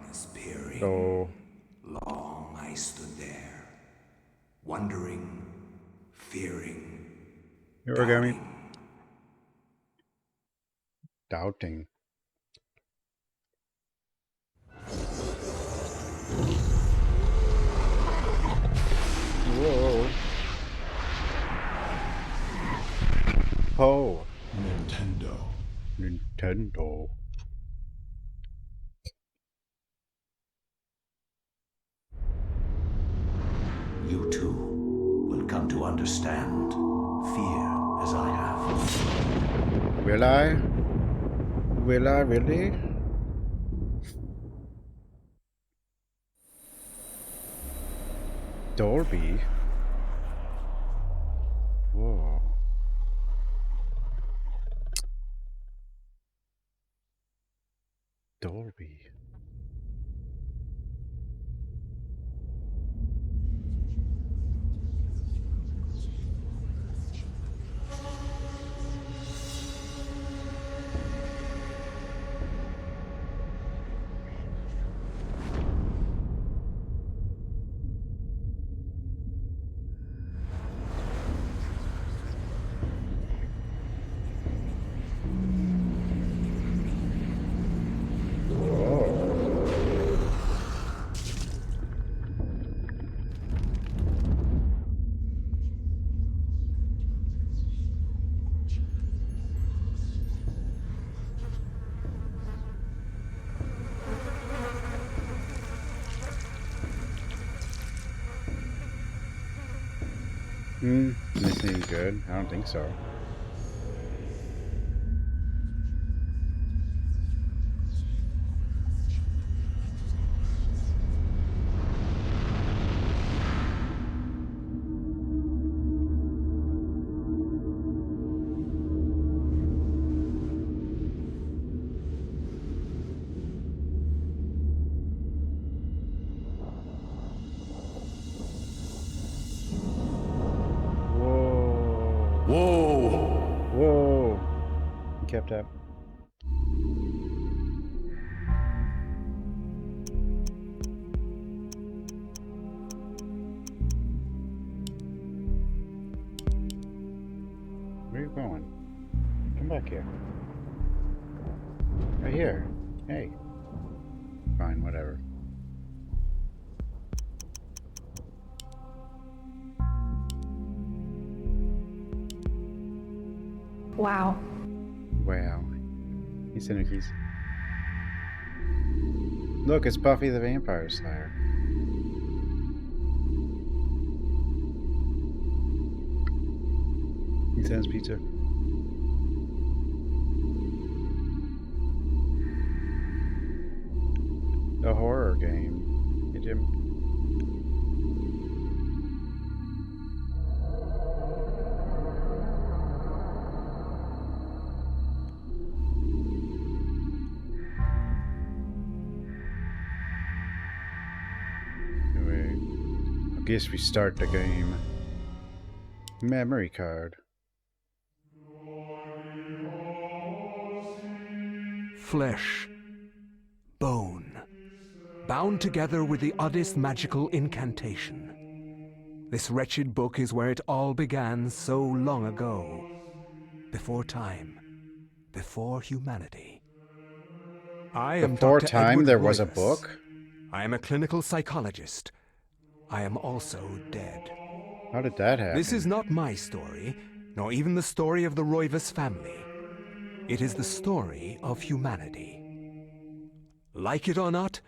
darkness peering. Oh. Long I stood there, wondering, fearing, Origami. doubting. Doubting. Whoa. Oh. Nintendo. You too will come to understand fear as I have. Will I? Will I really? Dolby? Whoa. Dolby. This any good? I don't think so. Whoa. He kept up. Where are you going? Come back here. Right here. Hey. Fine, whatever. Wow. Wow. He's in a keys. Look, it's Buffy the Vampire Slayer. He sends pizza. A horror game. Hey, Jim. Anyway, I guess we start the game. Memory card. Flesh, bone, bound together with the oddest magical incantation. This wretched book is where it all began so long ago. Before time, before humanity. I am Before Dr. time, Edward there was a Roivas. book? I am a clinical psychologist. I am also dead. How did that happen? This is not my story, nor even the story of the Roivas family. It is the story of humanity. Like it or not,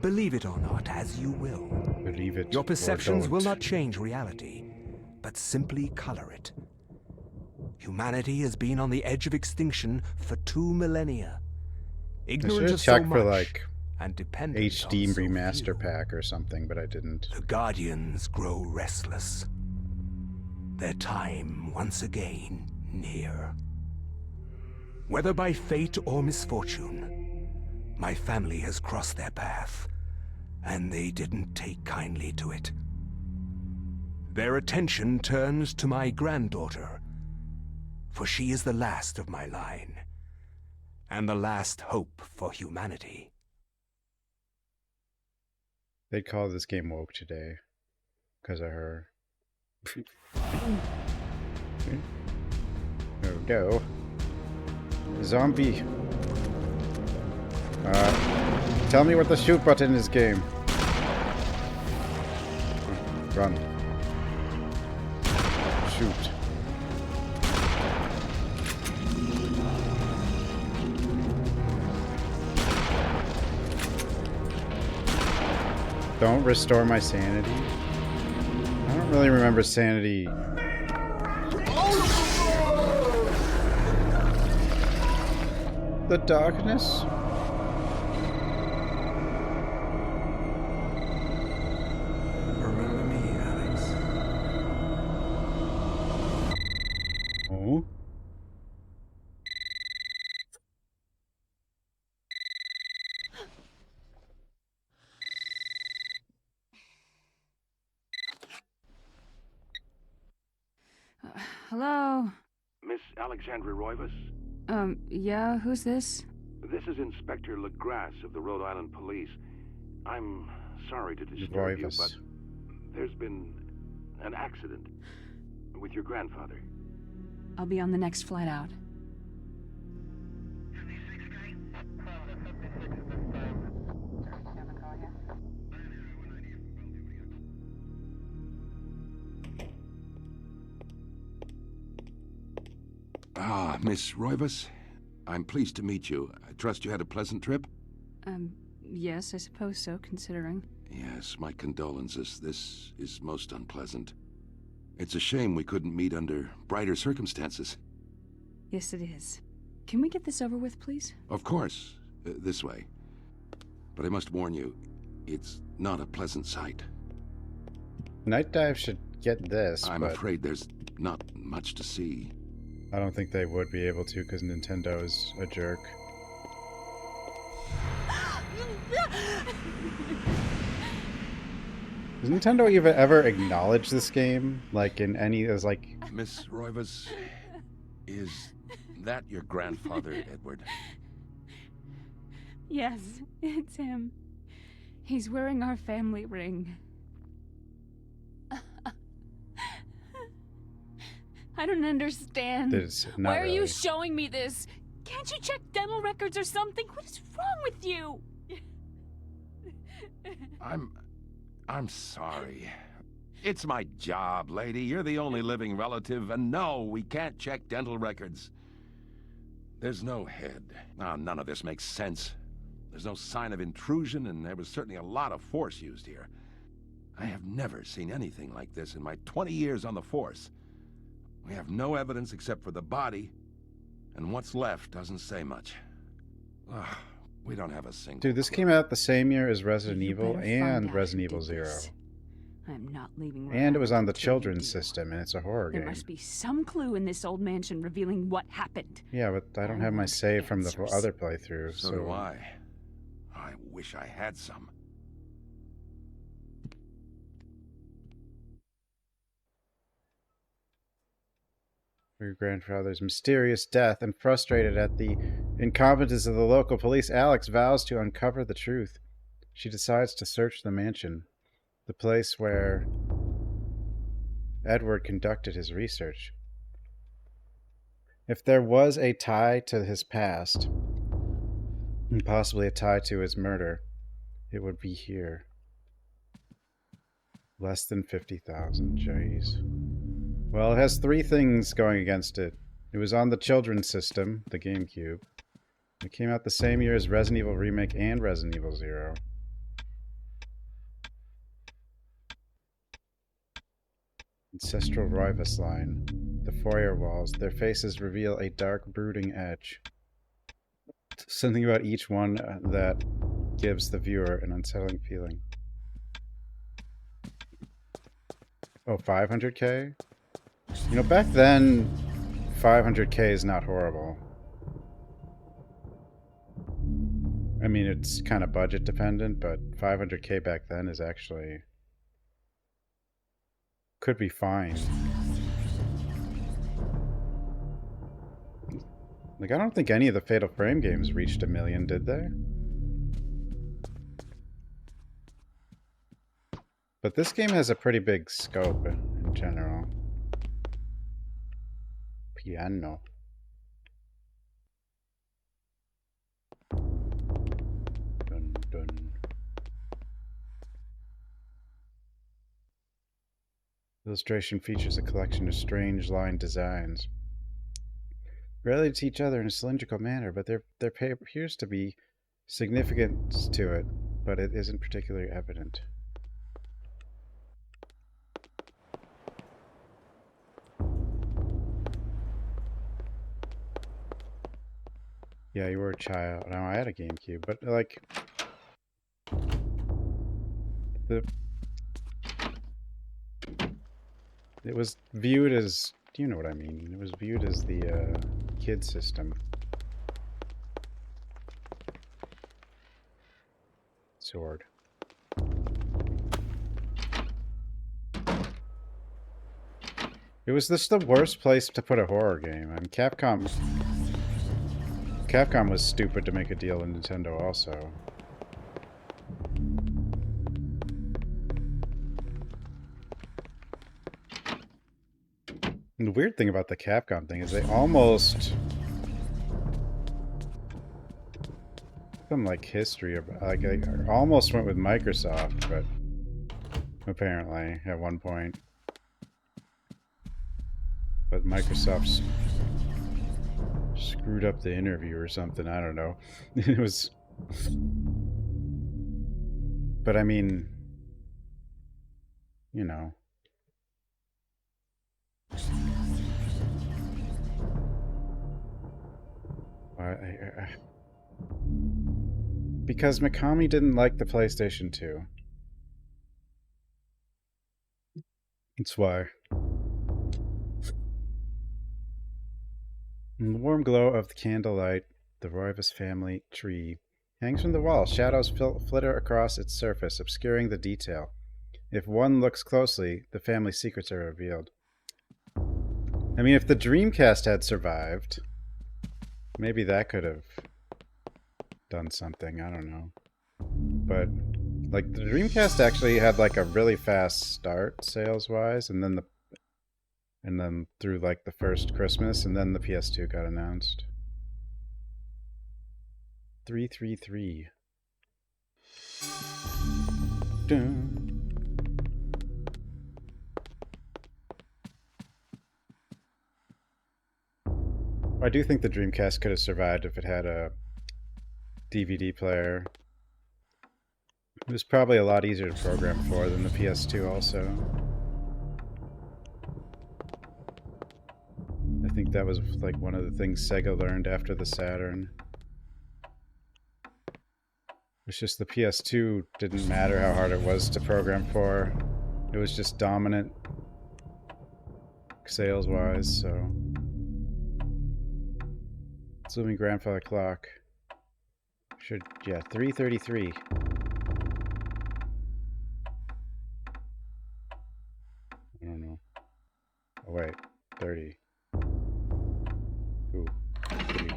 believe it or not, as you will. Believe it. Your perceptions or will don't. not change reality, but simply color it. Humanity has been on the edge of extinction for 2 millennia. Ignorant of so checked much, for like and dependent HD on so remaster few. pack or something, but I didn't. The Guardians grow restless. Their time once again near. Whether by fate or misfortune, my family has crossed their path, and they didn't take kindly to it. Their attention turns to my granddaughter, for she is the last of my line, and the last hope for humanity. They'd call this game woke today because of her. Oh no. Zombie. Tell me what the shoot button is, game. Run. Shoot. Don't restore my sanity. I don't really remember sanity. The darkness? Remember me, Alex? Oh? Hello? Miss Alexandra Roivas? Yeah, who's this? This is Inspector LaGrasse of the Rhode Island Police. I'm sorry to disturb you, Roivas. but there's been an accident with your grandfather. I'll be on the next flight out. Ah, Miss Roivas. I'm pleased to meet you. I trust you had a pleasant trip? Yes, I suppose so, considering. Yes, my condolences. This is most unpleasant. It's a shame we couldn't meet under brighter circumstances. Yes, it is. Can we get this over with, please? Of course, this way. But I must warn you, it's not a pleasant sight. Night Dive should get this, I'm but afraid there's not much to see. I don't think they would be able to because Nintendo is a jerk. Does Nintendo even ever acknowledge this game? Like in any, as like... Miss Roivas, is that your grandfather, Edward? Yes, it's him. He's wearing our family ring. I don't understand. It's not Why are you really. showing me this? Can't you check dental records or something? What is wrong with you? I'm sorry. It's my job, lady. You're the only living relative, and no, we can't check dental records. There's no head. Ah, none of this makes sense. There's no sign of intrusion, and there was certainly a lot of force used here. I have never seen anything like this in my 20 years on the force. We have no evidence except for the body, and what's left doesn't say much. Ugh, we don't have a single Dude, this clue. came out the same year as Resident You Evil better find and out Resident who Evil did 0. this. I'm not leaving. Rhode And it was Island on the until you children's do. system, and it's a horror There game. must be some clue in this old mansion revealing what happened. Yeah, but I don't I have my want save from the answers. other playthrough, So do I. I wish I had some. Your grandfather's mysterious death, and frustrated at the incompetence of the local police, Alex vows to uncover the truth. She decides to search the mansion, the place where Edward conducted his research. If there was a tie to his past, and possibly a tie to his murder, it would be here. Less than 50,000, jeez. Well, it has three things going against it. It was on the children's system, the Gamecube. It came out the same year as Resident Evil Remake and Resident Evil 0. Ancestral Rivas line. The foyer walls. Their faces reveal a dark, brooding edge. Something about each one that gives the viewer an unsettling feeling. Oh, 500k? You know, back then, 500k is not horrible. I mean, it's kind of budget dependent, but 500k back then is actually... could be fine. Like, I don't think any of the Fatal Frame games reached 1 million, did they? But this game has a pretty big scope in general. Piano. Dun, dun. Illustration features a collection of strange line designs. Related to each other in a cylindrical manner, but there appears to be significance to it, but it isn't particularly evident. Yeah, you were a child. No, I had a GameCube, but like it was viewed as, do you know what I mean? It was viewed as the kid system. Sword. It was just the worst place to put a horror game. I mean, Capcom was stupid to make a deal with Nintendo also. And the weird thing about the Capcom thing is they almost... some like history of like I almost went with Microsoft, but apparently at one point. But Microsoft screwed up the interview or something, I don't know. It was... But I mean, you know. Because Mikami didn't like the PlayStation 2. That's why. In the warm glow of the candlelight, the Roivas family tree hangs from the wall. Shadows flitter across its surface, obscuring the detail. If one looks closely, the family secrets are revealed. I mean, if the Dreamcast had survived, maybe that could have done something. I don't know. But, like, the Dreamcast actually had, like, a really fast start sales-wise, and then through, like, the first Christmas, and then the PS2 got announced. 333. Dun. I do think the Dreamcast could have survived if it had a DVD player. It was probably a lot easier to program for than the PS2 also. I think that was like one of the things Sega learned after the Saturn. It's just the PS2 didn't matter how hard it was to program for. It was just dominant sales-wise, so... Zooming grandfather clock. Should, yeah, 333. I don't know. Oh wait, 30. Ooh, 3.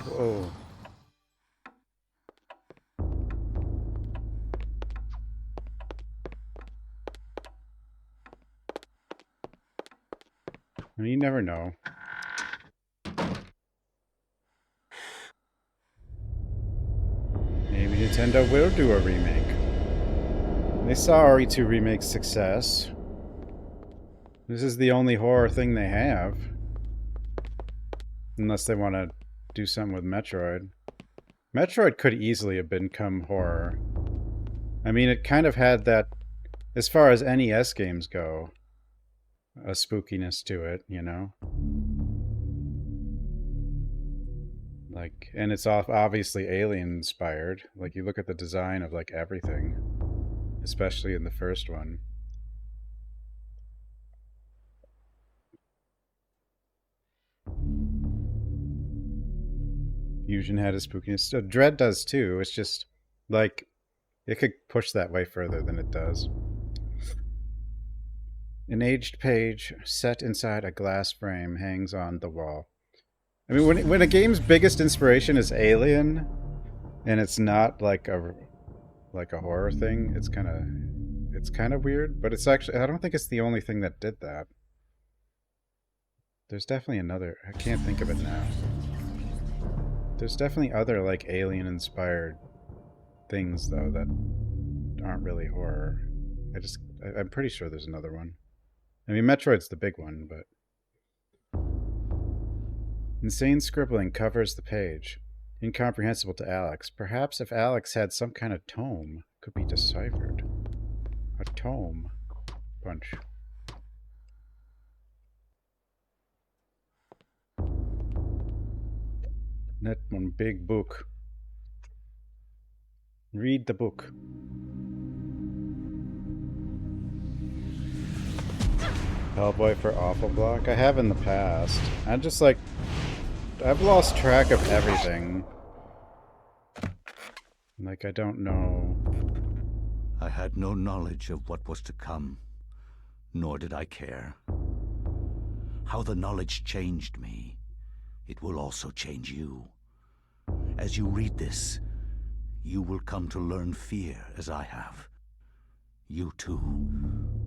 Whoa. I mean, you never know. Maybe Nintendo will do a remake. They saw RE2 Remake's success. This is the only horror thing they have. Unless they want to do something with Metroid. Metroid could easily have become horror. I mean, it kind of had that, as far as NES games go, a spookiness to it, you know? Like, and it's obviously alien-inspired. Like, you look at the design of, like, everything. Especially in the first one. Fusion had a spookiness. So Dread does too. It's just, like, it could push that way further than it does. An aged page set inside a glass frame hangs on the wall. I mean, when a game's biggest inspiration is Alien, and it's not like a like a horror thing, it's kind of weird, but it's actually, I don't think it's the only thing that did that. There's definitely another, I can't think of it now. There's definitely other like alien inspired things though that aren't really horror. I'm pretty sure there's another one. I mean, Metroid's the big one, but insane scribbling covers the page. Incomprehensible to Alex. Perhaps if Alex had some kind of tome, it could be deciphered. A tome. Punch. That one big book. Read the book. Hellboy for Awful Block? I have in the past. I'm just like, I've lost track of everything. Like, I don't know. I had no knowledge of what was to come, nor did I care. How the knowledge changed me, it will also change you. As you read this, you will come to learn fear as I have. You too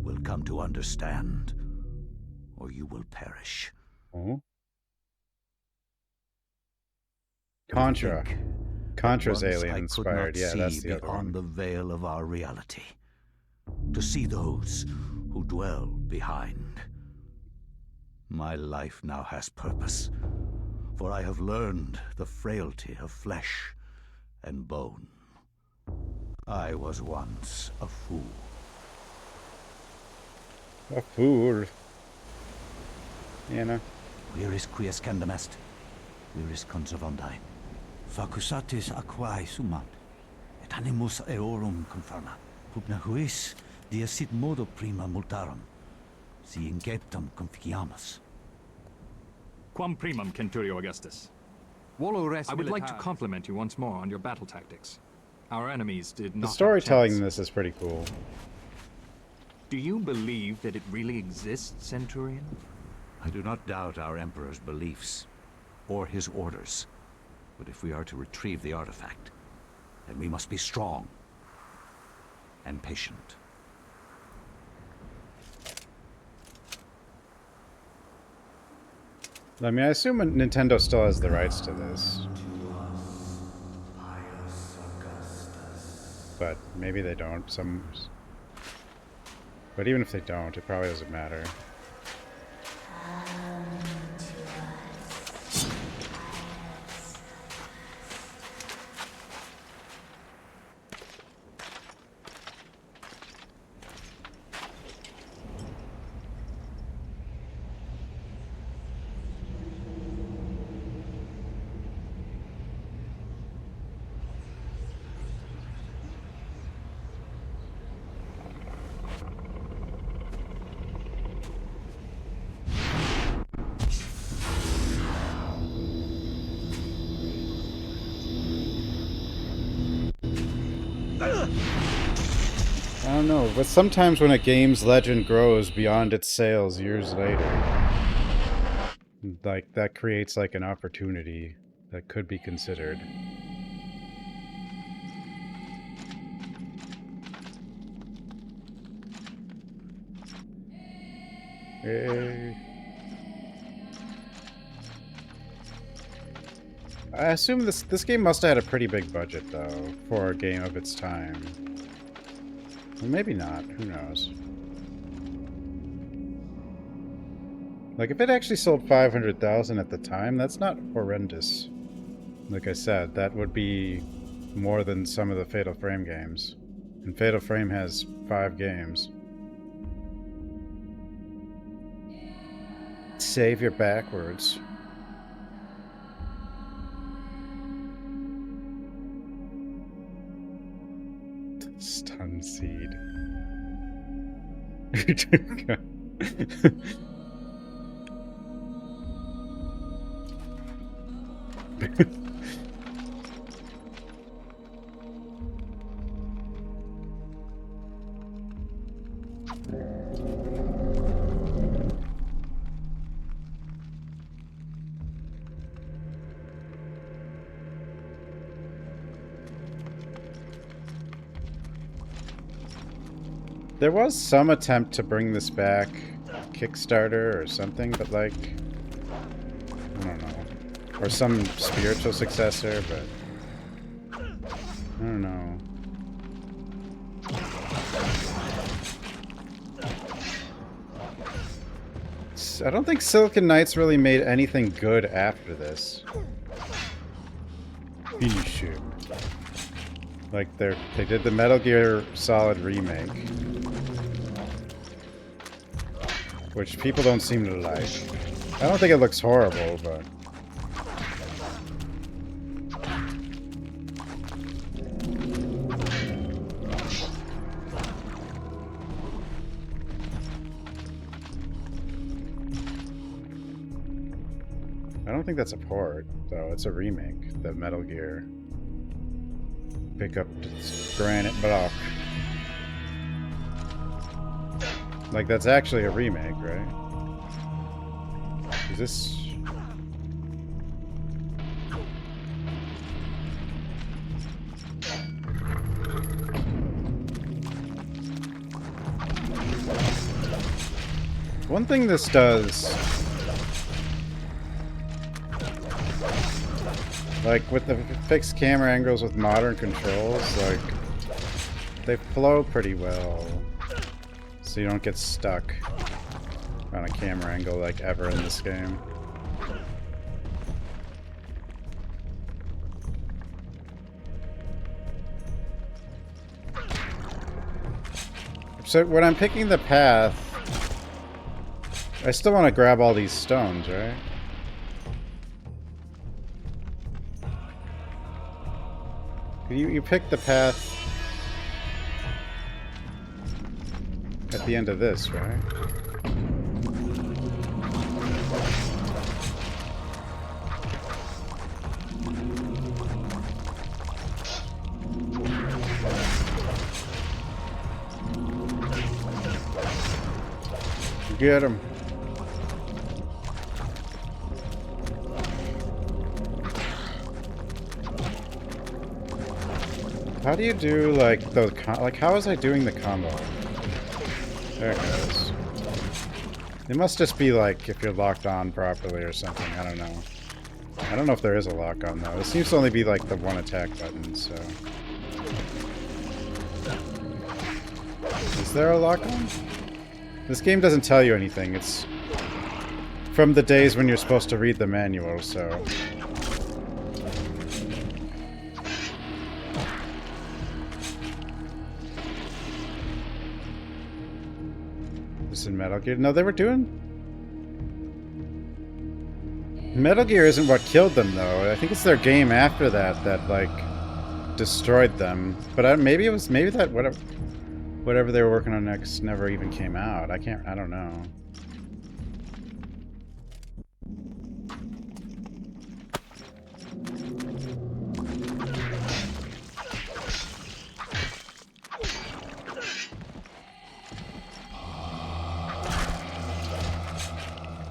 will come to understand, or you will perish. Oh? Contra. Contra's alien inspired. Yeah, that's the other one. Beyond the veil of our reality, to see those who dwell behind. My life now has purpose, for I have learned the frailty of flesh and bone. I was once a fool. A fool. You know. Where is Quies Candamest? Where is Conservandi? Facusatis aquae sumat, et animus eorum conferma. Pugna huis, dia sit modo prima multarum, si inceptum conficiamus. Quam primum, Centurio Augustus. I would like to compliment you once more on your battle tactics. Our enemies did not. The storytelling in this is pretty cool. Do you believe that it really exists, Centurion? I do not doubt our Emperor's beliefs, or his orders. But if we are to retrieve the artifact, then we must be strong and patient. I mean, I assume Nintendo still has the rights to this. But maybe they don't. But even if they don't, it probably doesn't matter. I don't know, but sometimes when a game's legend grows beyond its sales years later, like, that creates, like, an opportunity that could be considered. Hey. I assume this game must have had a pretty big budget, though, for a game of its time. Well, maybe not. Who knows? Like, if it actually sold 500,000 at the time, that's not horrendous. Like I said, that would be more than some of the Fatal Frame games. And Fatal Frame has 5 games. Save your backwards. Stun seed. There was some attempt to bring this back, Kickstarter or something, but like, I don't know. Or some spiritual successor, but I don't know. I don't think Silicon Knights really made anything good after this. Finish. Like they did the Metal Gear Solid remake, which people don't seem to like. I don't think it looks horrible, but I don't think that's a port, though. It's a remake. The Metal Gear. Pick up granite block. Like, that's actually a remake, right? Is this... One thing this does... Like, with the fixed camera angles with modern controls, like, they flow pretty well. So you don't get stuck on a camera angle like ever in this game. So when I'm picking the path, I still want to grab all these stones, right? You pick the path at the end of this, right? Get him. How do you do, like, those like, how was I doing the combo? There it goes. It must just be, like, if you're locked on properly or something. I don't know. I don't know if there is a lock-on, though. It seems to only be, like, the one attack button, so... Is there a lock-on? This game doesn't tell you anything. It's from the days when you're supposed to read the manual, so... In Metal Gear? No, they were doing... Metal Gear isn't what killed them, though. I think it's their game after that that, like, destroyed them. But maybe it was... Maybe that... Whatever they were working on next never even came out. I don't know.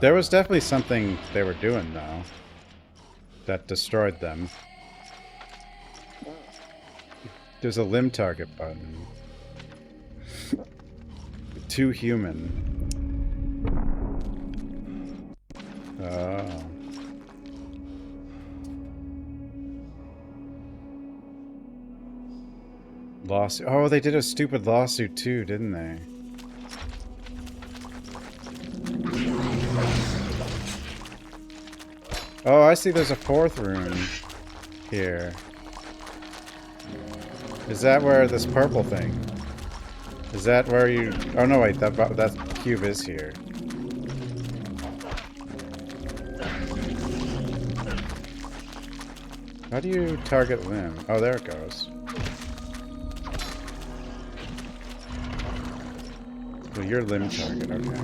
There was definitely something they were doing, though, that destroyed them. There's a limb target button. Too human. Oh. Lawsuit. Oh, they did a stupid lawsuit, too, didn't they? Oh, I see there's a fourth rune here. Is that where this purple thing? Is that where you... Oh, no, wait, that cube is here. How do you target limb? Oh, there it goes. Well, you're limb target, okay.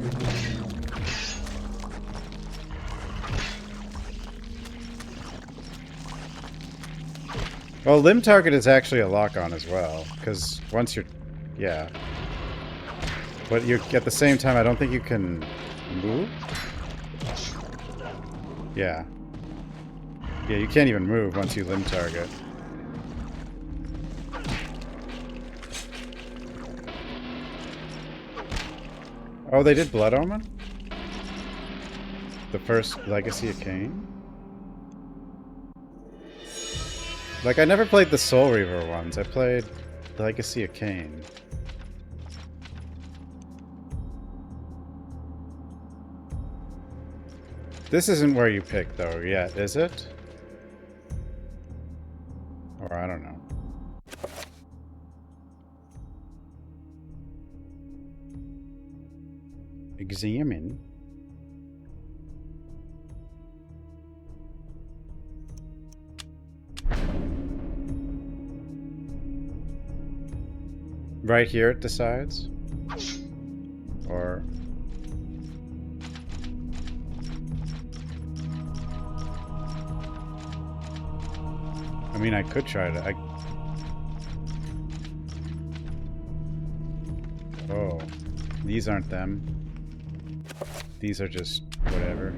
Well, limb target is actually a lock-on as well, because once you're... Yeah. But you at the same time, I don't think you can move? Yeah. Yeah, you can't even move once you limb target. Oh, they did Blood Omen? The first Legacy of Kain? Like, I never played the Soul Reaver ones. I played Legacy of Kain. This isn't where you pick, though, yet, is it? Or I don't know. Examine. Right here it decides? Or... I mean, I could try to... Oh. These aren't them. These are just whatever.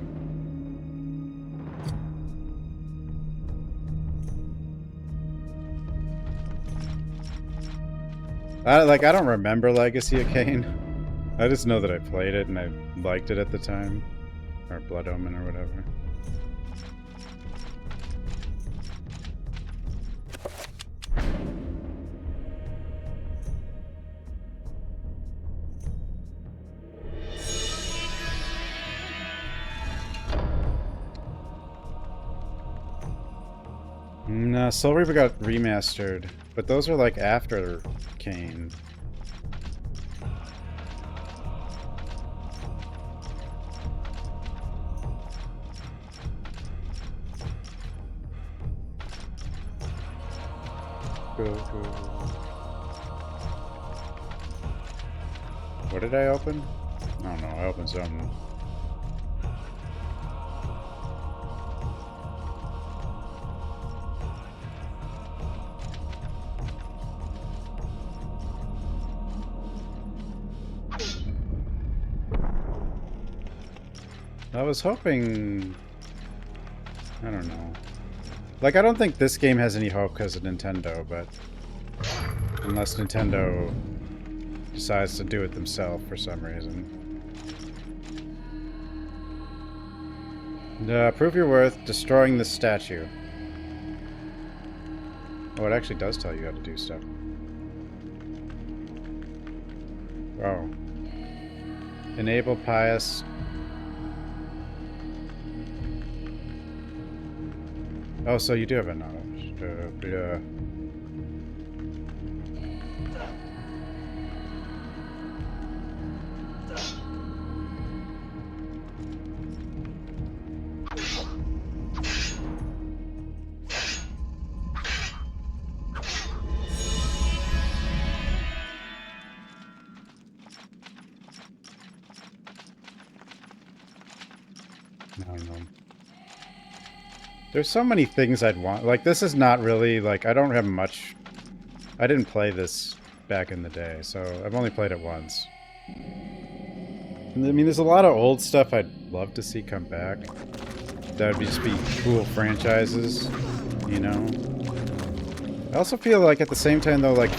I don't remember Legacy of Kain. I just know that I played it and I liked it at the time. Or Blood Omen or whatever. No, Soul Reaver got remastered, but those are like after Kain. Go. What did I open? I don't know, I opened something. I was hoping... I don't know. Like, I don't think this game has any hope because of Nintendo, but... Unless Nintendo decides to do it themselves for some reason. Prove your worth, destroying the statue. Oh, it actually does tell you how to do stuff. Oh. Enable pious... Oh, so you do have a knowledge. I don't know. There's so many things I'd want. Like, this is not really, like, I don't have much... I didn't play this back in the day, so I've only played it once. And, I mean, there's a lot of old stuff I'd love to see come back. That would just be cool franchises, you know? I also feel like, at the same time, though, like...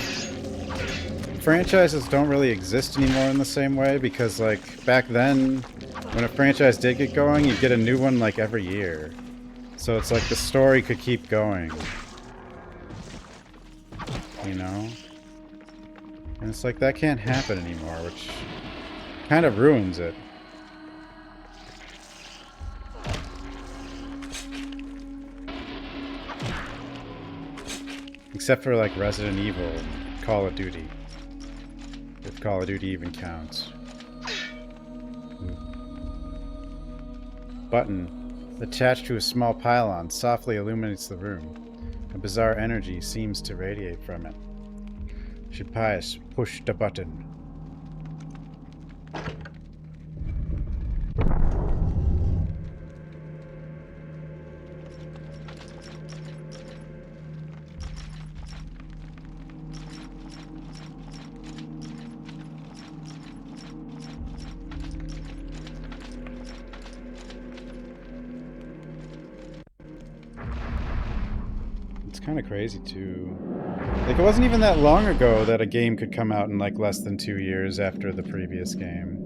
franchises don't really exist anymore in the same way, because, like, back then, when a franchise did get going, you'd get a new one, like, every year. So it's like the story could keep going. You know? And it's like that can't happen anymore, which kind of ruins it. Except for like Resident Evil and Call of Duty. If Call of Duty even counts. Button. Attached to a small pylon, softly illuminates the room. A bizarre energy seems to radiate from it. Should Pius push the button? Kind of crazy too. Like, it wasn't even that long ago that a game could come out in like less than 2 years after the previous game.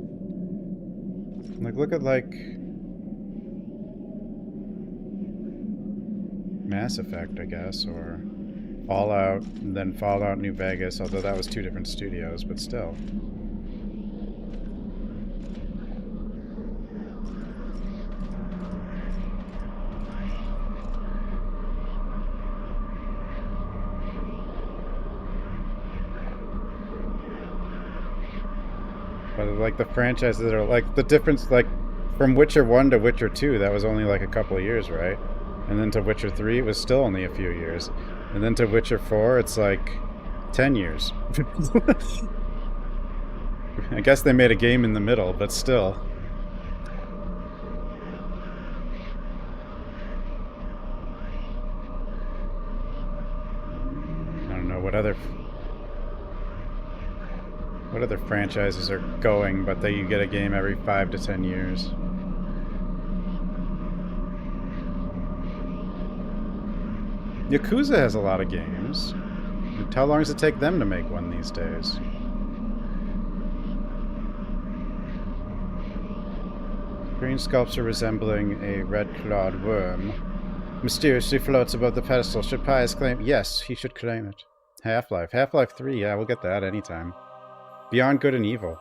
Like, look at, like, Mass Effect, I guess, or Fallout, and then Fallout New Vegas, although that was 2 different studios, but still. But like the franchises that are like the difference, like from Witcher 1 to Witcher 2, that was only like a couple of years, right? And then to Witcher 3, it was still only a few years. And then to Witcher 4, it's like 10 years. I guess they made a game in the middle, but still. I don't know what other franchises are going, but you get a game every 5 to 10 years. Yakuza has a lot of games. How long does it take them to make one these days? Green sculpture resembling a red-clawed worm mysteriously floats above the pedestal. Should Pius claim? Yes, he should claim it. Half-Life. Half-Life 3, yeah, we'll get that anytime. Beyond Good and Evil.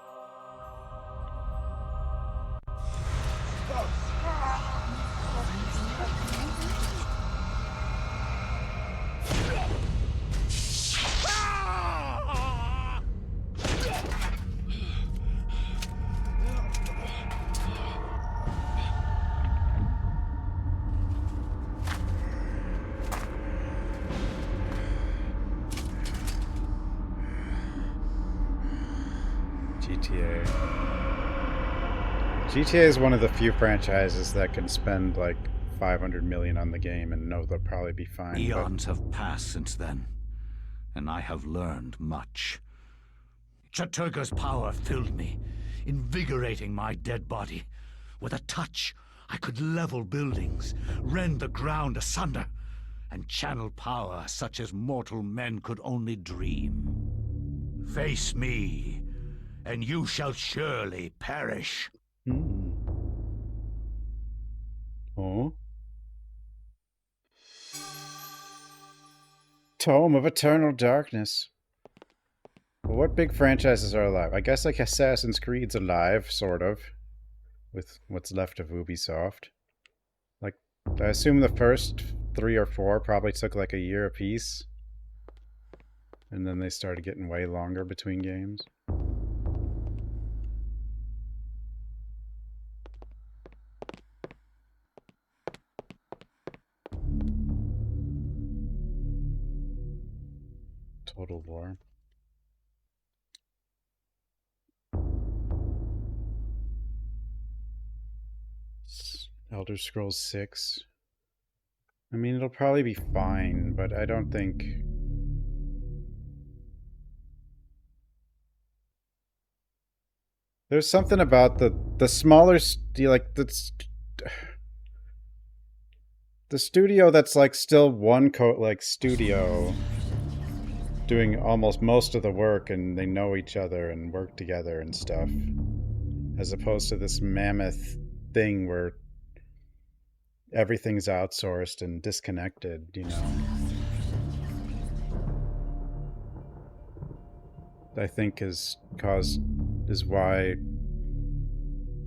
GTA is one of the few franchises that can spend like 500 million on the game and know they'll probably be fine. Eons have passed since then, and I have learned much. Chatturga's power filled me, invigorating my dead body. With a touch, I could level buildings, rend the ground asunder, and channel power such as mortal men could only dream. Face me, and you shall surely perish. Oh. Tome of Eternal Darkness. Well, what big franchises are alive? I guess like Assassin's Creed's alive, sort of, with what's left of Ubisoft. Like, I assume the first 3 or 4 probably took like a year apiece. And then they started getting way longer between games. Total War. Elder Scrolls 6. I mean, it'll probably be fine, but I don't think... There's something about the smaller, like, the studio that's like still one studio doing almost most of the work, and they know each other and work together and stuff, as opposed to this mammoth thing where everything's outsourced and disconnected, you know. I think is why...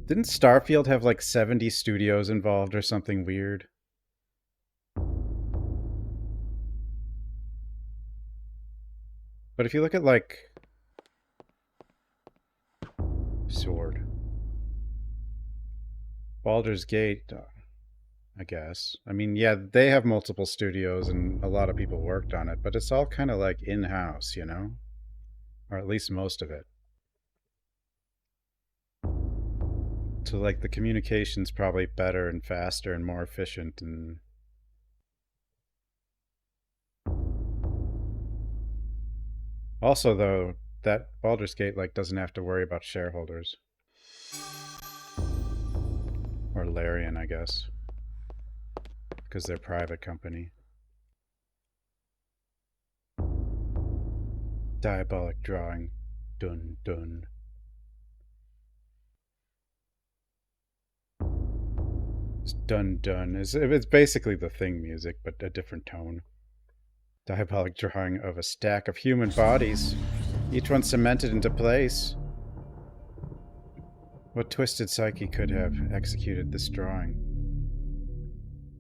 Didn't Starfield have like 70 studios involved or something weird? But if you look at like Sword, Baldur's Gate, I guess. I mean, yeah, they have multiple studios and a lot of people worked on it, but it's all kind of like in-house, you know? Or at least most of it. So like the communication's probably better and faster and more efficient and... Also, though, that Baldur's Gate like doesn't have to worry about shareholders. Or Larian, I guess. Because they're a private company. Diabolic drawing. Dun dun. It's dun dun. It's basically the Thing music, but a different tone. Diabolic drawing of a stack of human bodies, each one cemented into place. What twisted psyche could have executed this drawing?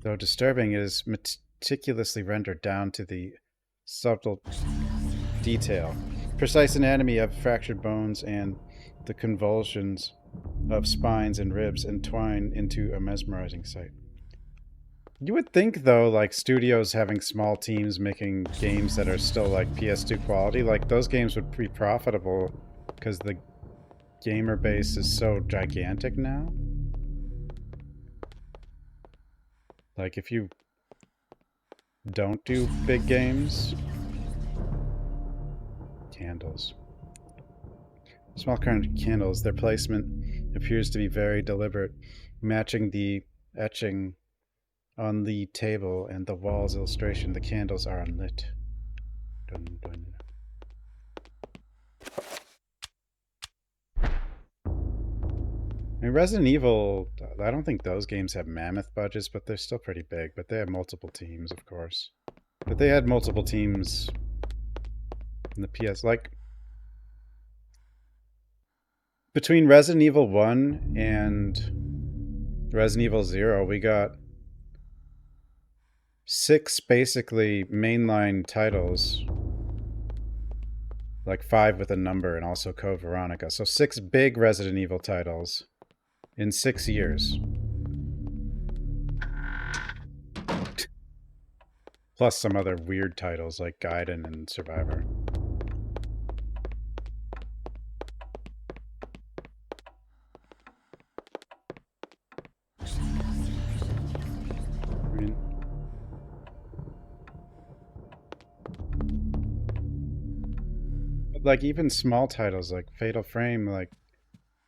Though disturbing, it is meticulously rendered down to the subtle detail. Precise anatomy of fractured bones and the convulsions of spines and ribs entwine into a mesmerizing sight. You would think, though, like studios having small teams making games that are still like PS2 quality, like those games would be profitable because the gamer base is so gigantic now. Like if you don't do big games. Candles. Small candles, their placement appears to be very deliberate, matching the etching on the table and the wall's illustration. The candles are unlit. Dun, dun. I mean, Resident Evil, I don't think those games have mammoth budgets, but they're still pretty big. But they have multiple teams, of course. But they had multiple teams in the PS. Like, between Resident Evil 1 and Resident Evil 0, we got 6 basically mainline titles. Like 5 with a number and also Code Veronica. So 6 big Resident Evil titles in 6 years. Plus some other weird titles like Gaiden and Survivor. I mean, like even small titles like Fatal Frame, like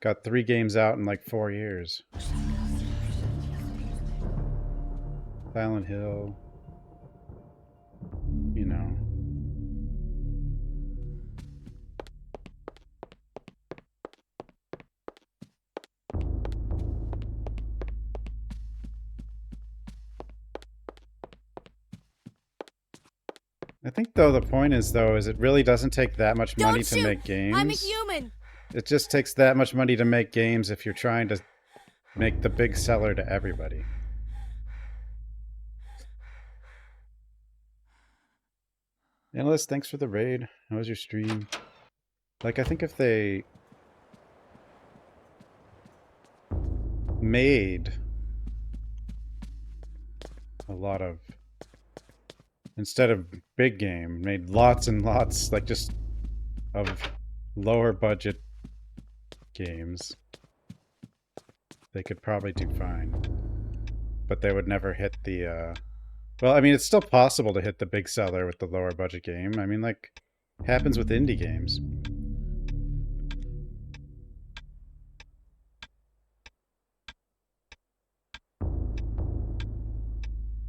got 3 games out in like 4 years. Silent Hill, you know. I think though the point is it really doesn't take that much money to make games. I'm a human. It just takes that much money to make games if you're trying to make the big seller to everybody. Analyst, thanks for the raid. How was your stream? Like, I think if they made a lot of, instead of big game, made lots and lots, like just of lower budget games, they could probably do fine. But they would never hit the, well, I mean, it's still possible to hit the big seller with the lower budget game. I mean, like, happens with indie games.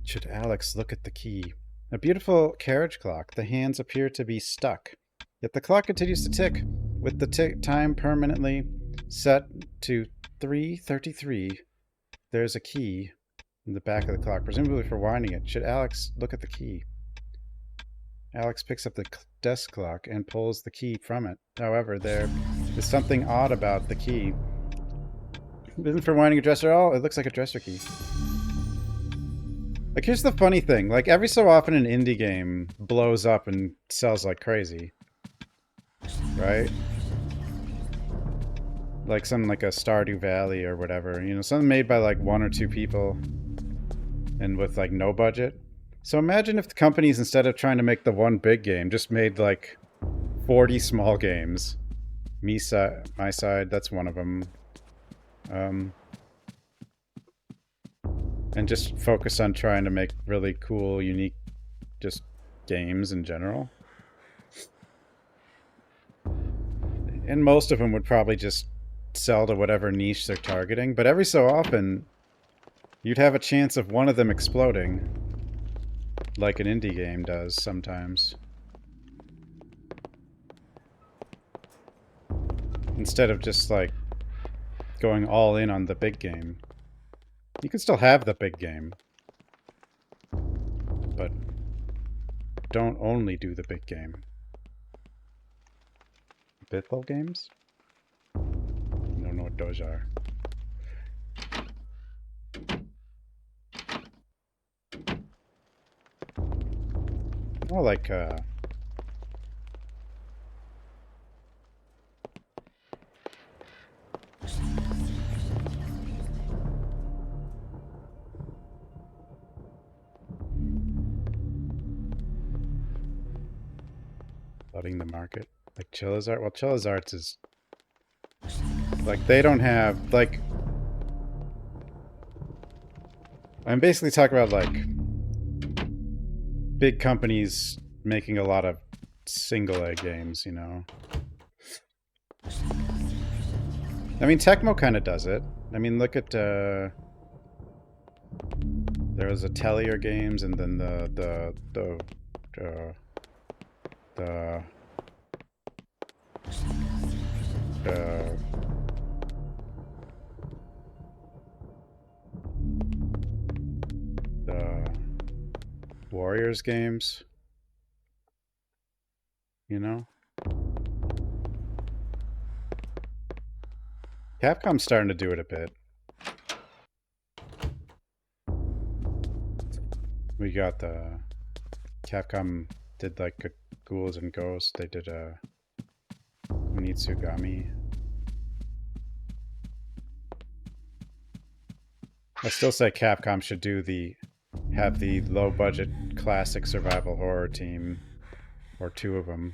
Should Alex look at the key? A beautiful carriage clock. The hands appear to be stuck. Yet the clock continues to tick, with the time permanently set to 3:33. There's a key in the back of the clock, presumably for winding it. Should Alex look at the key? Alex picks up the desk clock and pulls the key from it. However, there is something odd about the key. It isn't for winding a dresser at all. It looks like a dresser key. Like, here's the funny thing. Like, every so often an indie game blows up and sells like crazy. Right? Like something like a Stardew Valley or whatever. You know, something made by like 1 or 2 people and with like no budget. So imagine if the companies, instead of trying to make the one big game, just made like 40 small games. My Side, that's one of them. And just focus on trying to make really cool, unique, just games in general. And most of them would probably just sell to whatever niche they're targeting. But every so often, you'd have a chance of one of them exploding. Like an indie game does sometimes. Instead of just like going all in on the big game. You can still have the big game. But don't only do the big game. Bithel games? I don't know what those are. More like, flooding the market. Like Chilla's Art? Well, Chilla's Arts is... Like, they don't have, like... I'm basically talking about, like... big companies making a lot of single-A games, you know? I mean, Tecmo kind of does it. I mean, look at, there was Atelier Games, and then the Warriors games, you know? Capcom's starting to do it a bit. We got the... Capcom did like a Ghouls and Ghosts. They did a Kunitsugami. I still say Capcom should do have the low-budget classic survival horror team, or two of them,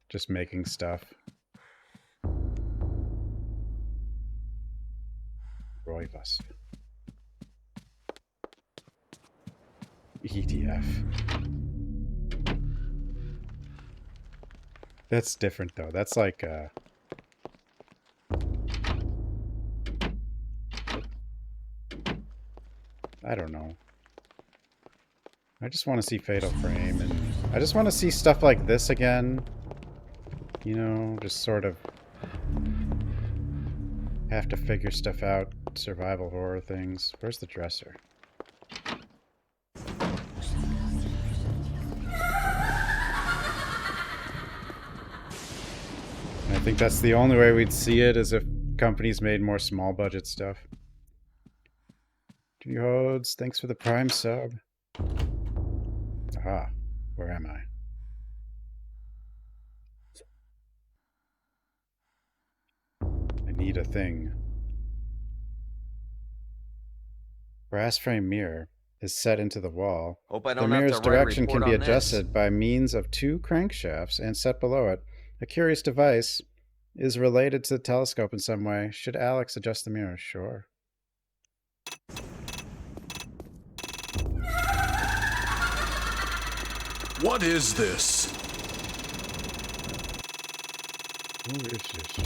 just making stuff. Roivas. EDF. That's different though. That's like I don't know. I just want to see Fatal Frame, and I just want to see stuff like this again. You know, just sort of have to figure stuff out, survival horror things. Where's the dresser? I think that's the only way we'd see it, is if companies made more small budget stuff. Hodes, thanks for the Prime sub. Aha, where am I? I need a thing. Brass frame mirror is set into the wall. Hope I The don't have mirror's to write a direction can report be on this. adjusted by means of two crankshafts and set below it. A curious device is related to the telescope in some way. Should Alex adjust the mirror? Sure. What is this? Who is this?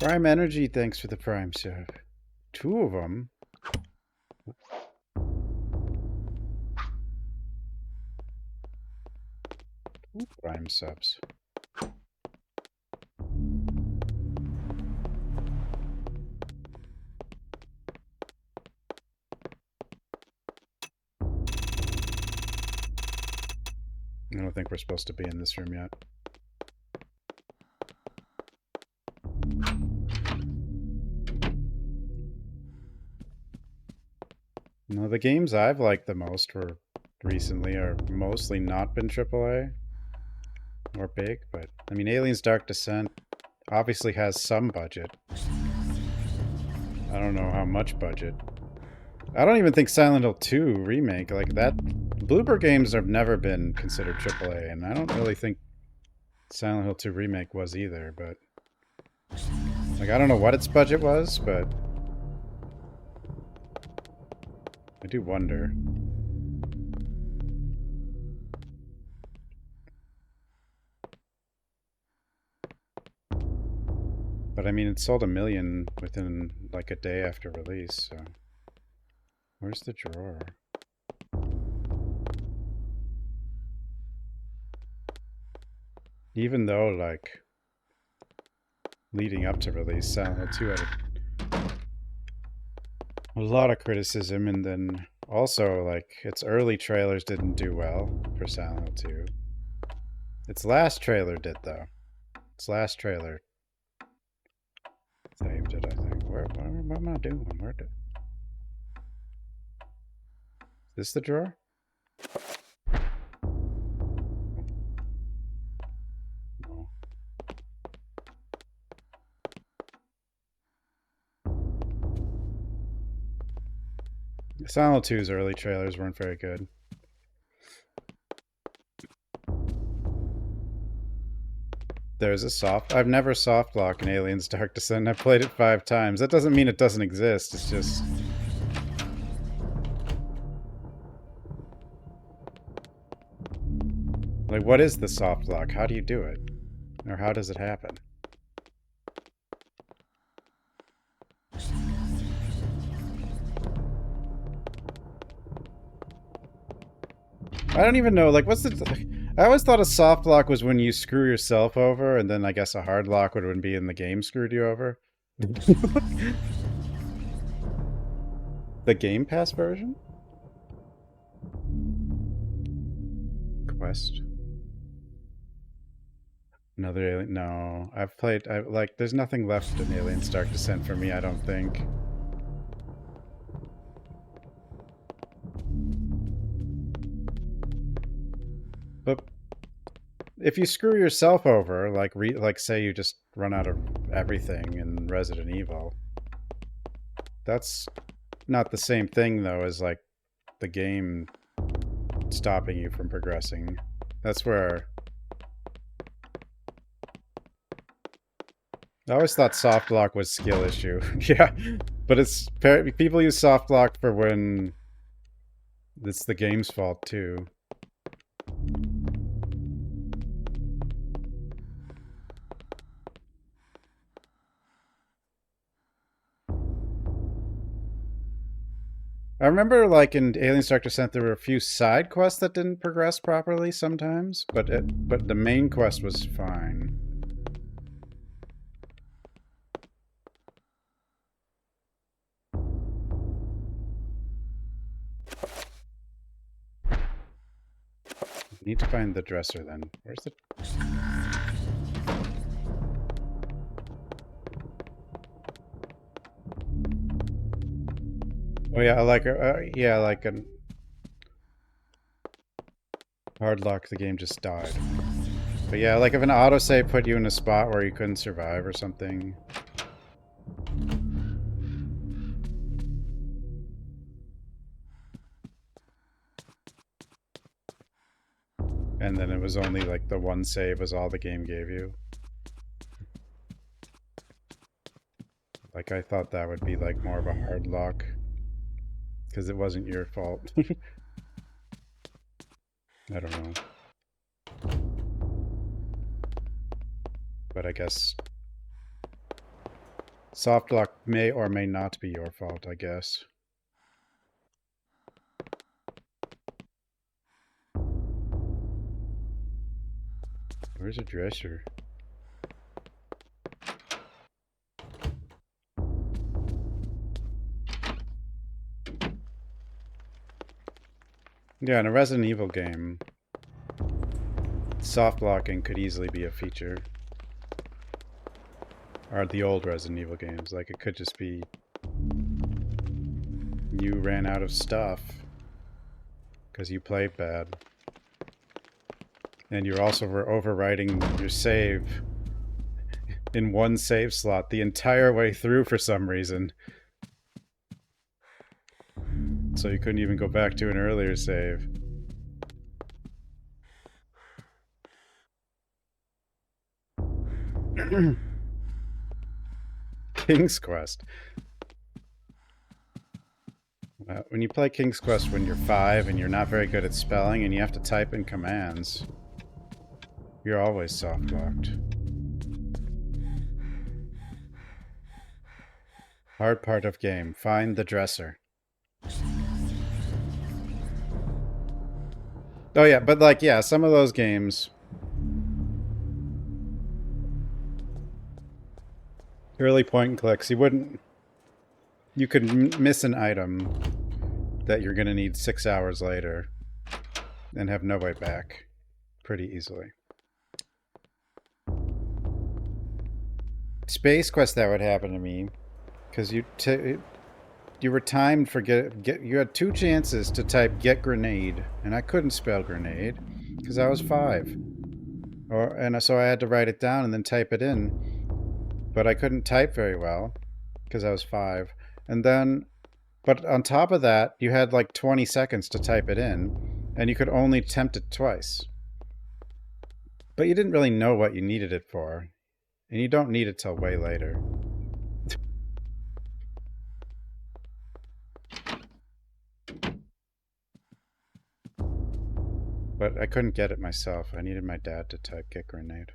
Prime Energy, thanks for the Prime sub. Two of them? Two Prime subs. I don't think we're supposed to be in this room yet. No, the games I've liked the most were recently are mostly not been AAA or big, but I mean, Aliens Dark Descent obviously has some budget. I don't know how much budget. I don't even think Silent Hill 2 remake, like that, Bloober games have never been considered AAA, and I don't really think Silent Hill 2 remake was either, but like, I don't know what its budget was, but I do wonder. But I mean, it sold 1 million within like a day after release, so. Where's the drawer? Even though, like, leading up to release, Silent Hill 2 had a a lot of criticism, and then also, like, its early trailers didn't do well for Silent Hill 2. Its last trailer did, though. Its last trailer saved it, I think. What am I doing? Is this the drawer? No. Silent 2's early trailers weren't very good. There's a soft... I've never soft lock in Aliens Dark Descent. I've played it 5 times. That doesn't mean it doesn't exist. It's just... Like, what is the soft lock? How do you do it? Or how does it happen? I don't even know, like, what's the... I always thought a soft lock was when you screw yourself over, and then I guess a hard lock would be in the game screwed you over. The Game Pass version? Quest. Another Alien... No. I've played... like, there's nothing left in Aliens Dark Descent for me, I don't think. But if you screw yourself over, like say you just run out of everything in Resident Evil, that's not the same thing, though, as, like, the game stopping you from progressing. That's where... I always thought soft lock was skill issue. Yeah, but it's... people use soft lock for when it's the game's fault, too. I remember, like, in Aliens Dark Descent, there were a few side quests that didn't progress properly sometimes, but the main quest was fine. Need to find the dresser, then. Where's the... Oh yeah, like a hard lock, the game just died. But yeah, like if an autosave put you in a spot where you couldn't survive or something. And then it was only like the one save was all the game gave you. Like I thought that would be like more of a hard lock. Because it wasn't your fault. I don't know. But I guess soft lock may or may not be your fault, I guess. Where's a dresser? Yeah, in a Resident Evil game, soft locking could easily be a feature. Or the old Resident Evil games, like it could just be you ran out of stuff because you played bad. And you're also overwriting your save in one save slot the entire way through for some reason. So you couldn't even go back to an earlier save. King's Quest. When you play King's Quest when you're 5 and you're not very good at spelling and you have to type in commands, you're always soft locked. Hard part of game. Find the dresser. Oh yeah, but like, yeah, some of those games, early point and clicks, you wouldn't You could miss an item that you're going to need 6 hours later and have no way back pretty easily. Space Quest, that would happen to me, because you were timed for you had 2 chances to type get grenade, and I couldn't spell grenade because I was 5. So I had to write it down and then type it in, but I couldn't type very well because I was 5. And then, but on top of that, you had like 20 seconds to type it in, and you could only attempt it twice. But you didn't really know what you needed it for, and you don't need it till way later. But I couldn't get it myself. I needed my dad to type get grenade.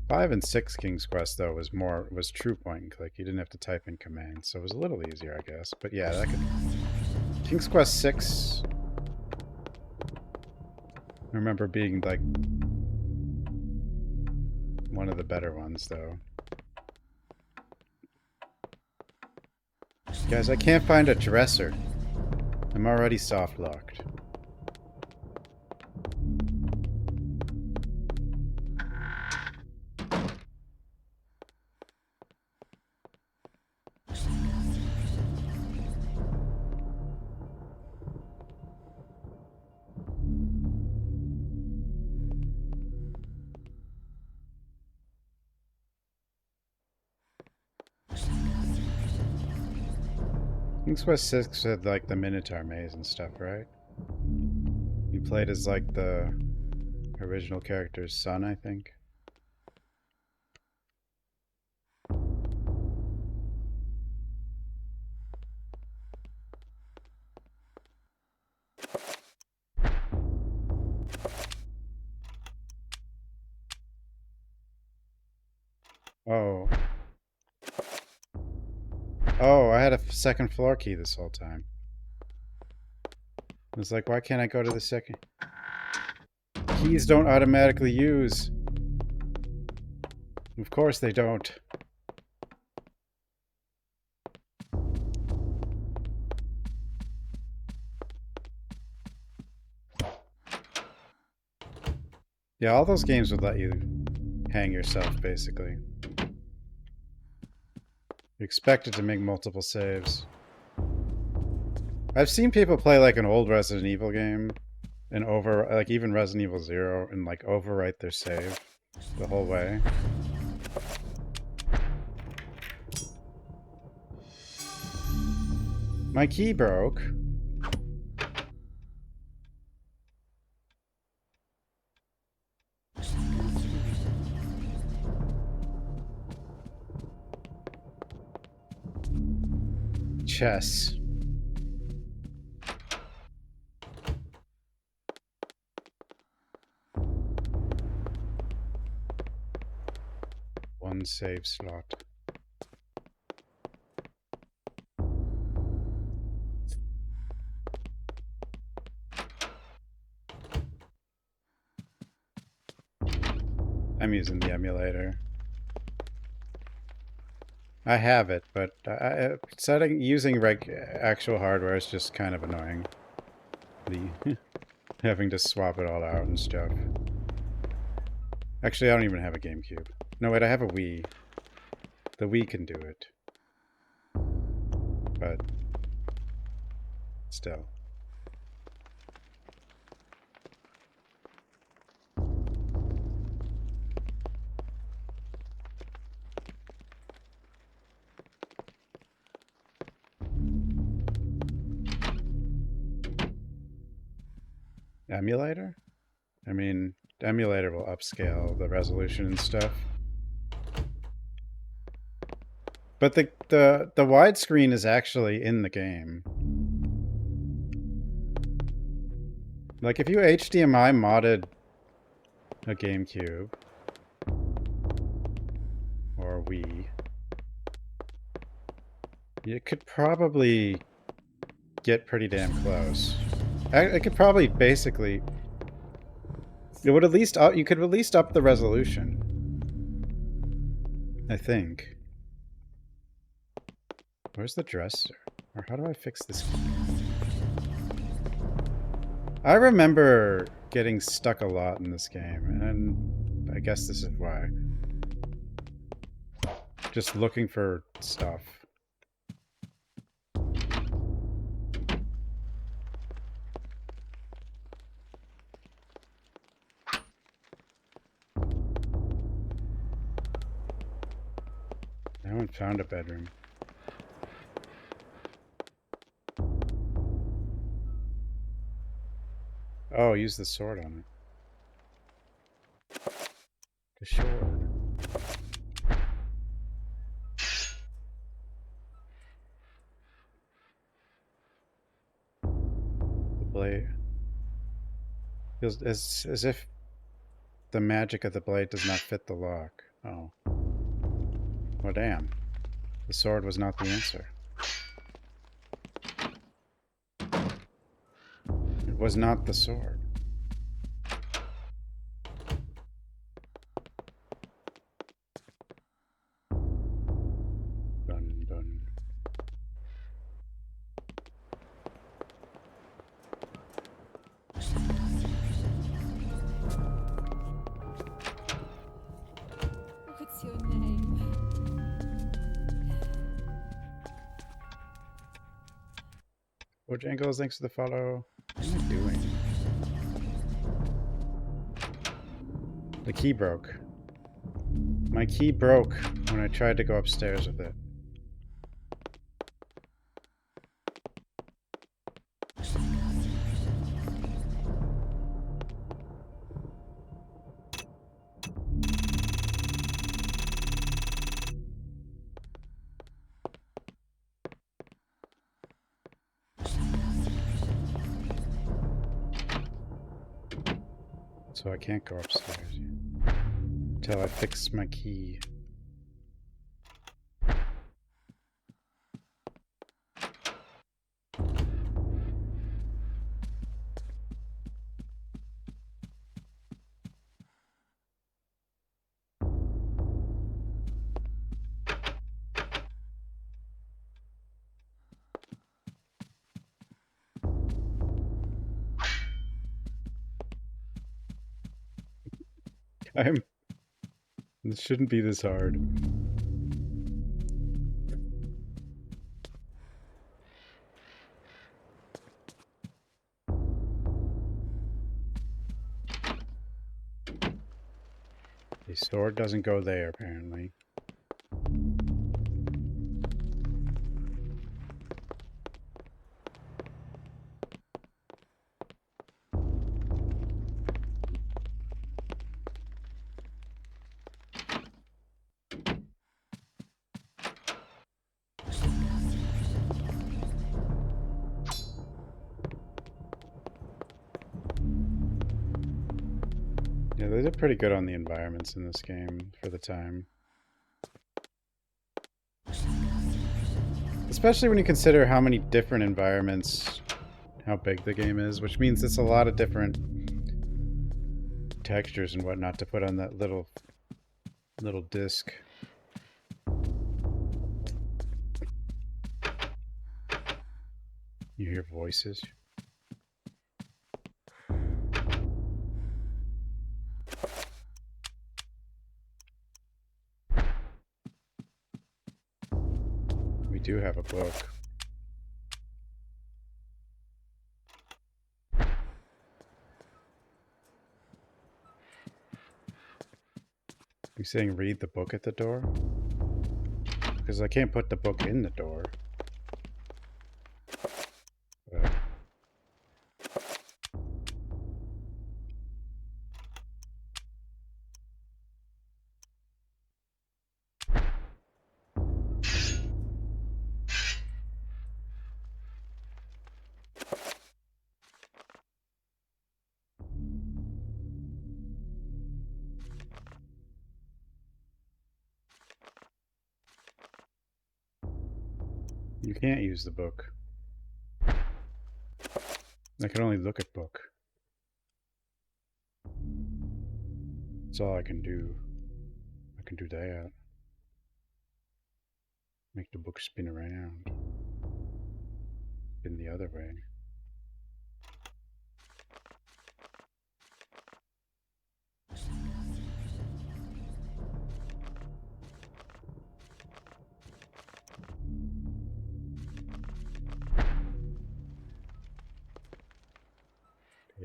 Five and 6 King's Quest though was true point and click. You didn't have to type in commands, so it was a little easier, I guess. But yeah, that could. King's Quest 6. I remember being like one of the better ones though. Guys, I can't find a dresser. I'm already soft locked. King's Quest 6 had like the Minotaur maze and stuff, right? You played as like the original character's son, I think. Oh. Oh, I had a second floor key this whole time. I was like, why can't I go to the second? Keys don't automatically use. Of course they don't. Yeah, all those games would let you hang yourself, basically. You're expected to make multiple saves. I've seen people play like an old Resident Evil game and like even Resident Evil 0 and like overwrite their save the whole way. My key broke. Chess. One save slot. I'm using the emulator. I have it, but using actual hardware is just kind of annoying. Having to swap it all out and stuff. Actually, I don't even have a Gamecube. No, wait, I have a Wii. The Wii can do it. But still. Emulator? I mean, emulator will upscale the resolution and stuff. But the widescreen is actually in the game. Like if you HDMI modded a GameCube or Wii, you could probably get pretty damn close. I could probably basically... It would at least... You could at least up the resolution. I think. Where's the dresser? Or how do I fix this key? I remember getting stuck a lot in this game, and I guess this is why. Just looking for stuff. I haven't found a bedroom. Oh, use the sword on it. The sword. The blade. Feels as if the magic of the blade does not fit the lock. Oh. Well, damn. The sword was not the answer. It was not the sword. Dun dun. What's your name? Bojangles, thanks for the follow. What am I doing? The key broke. My key broke when I tried to go upstairs with it. So I can't go upstairs until I fix my key. This shouldn't be this hard. The sword doesn't go there, apparently. Yeah, they did pretty good on the environments in this game for the time. Especially when you consider how many different environments, how big the game is, which means it's a lot of different textures and whatnot to put on that little disc. You hear voices. We do have a book. You saying read the book at the door? Because I can't put the book in the door. But you can't use the book. I can only look at book. That's all I can do. I can do that. Make the book spin around. Spin the other way.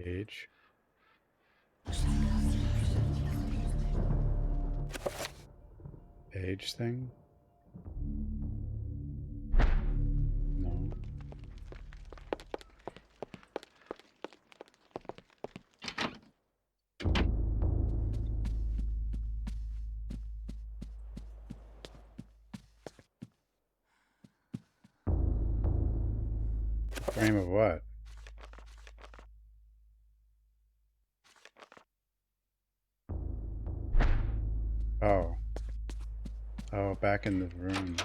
Page. Page thing? No. Frame of what? Oh. Oh, back in the room.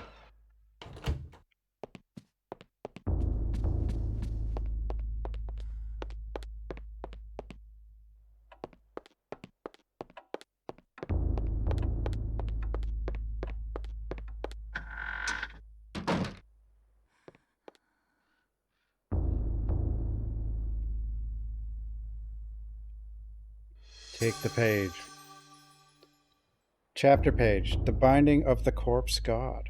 Take the page. Chapter page. The Binding of the Corpse God.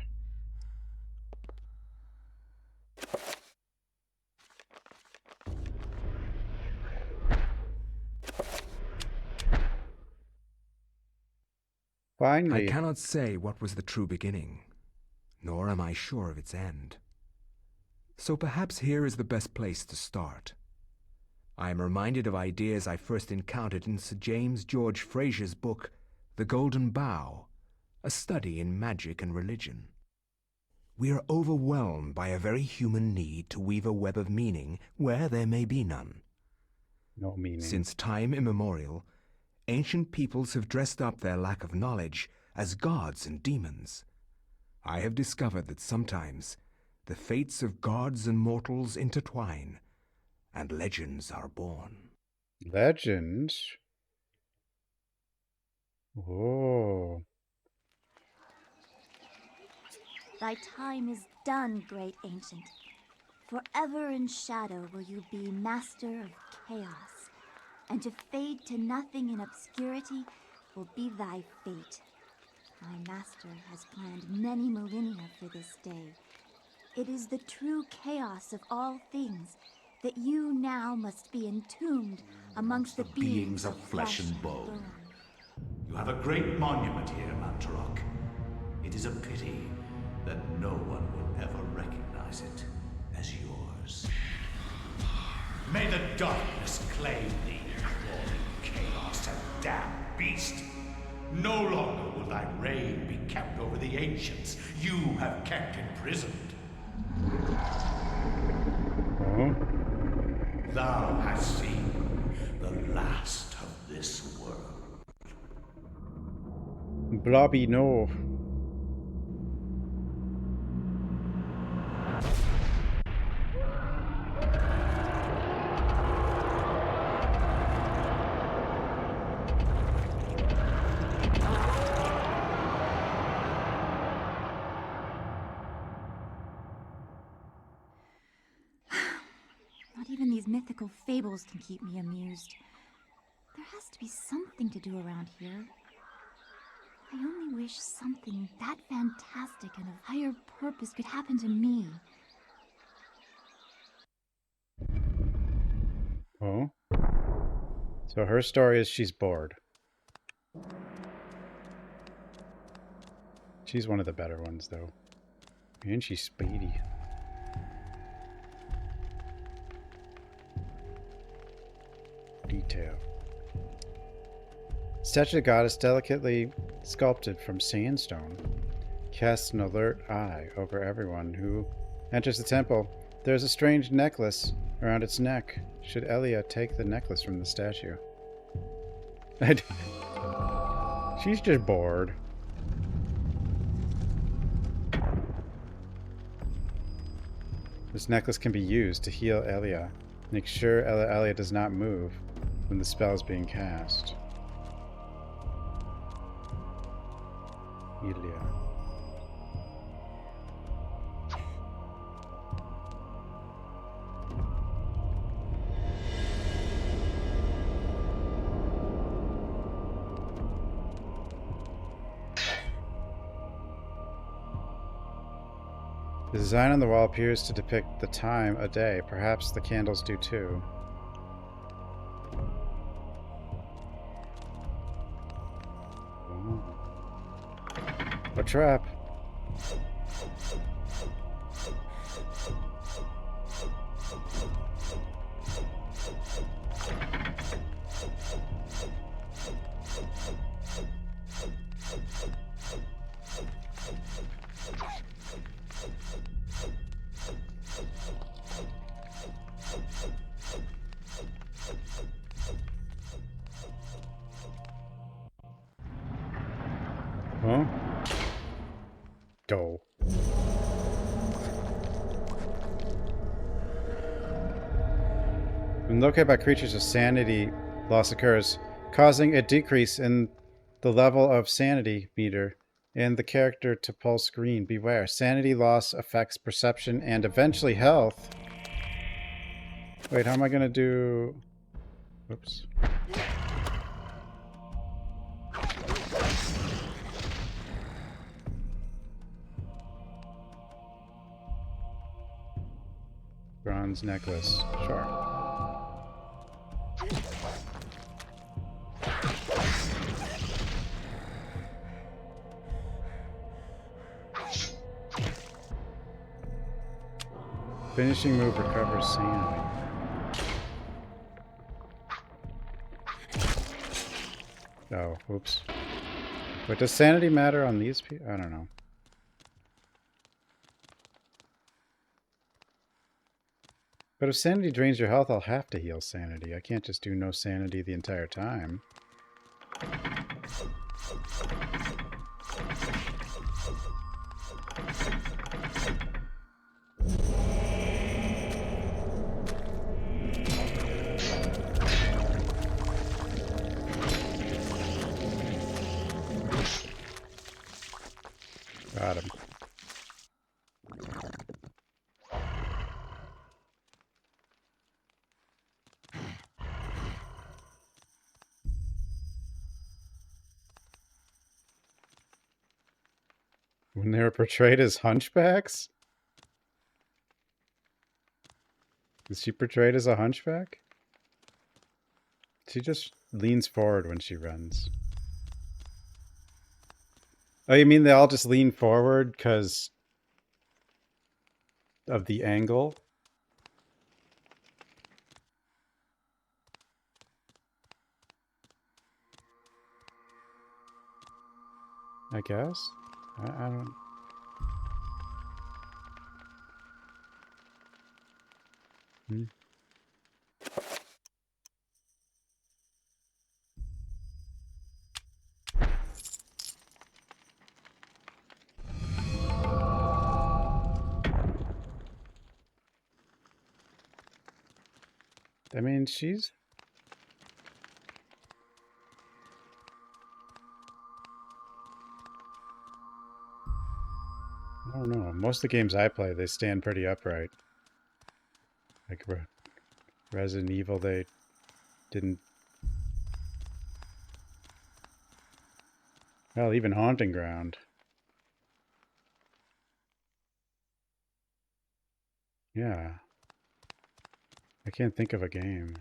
Finally. I cannot say what was the true beginning, nor am I sure of its end. So perhaps here is the best place to start. I am reminded of ideas I first encountered in Sir James George Fraser's book, The Golden Bough, a study in magic and religion. We are overwhelmed by a very human need to weave a web of meaning where there may be none. No meaning. Since time immemorial, ancient peoples have dressed up their lack of knowledge as gods and demons. I have discovered that sometimes the fates of gods and mortals intertwine, and legends are born. Legends? Oh. Thy time is done, great ancient. Forever in shadow will you be master of chaos, and to fade to nothing in obscurity will be thy fate. My master has planned many millennia for this day. It is the true chaos of all things that you now must be entombed amongst the beings of flesh and bone. You have a great monument here, Mantarok. It is a pity that no one will ever recognize it as yours. May the darkness claim thee, crawling chaos and damned beast. No longer will thy reign be kept over the ancients you have kept imprisoned. Oh. Thou hast seen the last of this world. Blobby, no. Not even these mythical fables can keep me amused. There has to be something to do around here. I only wish something that fantastic and of higher purpose could happen to me. Oh. So her story is she's bored. She's one of the better ones, though. And she's speedy. Detail. Statue of the goddess, delicately sculpted from sandstone, casts an alert eye over everyone who enters the temple. There's a strange necklace around its neck. Should Elia take the necklace from the statue? She's just bored. This necklace can be used to heal Elia. Make sure Elia does not move when the spell is being cast. Elia. The design on the wall appears to depict the time, a day. Perhaps the candles do too. Oh. A trap. Huh? Go. When located by creatures, a sanity loss occurs, causing a decrease in the level of sanity meter and the character to pulse green. Beware. Sanity loss affects perception and eventually health. Wait, how am I gonna do... Oops. Bronze necklace. Sure. Finishing move recovers sanity. Oh, oops. But does sanity matter on these people? I don't know. But if sanity drains your health, I'll have to heal sanity. I can't just do no sanity the entire time. Got him. When they were portrayed as hunchbacks? Is she portrayed as a hunchback? She just leans forward when she runs. Oh, you mean they all just lean forward because of the angle? I guess? I don't... Hmm. I mean, she's... I don't know. Most of the games I play, they stand pretty upright. Like Resident Evil, they didn't... Well, even Haunting Ground. Yeah. I can't think of a game.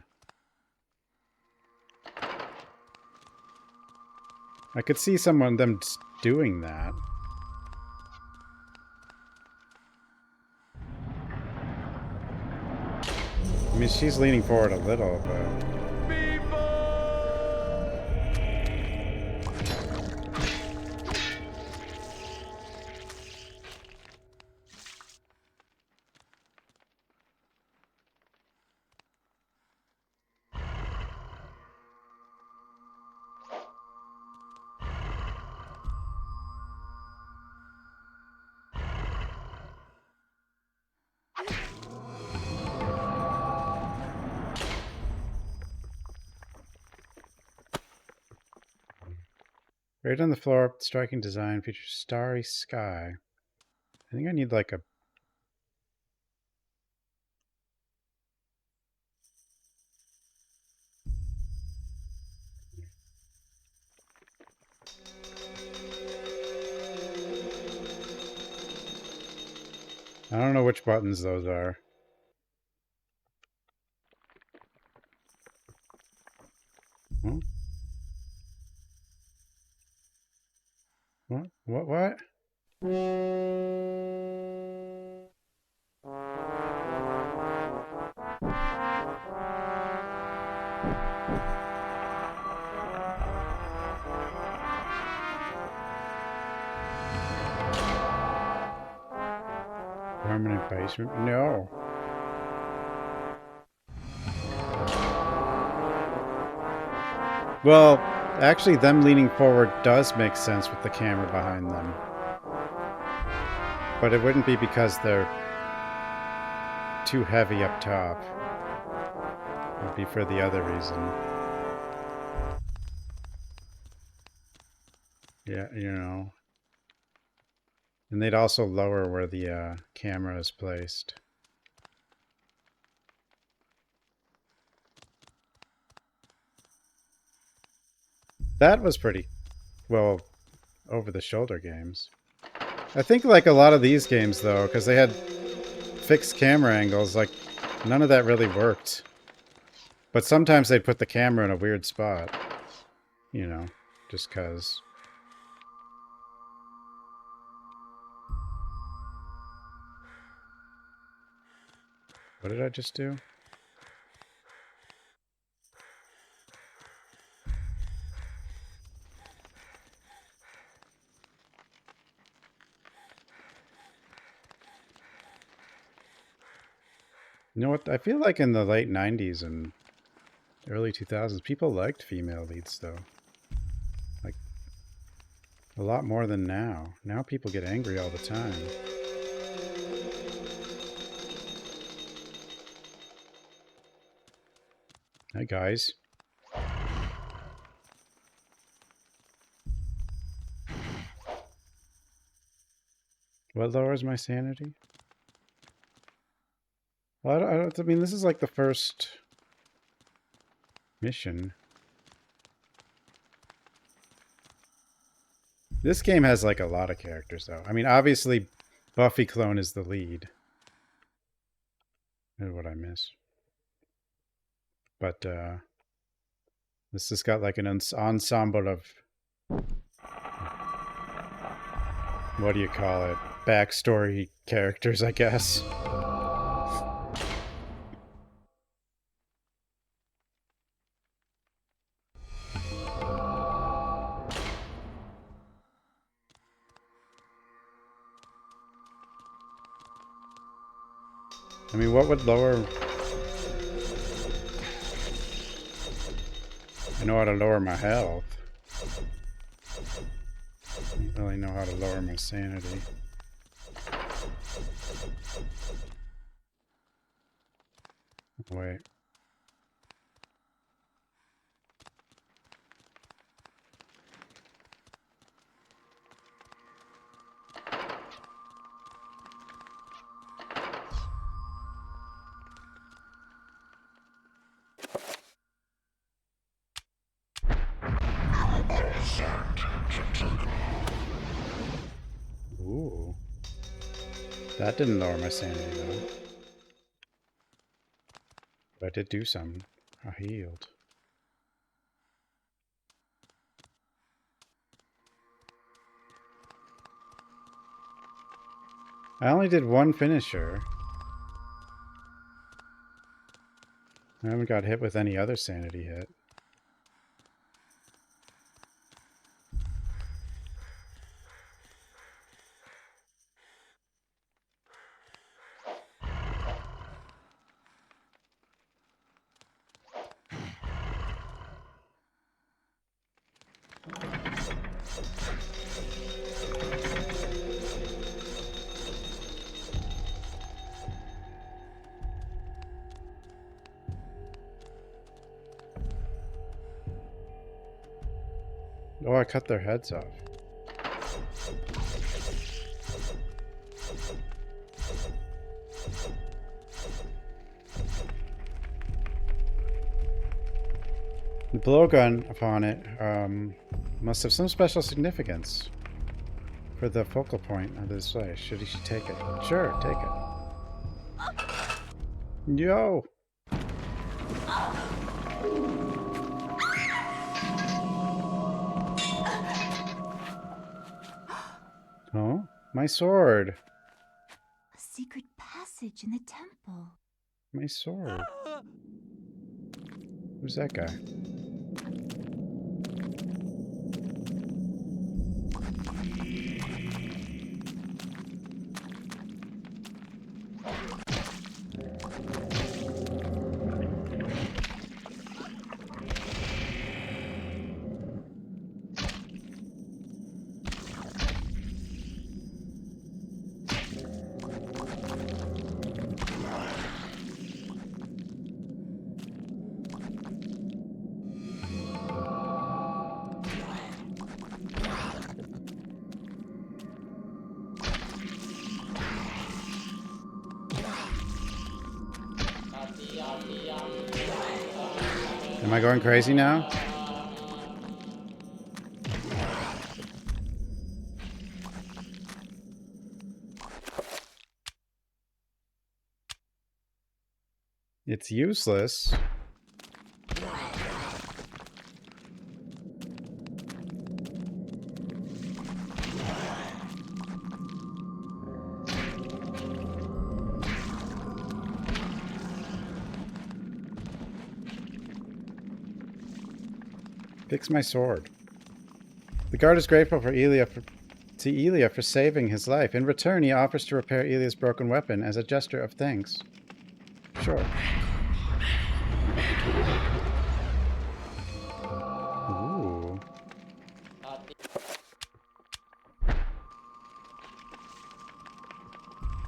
I could see them doing that. I mean, she's leaning forward a little, but... Right on the floor, striking design features starry sky. I think I need like a... I don't know which buttons those are. Huh? What? Permanent basement? No. Well, actually, them leaning forward does make sense with the camera behind them. But it wouldn't be because they're too heavy up top. It would be for the other reason. Yeah, you know. And they'd also lower where the camera is placed. That was pretty, well, over-the-shoulder games. I think like a lot of these games, though, because they had fixed camera angles, like, none of that really worked. But sometimes they'd put the camera in a weird spot. You know, just because. What did I just do? You know what? I feel like in the late 90s and early 2000s, people liked female leads, though. Like, a lot more than now. Now people get angry all the time. Hi, guys. What lowers my sanity? Well, I mean, this is like the first mission. This game has like a lot of characters, though. I mean, obviously, Buffy clone is the lead. That's what I miss. But this has got like an ensemble of, what do you call it? Backstory characters, I guess. I mean, what would lower... I know how to lower my health. I don't really know how to lower my sanity. Wait. Ooh. That didn't lower my sanity, though. But I did do something. I healed. I only did one finisher. I haven't got hit with any other sanity hit. Oh, I cut their heads off. The blowgun upon it must have some special significance. for the focal point of the display. Should he take it? Sure, take it. Yo! Oh, my sword. A secret passage in the temple. My sword. Who's that guy? Am I going crazy now? It's useless. Fix my sword. The guard is grateful to Elia for saving his life. In return, he offers to repair Elia's broken weapon as a gesture of thanks. Sure. Ooh.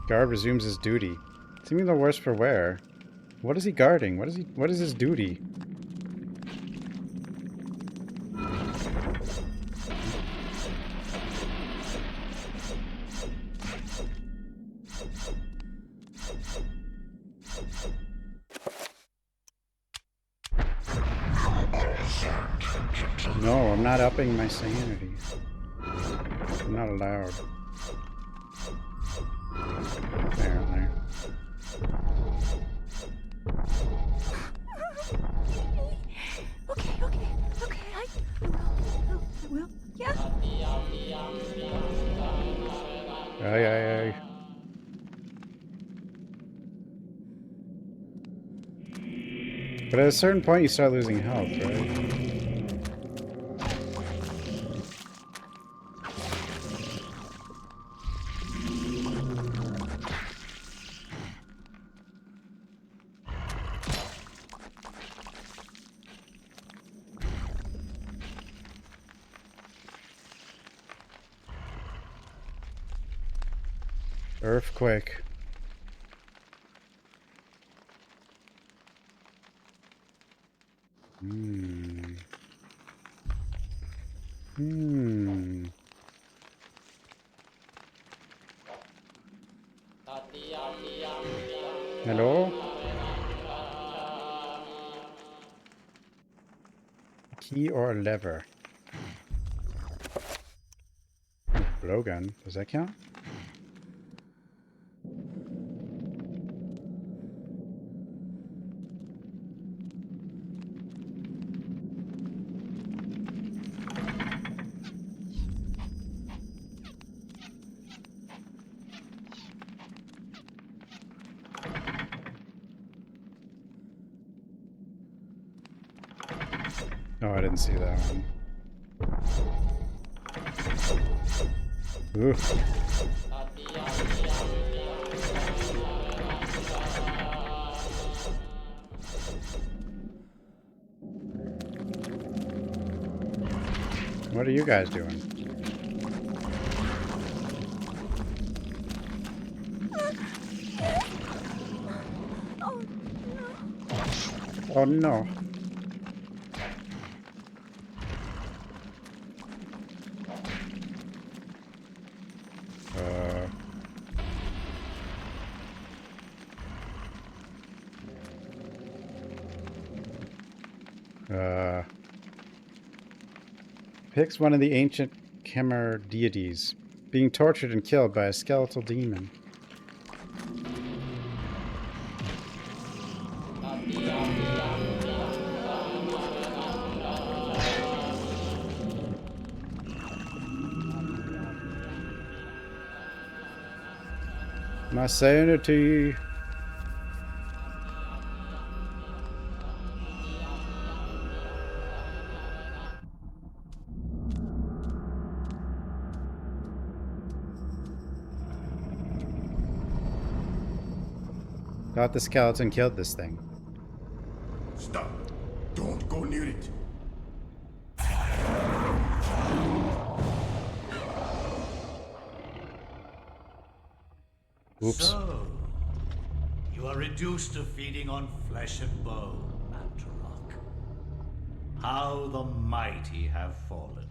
Guard resumes his duty. Seeming the worse for wear. What is he guarding? What is his duty? No, I'm not upping my sanity. I'm not allowed. Apparently. Okay, I will, yeah. Aye. But at a certain point, you start losing health, right? Earthquake. Hello? Key or a lever? Blowgun. Does that count? Oh, I didn't see that one. Ooh. What are you guys doing? Oh no. Picks one of the ancient Khmer deities. being tortured and killed by a skeletal demon. My sanity. Thought the skeleton killed this thing. Stop. Don't go near it. Oops. So, you are reduced to feeding on flesh and bone, Mantarok. How the mighty have fallen.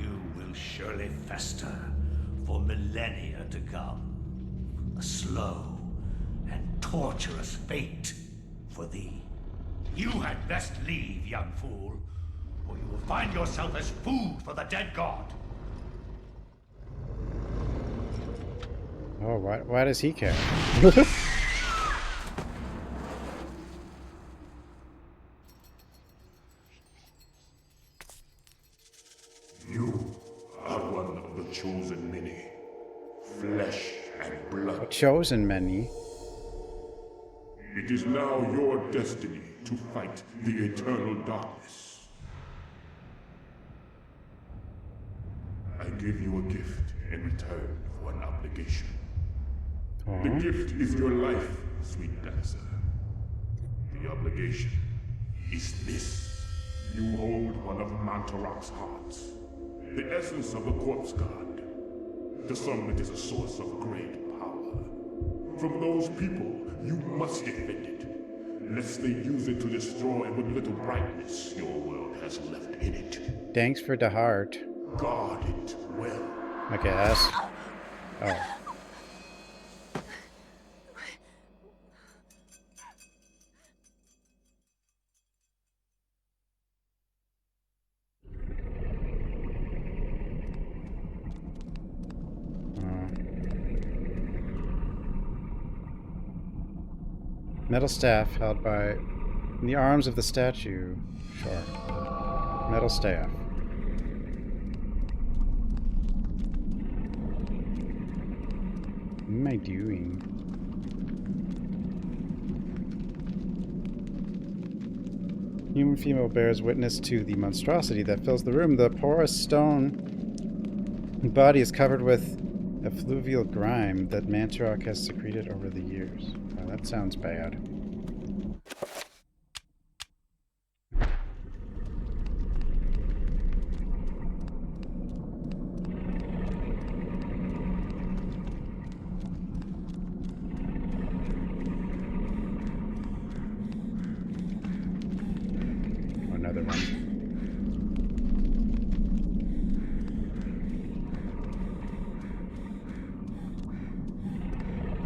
You will surely fester for millennia to come. A slow and torturous fate for thee. You had best leave, young fool, or you will find yourself as food for the dead god. Oh, why does he care? You are one of the chosen many. Flesh and blood. Chosen many. It is now your destiny to fight the eternal darkness. I give you a gift in return for an obligation. The gift is your life, sweet dancer. The obligation is this. You hold one of Mantarok's hearts, the essence of the corpse god. To some, it is a source of great power. From those people, you must defend it, lest they use it to destroy what little brightness your world has left in it. Thanks for the heart. Guard it well. I guess. Oh. Metal staff held by in the arms of the statue. Sure. Metal staff. What am I doing? Human female bears witness to the monstrosity that fills the room. The porous stone body is covered with effluvial grime that Mantarok has secreted over the years. Oh, that sounds bad. Another one.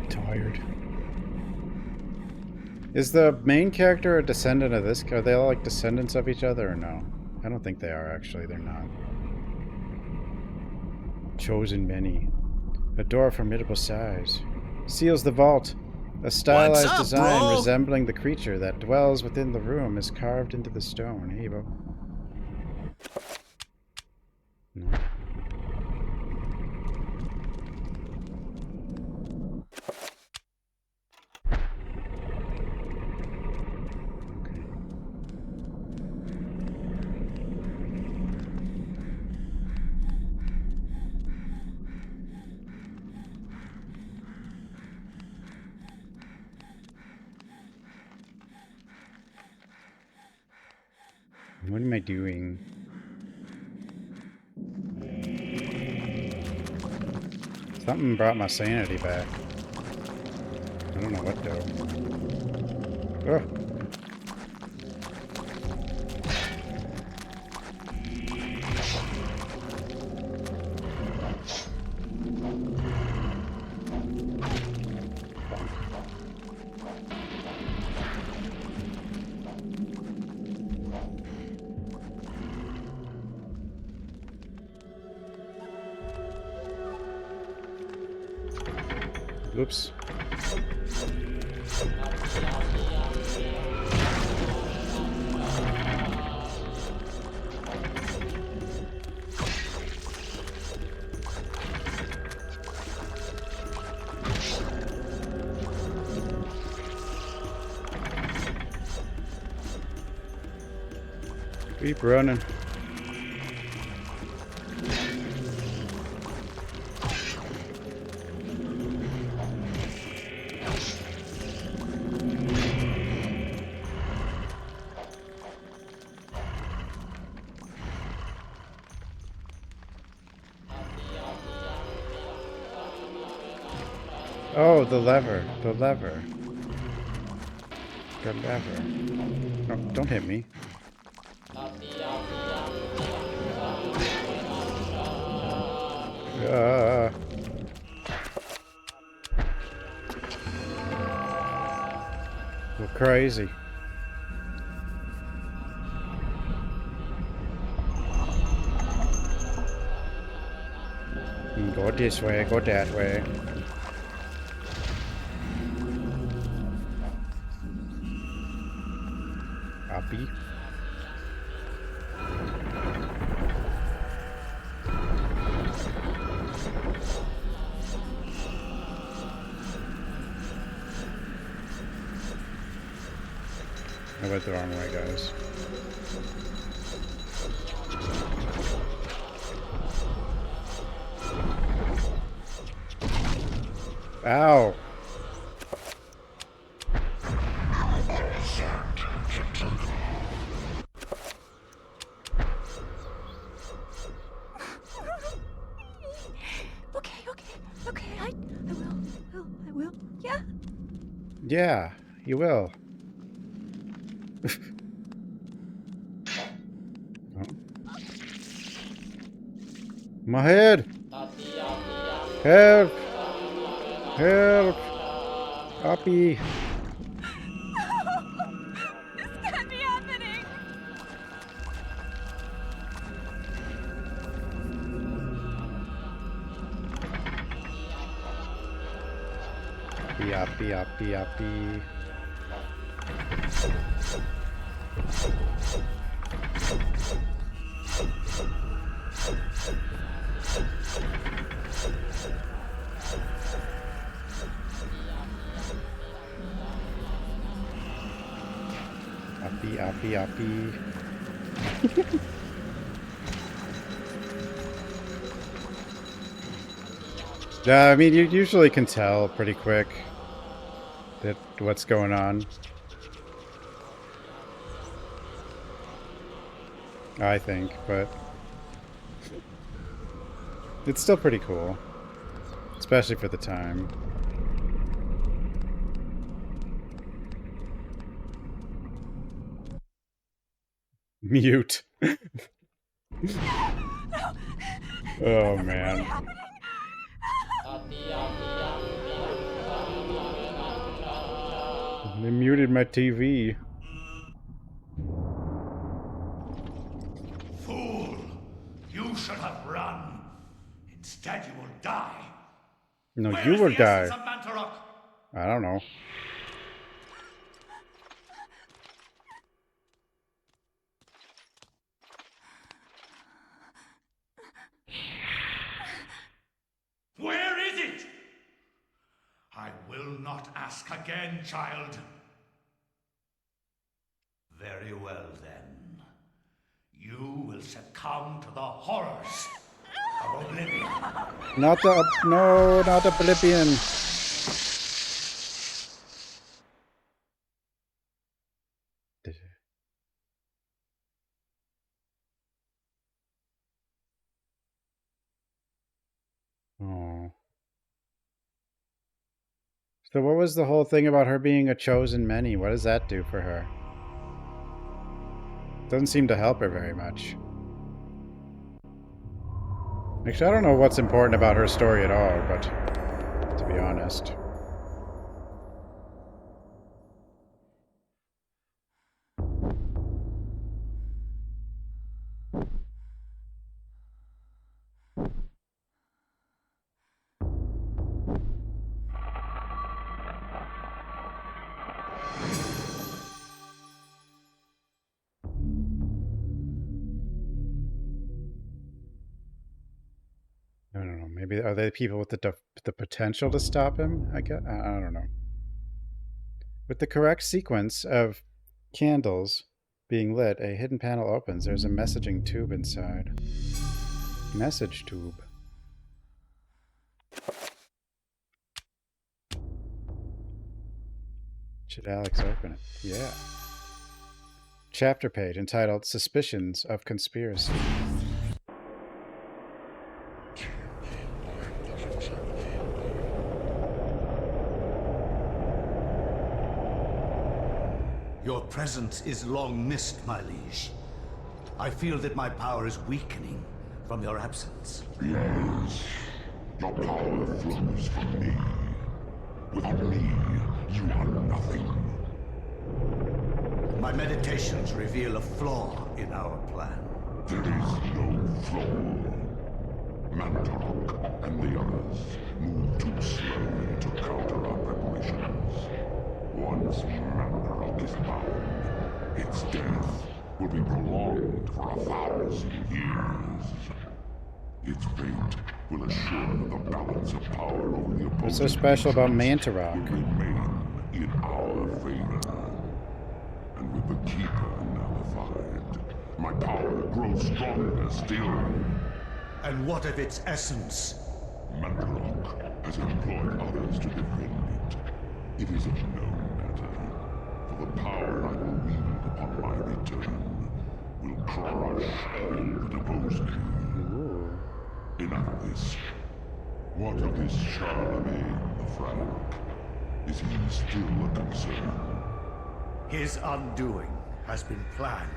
Tired. Is the main character a descendant of this? Are they all like descendants of each other or no? I don't think they are actually. They're not. Chosen many. A door of formidable size. Seals the vault. A stylized What's up, design bro? resembling the creature that dwells within the room is carved into the stone. Hey, bro. No. What am I doing? Something brought my sanity back. I don't know what though. Ugh. Oops. Keep running. Oh, the lever. The lever. The lever. No, don't hit me. We're crazy. Go this way, go that way. Uppy. I went the wrong way, guys. Ow! Okay, I will, yeah? Yeah, you will. Oh. My head! Help! Help! Uppy! This can't be happening! Uppy, uppy, uppy. Uppy, uppy, uppy. Yeah, I mean, you usually can tell pretty quick that what's going on. I think, but it's still pretty cool, especially for the time. Mute. Oh man. They muted my TV. Fool! You should have run. Instead, you will die. No, Where you is will the die. essence of Mantarok? I don't know. Where is it? I will not ask again, child. Very well, then. You will succumb to the horrors of oblivion. Not the no, not Oblivion. Oh. So what was the whole thing about her being a chosen many? What does that do for her? Doesn't seem to help her very much. Actually, I don't know what's important about her story at all, but to be honest. Maybe are they people with the potential to stop him? I guess I don't know. With the correct sequence of candles being lit, a hidden panel opens. There's a messaging tube inside. Message tube. Should Alex open it? Yeah. Chapter page entitled Suspicions of Conspiracy. Your presence is long missed, my liege. I feel that my power is weakening from your absence. Yes, your power flows from me. Without me, you are nothing. My meditations reveal a flaw in our plan. There is no flaw. Mantarok and the others move too slowly to counter our preparations. Once Mantarok is bound, its death will be prolonged for 1,000 years. Its fate will assure that the balance of power over the opposing What's so special about Mantarok? will remain in our favor. And with the Keeper nullified, my power grows stronger still. And what of its essence? Mantarok has employed others to defend it. It is of no matter, for the power I will wield upon my return will crush all that oppose me. Enough of this. What of this Charlemagne the Frank? Is he still a concern? His undoing has been planned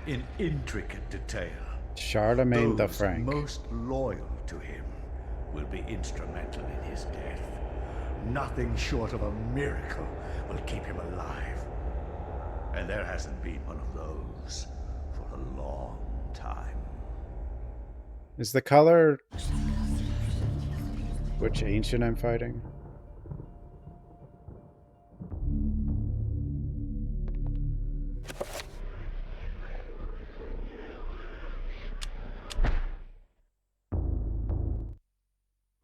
in intricate detail. Charlemagne the Those Frank. most loyal to him will be instrumental in his death. Nothing short of a miracle will keep him alive. And there hasn't been one of those for a long time. Is the color which ancient I'm fighting?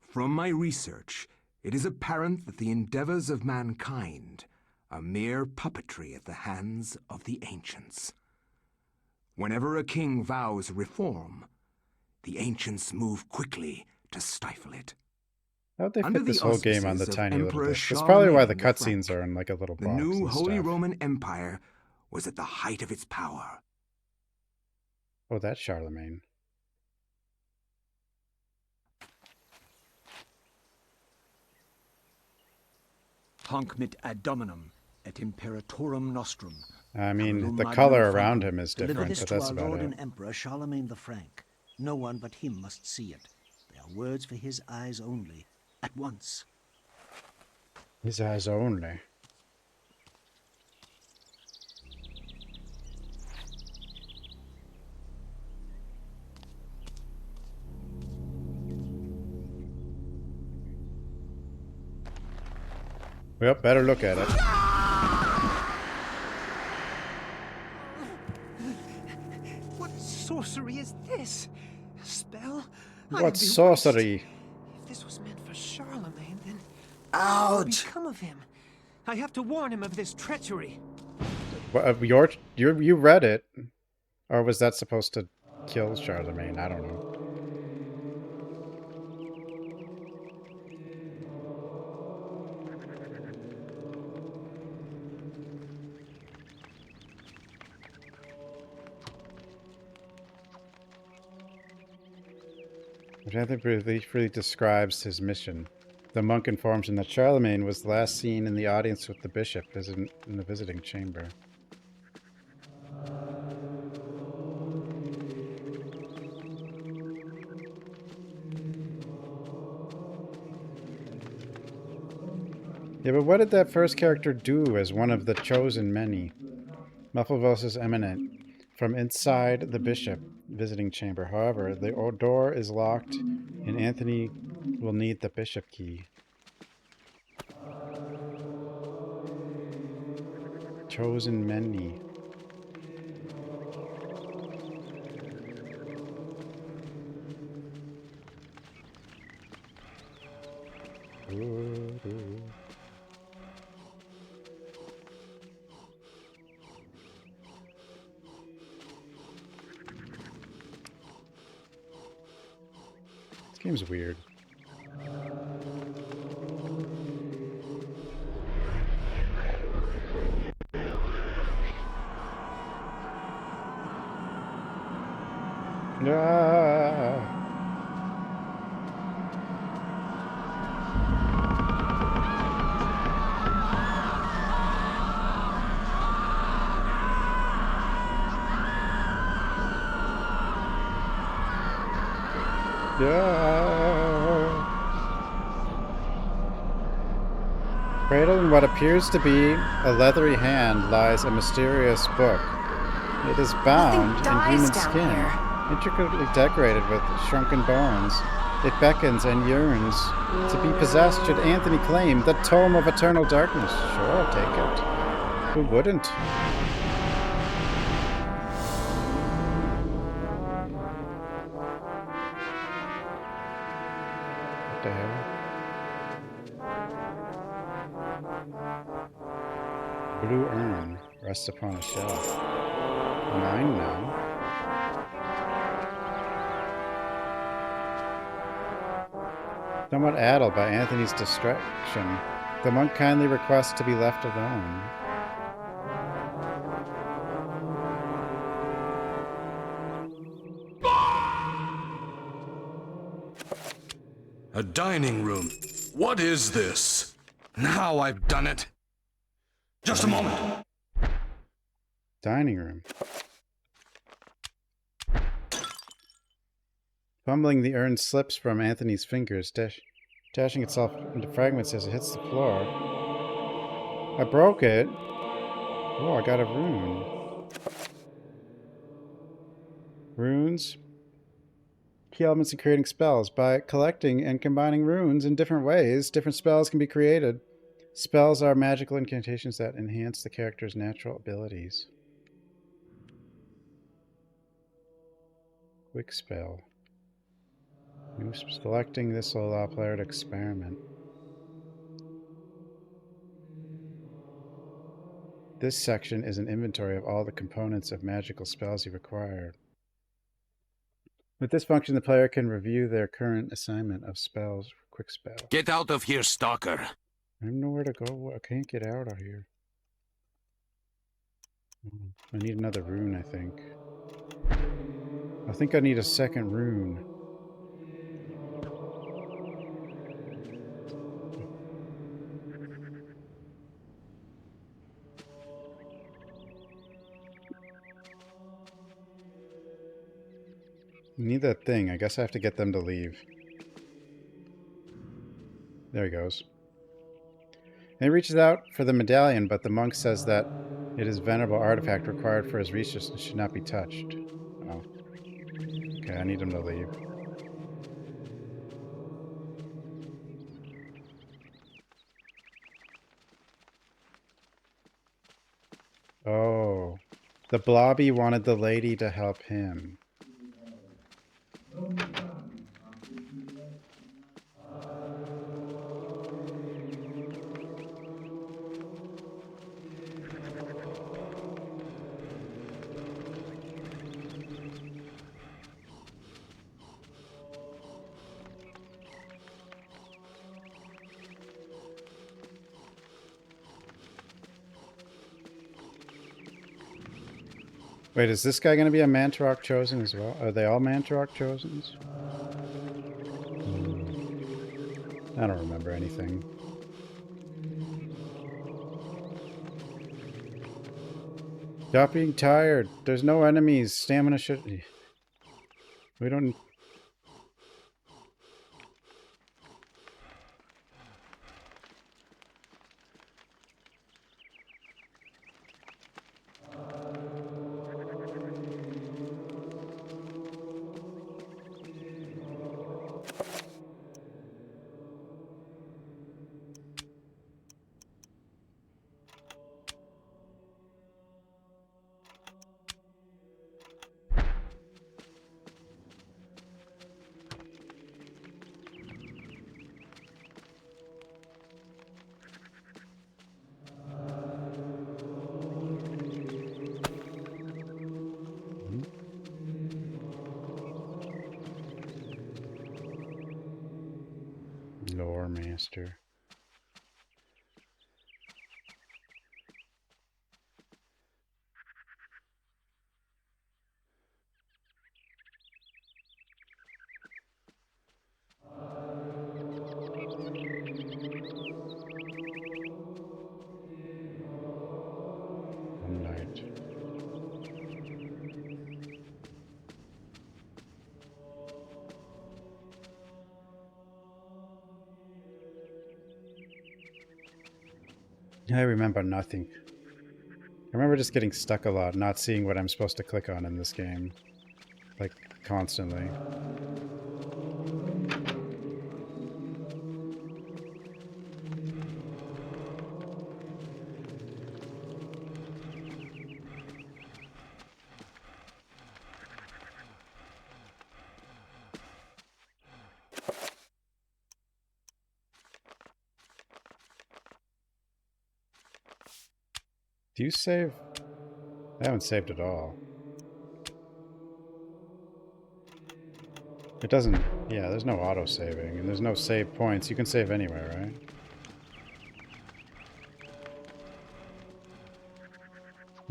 From my research, it is apparent that the endeavors of mankind are mere puppetry at the hands of the ancients. Whenever a king vows reform, the ancients move quickly to stifle it. How'd they Under fit the this whole game on the auspices of tiny little Emperor disc? That's probably why the Charlemagne the cutscenes Frank, are in like a little box. The new and Holy stuff. Roman Empire was at the height of its power. Oh, that's Charlemagne. Hanc mit ad dominum et imperatorum nostrum. I mean, Carolum the magnum color Francum. around him is Deliver different, this but to that's our about Lord it. and Emperor Charlemagne the Frank. No one but him must see it. They are words for his eyes only. At once. His eyes only. Well, better look at it. What sorcery is this? A spell? I What am sorcery? bewitched. If this was meant for Charlemagne, then what Ouch! will become of him? I have to warn him of this treachery. Well, you read it, or was that supposed to kill Charlemagne? I don't know. Rather briefly describes his mission. The monk informs him that Charlemagne was last seen in the audience with the bishop in the visiting chamber. Yeah, but what did that first character do as one of the chosen many? Muffled voices emanate from inside the bishop visiting chamber. However, the door is locked and Anthony will need the bishop key. Chosen many. This game's weird. Ah. Cradled in what appears to be a leathery hand lies a mysterious book. It is bound in human skin, intricately decorated with shrunken bones. It beckons and yearns to be possessed should Anthony claim the Tome of Eternal Darkness. Sure, I'll take it. Who wouldn't? What the hell? Blue urn rests upon a shelf. Mine now. Somewhat addled by Anthony's distraction, the monk kindly requests to be left alone. A dining room. What is this? Now I've done it. Just a moment. Dining room. Fumbling, the urn slips from Anthony's fingers, dashing itself into fragments as it hits the floor. I broke it. Oh, I got a rune. Runes. Key elements in creating spells. By collecting and combining runes in different ways, different spells can be created. Spells are magical incantations that enhance the character's natural abilities. Quick spell. Selecting this will allow player to experiment. This section is an inventory of all the components of magical spells you require. With this function, the player can review their current assignment of spells. Quick spell. Get out of here, stalker. I have nowhere to go. I can't get out of here. I need another rune, I think. I think I need a second rune. I need that thing. I guess I have to get them to leave. There he goes. And he reaches out for the medallion, but the monk says that it is a venerable artifact required for his research and should not be touched. Oh. Okay, I need him to leave. Oh. The blobby wanted the lady to help him. Wait, is this guy going to be a Mantarok chosen as well? Are they all Mantarok chosens? I don't remember anything. Stop being tired. There's no enemies. Stamina should... We don't... Lore master. One night. I remember nothing. I remember just getting stuck a lot, not seeing what I'm supposed to click on in this game. Like, constantly. Do you save? I haven't saved at all. It doesn't... Yeah, there's no auto-saving, and there's no save points. You can save anywhere, right?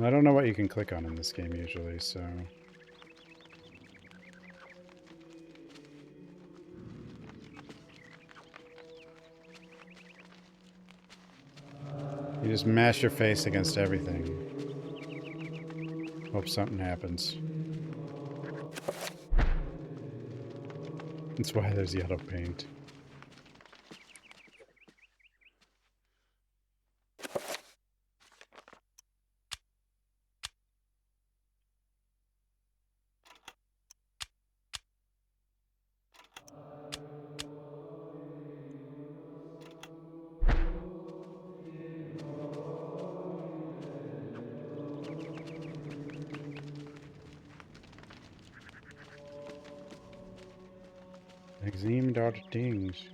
I don't know what you can click on in this game usually, so... You just mash your face against everything. Hope something happens. That's why there's yellow paint. Examined all the things.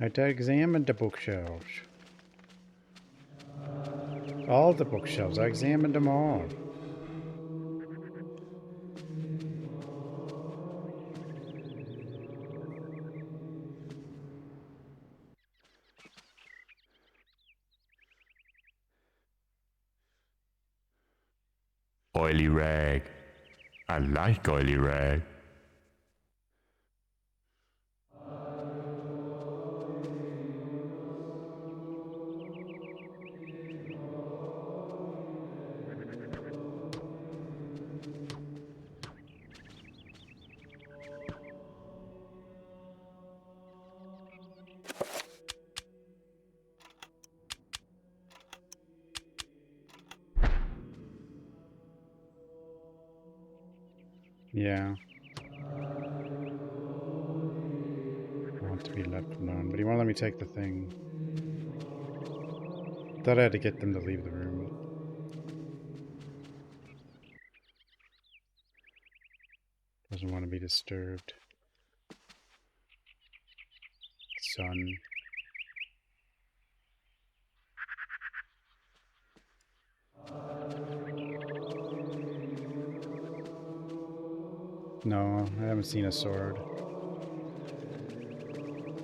I examined the bookshelves. All the bookshelves. I examined them all. Oily rag. I like oily rag. Yeah. I want to be left alone, but he won't let me take the thing. Thought I had to get them to leave the room. Doesn't want to be disturbed. Sun. No, I haven't seen a sword.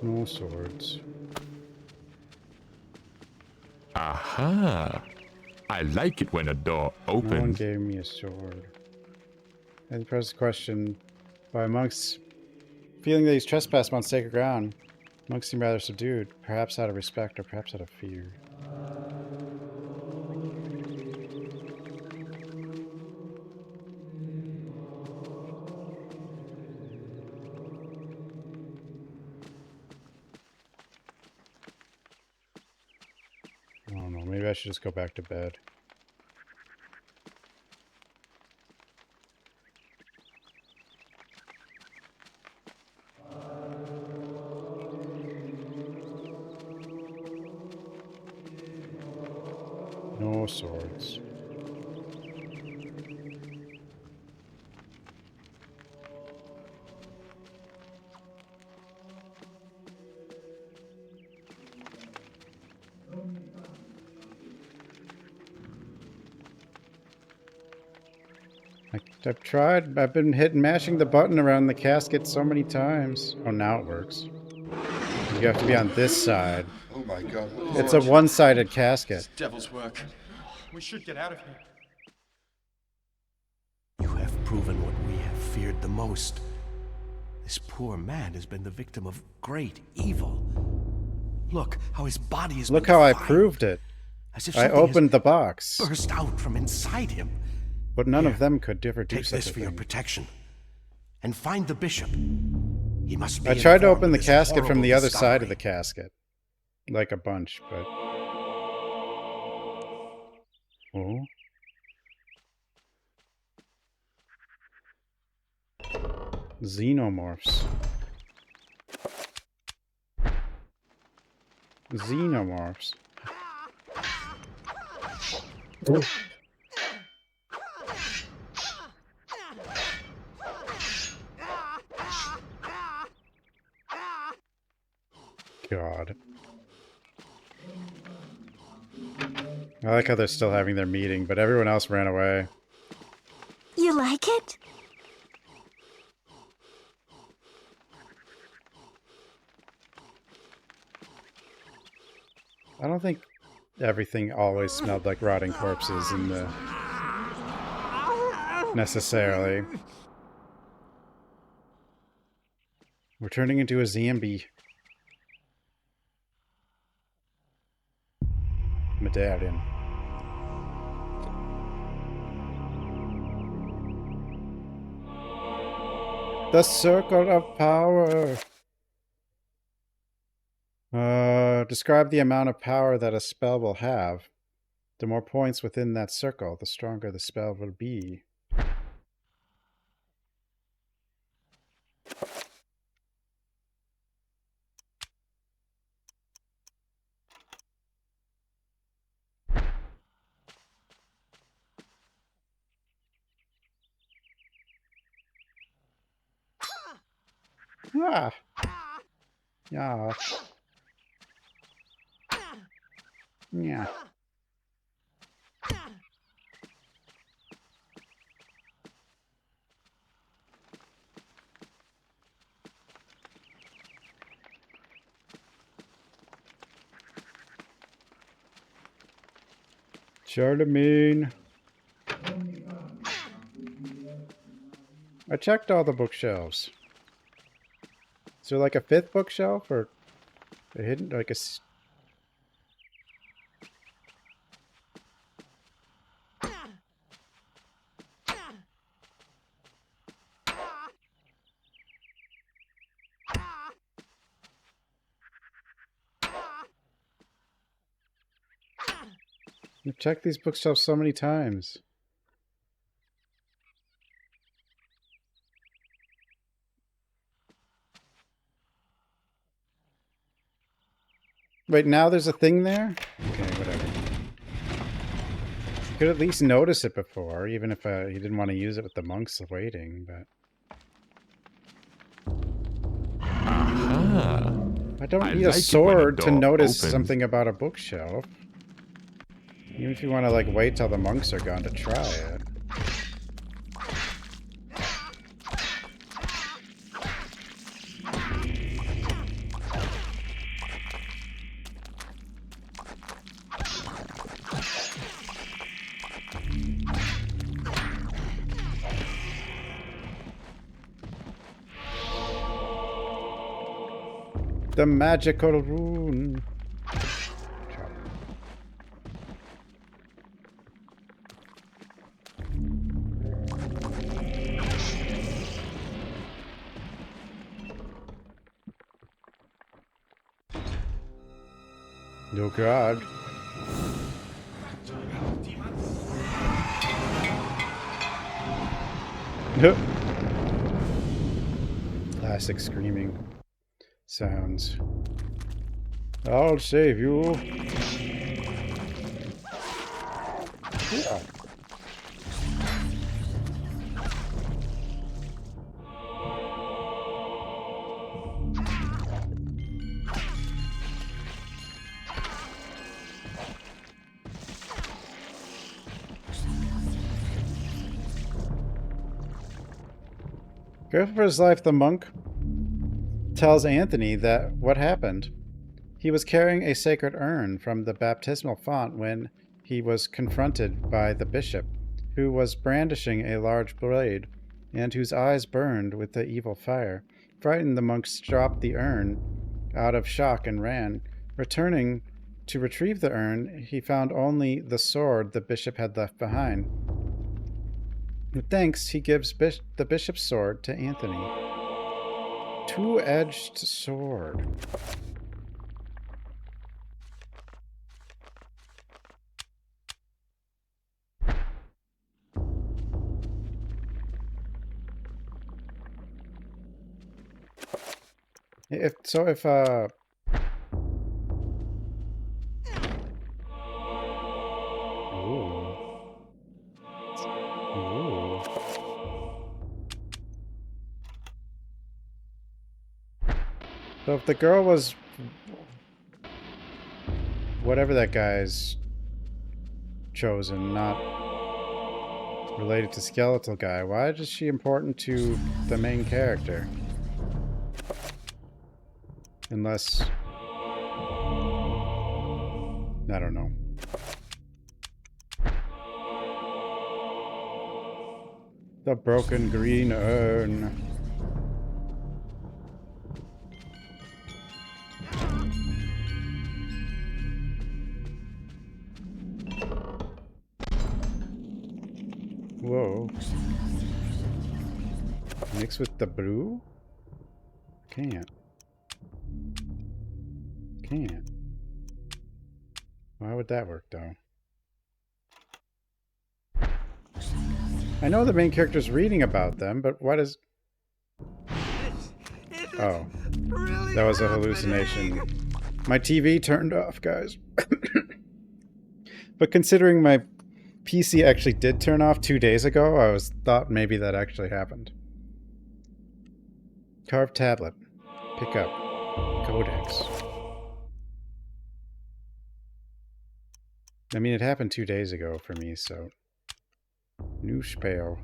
No swords. Aha! I like it when a door No one opens. gave me a sword. And press question by monks feeling that he's trespassed on sacred ground. Monks seem rather subdued, perhaps out of respect or perhaps out of fear. I don't know, maybe I should just go back to bed. No swords. I've tried. I've been mashing the button around the casket so many times. Oh, now it works. You have to be on this side. Oh my God. It's a one-sided casket. It's devil's work. We should get out of here. You have proven what we have feared the most. This poor man has been the victim of great evil. Look how his body is. Look how I proved it. As if I opened the box. Burst out from inside him. But none of them could ever do Take such this a for your thing. protection. And find the bishop. He must be I tried to informed open of the this casket from horrible the other side of discovery. the casket. Like a bunch, but... Oh? Xenomorphs. Xenomorphs. Oh. God. I like how they're still having their meeting, but everyone else ran away. You like it? I don't think everything always smelled like rotting corpses in the... necessarily. We're turning into a zombie. Medallion. The circle of power. Describe the amount of power that a spell will have. The more points within that circle, the stronger the spell will be. Ah. Yeah. Yeah. Charlemagne. I checked all the bookshelves. Is there like a fifth bookshelf or a hidden, like a... I've checked these bookshelves so many times. Wait, now there's a thing there? Okay, whatever. You could at least notice it before, even if you didn't want to use it with the monks waiting, but... I don't need a sword to notice something about a bookshelf. Even if you want to, like, wait till the monks are gone to try it. The magical rune. Oh God. Classic screaming sounds. I'll save you. Yeah. Fearful for his life, the monk tells Anthony that what happened. He was carrying a sacred urn from the baptismal font when he was confronted by the bishop, who was brandishing a large blade, and whose eyes burned with the evil fire. Frightened, the monks dropped the urn out of shock and ran. Returning to retrieve the urn, he found only the sword the bishop had left behind. With thanks, he gives the bishop's sword to Anthony. Two-edged sword. If So if the girl was whatever that guy's chosen, not related to Skeletal Guy, why is she important to the main character? Unless... I don't know. The broken green urn. Whoa. Mix with the brew? Can't. Why would that work, though? I know the main character's reading about them, but what is... Oh. That was a hallucination. My TV turned off, guys. But considering my PC actually did turn off 2 days ago, I thought maybe that actually happened. Carved tablet. Pick up. Codex. I mean, it happened 2 days ago for me, so... New spell.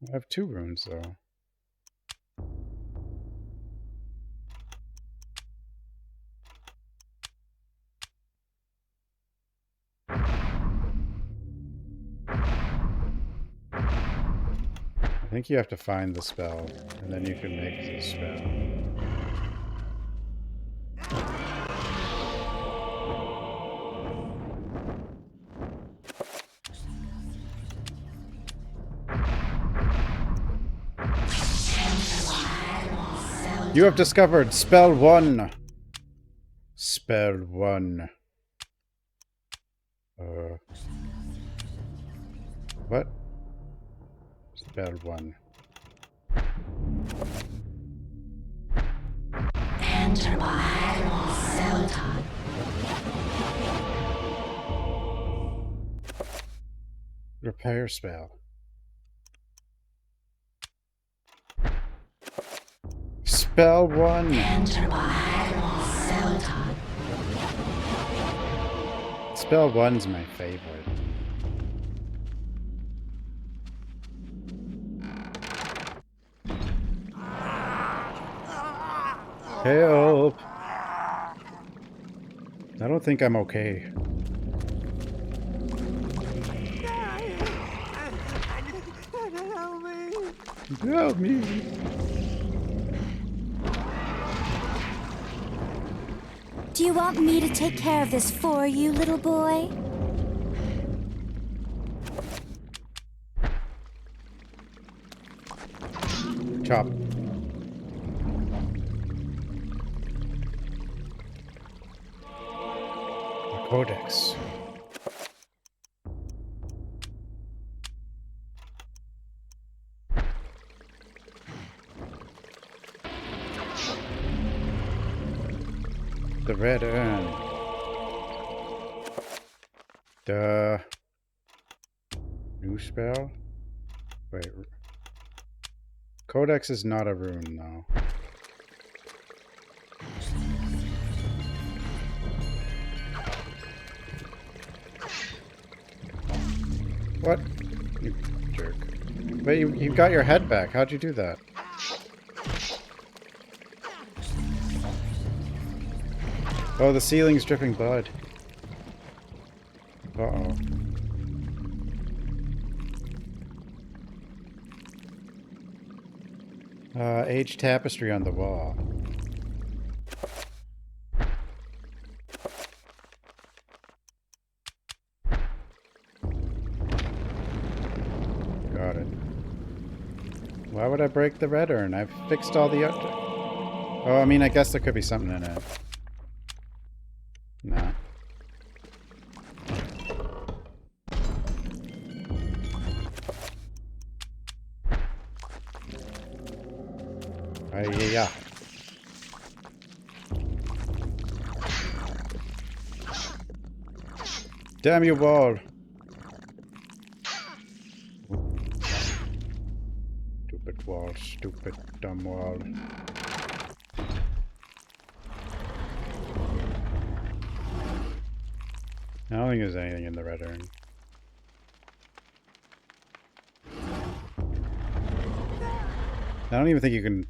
I have 2 runes, though. I think you have to find the spell, and then you can make the spell. You have discovered spell 1. Spell 1. What? Spell 1. Enter by Sultan. Repair spell. Spell 1. Enter by Sultan. Spell 1's my favorite. Help! I don't think I'm okay. Help me! Do you want me to take care of this for you, little boy? Chop. The Codex. The red urn. The new spell? Wait. Codex is not a rune, though. What? You jerk. Wait, you got your head back. How'd you do that? Oh, the ceiling's dripping blood. Uh-oh. Aged tapestry on the wall. Got it. Why would I break the red urn? I've fixed all the... Oh, I mean, I guess there could be something in it. No. Yeah. Damn you, wall. Stupid wall, stupid dumb wall. I don't think there's anything in the red urn. I don't even think you can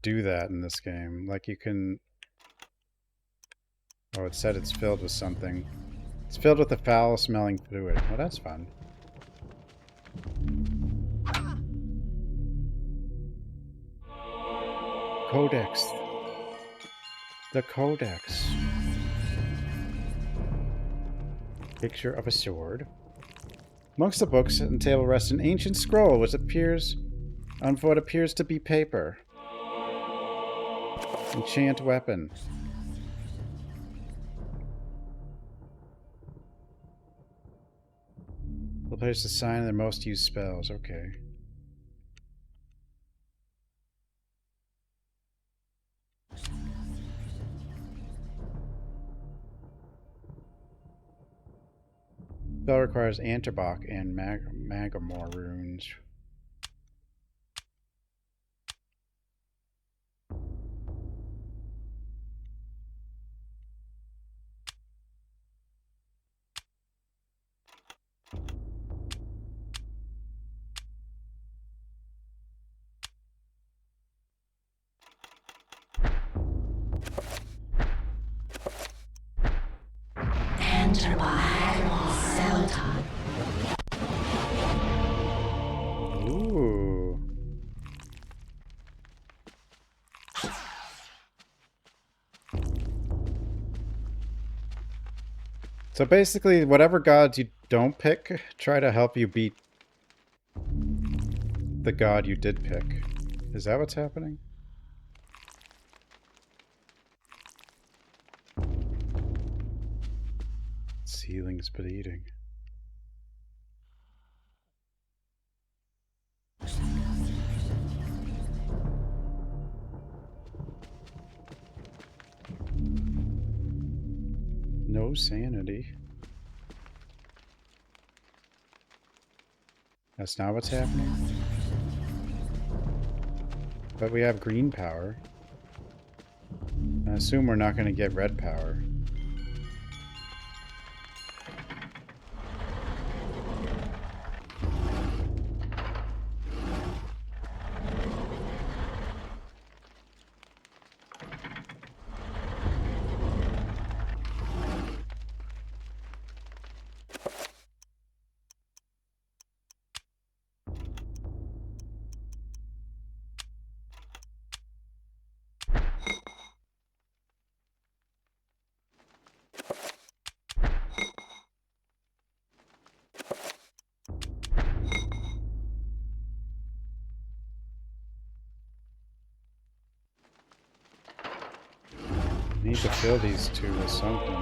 do that in this game. Like, you can... Oh, it said it's filled with something. It's filled with a foul-smelling fluid. Well, that's fun. Codex. The Codex. Picture of a sword. Amongst the books and table rests an ancient scroll which appears on what appears to be paper. Enchant weapon. The players assign their most used spells. Okay. Spell requires Anterbach and Magamore runes. Ooh. So basically, whatever gods you don't pick, try to help you beat the god you did pick. Is that what's happening? Ceiling's bleeding. No sanity. That's not what's happening. But we have green power. I assume we're not going to get red power. Need to fill these two with something.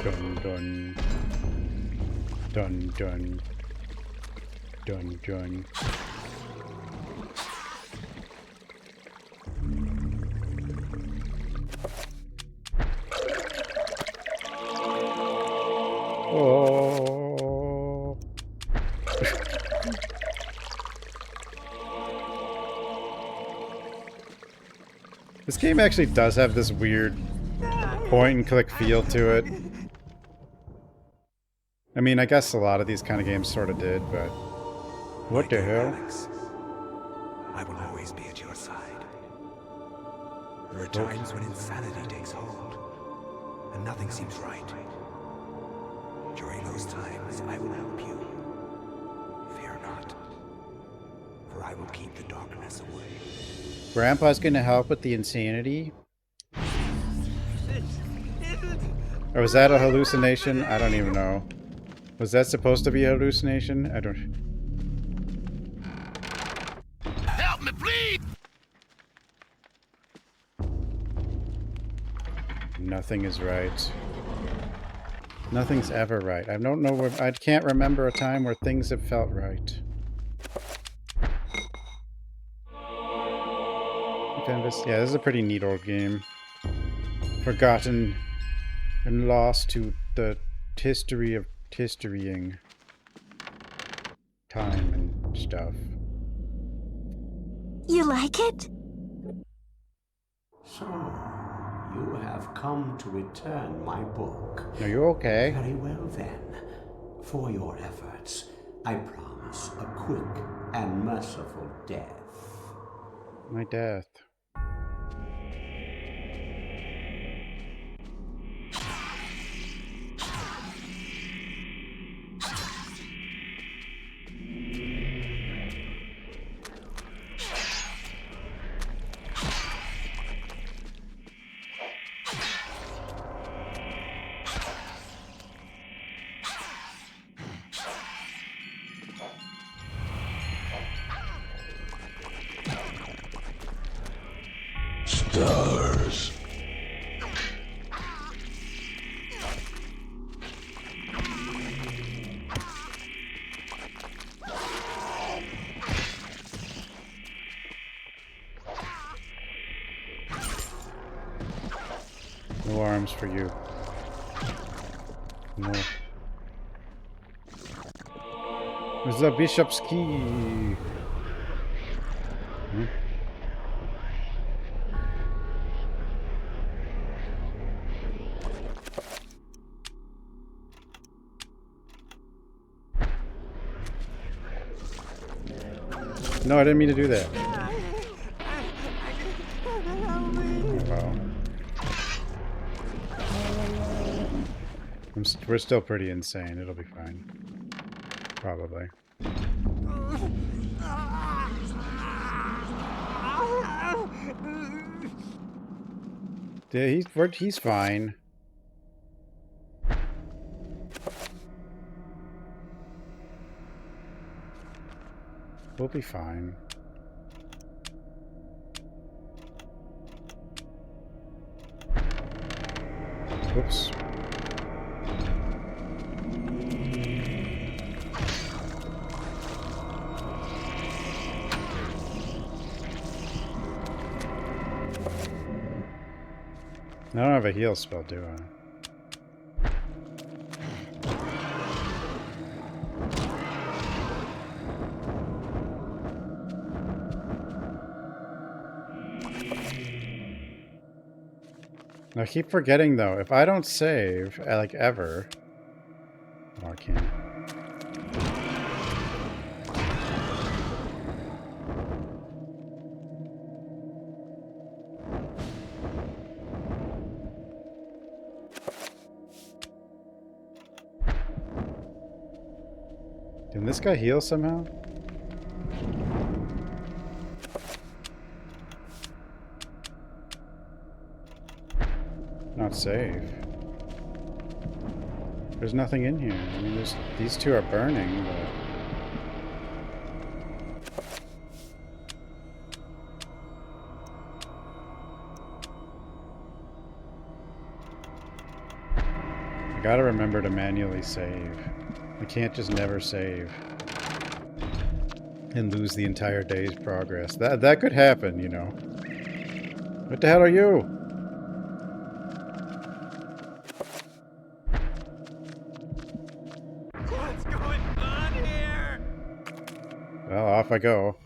Dun dun. Dun dun. Dun dun. Oh. This game actually does have this weird point and click feel to it. I mean, I guess a lot of these kind of games sort of did, but what the hell? Alex, I will always be at your side. There are times when insanity takes hold, and nothing seems right. During those times, I will help you. Fear not, for I will keep the darkness away. Grandpa's gonna help with the insanity? Or was that a hallucination? I don't even know. Was that supposed to be a hallucination? I don't... Help me, please! Nothing is right. Nothing's ever right. I don't know where... I can't remember a time where things have felt right. Yeah, this is a pretty neat old game. Forgotten and lost to the history of historying time and stuff. You like it? So, you have come to return my book. Are you okay? Very well then. For your efforts, I promise a quick and merciful death. My death. Stars. No arms for you. No. Where's the bishop's key? Hmm? No, I didn't mean to do that. Oh, wow. We're still pretty insane. It'll be fine. Probably. Yeah, he's fine. We'll be fine. Whoops. I don't have a heal spell, do I? I keep forgetting though, if I don't save, like ever... Oh, I can't. Can this guy heal somehow? Not save. There's nothing in here. I mean, these two are burning, but... I gotta remember to manually save. I can't just never save. And lose the entire day's progress. That could happen, you know. What the hell are you? Well, off I go.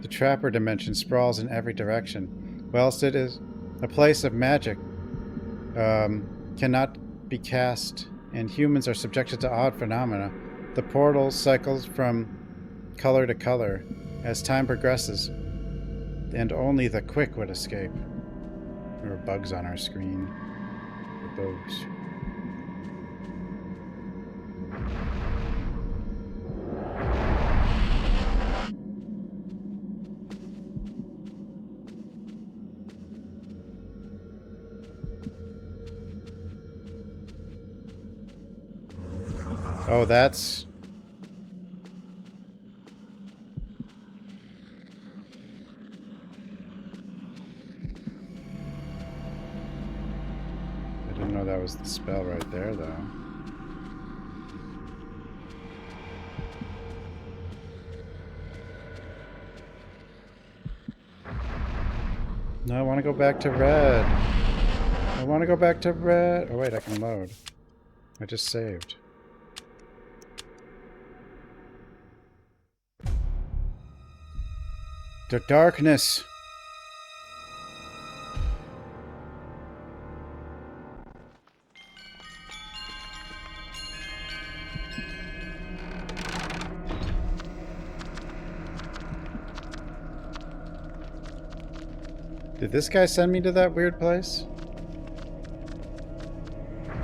The Trapper dimension sprawls in every direction. Whilst it is a place of magic, cannot be cast, and humans are subjected to odd phenomena. The portal cycles from color to color as time progresses, and only the quick would escape. There were bugs on our screen. The bugs. Oh, that's... I didn't know that was the spell right there, though. No, I want to go back to red. I want to go back to red. Oh, wait, I can load. I just saved. The darkness. Did this guy send me to that weird place?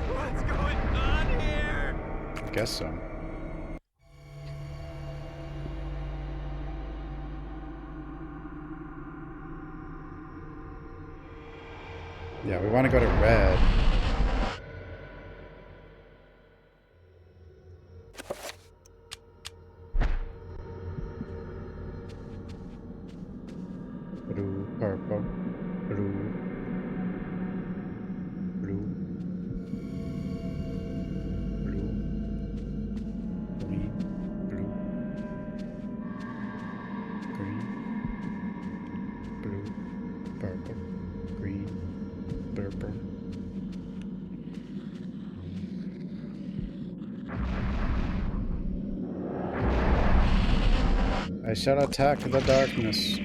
What's going on here? I guess so. Yeah, we want to go to red. Blue, purple, blue, blue, blue, green, blue, green, blue, purple, green, purple. I shall attack the darkness.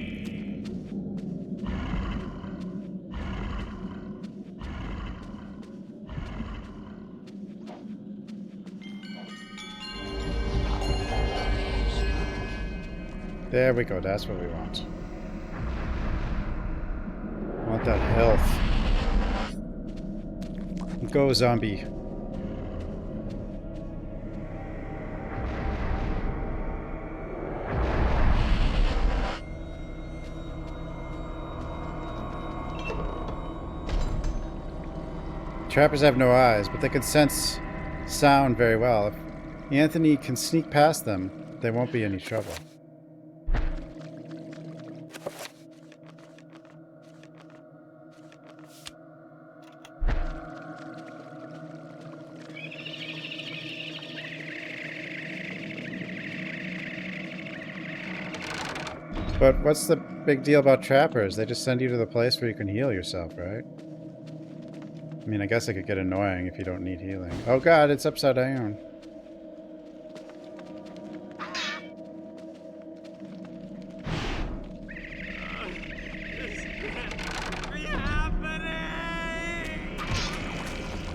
There we go, that's what we want. I want that health. Go, zombie. Trappers have no eyes, but they can sense sound very well. If Anthony can sneak past them, there won't be any trouble. But what's the big deal about trappers? They just send you to the place where you can heal yourself, right? I mean, I guess it could get annoying if you don't need healing. Oh god, it's upside down.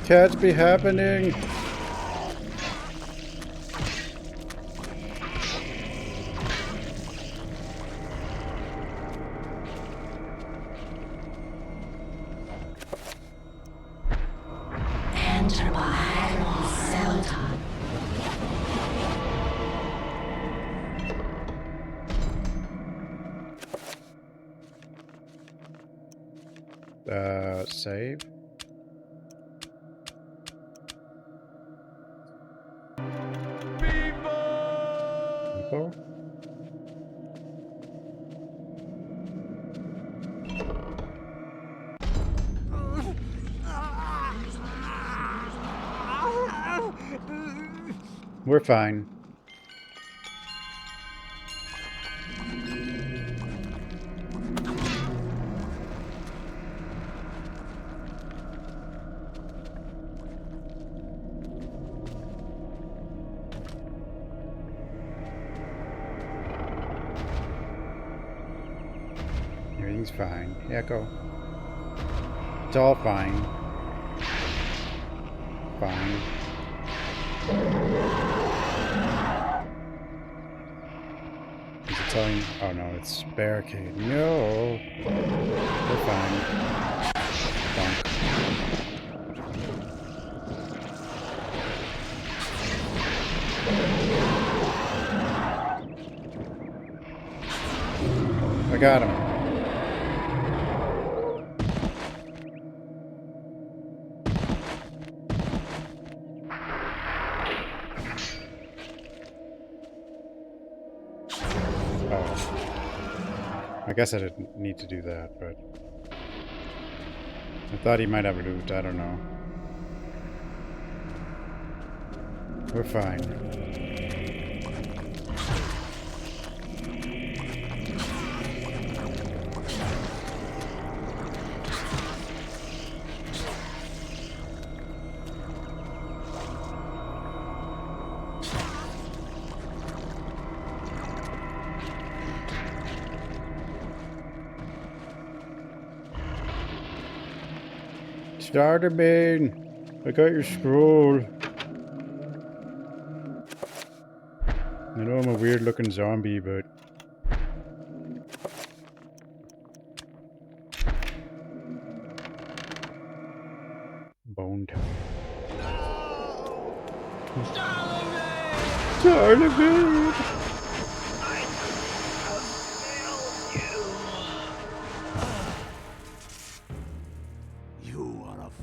Can't be happening! Enter by Selton. Save. People? We're fine. Everything's fine. Echo. It's all fine. Fine. Is it telling? Oh no, it's barricade. No. We're fine. Bonk. I got him. I guess I didn't need to do that, but I thought he might have loot. I don't know. We're fine. Starter Bane, I got your scroll. I know I'm a weird looking zombie, but bone time. Starter Bane!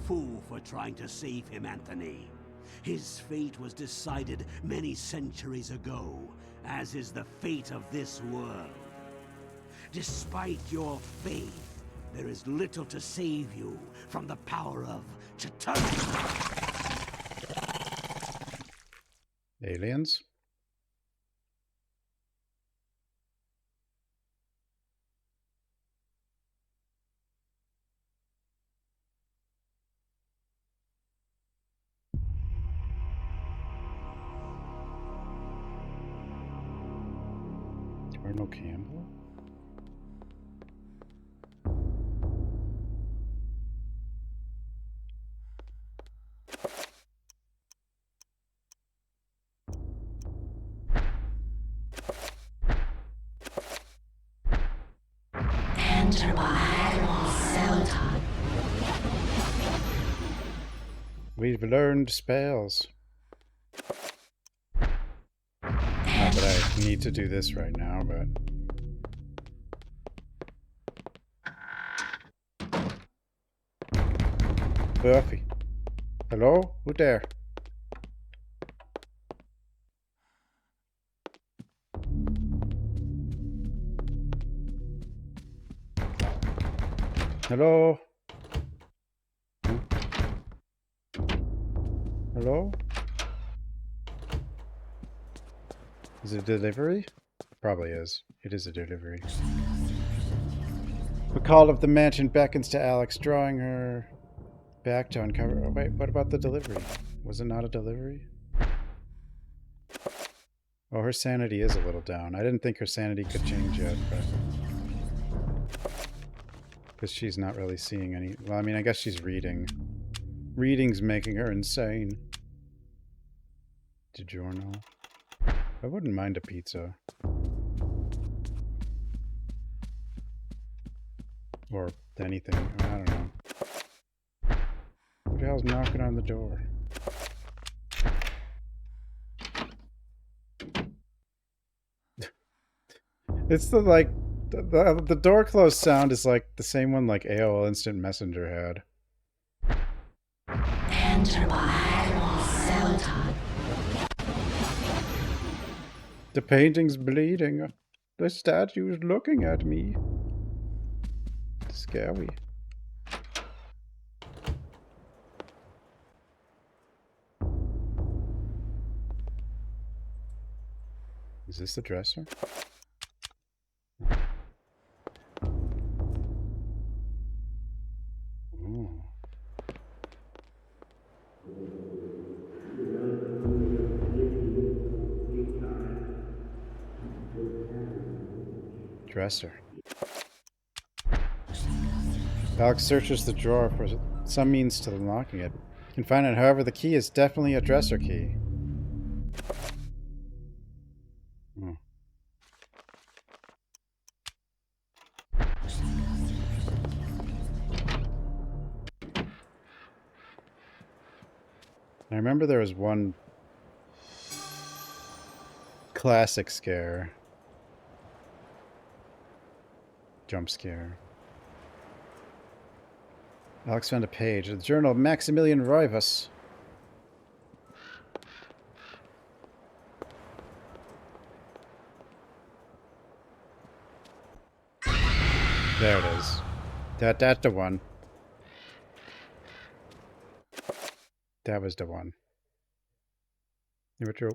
Fool for trying to save him, Anthony. His fate was decided many centuries ago, as is the fate of this world. Despite your faith, there is little to save you from the power of Chitauri. Aliens? Colonel Campbell? Enter by Selton. We've learned spells. Not that I need to do this right now, but... Buffy. Hello? Who there? Hello? Hello? Is it a delivery? Probably is. It is a delivery. The call of the mansion beckons to Alex, drawing her back to uncover... Oh, wait, what about the delivery? Was it not a delivery? Oh, her sanity is a little down. I didn't think her sanity could change yet, but... Because she's not really seeing any... Well, I mean, I guess she's reading. Reading's making her insane. DiGiorno. I wouldn't mind a pizza. Or anything. I don't know. Who the hell's knocking on the door? It's the, like... The door closed sound is like the same one like AOL Instant Messenger had. Enter by Selton. The painting's bleeding. The statue's looking at me. Scary. Is this the dresser? Ooh. Dresser. Alex searches the drawer for some means to unlocking it. You can find it, however, the key is definitely a dresser key. Hmm. I remember there was one classic scare. Jump scare. Alex found a page of the journal of Maximilian Rivas. There it is. That's the one. That was the one. Never true.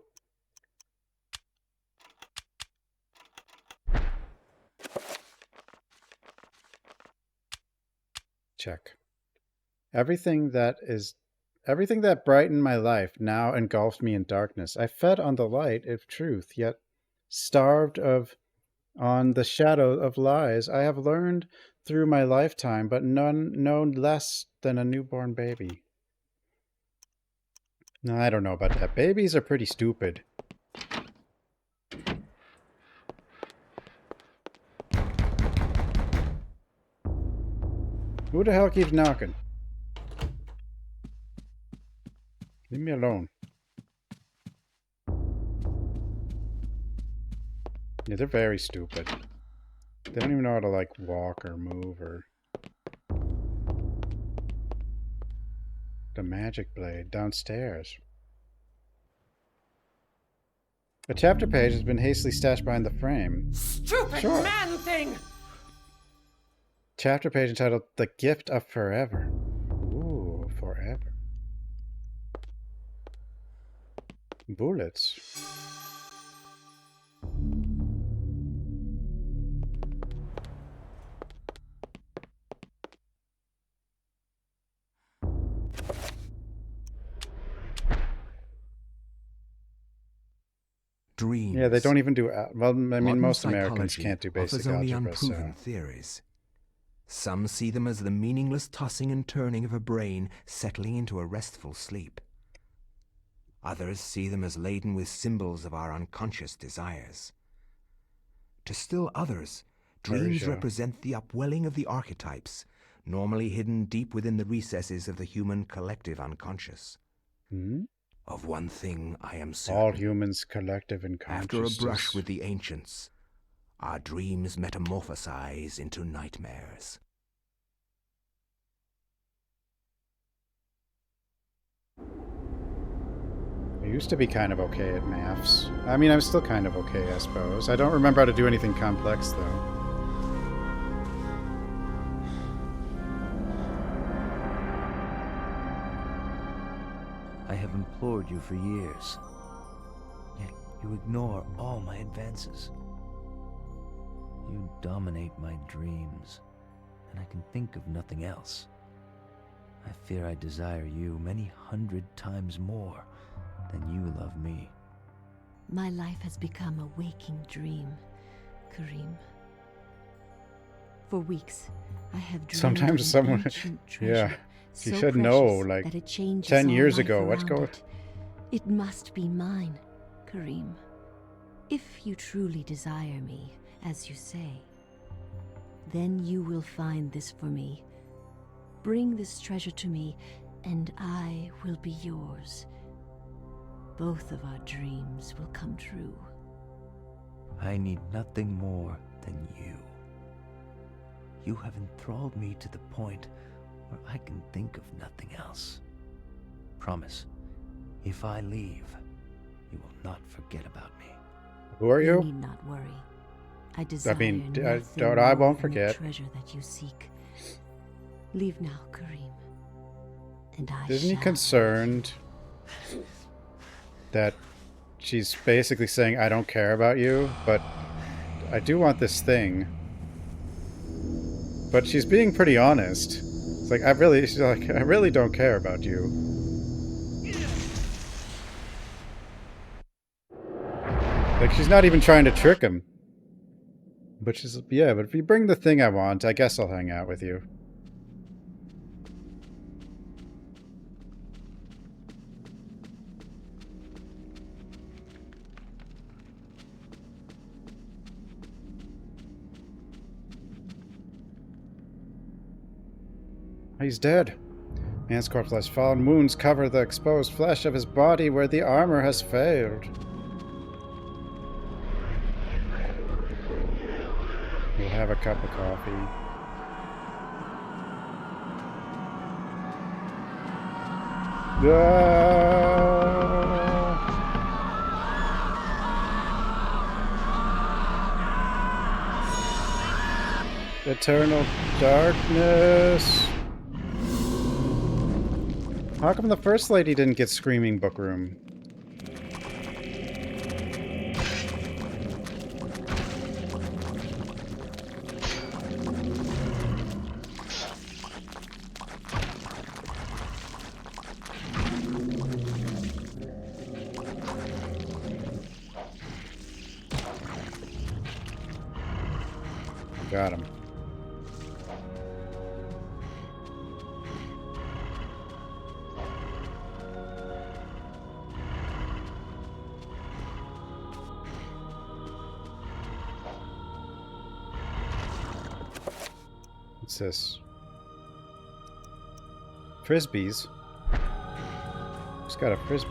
Check. Everything that brightened my life now engulfed me in darkness. I fed on the light of truth, yet starved on the shadow of lies. I have learned through my lifetime, but none known less than a newborn baby. No, I don't know about that. Babies are pretty stupid. Who the hell keeps knocking? Leave me alone. Yeah, they're very stupid. They don't even know how to, like, walk or move or... The magic blade downstairs. A chapter page has been hastily stashed behind the frame. Stupid Sure. man thing! Chapter page entitled The Gift of Forever. Ooh, forever. Bullets. Dreams. Yeah, they don't even do... Well, I mean, Modern most Americans psychology can't do basic offers only algebra, so... unproven theories. Some see them as the meaningless tossing and turning of a brain settling into a restful sleep. Others see them as laden with symbols of our unconscious desires. To still others, dreams represent the upwelling of the archetypes, normally hidden deep within the recesses of the human collective unconscious. Hmm? Of one thing I am certain. All humans collective in After consciousness. a brush with the ancients, our dreams metamorphosize into nightmares. I used to be kind of okay at maths. I mean, I'm still kind of okay, I suppose. I don't remember how to do anything complex, though. I have implored you for years, yet you ignore all my advances. You dominate my dreams, and I can think of nothing else. I fear I desire you many 100 times more than you love me. My life has become a waking dream, Karim. For weeks, I have dreamed Sometimes of an someone... ancient treasure, Yeah. You so should know, precious like, that it changes 10 all years life ago. What's around going... it. It must be mine, Karim. If you truly desire me, as you say, then you will find this for me. Bring this treasure to me, and I will be yours. Both of our dreams will come true. I need nothing more than you. You have enthralled me to the point where I can think of nothing else. Promise, if I leave, you will not forget about me. Who are you? You need not worry. I desire nothing I more won't than forget. the treasure that you seek. Leave now, Karim, and I Isn't he shall. concerned that she's basically saying, I don't care about you, but I do want this thing. But she's being pretty honest. It's like, she's like, I really don't care about you. Like, she's not even trying to trick him. But she's, yeah, but if you bring the thing I want, I guess I'll hang out with you. He's dead. Man's corpse lies fallen. Wounds cover the exposed flesh of his body where the armor has failed. We'll have a cup of coffee. Eternal darkness. How come the First Lady didn't get Screaming Book Room? Got him. What's this? Frisbees? Who's got a frisbee?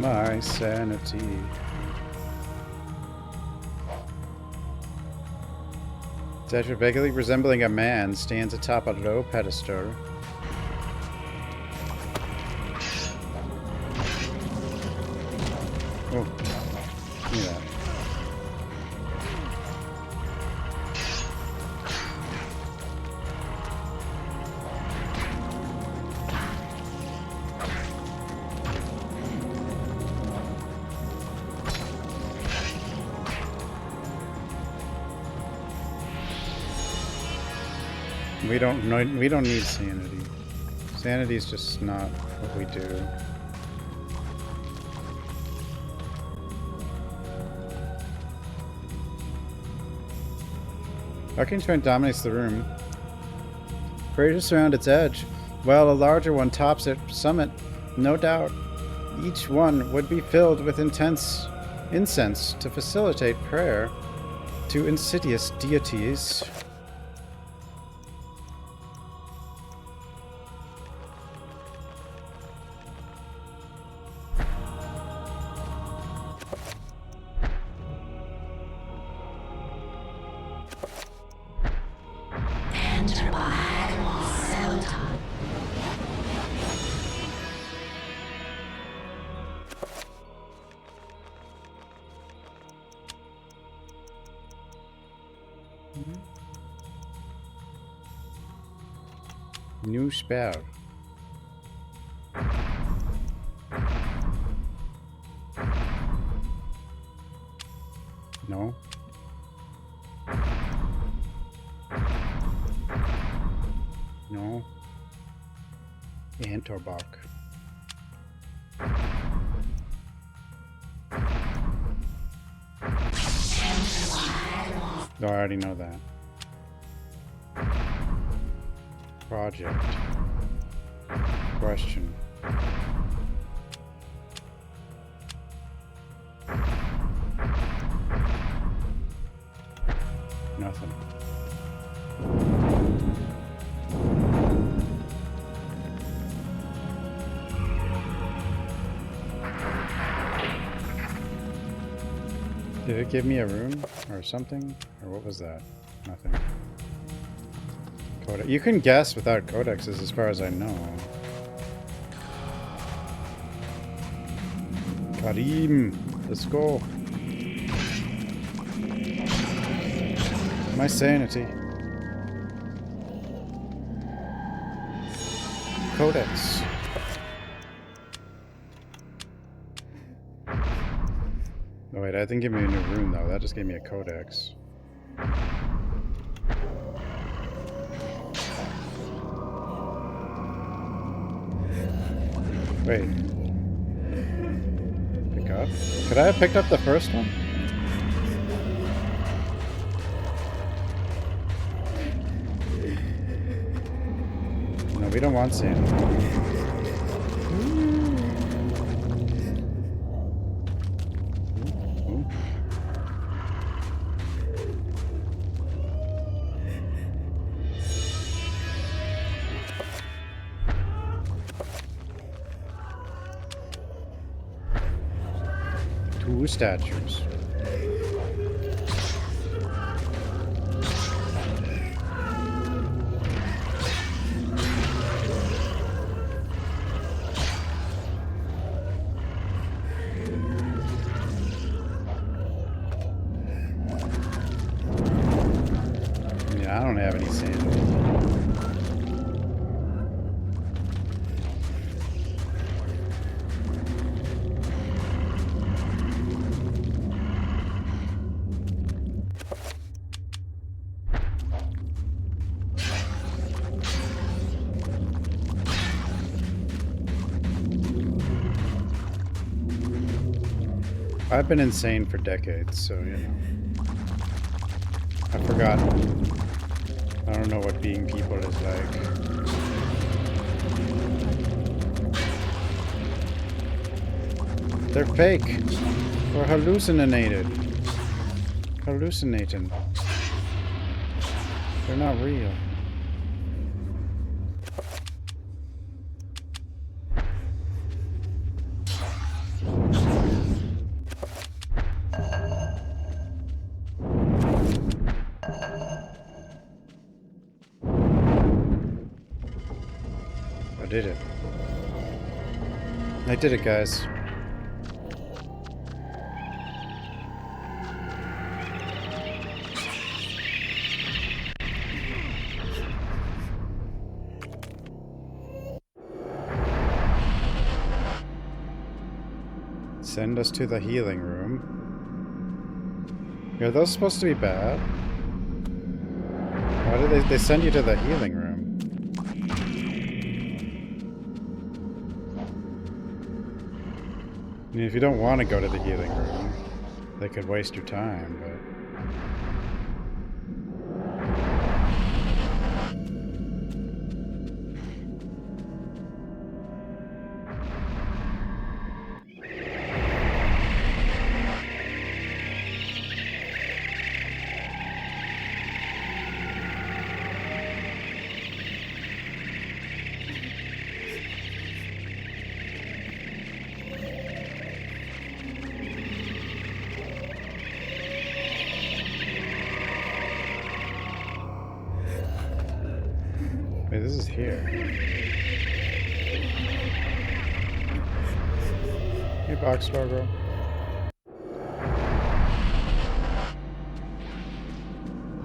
My sanity. Statue vaguely resembling a man stands atop a low pedestal. Oh, give me that. We don't need sanity. Sanity is just not what we do. Arcane Strength dominates the room. Braziers surround its edge, while a larger one tops its summit. No doubt, each one would be filled with intense incense to facilitate prayer to insidious deities. New spell. No. No. Antorbark. No, I already know that. Project. Question. Nothing. Did it give me a room or something? Or what was that? Nothing. Codex. You can guess without codexes as far as I know. Karim, let's go. My sanity. Codex. Oh wait, I didn't give me a new room though. That just gave me a codex. Wait. Pick up? Could I have picked up the first one? No, we don't want sand. statues. Yeah, I don't have any sanity. I've been insane for decades, so, you know. I've forgotten. I don't know what being people is like. They're fake. Or hallucinated. Hallucinating. They're not real. I did it. I did it, guys. Send us to the healing room. Are those supposed to be bad? Why did they send you to the healing room? I mean, if you don't want to go to the healing room, they could waste your time, but... Wait, this is here. Hey, box logo.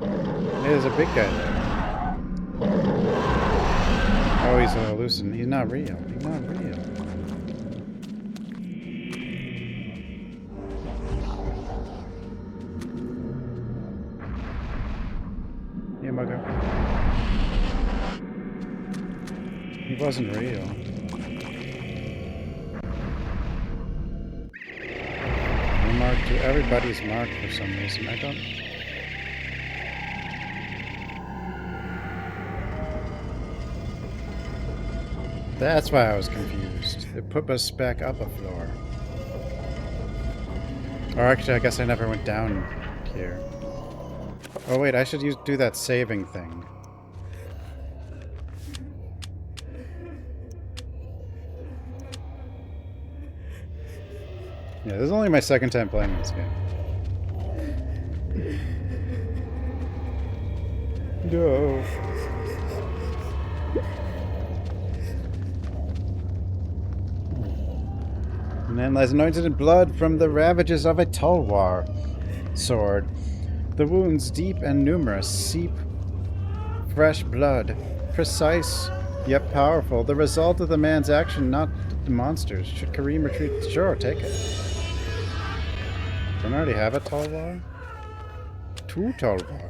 Hey, there's a big guy there. Oh, he's a hallucin. He's not real. He's not real. Yeah, Mugger. He wasn't real. We're marked to everybody's marked for some reason. I don't. That's why I was confused. It put us back up a floor. Or actually, I guess I never went down here. Oh wait, I should do that saving thing. Yeah, this is only my second time playing this game. No. Man lies anointed in blood from the ravages of a Tulwar sword. The wounds, deep and numerous, seep fresh blood. Precise, yet powerful. The result of the man's action, not the monsters. Should Kareem retreat? Sure, take it. Don't I already have a Tulwar? 2 Tulwar.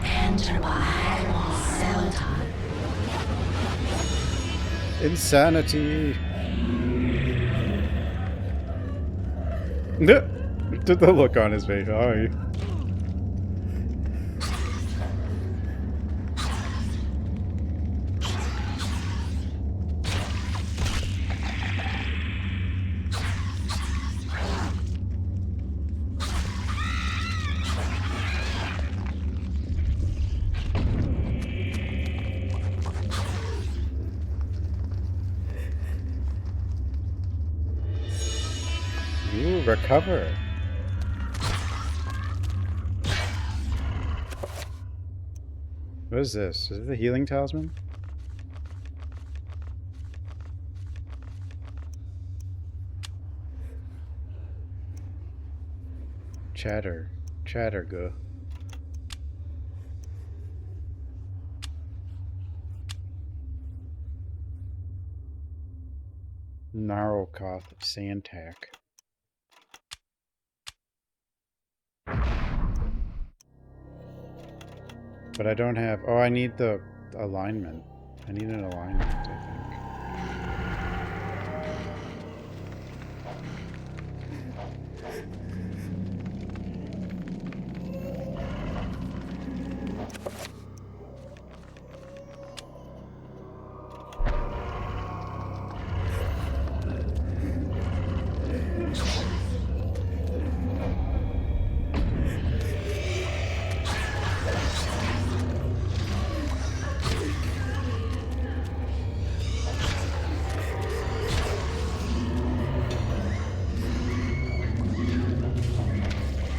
Enter by Sultan. Insanity. Did the look on his face? Oh. recover. What is this? Is it the healing talisman? Chatterga. Narrowcoth Santac. But I don't have... Oh, I need the alignment. I need an alignment, I think.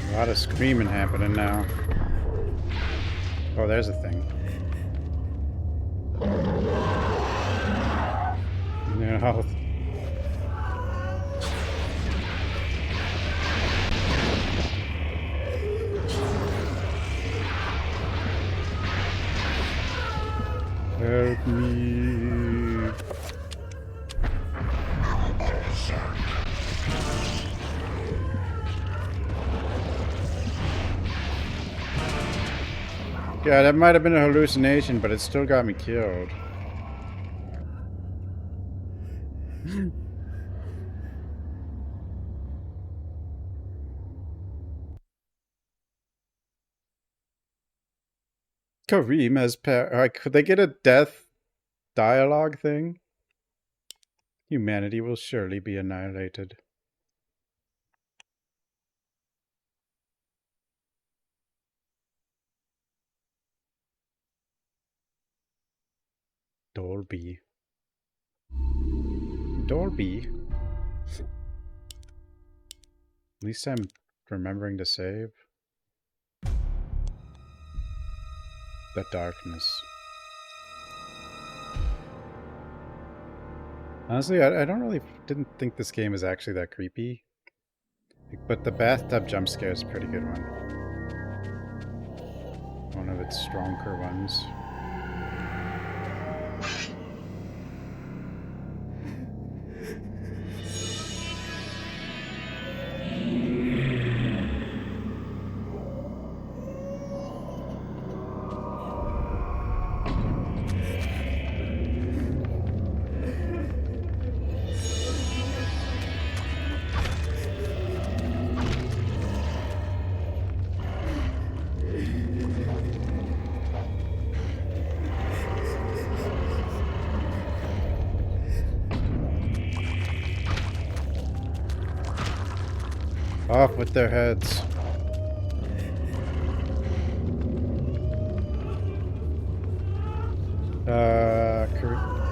A lot of screaming happening now. Oh, there's a thing. No health. Help me. Yeah, that might have been a hallucination, but it still got me killed. Kareem as could they get a death dialogue thing? Humanity will surely be annihilated. Dolby. Dolby. At least I'm remembering to save. The darkness. Honestly, I didn't think this game is actually that creepy. But the bathtub jump scare is a pretty good one. One of its stronger ones. Off with their heads.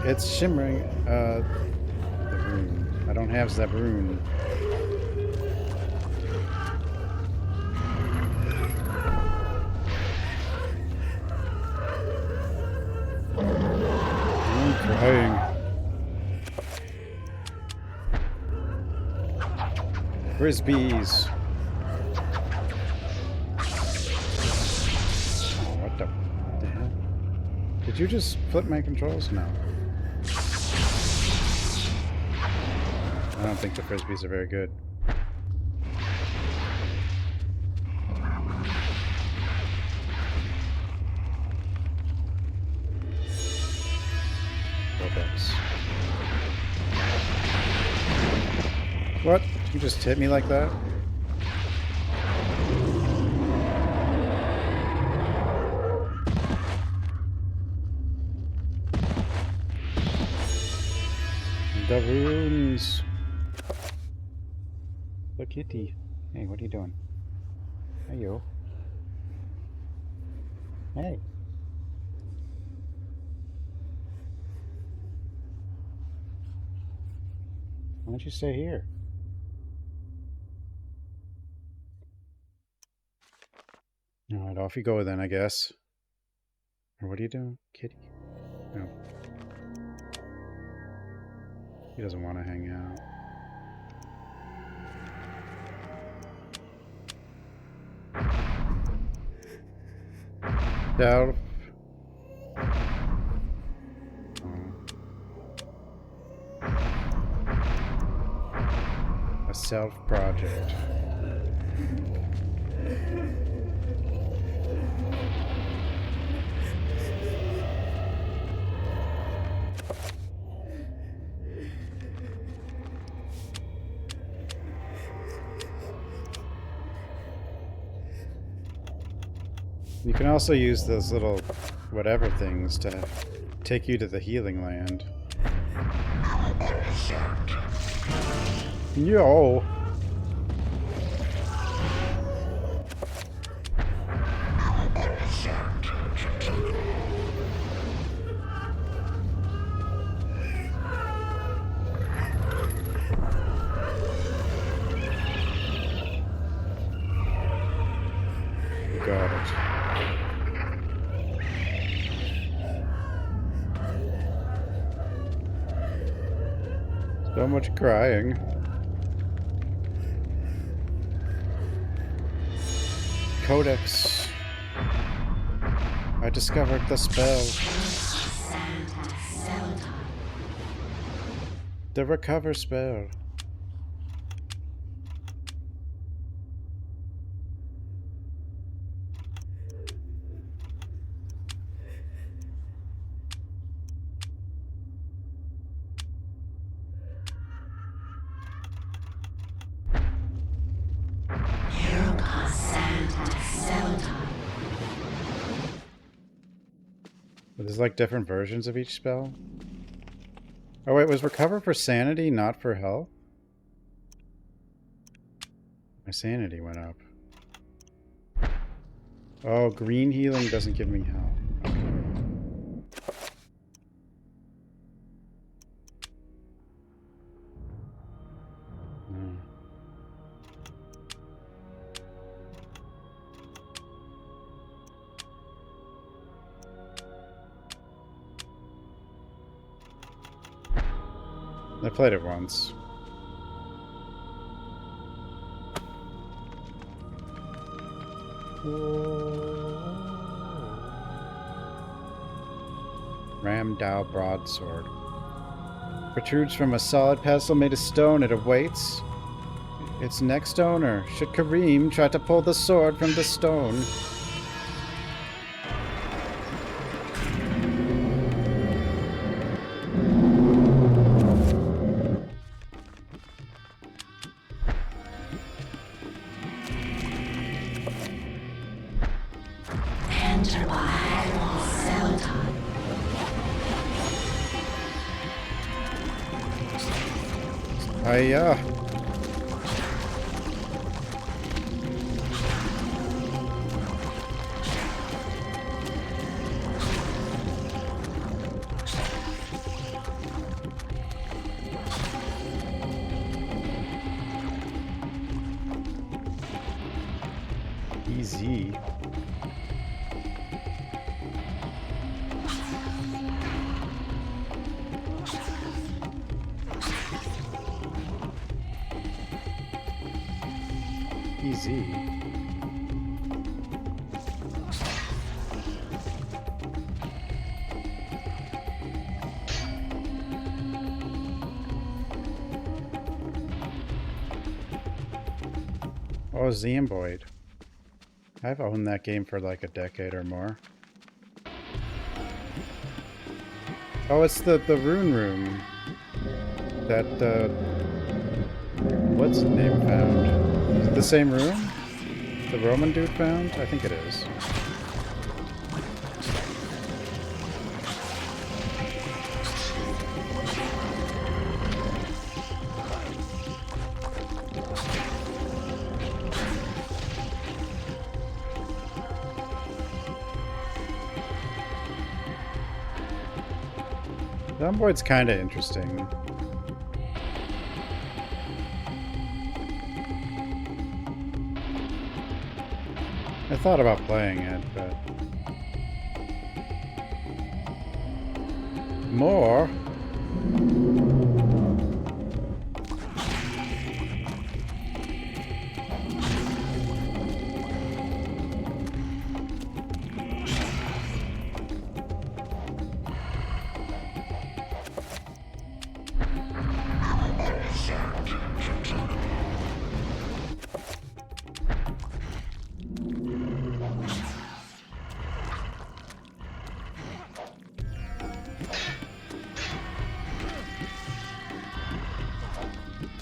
It's shimmering. The rune. I don't have Zabroon. I'm crying. Frisbees. Oh, what the hell? Did you just flip my controls? No. I don't think the frisbees are very good. What? You just hit me like that? The runes. The kitty. Hey, what are you doing? Hey, yo. Hey. Why don't you stay here? Alright, off you go then, I guess. Or what are you doing, kitty? No. He doesn't want to hang out. Self. A self project. You can also use those little whatever things to take you to the healing land. Yo! Got it. So much crying. Codex. I discovered the spell. The recover spell. There's like different versions of each spell. Oh wait, was recover for sanity, not for health? My sanity went up. Oh, green healing doesn't give me health. No. I played it once. Ramdao broadsword. Protrudes from a solid pestle made of stone. It awaits its next owner. Should Kareem try to pull the sword from the stone? Hiya. Easy. Easy. Oh, Zomboid. I've owned that game for like a decade or more. Oh, it's the rune room that what's his name found? Is it the same room the Roman dude found? I think it is. Zomboid's kind of interesting. I thought about playing it, but... More?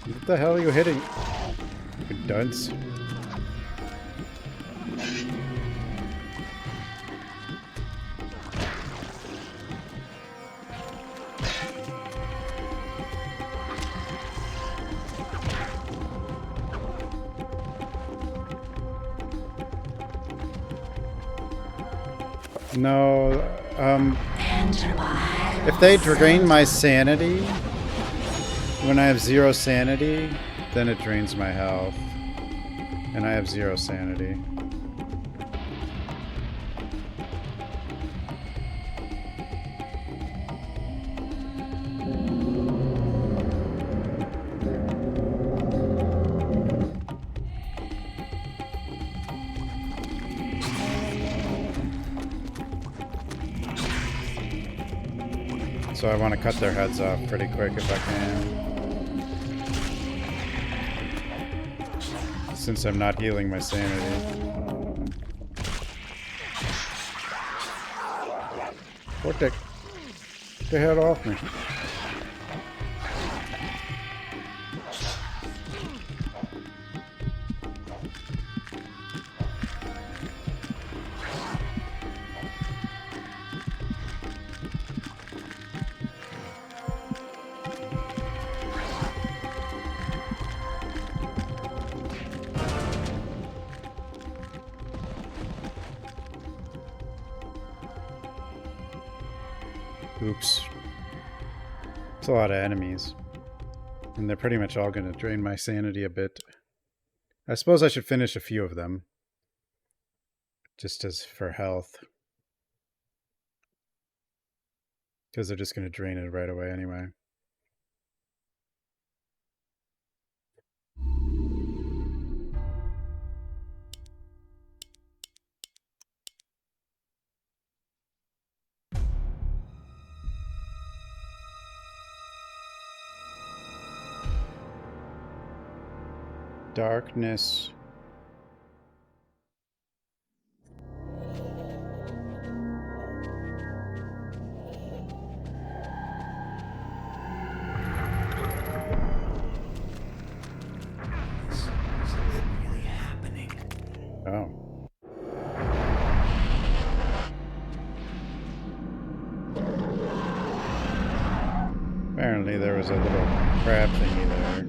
What the hell are you hitting? You dunce. No, if they drain my sanity when I have 0 sanity, then it drains my health. And I have 0 sanity. So I want to cut their heads off pretty quick if I can. Since I'm not healing my sanity. What the head off me? Oops. It's a lot of enemies. And they're pretty much all going to drain my sanity a bit. I suppose I should finish a few of them. Just as for health. Because they're just going to drain it right away anyway. Darkness. Is it really happening? Oh. Apparently there was a little crab thingy there.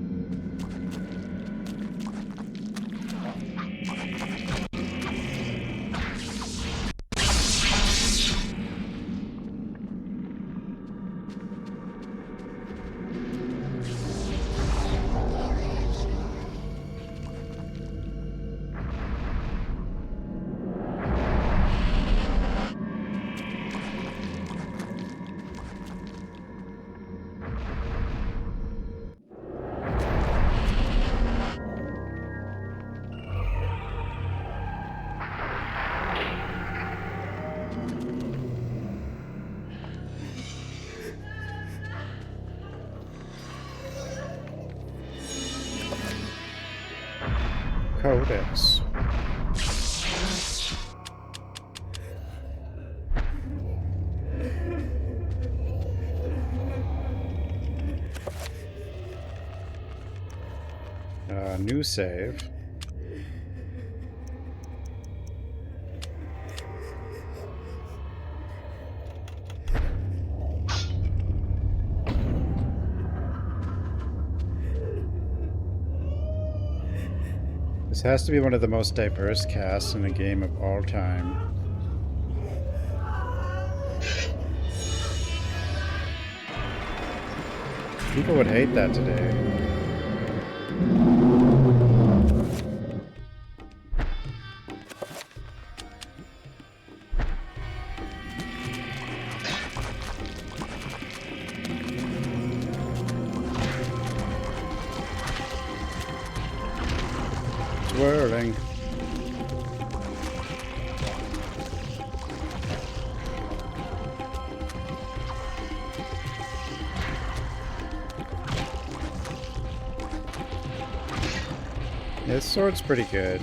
Codex. New save. This has to be one of the most diverse casts in a game of all time. People would hate that today. whirling. Yeah, this sword's pretty good.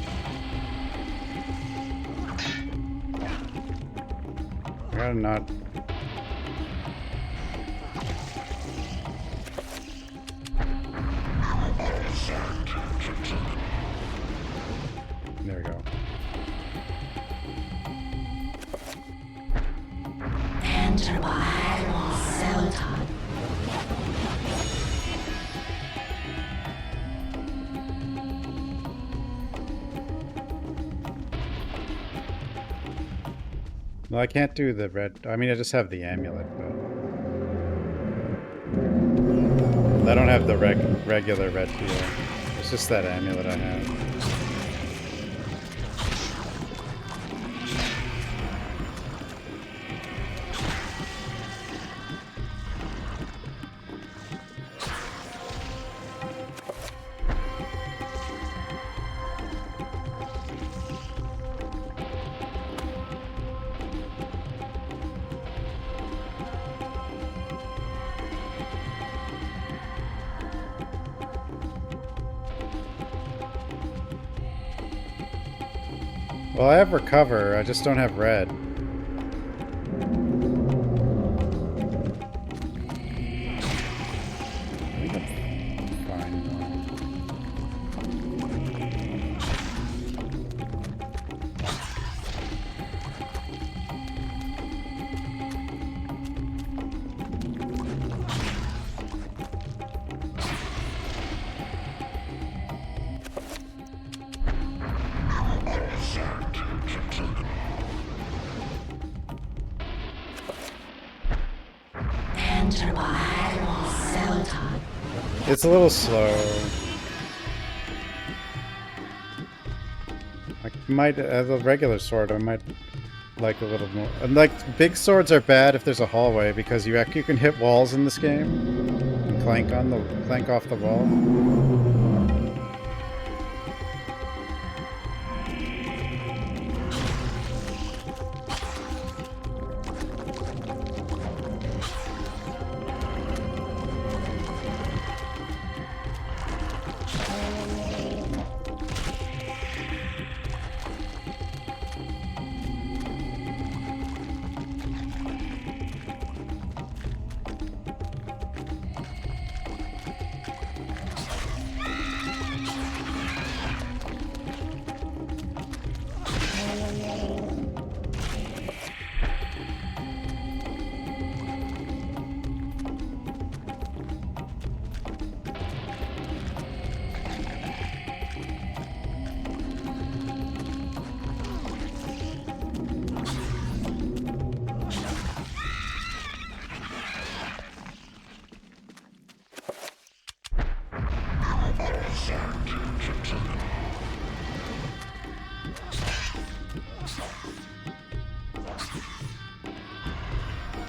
I gotta not... There we go. Enter by Selton. Well, I can't do the red... I mean, I just have the amulet, but... I don't have the regular red peel. It's just that amulet I have. Well, I have recover, I just don't have red. I think I'm fine Enter by Selton. It's a little slow. I might, as a regular sword, I might like a little more. And like, big swords are bad if there's a hallway because you can hit walls in this game and clank off the wall.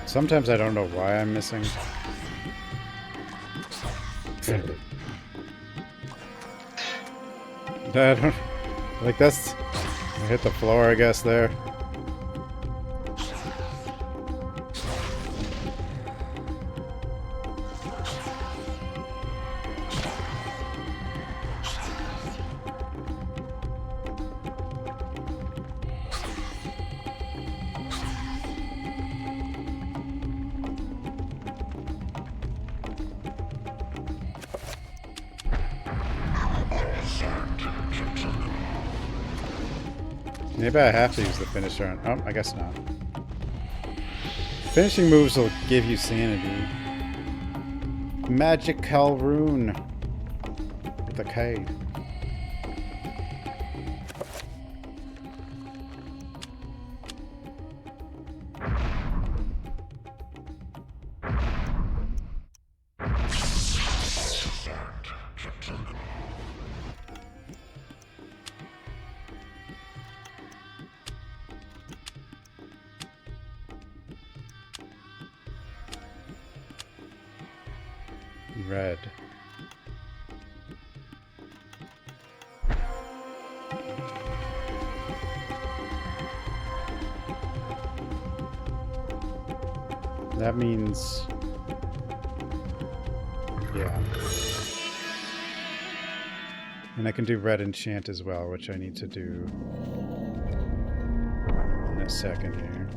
Sometimes I don't know why I'm missing. I don't... Like, that's... I hit the floor, I guess, there. Maybe I have to use the finisher on... Oh, I guess not. Finishing moves will give you sanity. Magical rune. With a K. Red. That means... yeah. And I can do red enchant as well, which I need to do in a second here.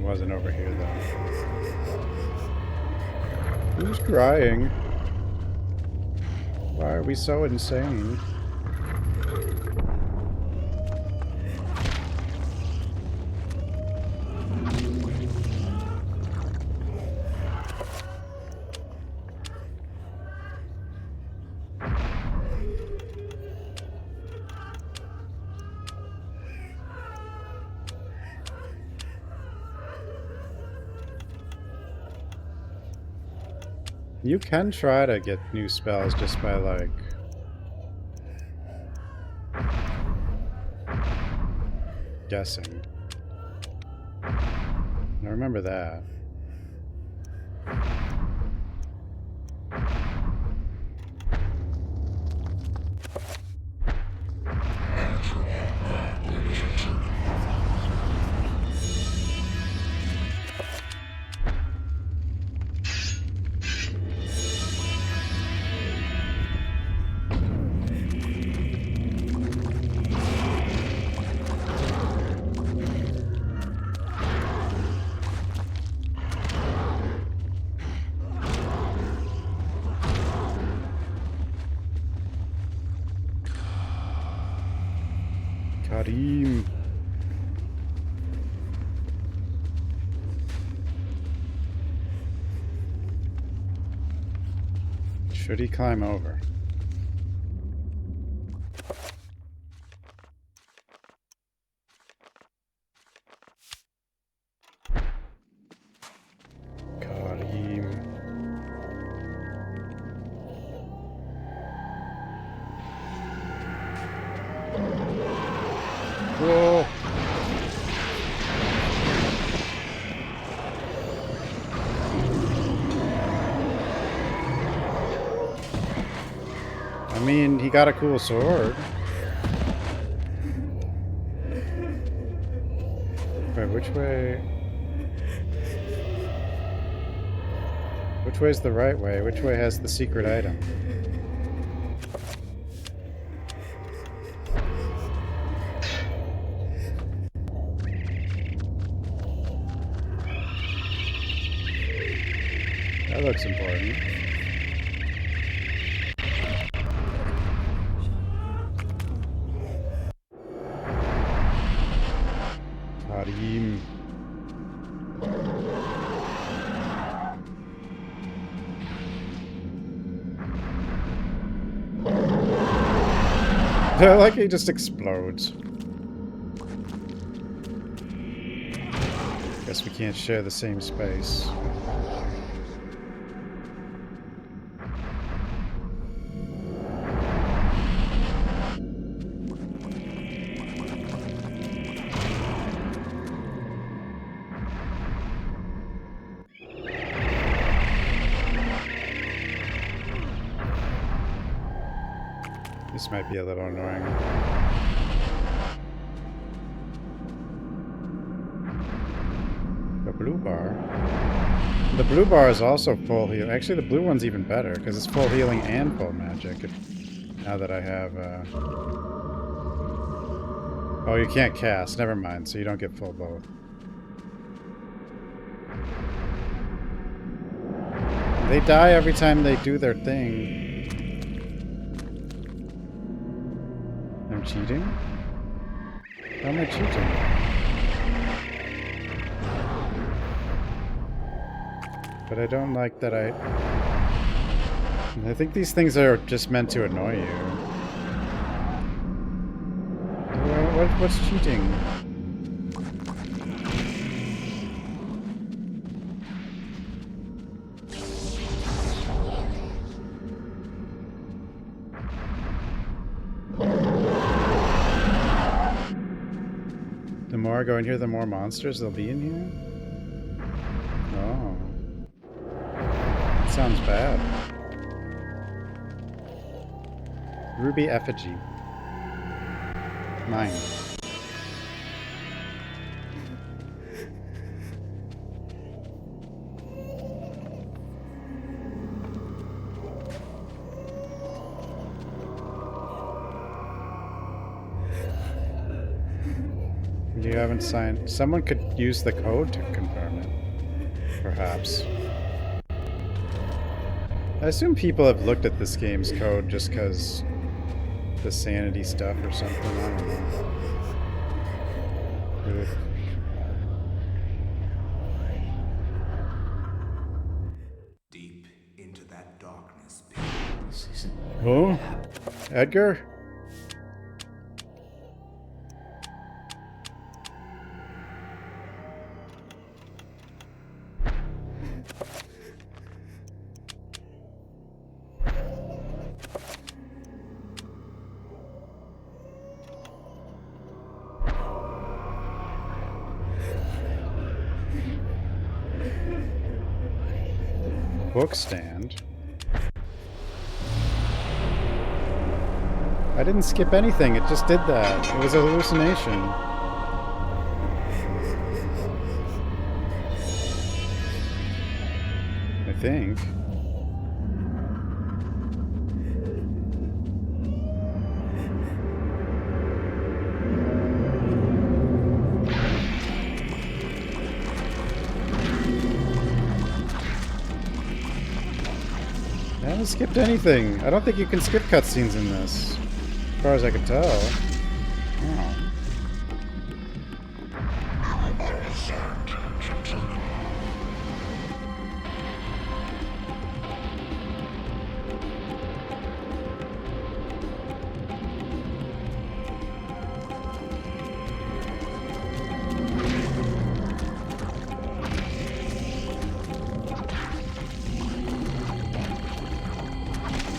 Wasn't over here though. Who's crying? Why are we so insane? You can try to get new spells just by, like... guessing. I remember that. Karim. Should he climb over? Karim. Whoa. I mean, he got a cool sword. Wait, which way? Which way's the right way? Which way has the secret item? That looks important. Karim. Like he just explodes. Guess we can't share the same space. This might be a little annoying. The blue bar. The blue bar is also full heal. Actually, the blue one's even better because it's full healing and full magic. Now that I have. Oh, you can't cast. Never mind. So you don't get full both. They die every time they do their thing. I'm cheating? How am I cheating? But I don't like that I think these things are just meant to annoy you. What's cheating? more? Go in here, the more monsters there'll be in here? Oh. That sounds bad. Ruby effigy. Mine. You haven't signed. Someone could use the code to confirm it. Perhaps. I assume people have looked at this game's code just because the sanity stuff or something. I don't know. Ugh. Deep into that darkness. This isn't. Oh? Edgar? Book stand. I didn't skip anything, it just did that. It was a hallucination. I think. I haven't skipped anything. I don't think you can skip cutscenes in this, as far as I can tell. Oh.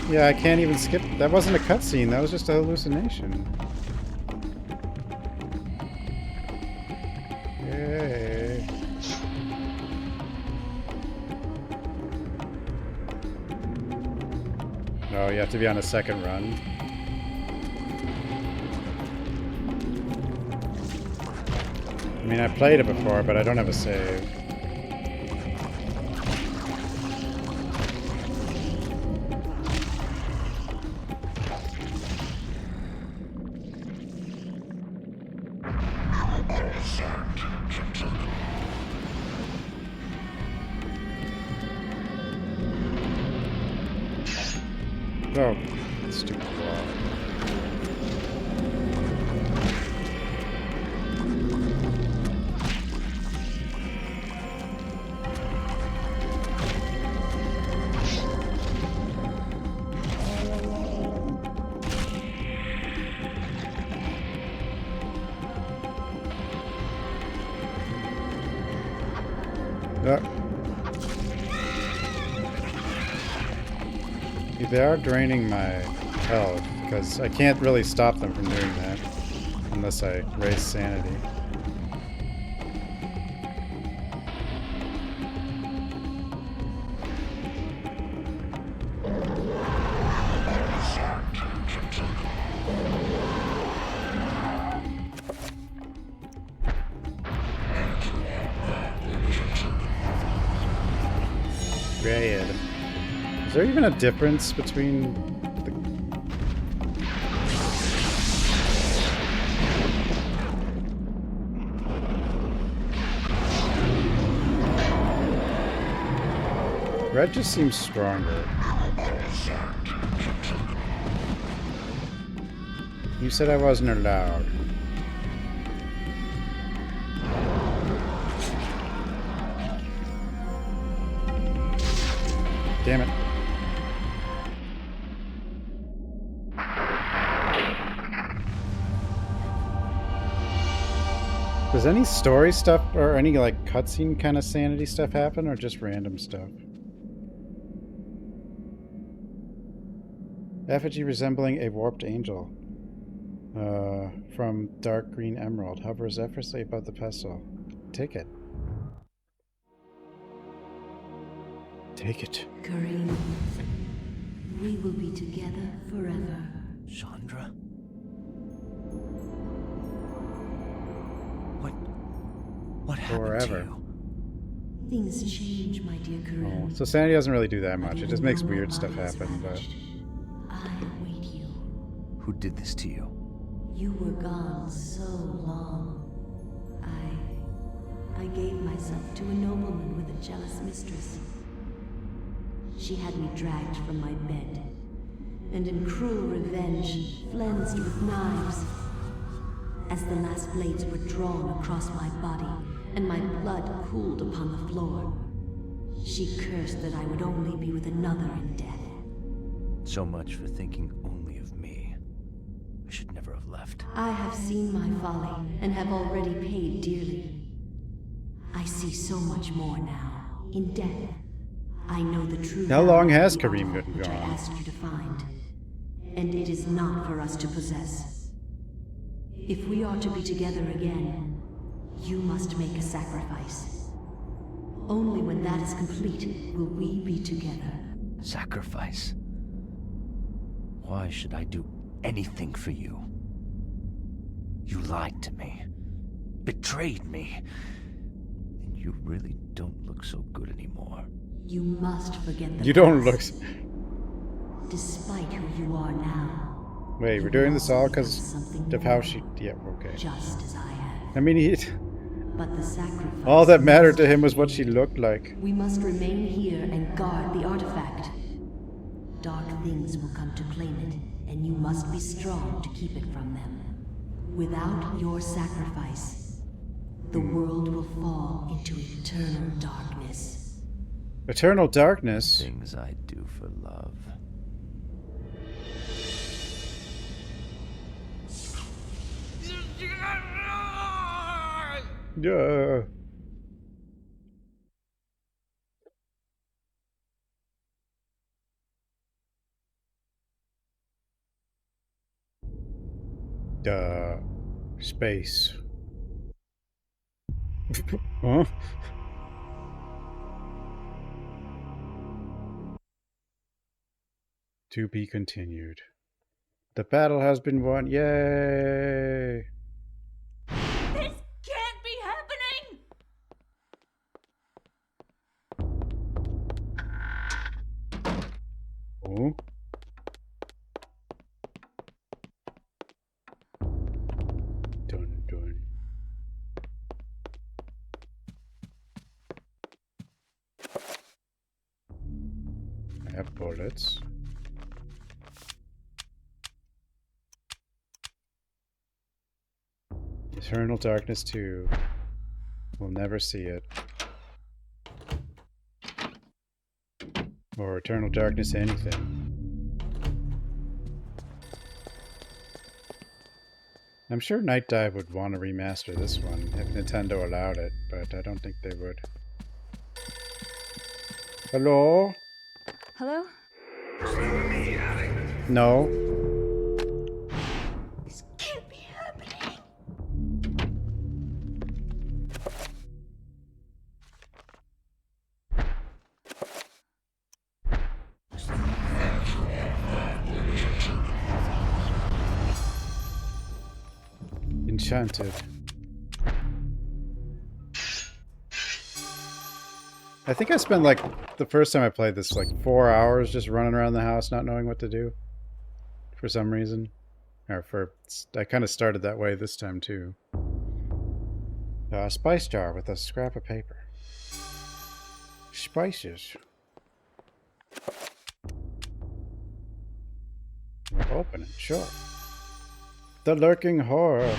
Yeah, I can't even skip. That wasn't a cutscene. That was just a hallucination. Yay. Oh, you have to be on a second run. I mean, I played it before, but I don't have a save. Oh, stupid wall. They are draining my health, because I can't really stop them from doing that, unless I raise sanity. Great. Is there even a difference between the... Red just seems stronger. You said I wasn't allowed. Damn it. Does any story stuff or any like cutscene kind of sanity stuff happen, or just random stuff? Effigy resembling a warped angel. From dark green emerald. Hovers effortlessly above the pestle. Take it. Take it. Kareem, we will be together forever. Chandra? What happened Forever. to you? Things change, my dear Kareem. Oh, so Sanity doesn't really do that much. It just makes weird stuff happen, but... I await you. Who did this to you? You were gone so long. I gave myself to a nobleman with a jealous mistress. She had me dragged from my bed, and in cruel revenge, flensed with knives. As the last blades were drawn across my body, and my blood cooled upon the floor, she cursed that I would only be with another in death. So much for thinking only of me. I should never have left. I have seen my folly, and have already paid dearly. I see so much more now. In death, I know the true. How long value has of the Kareem artifact been which I gone? asked you to find, and it is not for us to possess. If we are to be together again, you must make a sacrifice. Only when that is complete will we be together. Sacrifice? Why should I do anything for you? You lied to me. Betrayed me. And you really don't look so good anymore. You must forget the You don't look... past. Despite who you are now. Wait, we're doing this all because of how she... Yeah, okay. Just as I have. I mean, But the sacrifice. all that mattered to him was what she looked like. We must remain here and guard the artifact. Dark things will come to claim it, and you must be strong to keep it from them. Without your sacrifice, the world will fall into eternal darkness. Eternal darkness? Things I do for love. Yeah. Space. Huh? To be continued. The battle has been won. Yay! This can't be happening! Oh. Dun dun. I have bullets. Eternal Darkness 2. We'll never see it. Or Eternal Darkness anything. I'm sure Night Dive would want to remaster this one if Nintendo allowed it, but I don't think they would. Hello? Hello? No. This can't be happening. Enchanted. I think I spent like the first time I played this like 4 hours just running around the house not knowing what to do for some reason. I kind of started that way this time too. A spice jar with a scrap of paper. Spices. We'll open it, sure. The lurking horror.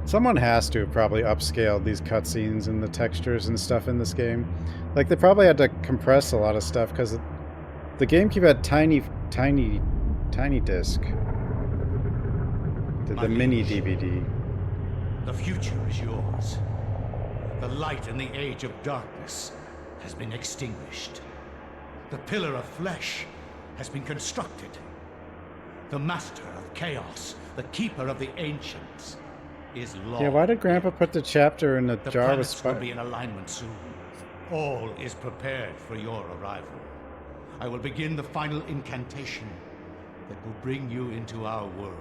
Someone has to have probably upscaled these cutscenes and the textures and stuff in this game. Like, they probably had to compress a lot of stuff because the GameCube had tiny disc. The mini DVD. The future is yours. The light in the age of darkness has been extinguished. The pillar of flesh has been constructed. The master of chaos, the keeper of the ancients, is long. Yeah, why did Grandpa put the chapter in the jar with planets will be in alignment soon. All is prepared for your arrival. I will begin the final incantation that will bring you into our world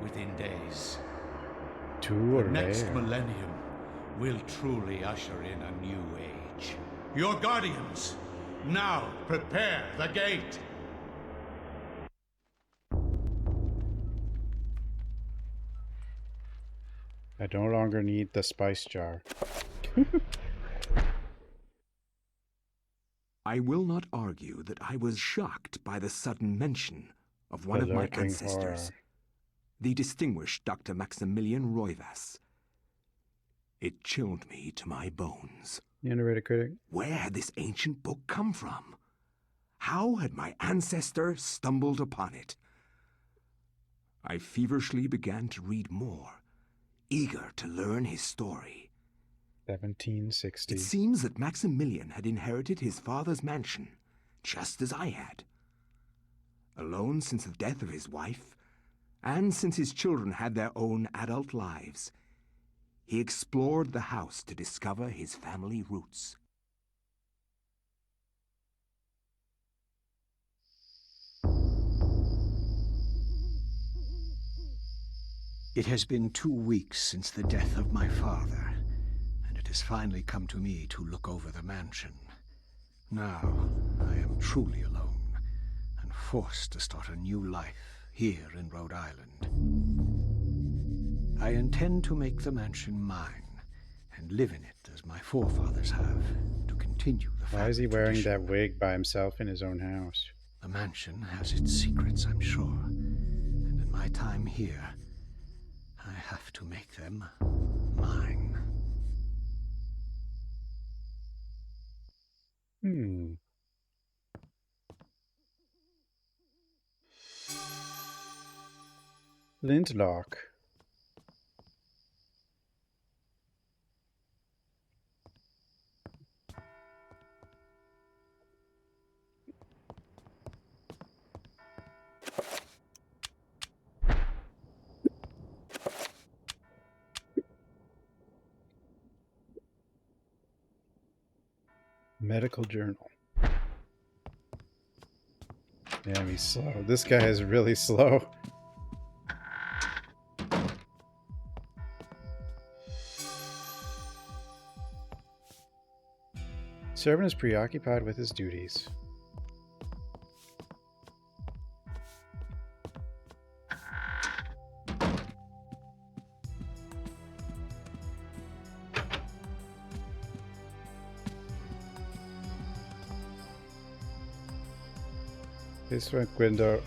within days. The next millennium will truly usher in a new age. Your guardians, now prepare the gate! I no longer need the spice jar. I will not argue that I was shocked by the sudden mention of one of my lurking ancestors, horror. the distinguished Dr. Maximilian Roivas. It chilled me to my bones. The underrated critic. Where had this ancient book come from? How had my ancestor stumbled upon it? I feverishly began to read more, eager to learn his story. 1760. It seems that Maximilian had inherited his father's mansion, just as I had. Alone since the death of his wife, and since his children had their own adult lives, he explored the house to discover his family roots. It has been 2 weeks since the death of my father, and it has finally come to me to look over the mansion. Now, I am truly alone, and forced to start a new life here in Rhode Island. I intend to make the mansion mine, and live in it as my forefathers have, to continue the family Why is he wearing tradition. that wig by himself in his own house? The mansion has its secrets, I'm sure, and in my time here, I have to make them mine. Lintlock. Medical journal. Damn, he's slow. This guy is really slow. Servant is preoccupied with his duties. This window,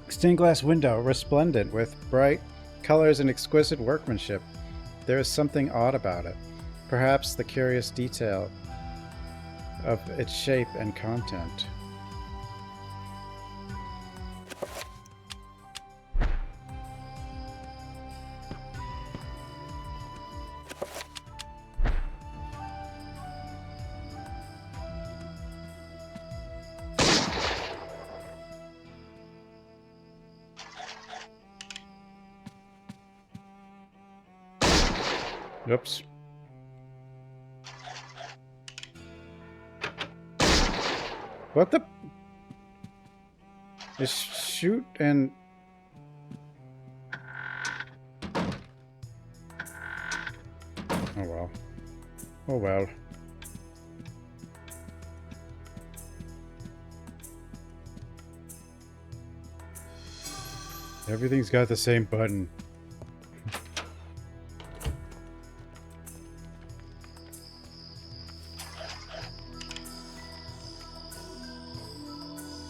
stained glass window, resplendent with bright colors and exquisite workmanship. There is something odd about it. Perhaps the curious detail of its shape and content. Oops. What the? Just shoot and... Oh well. Oh well. Everything's got the same button.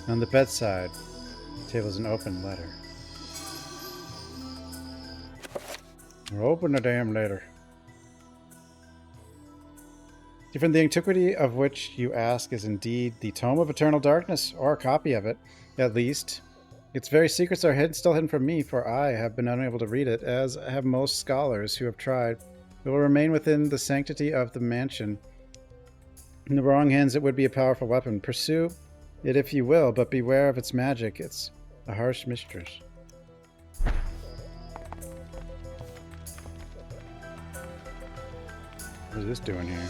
On the bedside, the table is an open letter. Or open the damn letter. Different the antiquity of which you ask is indeed the Tome of Eternal Darkness, or a copy of it, at least. Its very secrets are still hidden from me, for I have been unable to read it, as have most scholars who have tried. It will remain within the sanctity of the mansion. In the wrong hands, it would be a powerful weapon. Pursue it if you will, but beware of its magic. It's a harsh mistress. What is this doing here?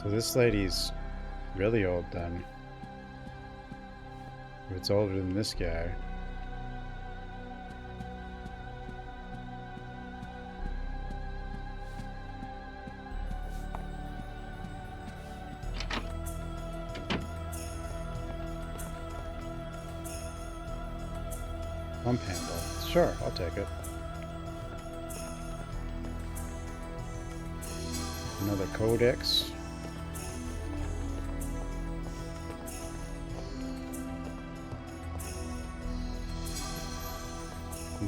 So this lady's really old then. If it's older than this guy. Pump handle. Sure, I'll take it. Another codex.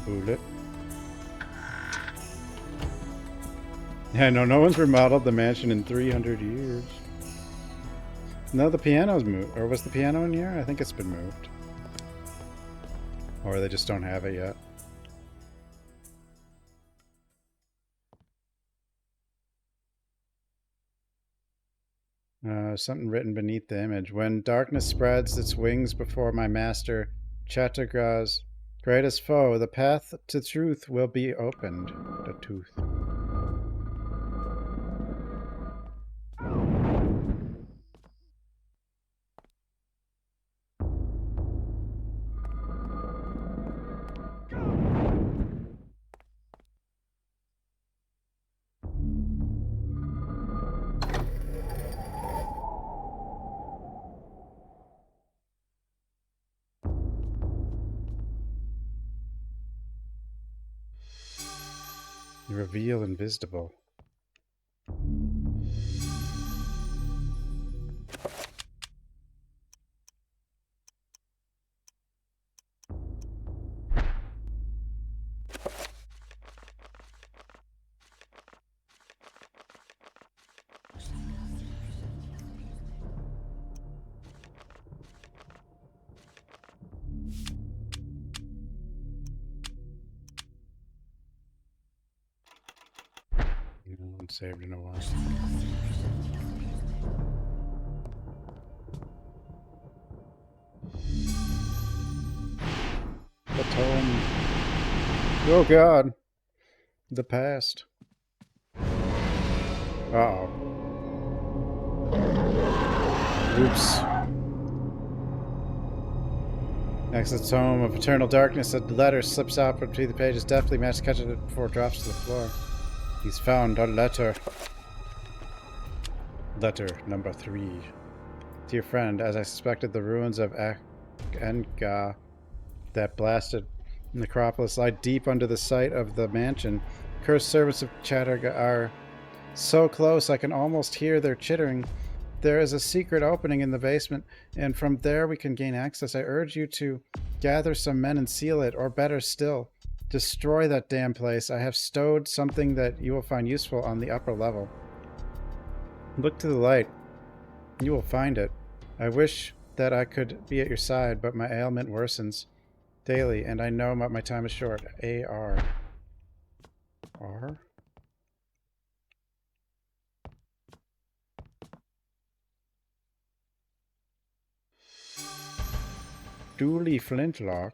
Bullet. Yeah, no one's remodeled the mansion in 300 years. No, the piano's moved. Or was the piano in here? I think it's been moved. Or they just don't have it yet. Something written beneath the image. When darkness spreads its wings before my master, Chattergra's greatest foe, the path to truth will be opened. The tooth. Reveal invisible. Saved in a while. The tome. Oh God. The past. Uh-oh. Oops. Next to the tome of eternal darkness, a letter slips out between the pages, deftly managed to catch it before it drops to the floor. He's found a letter. Letter number 3. Dear friend, as I suspected, the ruins of Enga that blasted necropolis lie deep under the site of the mansion. Cursed servants of Chatterga are so close I can almost hear their chittering. There is a secret opening in the basement, and from there we can gain access. I urge you to gather some men and seal it, or better still, destroy that damn place. I have stowed something that you will find useful on the upper level. Look to the light. You will find it. I wish that I could be at your side, but my ailment worsens daily, and I know my time is short. A.R. R? Dooley Flintlock.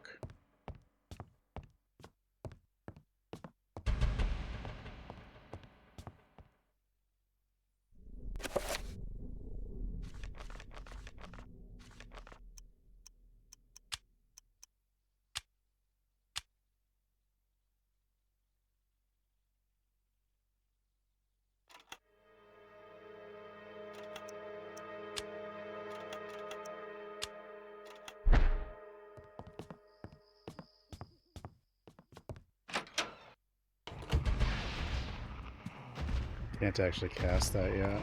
Can't actually cast that yet.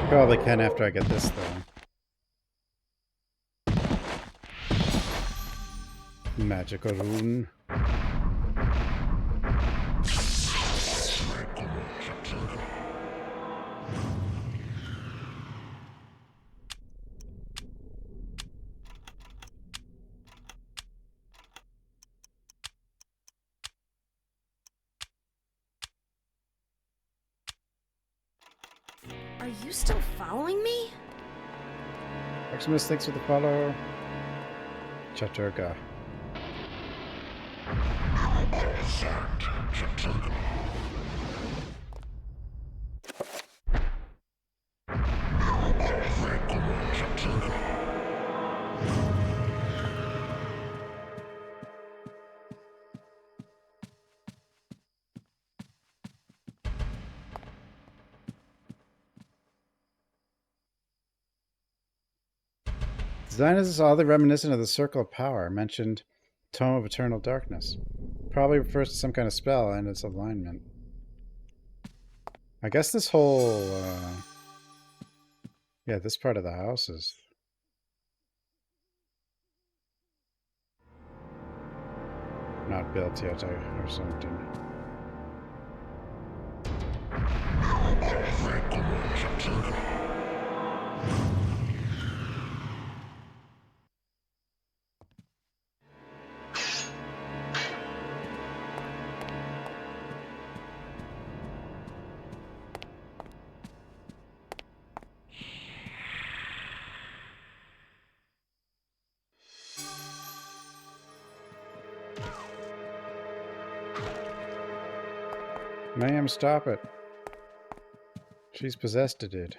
Probably can after I get this, though. Magical rune. Are you still following me? Maximus, thanks for the follow. Chaturga. Design is oddly reminiscent of the Circle of Power, mentioned Tome of Eternal Darkness. Probably refers to some kind of spell and its alignment. I guess this whole, yeah, this part of the house is not built yet, or something. Ma'am, stop it. She's possessed a dude.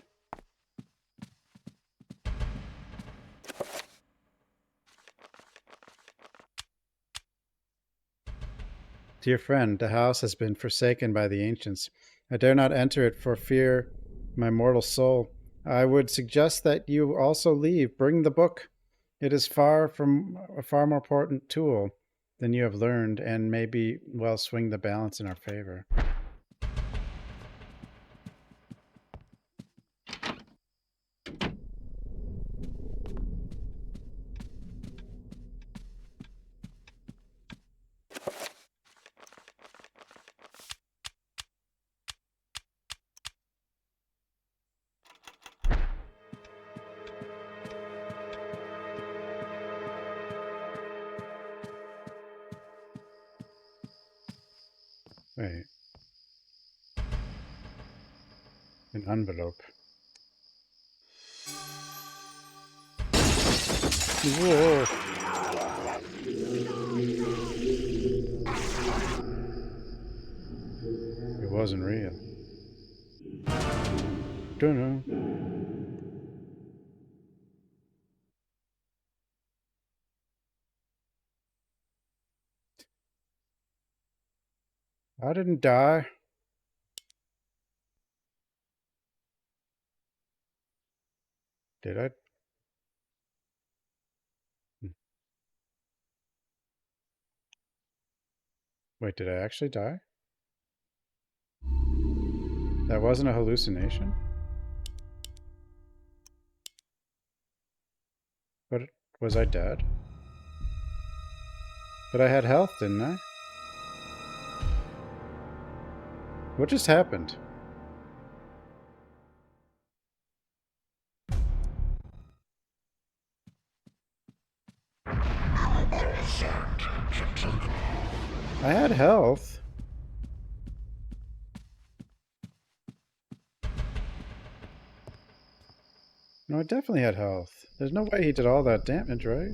Dear friend, the house has been forsaken by the ancients. I dare not enter it for fear my mortal soul. I would suggest that you also leave. Bring the book. It is far more important tool than you have learned, and maybe well swing the balance in our favor. Wait. An envelope. Whoa. It wasn't real. Dunno. I didn't die. Did I? Wait, did I actually die? That wasn't a hallucination? But was I dead? But I had health, didn't I? What just happened? I had health. No, I definitely had health. There's no way he did all that damage, right?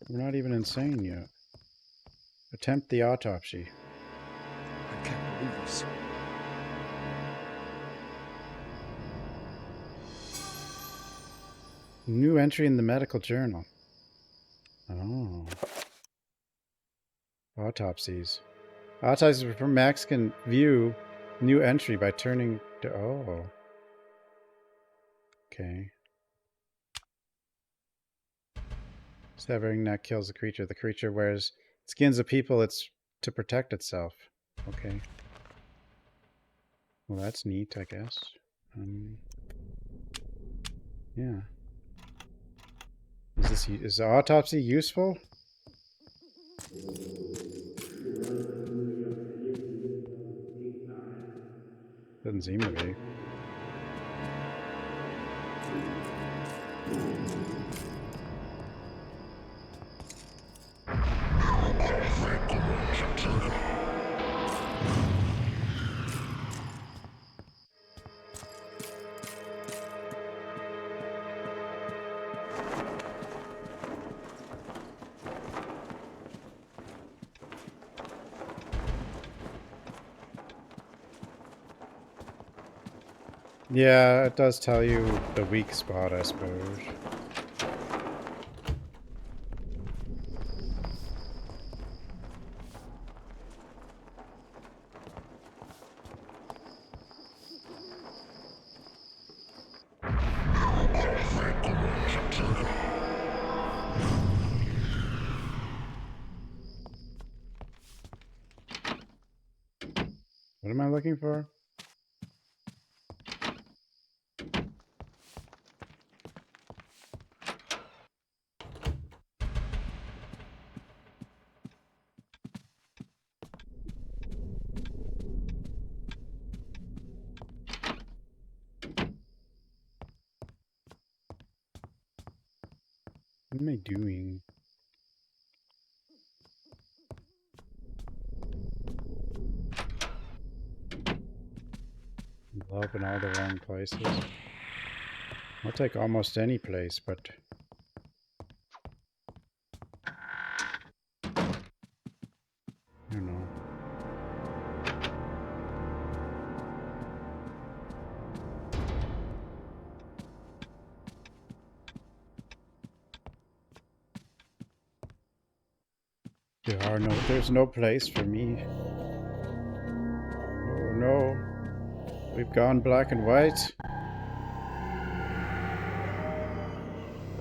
We're not even insane yet. Attempt the autopsy. I can't believe this. New entry in the medical journal. Oh. Autopsies. Autopsies from Max can view new entry by turning to... Oh. Okay. Severing neck kills the creature. The creature wears skins of people it's to protect itself. Okay. Well, that's neat, I guess. Yeah. Is the autopsy useful? Doesn't seem to be. Yeah, it does tell you the weak spot, I suppose. What am I looking for? What am I doing? Love in all the wrong places. I'll take almost any place, but... I don't know. There's no place for me. Oh no. We've gone black and white.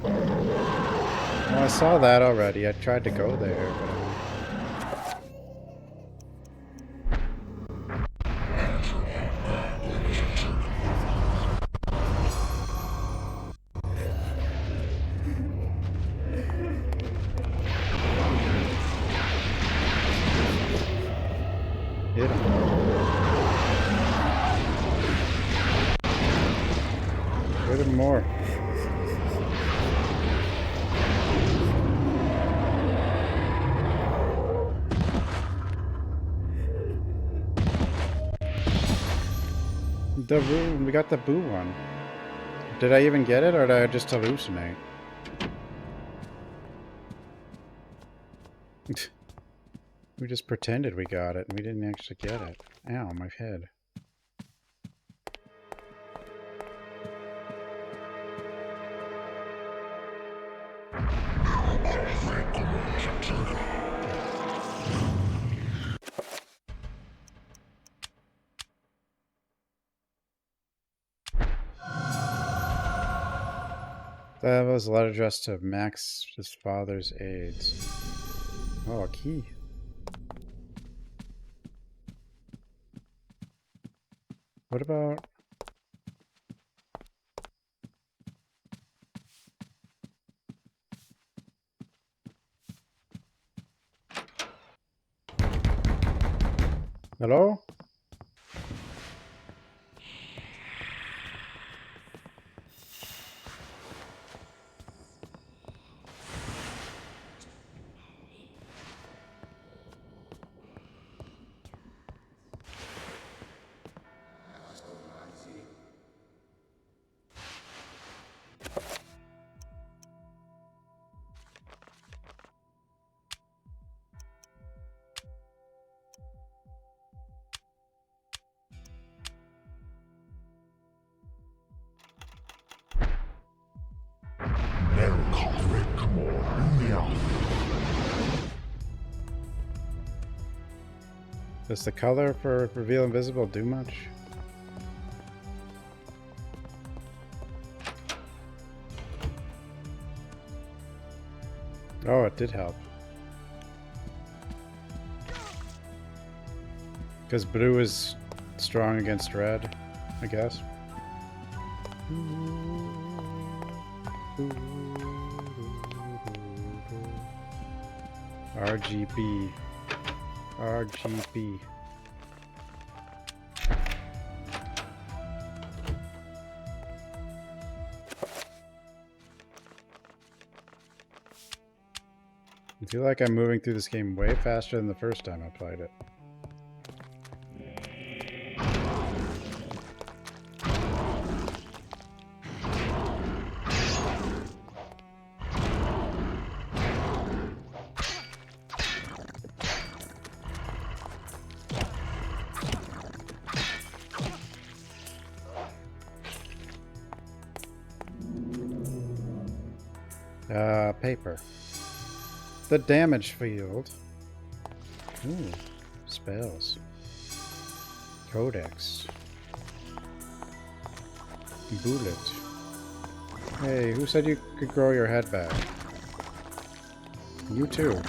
Well, I saw that already. I tried to go there, but... Hit him. Hit him more. The room, we got the boo one. Did I even get it, or did I just hallucinate? We just pretended we got it, and we didn't actually get it. Ow, my head. That was a letter addressed to Max's father's aides. Oh, a key. What about... Hello? Does the color for Reveal Invisible do much? Oh, it did help. Because blue is strong against red, I guess. RGB. RGB. I feel like I'm moving through this game way faster than the first time I played it. Paper. The damage field. Ooh, spells. Codex. Bullet. Hey, who said you could grow your head back? You too.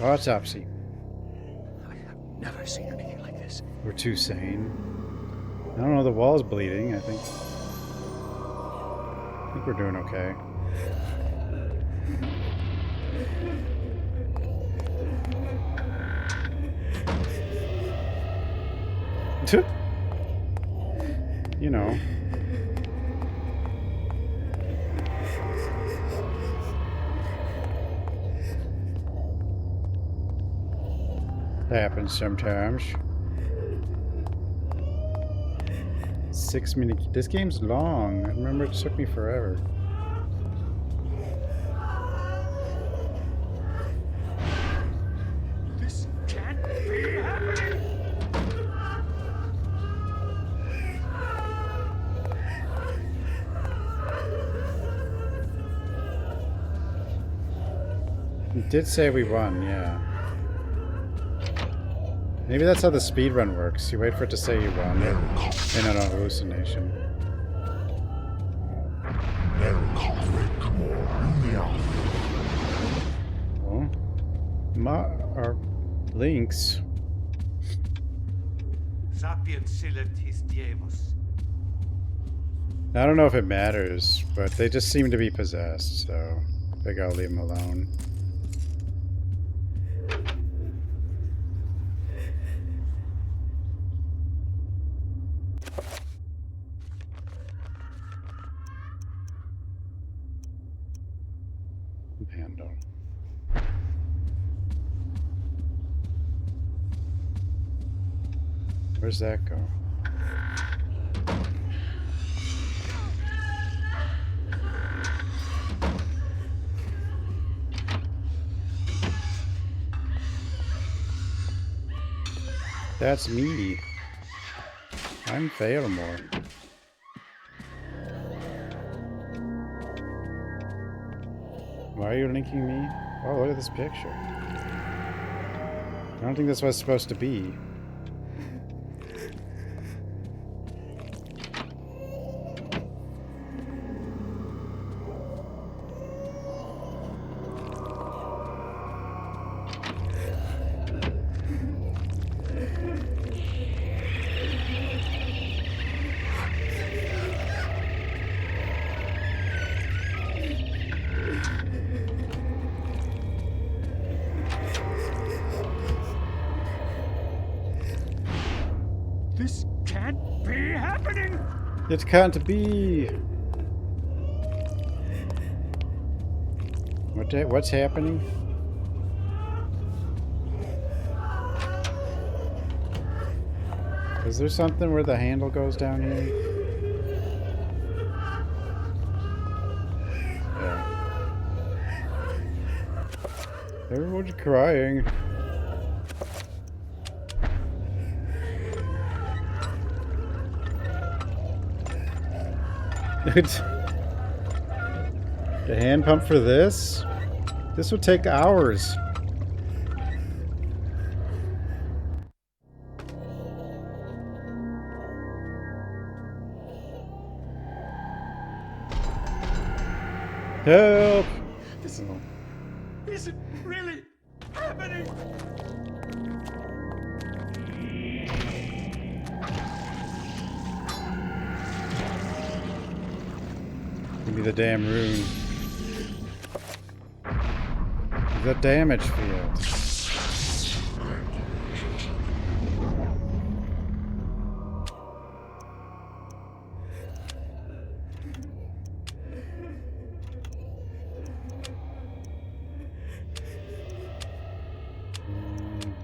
Autopsy. I have never seen anything like this. We're too sane. I don't know, the wall's bleeding. I think we're doing okay. You know. Happens sometimes. 6 minutes. This game's long. I remember it took me forever. This can't be happening! It did say we won, yeah. Maybe that's how the speedrun works. You wait for it to say you won in an hallucination. Oh. Our links. I don't know if it matters, but they just seem to be possessed, so I think I'll leave them alone. Handle. Where's that go? That's me. I'm Failmore. Why are you linking me? Oh, look at this picture. I don't think that's what it's supposed to be. This can't be happening! It can't be! What's happening? Is there something where the handle goes down here? Yeah. Everyone's crying. The hand pump for this? This would take hours. Help! This is it really happening? Give me the damn rune. The damage field.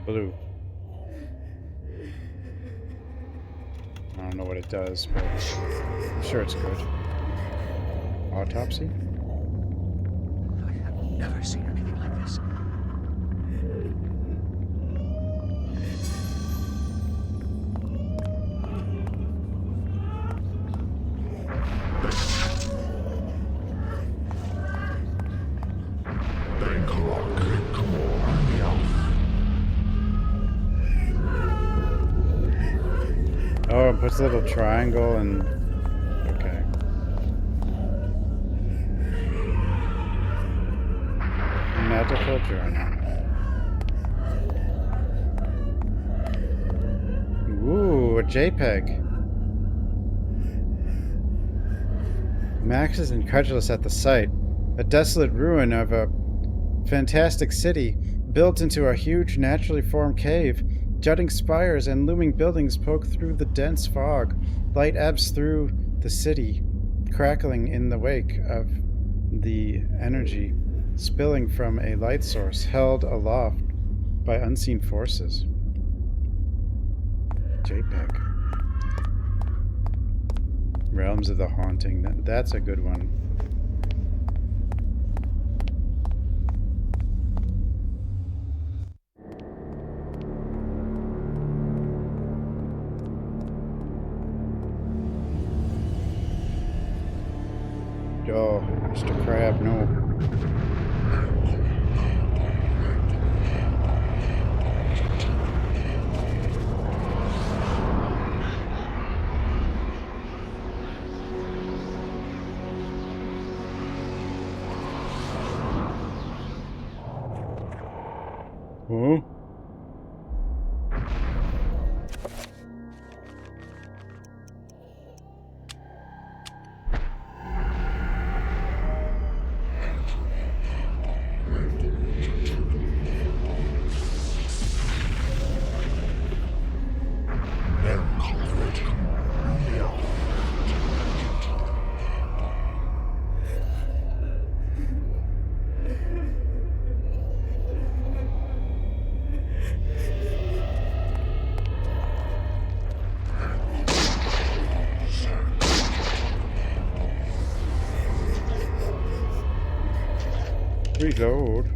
Blue. I don't know what it does, but I'm sure it's good. Autopsy? I have never seen anything like this. Oh, it puts a little triangle and... Okay. Magical journal. Ooh, a JPEG. Max is incredulous at the sight. A desolate ruin of a fantastic city built into a huge naturally formed cave. Jutting spires and looming buildings poke through the dense fog. Light ebbs through the city, crackling in the wake of the energy spilling from a light source held aloft by unseen forces. JPEG. Realms of the Haunting. That's a good one. Oh, Mr. Crab, no. Huh? Reload.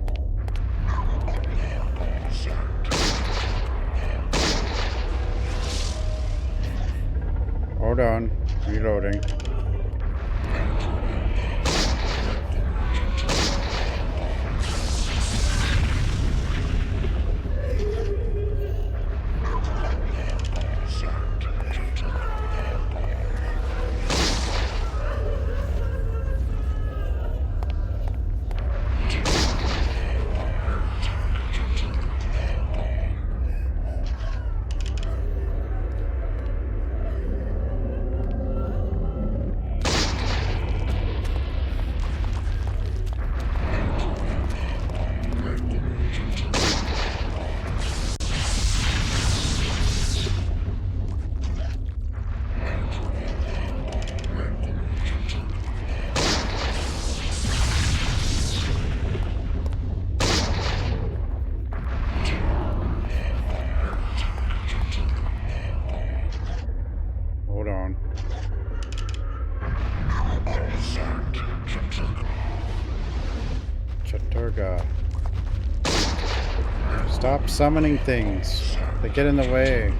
Hold on. Reloading. Stop summoning things. They get in the way.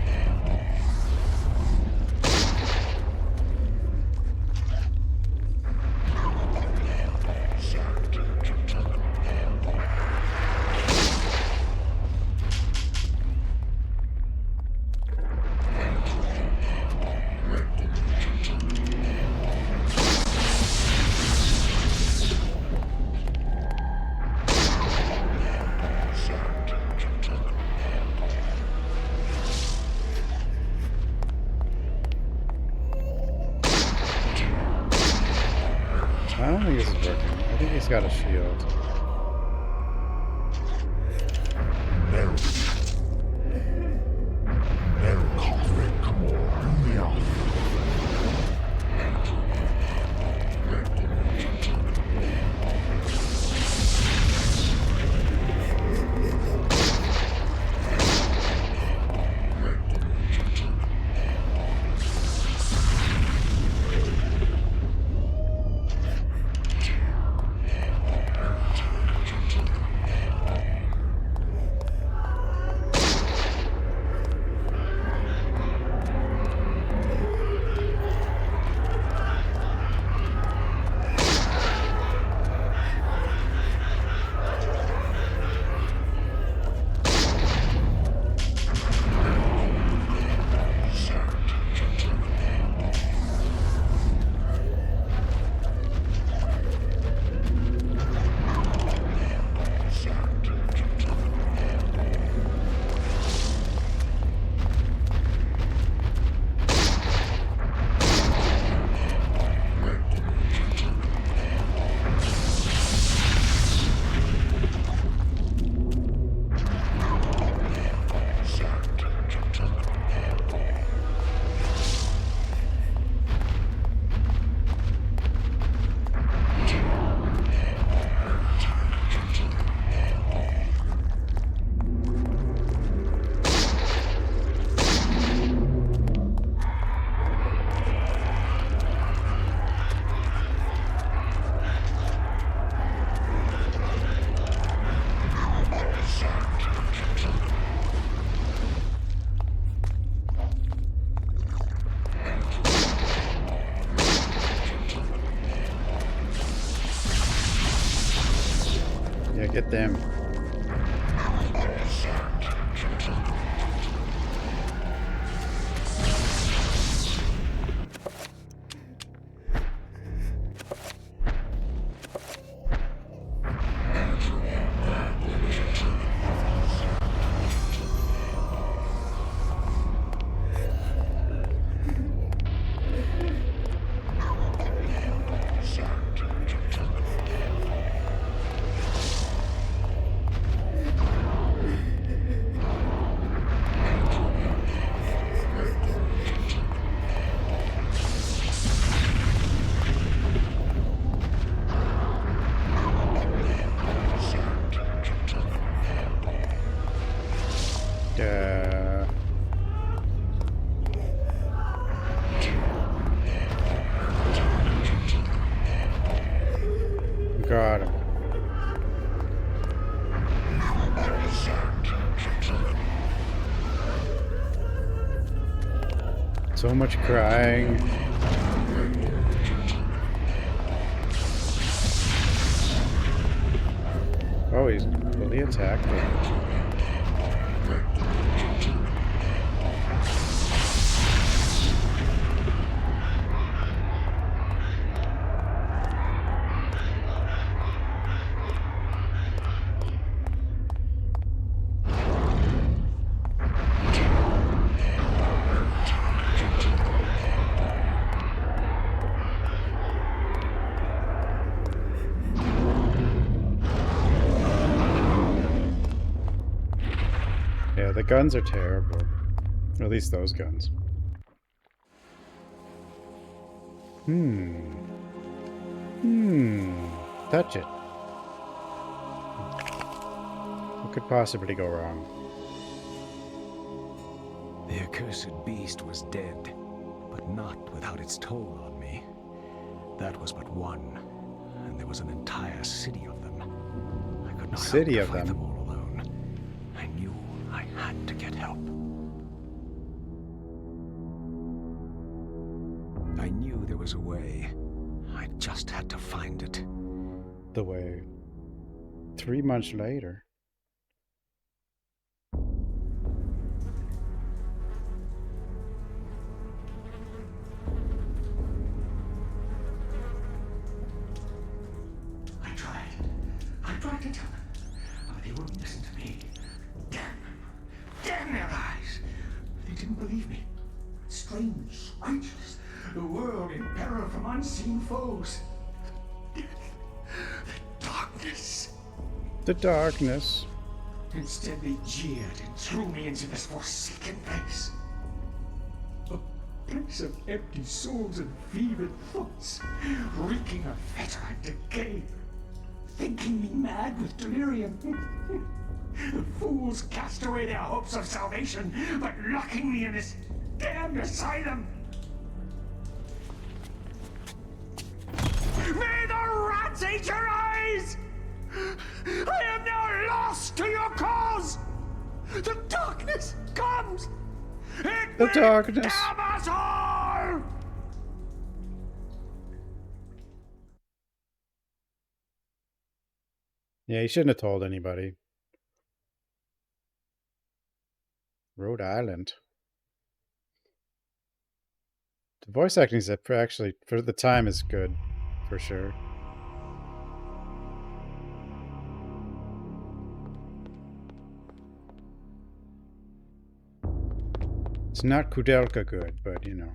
I don't think this is working. I think he's got a shield. Yeah, get them. Got him. So much crying. Oh, he's fully attacked him. Yeah, the guns are terrible. At least those guns. Touch it. What could possibly go wrong? The accursed beast was dead, but not without its toll on me. That was but one, and there was an entire city of them. I could not help to fight them all alone. I knew had to get help. I knew there was a way. I just had to find it. The way. 3 months later. I tried to tell them, but they wouldn't listen to me. Damn them. Damn their eyes. They didn't believe me. Strange creatures. The world in peril from unseen foes. The darkness. The darkness. Instead, they jeered and threw me into this forsaken place. A place of empty souls and fevered thoughts, reeking of fetor and decay. Thinking me mad with delirium. The fools cast away their hopes of salvation, but locking me in this damned asylum. May the rats eat your eyes! I am now lost to your cause! The darkness comes! It The will darkness. damn us all! Yeah, he shouldn't have told anybody. Rhode Island. The voice acting is actually, for the time, is good, for sure. It's not Kudelka good, but you know.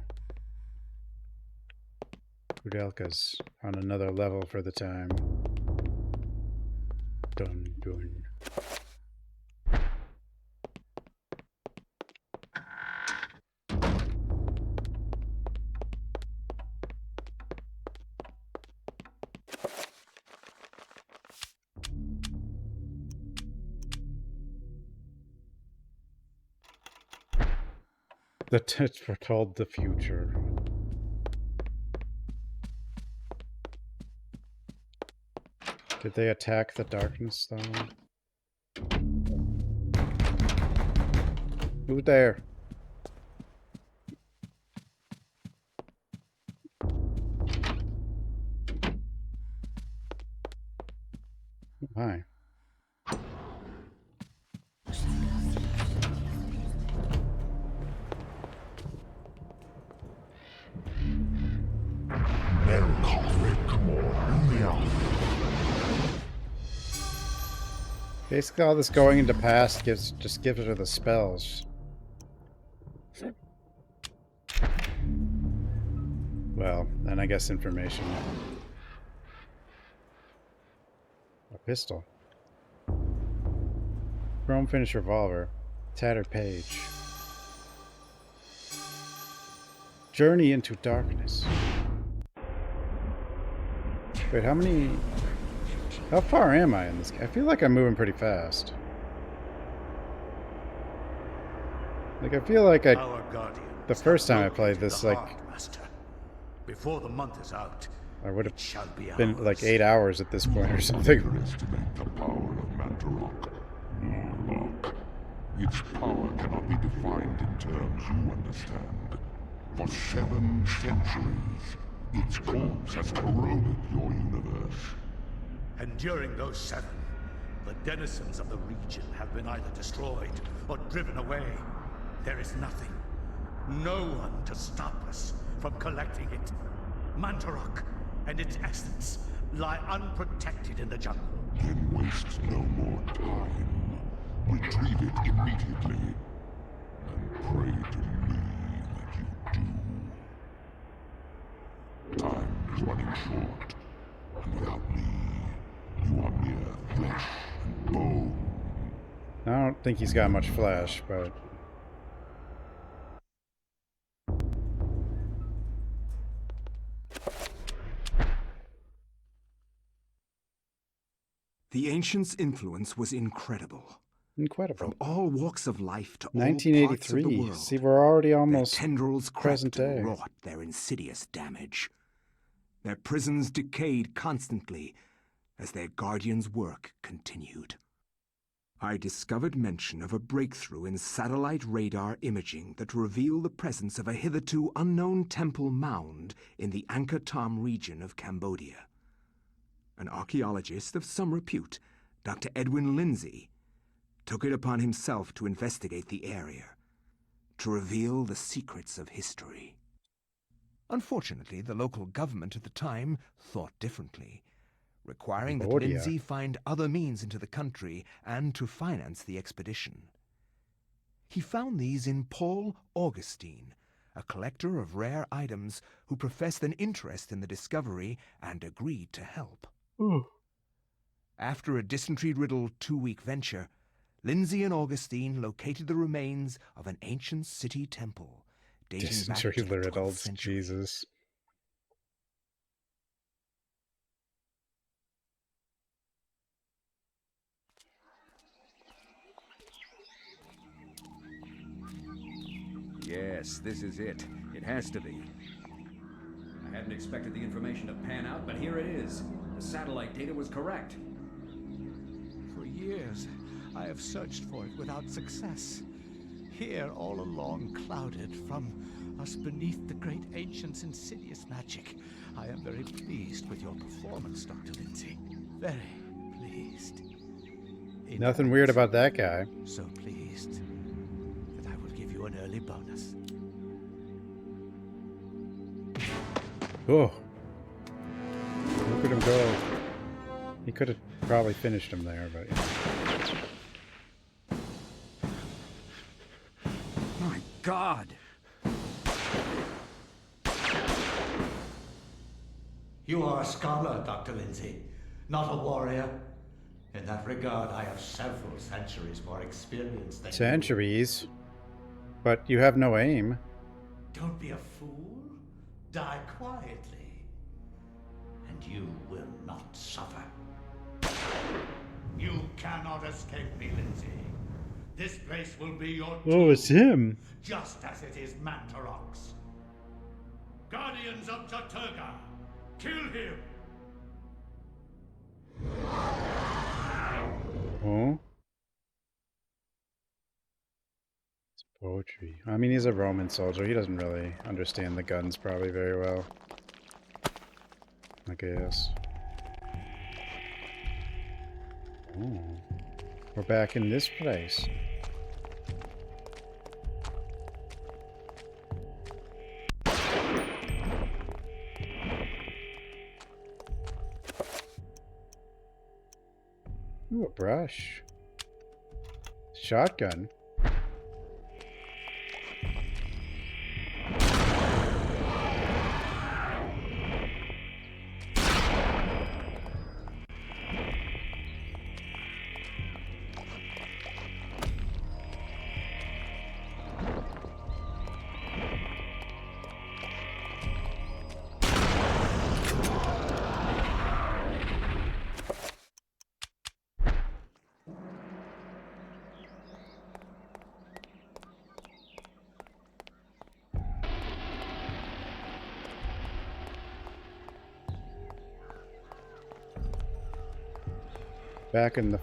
Kudelka's on another level for the time. Dun dun. The tits foretold the future. Did they attack the darkness though? Who's there? Hi. Basically, all this going into past just gives her the spells. Well, and I guess information. A pistol. Chrome finish revolver. Tattered page. Journey into darkness. Wait, how far am I in this game? I feel like I'm moving pretty fast. Like, I feel like the first time I played this, like, before the month is out, I would have been like 8 hours at this point or something. Underestimate the power of Mantarok. Warlock. Its power cannot be defined in terms you understand. For 7 centuries, its corpse has corroded your universe. And during those 7, the denizens of the region have been either destroyed or driven away. There is nothing, no one to stop us from collecting it. Mantarok and its essence lie unprotected in the jungle. Then waste no more time. Retrieve it immediately. And pray to me that you do. Time is running short. And without me, you are mere flesh and bone. I don't think he's got much flesh, but... The Ancients' influence was incredible. Incredible. From all walks of life to 1983. all parts of the world. See, we're already almost their tendrils present crept and day. wrought their insidious damage. Their prisons decayed constantly as their guardians' work continued. I discovered mention of a breakthrough in satellite radar imaging that revealed the presence of a hitherto unknown temple mound in the Angkor Thom region of Cambodia. An archaeologist of some repute, Dr. Edwin Lindsay, took it upon himself to investigate the area, to reveal the secrets of history. Unfortunately, the local government at the time thought differently, requiring that Cambodia. Lindsay find other means into the country and to finance the expedition. He found these in Paul Augustine, a collector of rare items who professed an interest in the discovery and agreed to help. After a dysentery-riddled 2-week venture, Lindsay and Augustine located the remains of an ancient city temple dating back to the 12th century. Jesus. Yes, this is it. It has to be. I hadn't expected the information to pan out, but here it is. The satellite data was correct. For years, I have searched for it without success. Here, all along, clouded from us beneath the great ancient's insidious magic. I am very pleased with your performance, Dr. Lindsay. Very pleased. Nothing weird about that guy. So pleased that I will give you an early bonus. Oh. Look at him go. He could have probably finished him there, but yeah. My God! You are a scholar, Dr. Lindsay, not a warrior. In that regard, I have several centuries more experience than Centuries? But you have no aim. Don't be a fool. Die quietly. And you will not suffer. You cannot escape me, Lindsay. This place will be your tomb, Oh, it's him. just as it is Mantarok's. Guardians of Jaturga, kill him! Oh? It's poetry. I mean, he's a Roman soldier. He doesn't really understand the guns probably very well. I guess. Oh. We're back in this place. Ooh, a brush. Shotgun. Back in the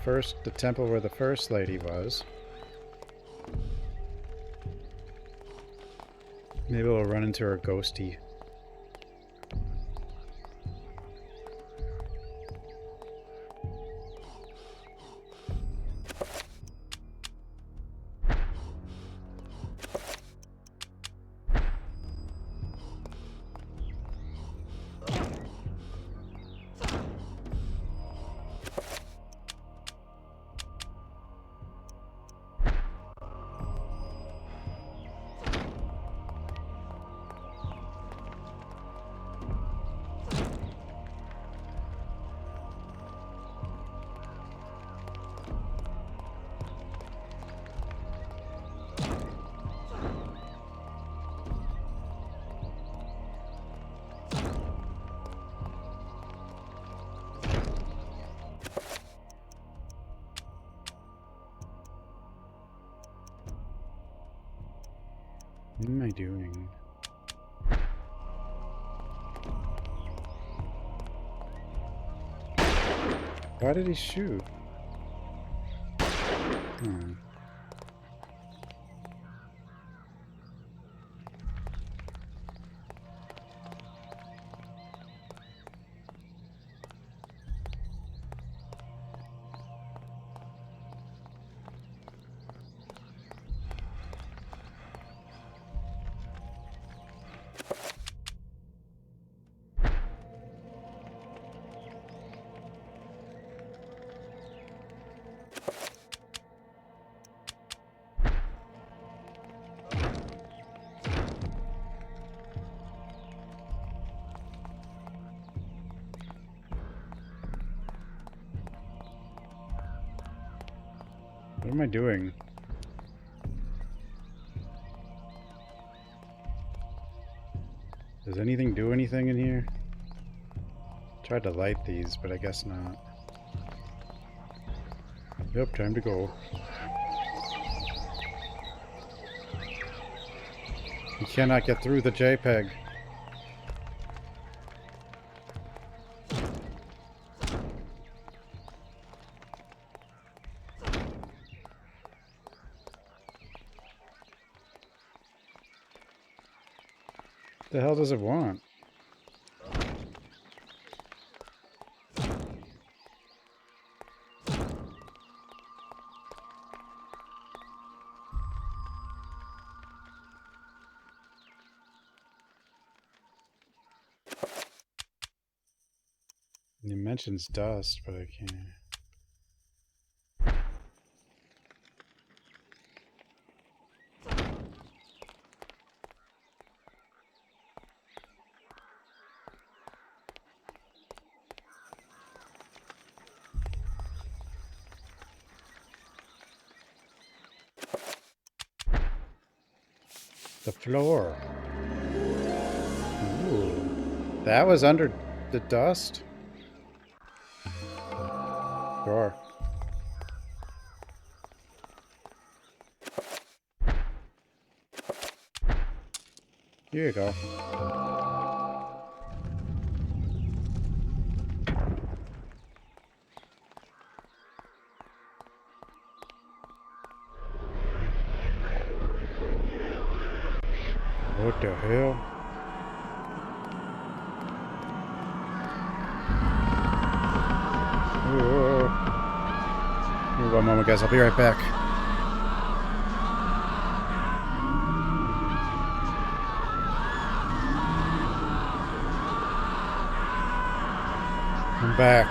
temple where the first lady was. Maybe we'll run into her ghosty. What am I doing? Why did he shoot? What am I doing? Does anything do anything in here? Tried to light these, but I guess not. Yep, time to go. You cannot get through the JPEG. The hell does it want? It mentions dust, but I can't. The floor. Ooh. That was under the dust? Sure. Here you go. What the hell? One moment, guys. I'll be right back. I'm back.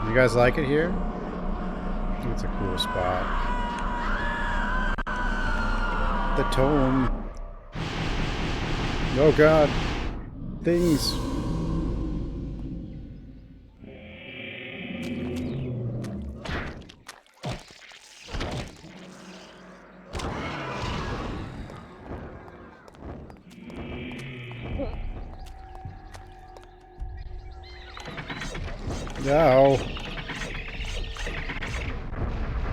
You guys like it here? I think it's a cool spot. The tome. Oh god. Things. No.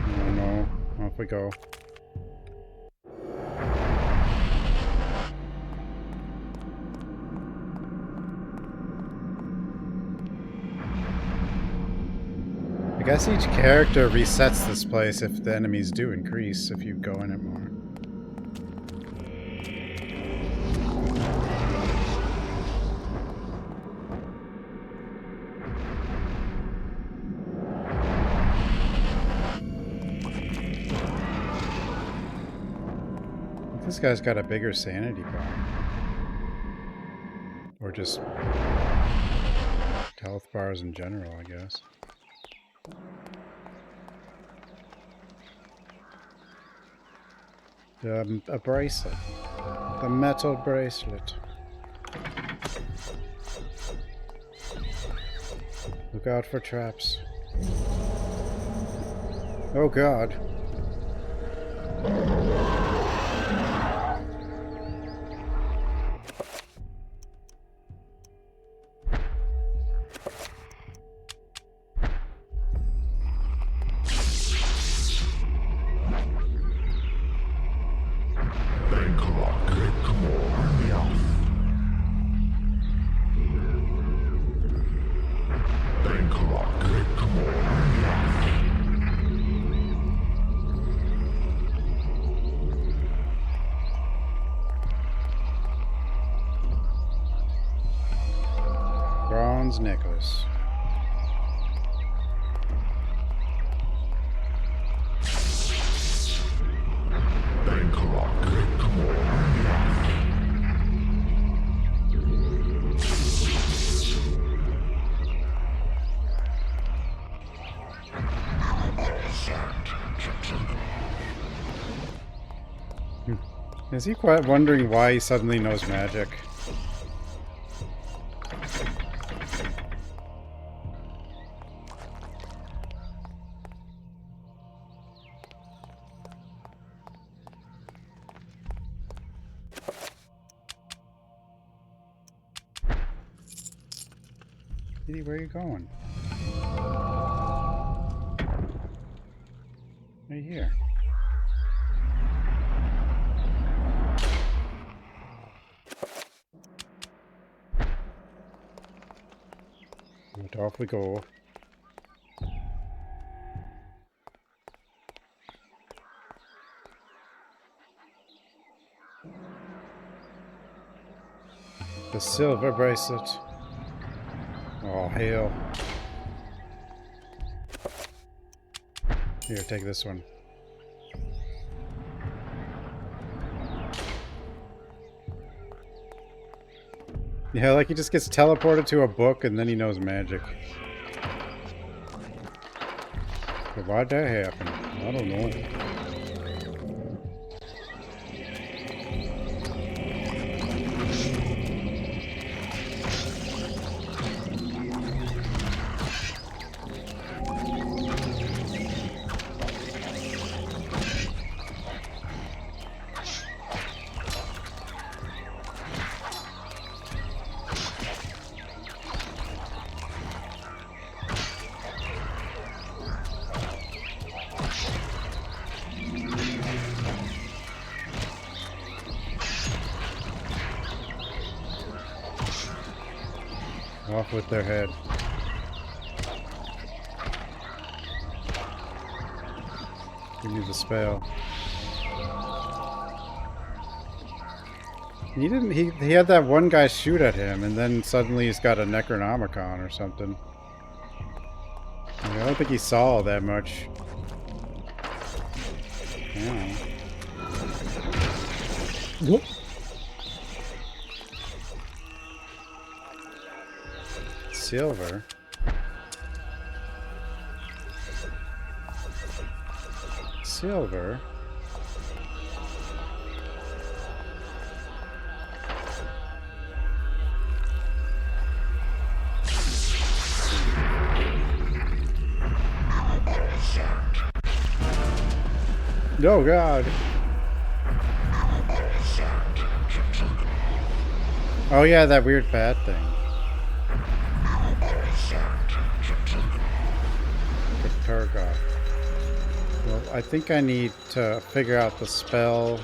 Oh no. Off we go. I guess each character resets this place if the enemies do increase, if you go in it more. This guy's got a bigger sanity bar. Or just health bars in general, I guess. A bracelet. The metal bracelet. Look out for traps. Oh god. his necklace. Is he quite wondering why he suddenly knows magic? Kitty, where are you going? Right here. And off we go. The silver bracelet. Oh, hell. Here, take this one. Yeah, like he just gets teleported to a book and then he knows magic. But why'd that happen? I don't know. Off with their head. Give me the spell. He didn't. He had that one guy shoot at him, and then suddenly he's got a Necronomicon or something. I don't think he saw that much. Yeah. Whoop. Silver. Silver. Oh God. Oh yeah, that weird bat thing. Turgoth. Well, I think I need to figure out the spell.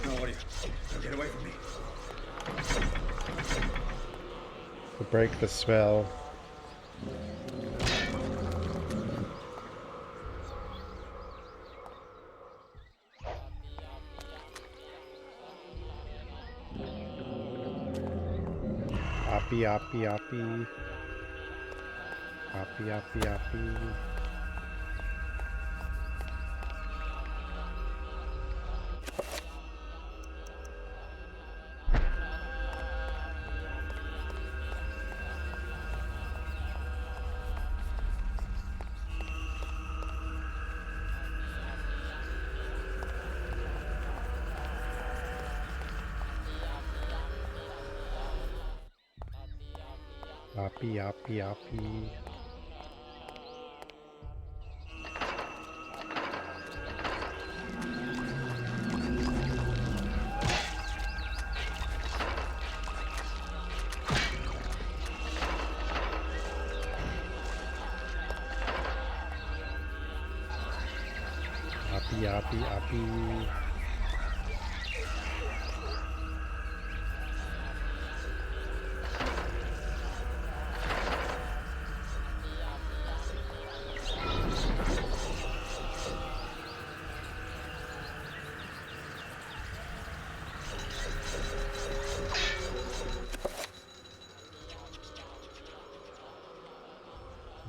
No, what are you? Get away from me. To break the spell. Oppie, oppie, oppie. Oppie, oppie, oppie. Oppie, oppie, oppie. Oppie, oppie, oppie.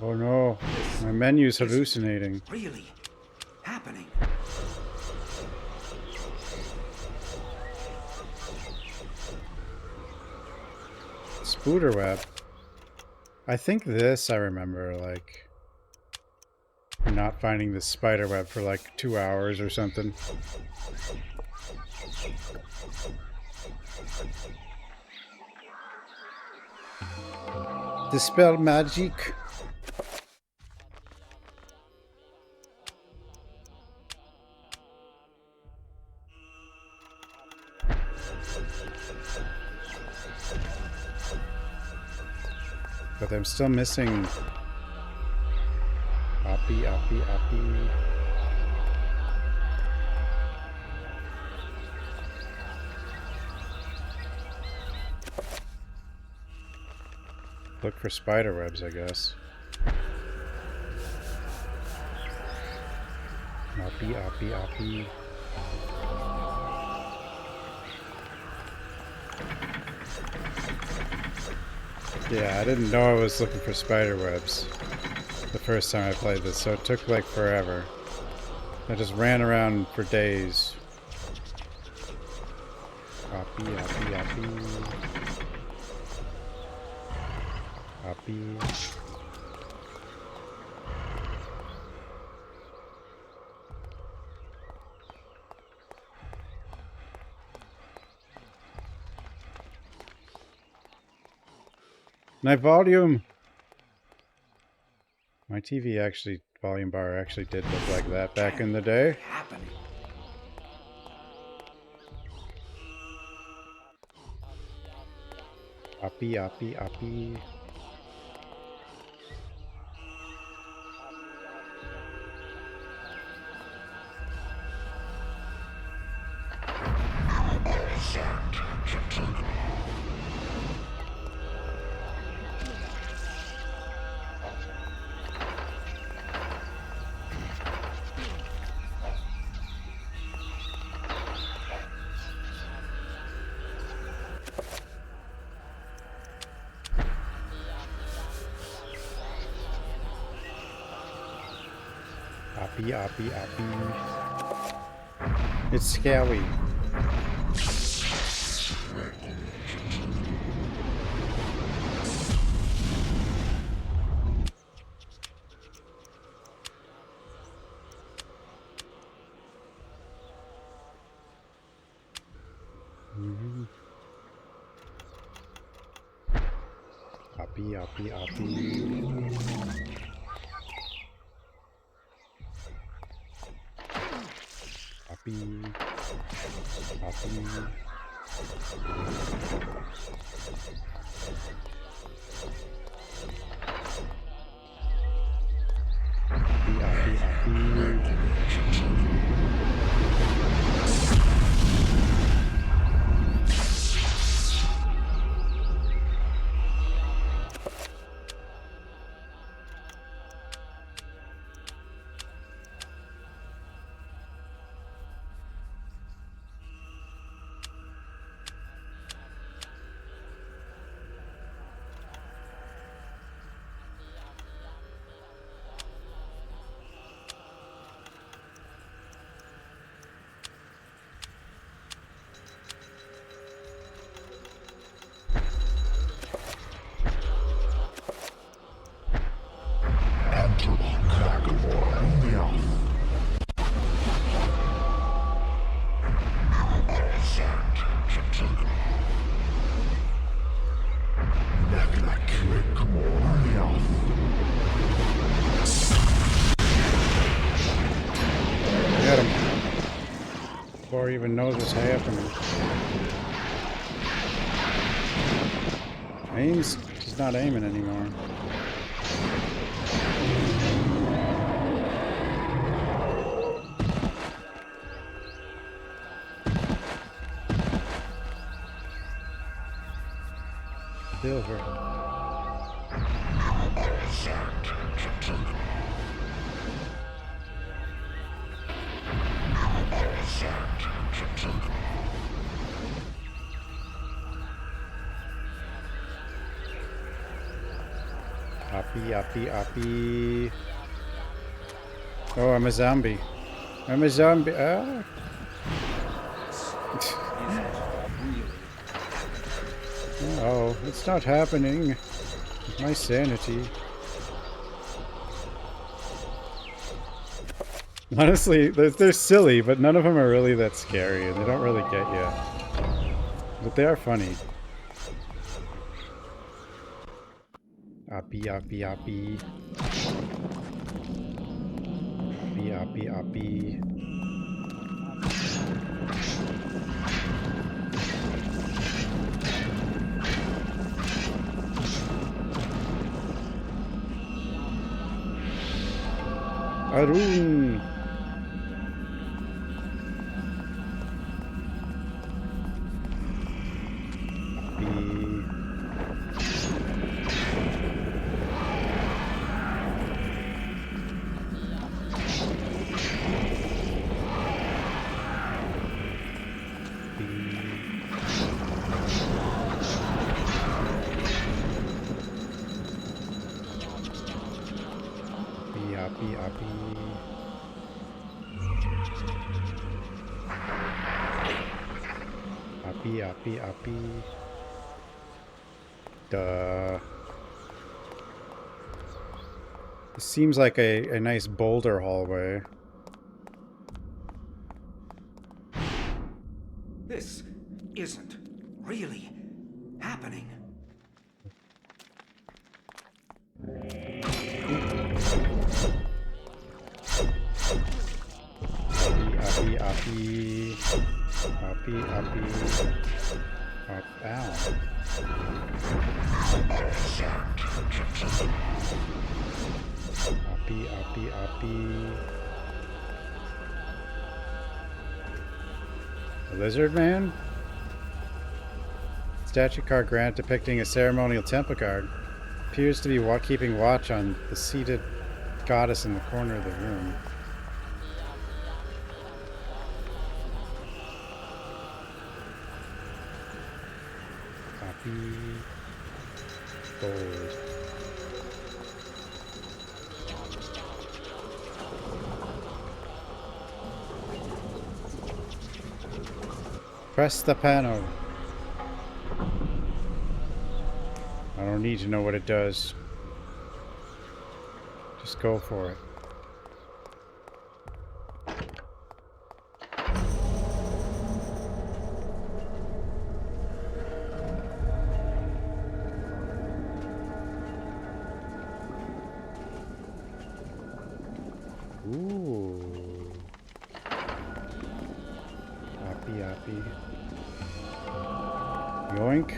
Oh no, my menu's hallucinating. Really happening. Spooder web. I think this I remember, like, not finding the spider web for like 2 hours or something. Dispel magic. But I'm still missing Oppie. Look for spider webs, I guess. Oppie. Yeah, I didn't know I was looking for spider webs the first time I played this, so it took like forever. I just ran around for days. Oppie. My volume! My TV actually, volume bar actually did look like that back in the day. Oppie. Oppie. It's scary. Get him. Before he even knows what's happening. He's not aiming anymore. Silver. Uppy, uppy, uppy. Oh, I'm a zombie. I'm a zombie. Ah. Oh, it's not happening. My sanity. Honestly, they're silly, but none of them are really that scary, and they don't really get you. But they are funny. Uppy, uppy, uppy. Uppy, uppy, uppy. Arun! Uppy, uppy. Duh. This seems like a nice boulder hallway. This isn't really happening. Uppy, uppy. Uppy, uppy. Up, ow. Uppy, uppy, uppy. The Lizard Man? Statue card grant depicting a ceremonial temple guard. Appears to be keeping watch on the seated goddess in the corner of the room. Gold. Press the panel. I don't need to know what it does. Just go for it. Ooh. Uppy, uppy. Yoink.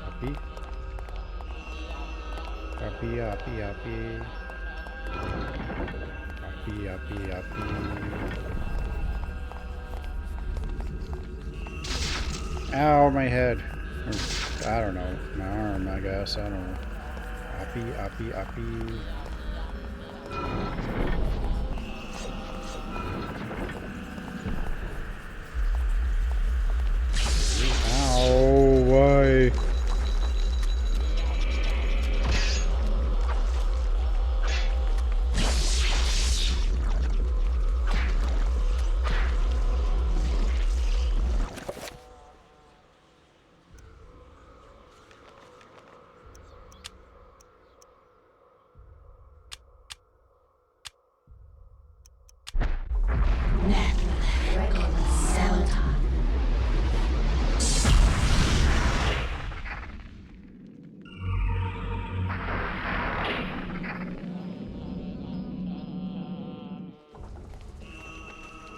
Uppy. Uppy, uppy, uppy. Uppy, uppy, uppy. Ow, my head. Or, I don't know. My arm, I guess. I don't know. Uppy, uppy, uppy. Ow, why?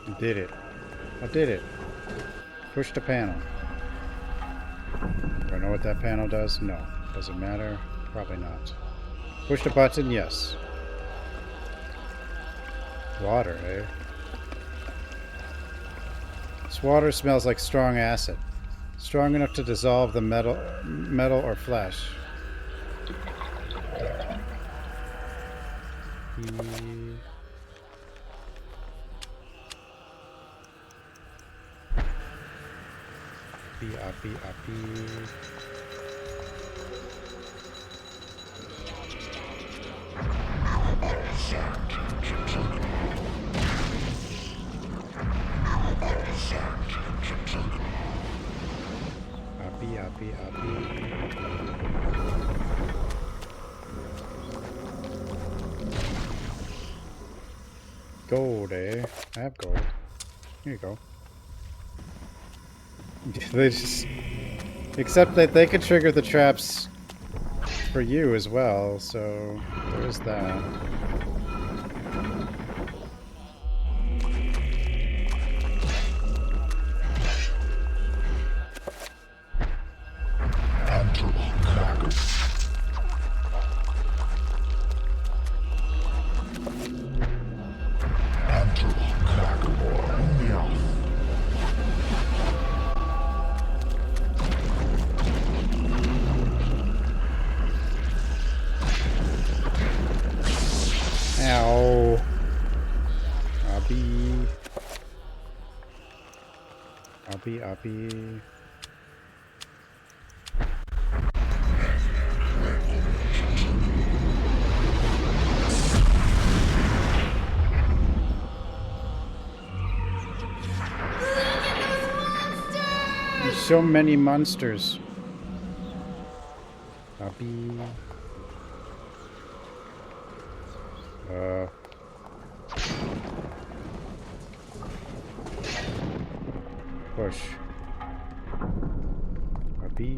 I did it. I did it. Push the panel. Do I know what that panel does? No. Does it matter? Probably not. Push the button? Yes. Water, eh? This water smells like strong acid. Strong enough to dissolve the metal or flesh. Uppy, uppy, uppy. Uppy, uppy, uppy. Gold, eh? I have gold. Here you go. They just... Except that they could trigger the traps for you as well, so there's that. Ow. Uppy. Uppy, uppy. There's so many monsters. Uppy. Push. Uppy.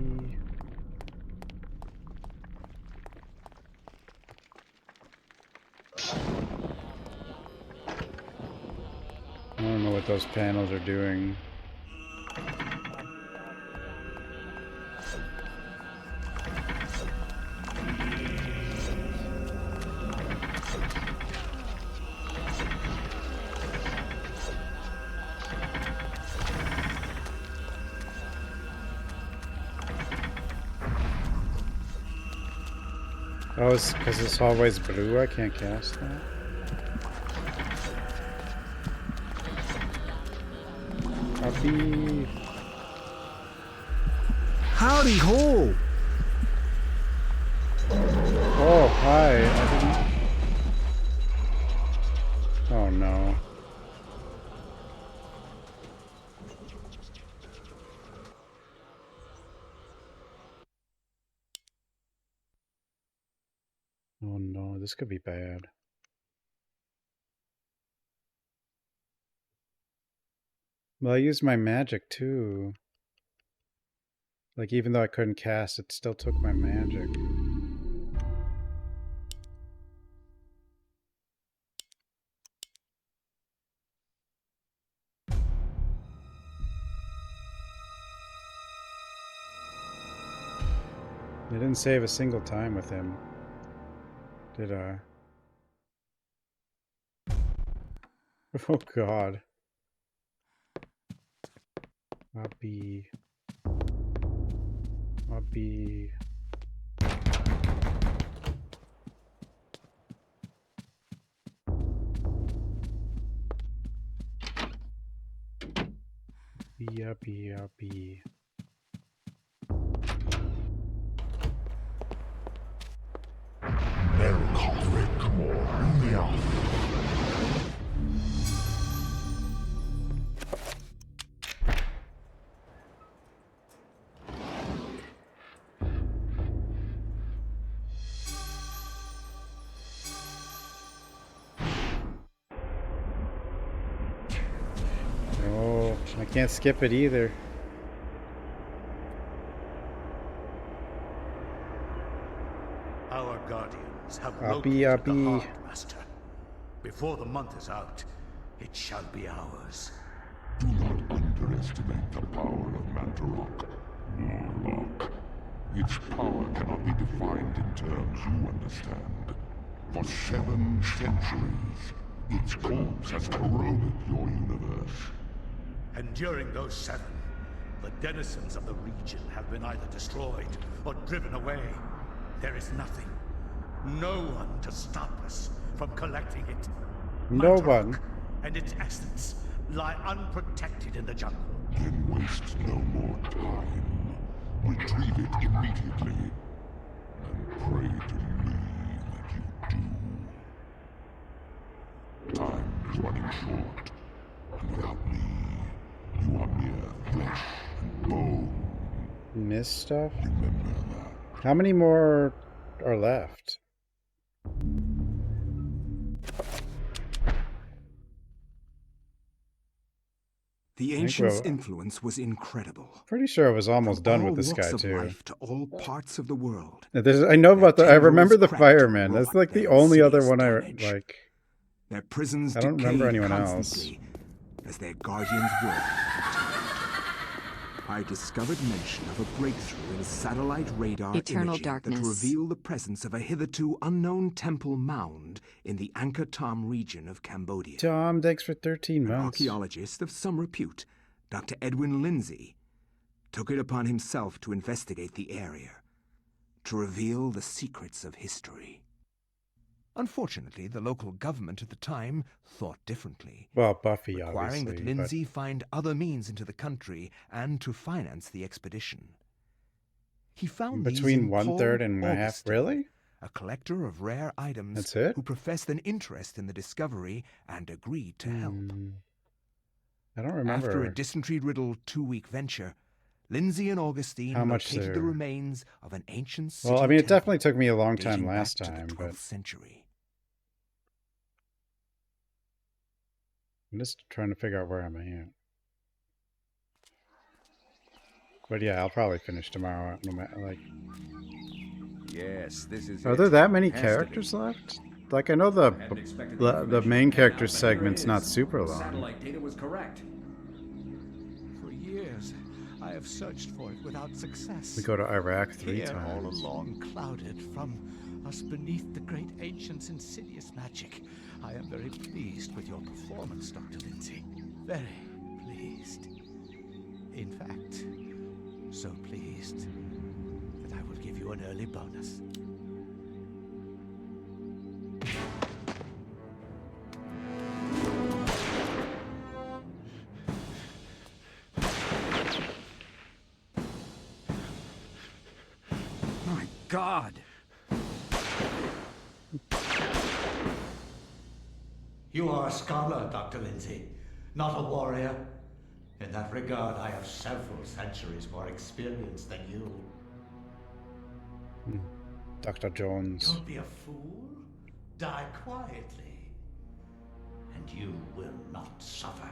I don't know what those panels are doing. Oh, it's because this hallway's blue, I can't cast that? Uppy. Howdy ho! Oh, hi. I didn't... Oh, no. Oh, no. This could be bad. Well, I used my magic, too. Like, even though I couldn't cast, it still took my magic. I didn't save a single time with him. Did I? Oh, God. Uppy. Uppy. Uppy, uppy. Oh, I can't skip it either. Our guardians have Uppy, located the uppy. Heart Master. Before the month is out, it shall be ours. Do not underestimate the power of Mantarok, Warlock. Its power cannot be defined in terms you understand. For 7 centuries, its corpse has corroded your universe. And during those 7, the denizens of the region have been either destroyed or driven away. There is nothing, no one to stop us from collecting it. No one. And its essence lie unprotected in the jungle. Then waste no more time. Retrieve it immediately. And pray to me that you do. Time is running short. And without me, you are mere flesh and bone. Miss stuff? Remember that. How many more are left? The ancients' influence was incredible. Pretty sure I was almost done with this guy of too. Life to all parts of the world. I know about the. I remember the fireman. That's like the only other one I like. Their prisons I don't remember anyone else. As their guardians worked. I discovered mention of a breakthrough in satellite radar Eternal imaging darkness. that revealed the presence of a hitherto unknown temple mound in the Angkor Thom region of Cambodia. Tom, thanks for 13 months. An archaeologist of some repute, Dr. Edwin Lindsay, took it upon himself to investigate the area, to reveal the secrets of history. Unfortunately, the local government at the time thought differently. Well, Buffy, requiring obviously. that Lindsay find other means into the country and to finance the expedition. He found between these in 1/3 and Paul 1/2. Augustin, Really? a collector of rare items. That's it? Who professed an interest in the discovery and agreed to help. I don't remember. After a dysentery-riddled 2-week venture, Lindsay and Augustine How much located the there? remains of an ancient city Well, I mean, it temple definitely took me a long time dating back last to the time, 12th but century. I'm just trying to figure out where I'm at. But yeah, I'll probably finish tomorrow. No matter, like, Yes, this is are it. there that many Has to characters be. left? Like, I know the I hadn't expected the information main to pan character out, but here it segment's is. not super The long. satellite data was correct. For years, I have searched for it without success. We go to Iraq 3 Here, times. all along, clouded from us beneath the great ancient's insidious magic. I am very pleased with your performance, Dr. Lindsay. Very pleased. In fact, so pleased that I will give you an early bonus. My God! You are a scholar, Dr. Lindsay, not a warrior. In that regard, I have several centuries more experience than you. Dr. Jones. Don't be a fool. Die quietly. And you will not suffer.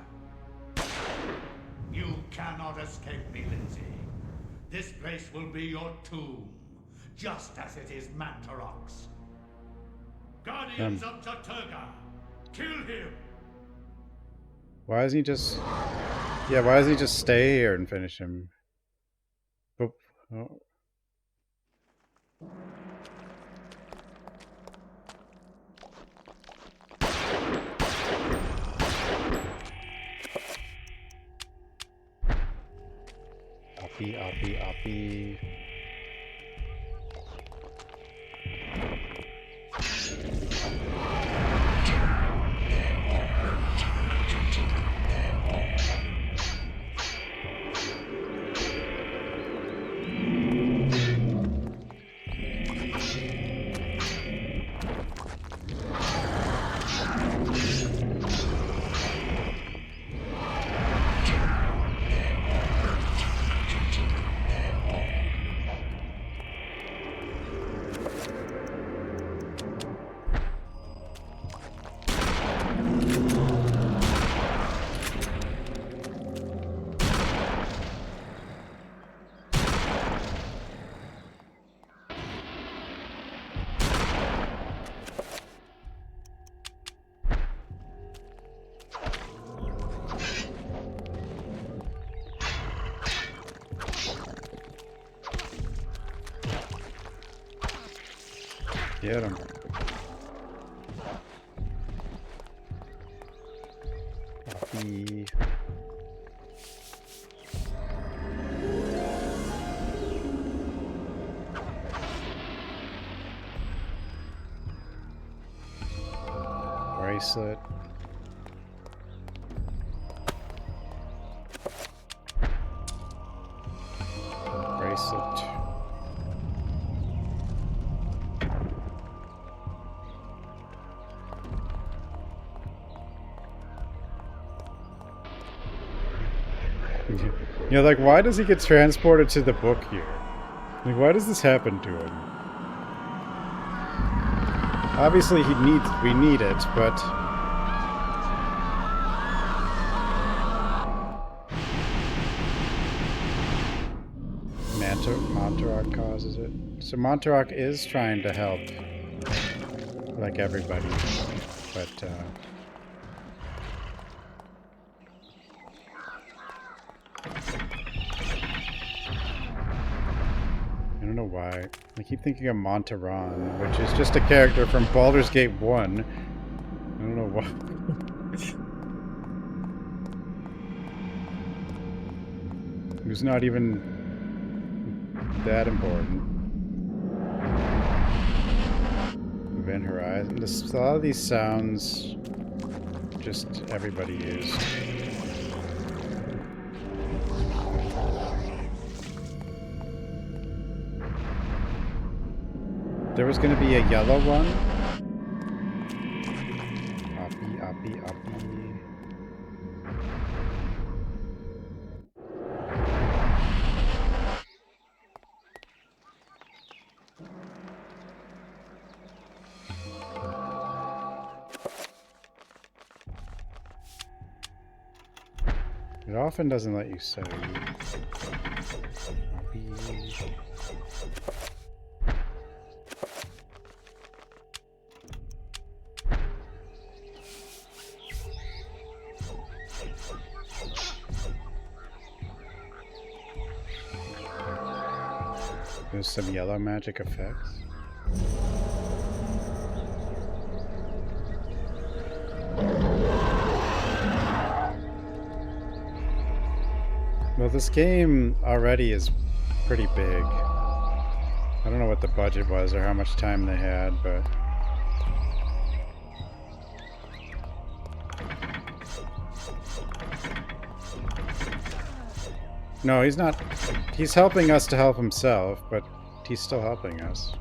You cannot escape me, Lindsay. This place will be your tomb, just as it is Mantarok's. Guardians of Taturga, kill him! Why doesn't he just... Yeah, why doesn't he just stay here and finish him? Oh. Oh. Uppy. Get him. Uppy. Bracelet. Bracelet. You know, like, why does he get transported to the book here? Like, why does this happen to him? Obviously, we need it, but... Montauk causes it. So Montauk is trying to help, like everybody, but, I don't know why. I keep thinking of Montaron, which is just a character from Baldur's Gate 1. I don't know why. Who's not even that important. Event Horizon. A lot of these sounds just everybody used. There was going to be a yellow one. Uppy, uppy, uppy. It often doesn't let you save. There's some yellow magic effects. Well, this game already is pretty big. I don't know what the budget was or how much time they had, but... No, he's not... He's helping us to help himself, but he's still helping us.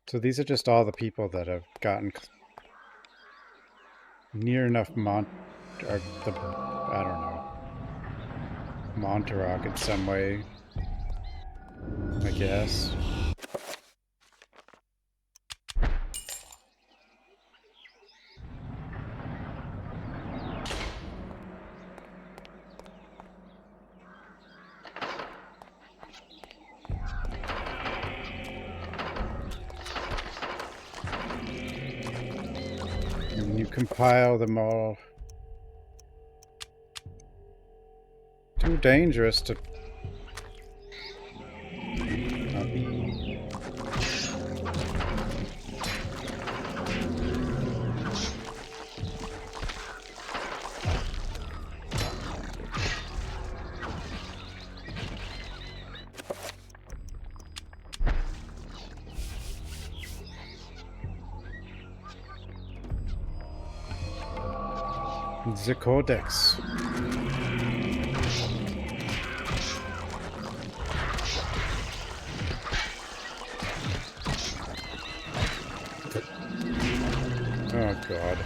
So these are just all the people that have gotten near enough I don't know, Montauk in some way, I guess. Compile them all. Too dangerous to... The Codex. Oh God.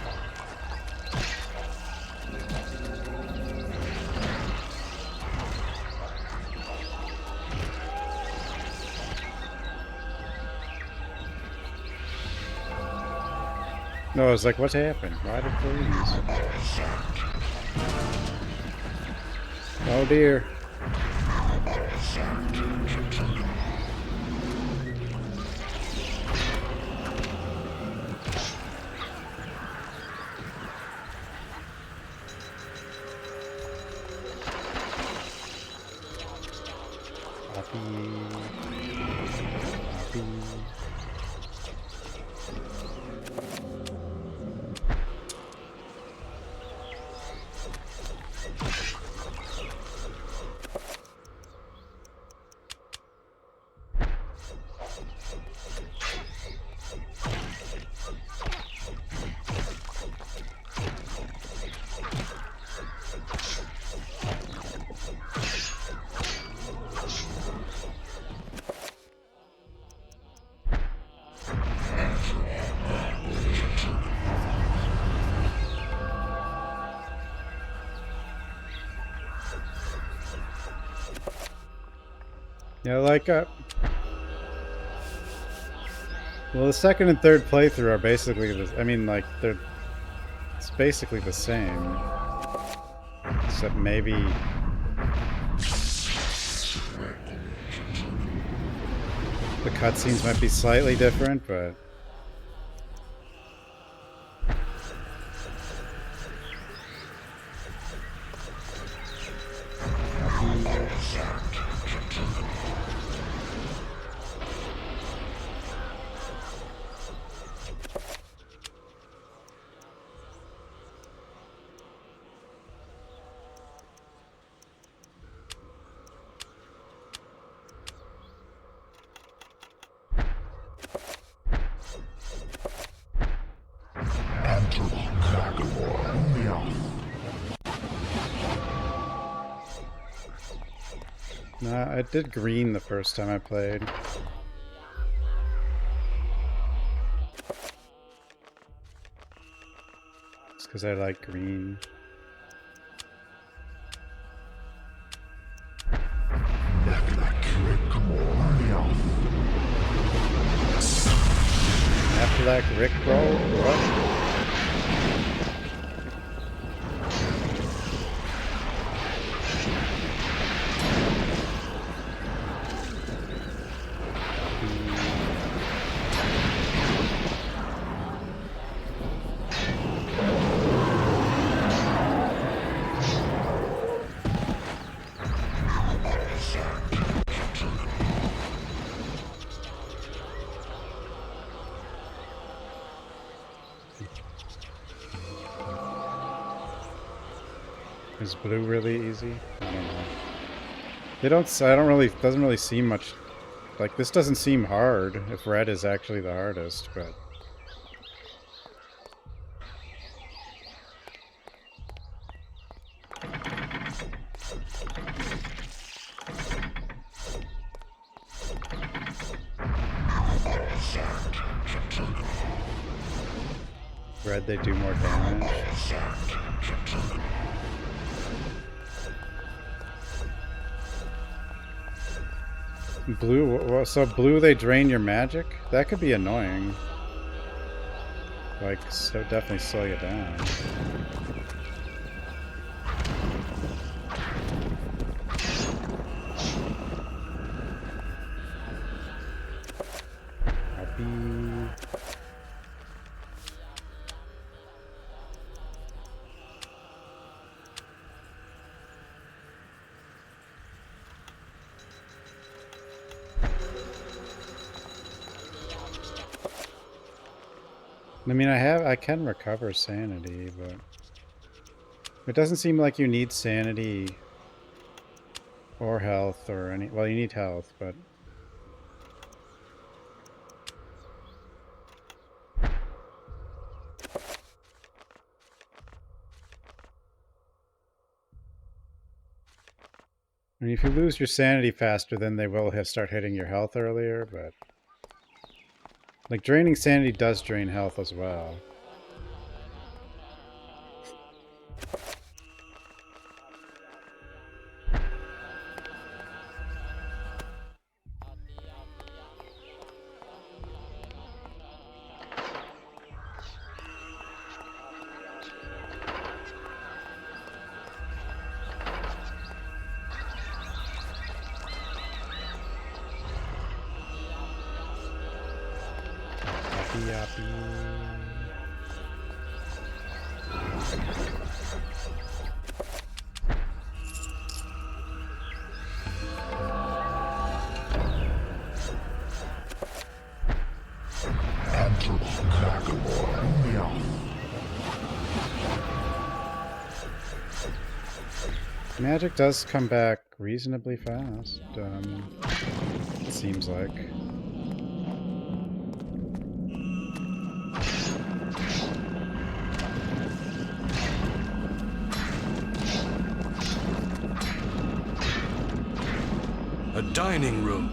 No, I was like, what happened? Why did freeze? Oh dear. Yeah, like well, the second and third playthrough are basically the, I mean, like it's basically the same, except maybe the cutscenes might be slightly different, but nah, I did green the first time I played. It's because I like green. After that Rick roll? What? Is blue really easy? I don't know. They don't, I don't really, doesn't really seem much, like this doesn't seem hard if red is actually the hardest, but. Red, they do more damage. Blue, so blue they drain your magic? That could be annoying. Like, so definitely slow you down. I mean, I can recover sanity, but it doesn't seem like you need sanity or health or any, well, you need health, but I mean, if you lose your sanity faster, then they will start hitting your health earlier, but like draining sanity does drain health as well. Magic does come back reasonably fast, it seems like. A dining room.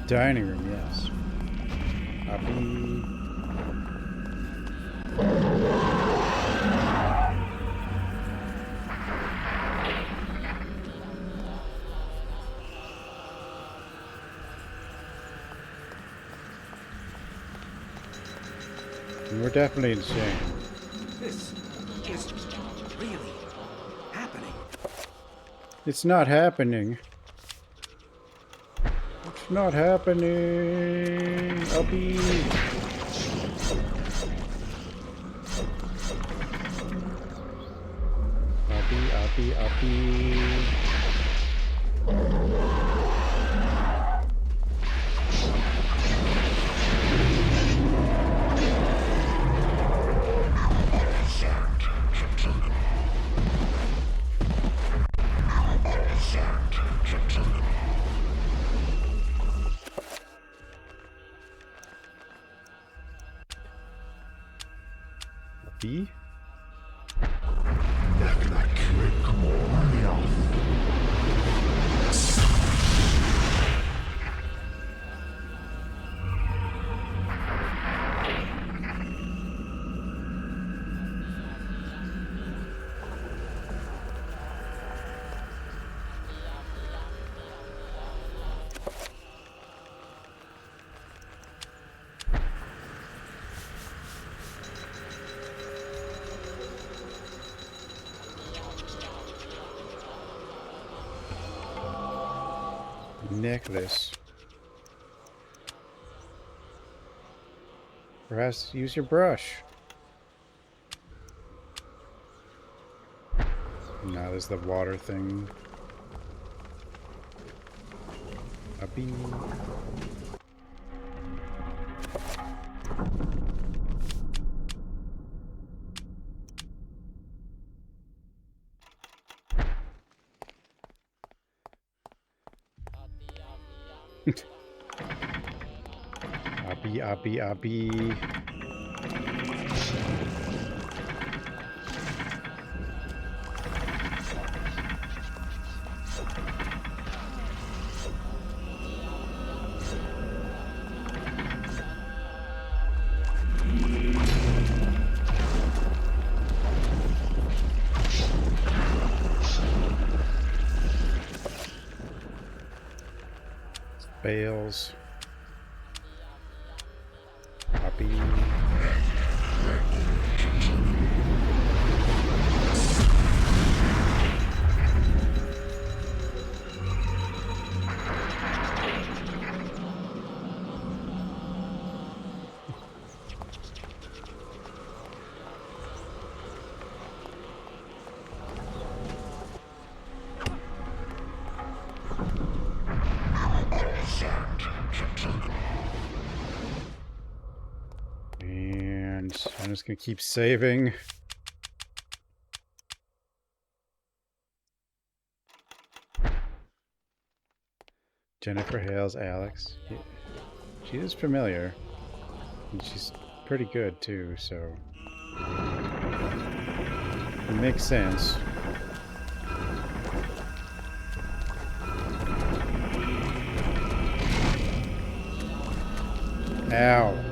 Dining room, yes. Copy. We're definitely insane. This isn't really happening. It's not happening. It's not happening. Uppy. Uppy, uppy, uppy. B? Necklace. Perhaps use your brush. Now there's the water thing. A bee. Abby, Abby, Abby. Bales. Abby. And I'm just gonna keep saving. Jennifer Hale's Alex. Yeah. She is familiar. And she's pretty good too, so it makes sense. Ow.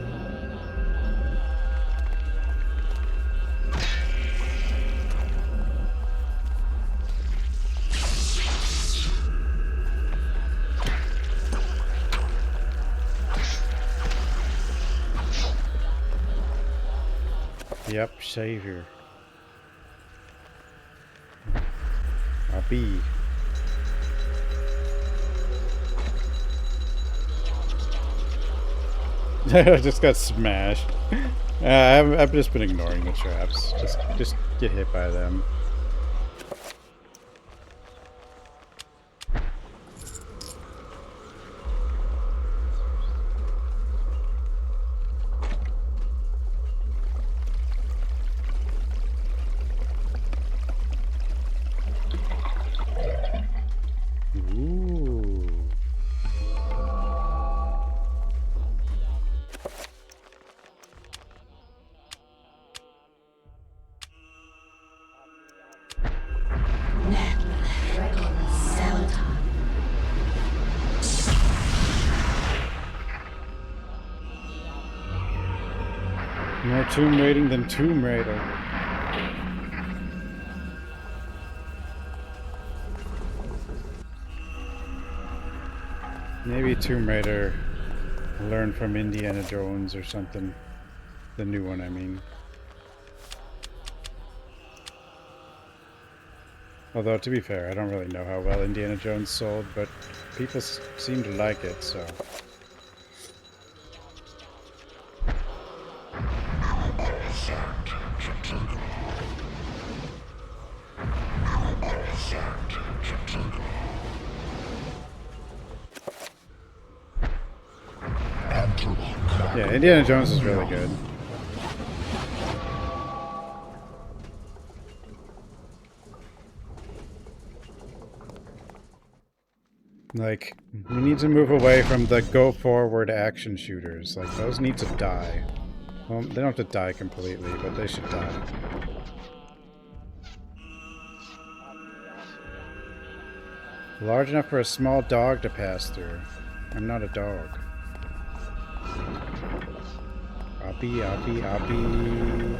Yep, savior. A bee. I just got smashed. I've just been ignoring the traps. Just get hit by them. More tomb raiding than Tomb Raider. Maybe Tomb Raider learned from Indiana Jones or something. The new one, I mean. Although, to be fair, I don't really know how well Indiana Jones sold, but people seem to like it, so... Yeah, Indiana Jones is really good. Like, we need to move away from the go-forward action shooters. Like, those need to die. Well, they don't have to die completely, but they should die. Large enough for a small dog to pass through. I'm not a dog. Oppie, oppie, oppie.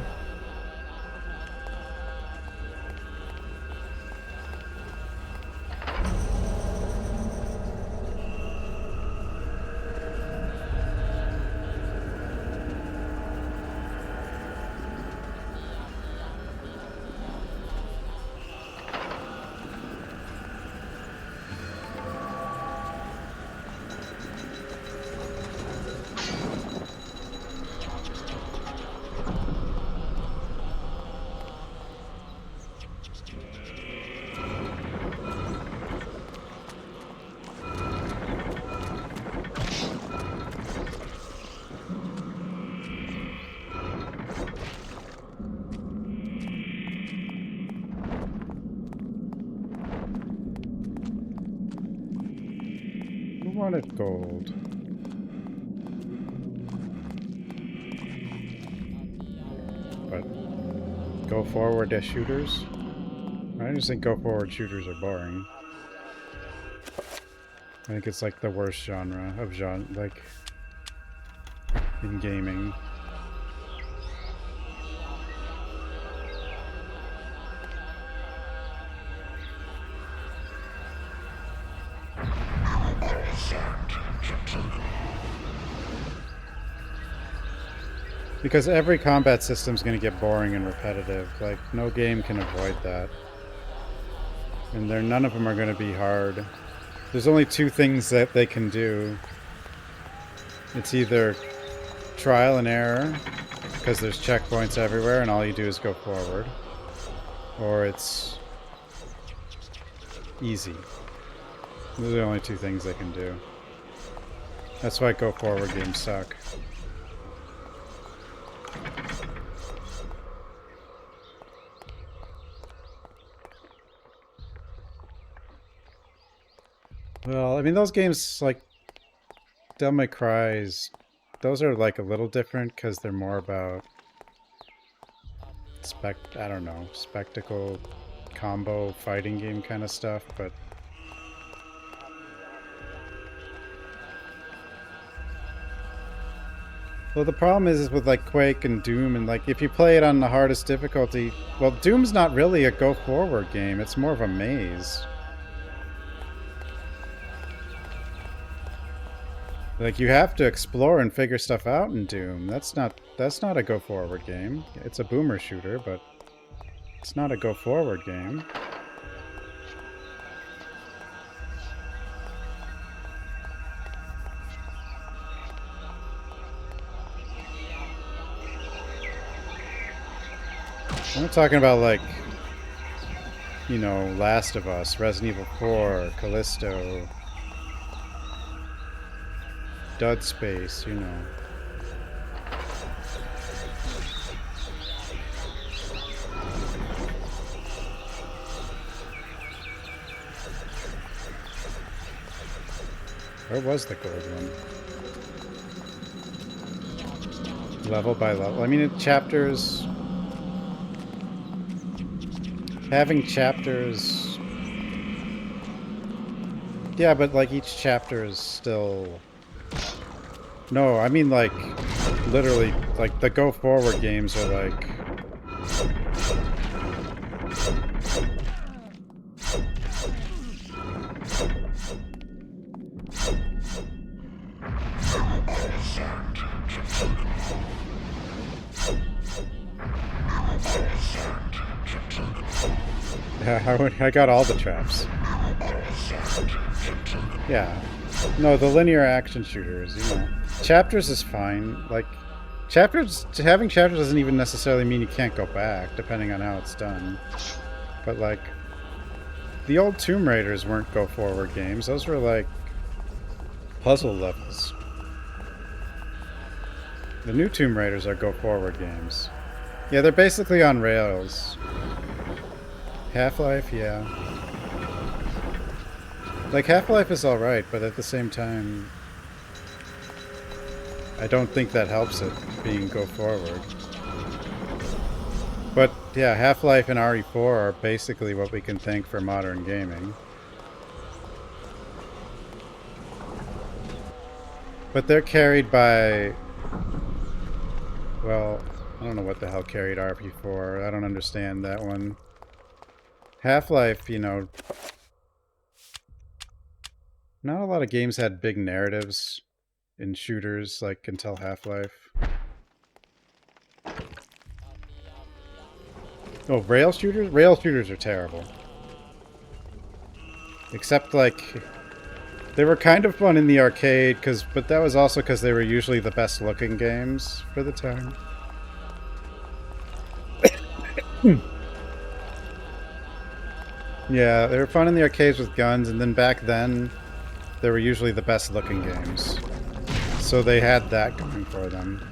Wanted gold. But go forward as shooters? I just think go forward shooters are boring. I think it's like the worst genre of like in gaming. Because every combat system is going to get boring and repetitive. Like, no game can avoid that. And none of them are going to be hard. There's only two things that they can do. It's either trial and error, because there's checkpoints everywhere and all you do is go forward. Or it's easy. Those are the only two things they can do. That's why go forward games suck. Well, I mean, those games, like, Devil May Cry's, those are, like, a little different, because they're more about, I don't know, spectacle, combo, fighting game kind of stuff, but... Well, the problem is with, like, Quake and Doom, and, like, if you play it on the hardest difficulty... Well, Doom's not really a go-forward game, it's more of a maze. Like, you have to explore and figure stuff out in Doom. That's not a go-forward game. It's a boomer shooter, but it's not a go-forward game. I'm not talking about, like, you know, Last of Us, Resident Evil 4, Callisto... Dud Space, you know. Where was the gold one? Level by level. I mean, it chapters... Having chapters... Yeah, but, like, each chapter is still... No, I mean, like, literally, like, the go-forward games are, like... Yeah, I got all the traps. Yeah. No, the linear action shooters, you know. Chapters is fine. Like, having chapters doesn't even necessarily mean you can't go back, depending on how it's done. But, like, the old Tomb Raiders weren't go-forward games. Those were, like, puzzle levels. The new Tomb Raiders are go-forward games. Yeah, they're basically on rails. Half-Life, yeah. Like, Half-Life is alright, but at the same time, I don't think that helps it being go-forward. But, yeah, Half-Life and RE4 are basically what we can thank for modern gaming. But they're carried by... Well, I don't know what the hell carried RP4. I don't understand that one. Half-Life, you know... Not a lot of games had big narratives in shooters, like, until Half-Life. Oh, rail shooters? Rail shooters are terrible. Except, like... They were kind of fun in the arcade, but that was also because they were usually the best looking games for the time. Yeah, they were fun in the arcades with guns, and then back then, they were usually the best looking games. So they had that going for them.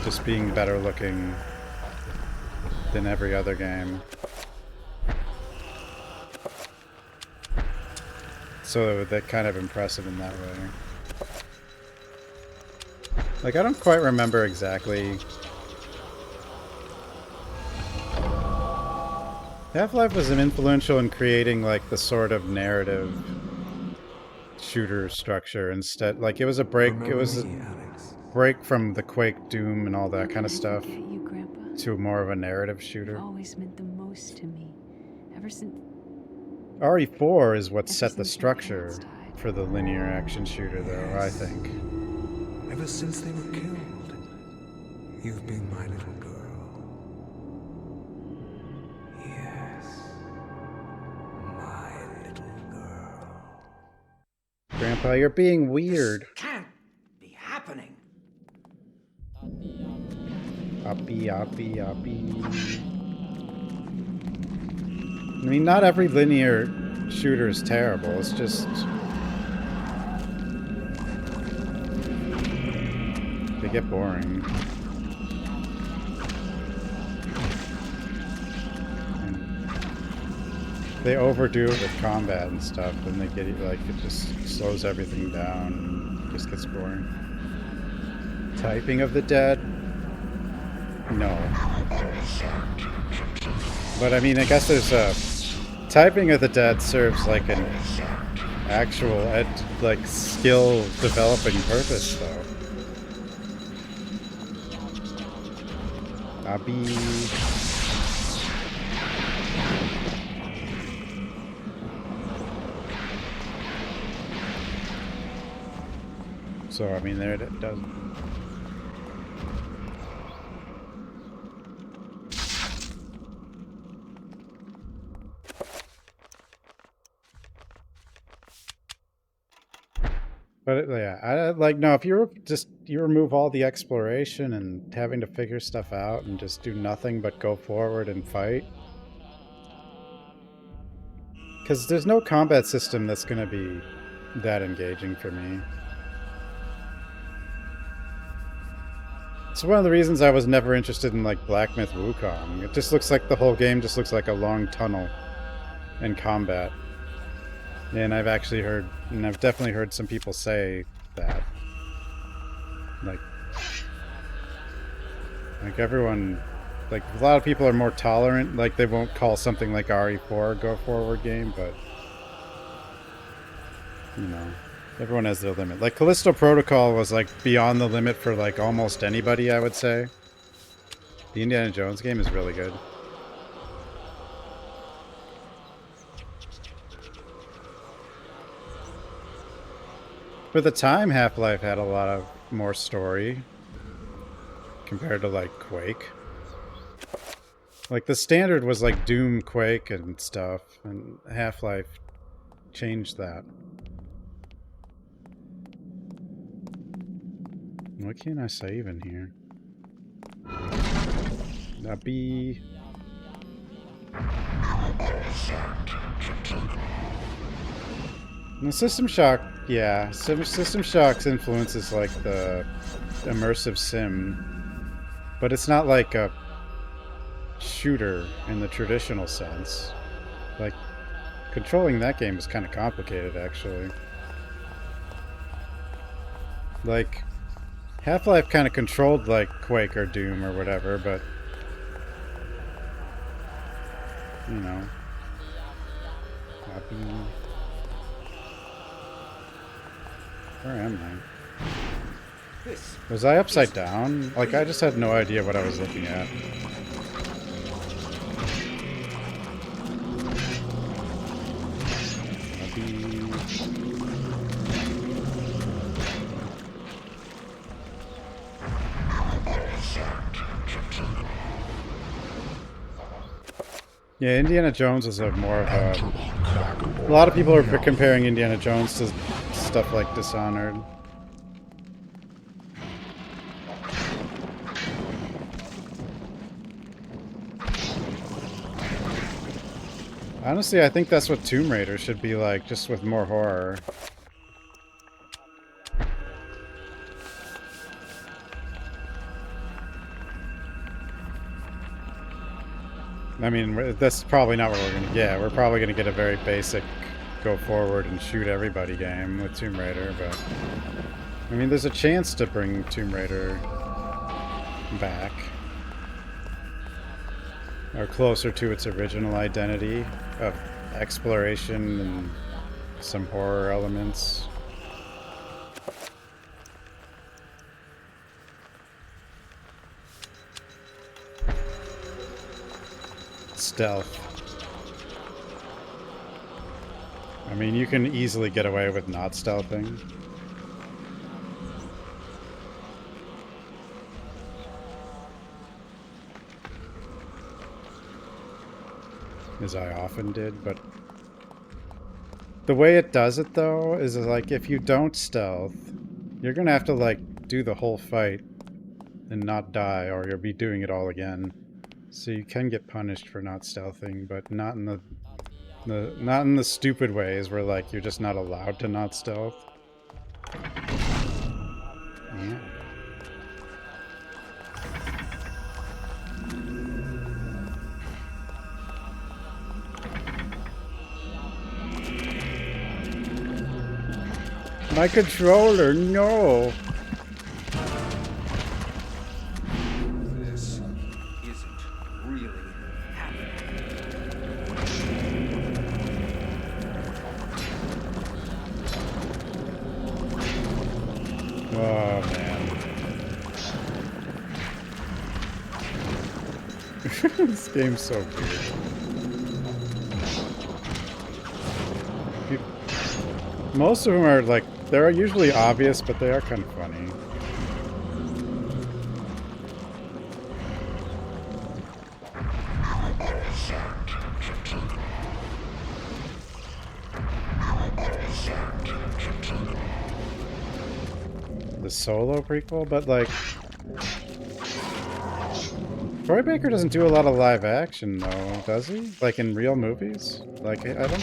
Just being better looking than every other game. So they're kind of impressive in that way. Like, I don't quite remember exactly. Half-Life was influential in creating, like, the sort of narrative shooter structure instead. Like, it was a break. It was a break from the Quake, Doom, and all that kind of stuff to more of a narrative shooter. You've always meant the most to me, ever since. RE4 is what set the structure for the linear action shooter, though, I think. Ever since they were killed, you've been my little girl. Yes, my little girl. Grandpa, you're being weird. This can't be happening. Uppy, uppy, uppy. I mean, not every linear shooter is terrible. It's just... they get boring. And they overdo it with combat and stuff, and they get, like, it just slows everything down and just gets boring. Typing of the Dead? No. But I mean, I guess there's a... Typing of the Dead serves like an actual, like, skill developing purpose, though. Abby. So, I mean, there it does. But yeah, I like, no, if you remove all the exploration and having to figure stuff out and just do nothing but go forward and fight. Because there's no combat system that's going to be that engaging for me. It's one of the reasons I was never interested in, like, Black Myth Wukong. It just looks like the whole game just looks like a long tunnel in combat. And I've actually heard, and I've definitely heard some people say that. Like everyone, like, a lot of people are more tolerant, like, they won't call something like RE4 a go-forward game, but, you know, everyone has their limit. Like, Callisto Protocol was, like, beyond the limit for, like, almost anybody, I would say. The Indiana Jones game is really good. For the time, Half-Life had a lot of more story. compared to like Quake. Like the standard was like Doom, Quake, and stuff, and Half-Life changed that. Why can't I save in here? That be... The System Shock, yeah. System Shock's influence is like the immersive sim, but it's not like a shooter in the traditional sense. Like, controlling that game is kind of complicated, actually. Like, Half-Life kind of controlled like Quake or Doom or whatever, but you know. Copy. Where am I? Was I upside down? Like, I just had no idea what I was looking at. Yeah, Indiana Jones is a more of a lot of people are comparing Indiana Jones to stuff like Dishonored. Honestly, I think that's what Tomb Raider should be like, just with more horror. I mean, that's probably not what we're gonna get. We're probably gonna get a very basic go forward and shoot everybody game with Tomb Raider, but I mean, there's a chance to bring Tomb Raider back. Or closer to its original identity of exploration and some horror elements. Stealth. I mean, you can easily get away with not stealthing. As I often did, but the way it does it though is like if you don't stealth, you're gonna have to like do the whole fight and not die, or you'll be doing it all again. So you can get punished for not stealthing, but not in the stupid ways where like you're just not allowed to not stealth. Yeah. My controller, no! This isn't really Oh, man. This game's so weird. Most of them are like, they're usually obvious, but they are kind of funny. The Solo prequel, but like Troy Baker doesn't do a lot of live action though, does he? Like in real movies? Like I don't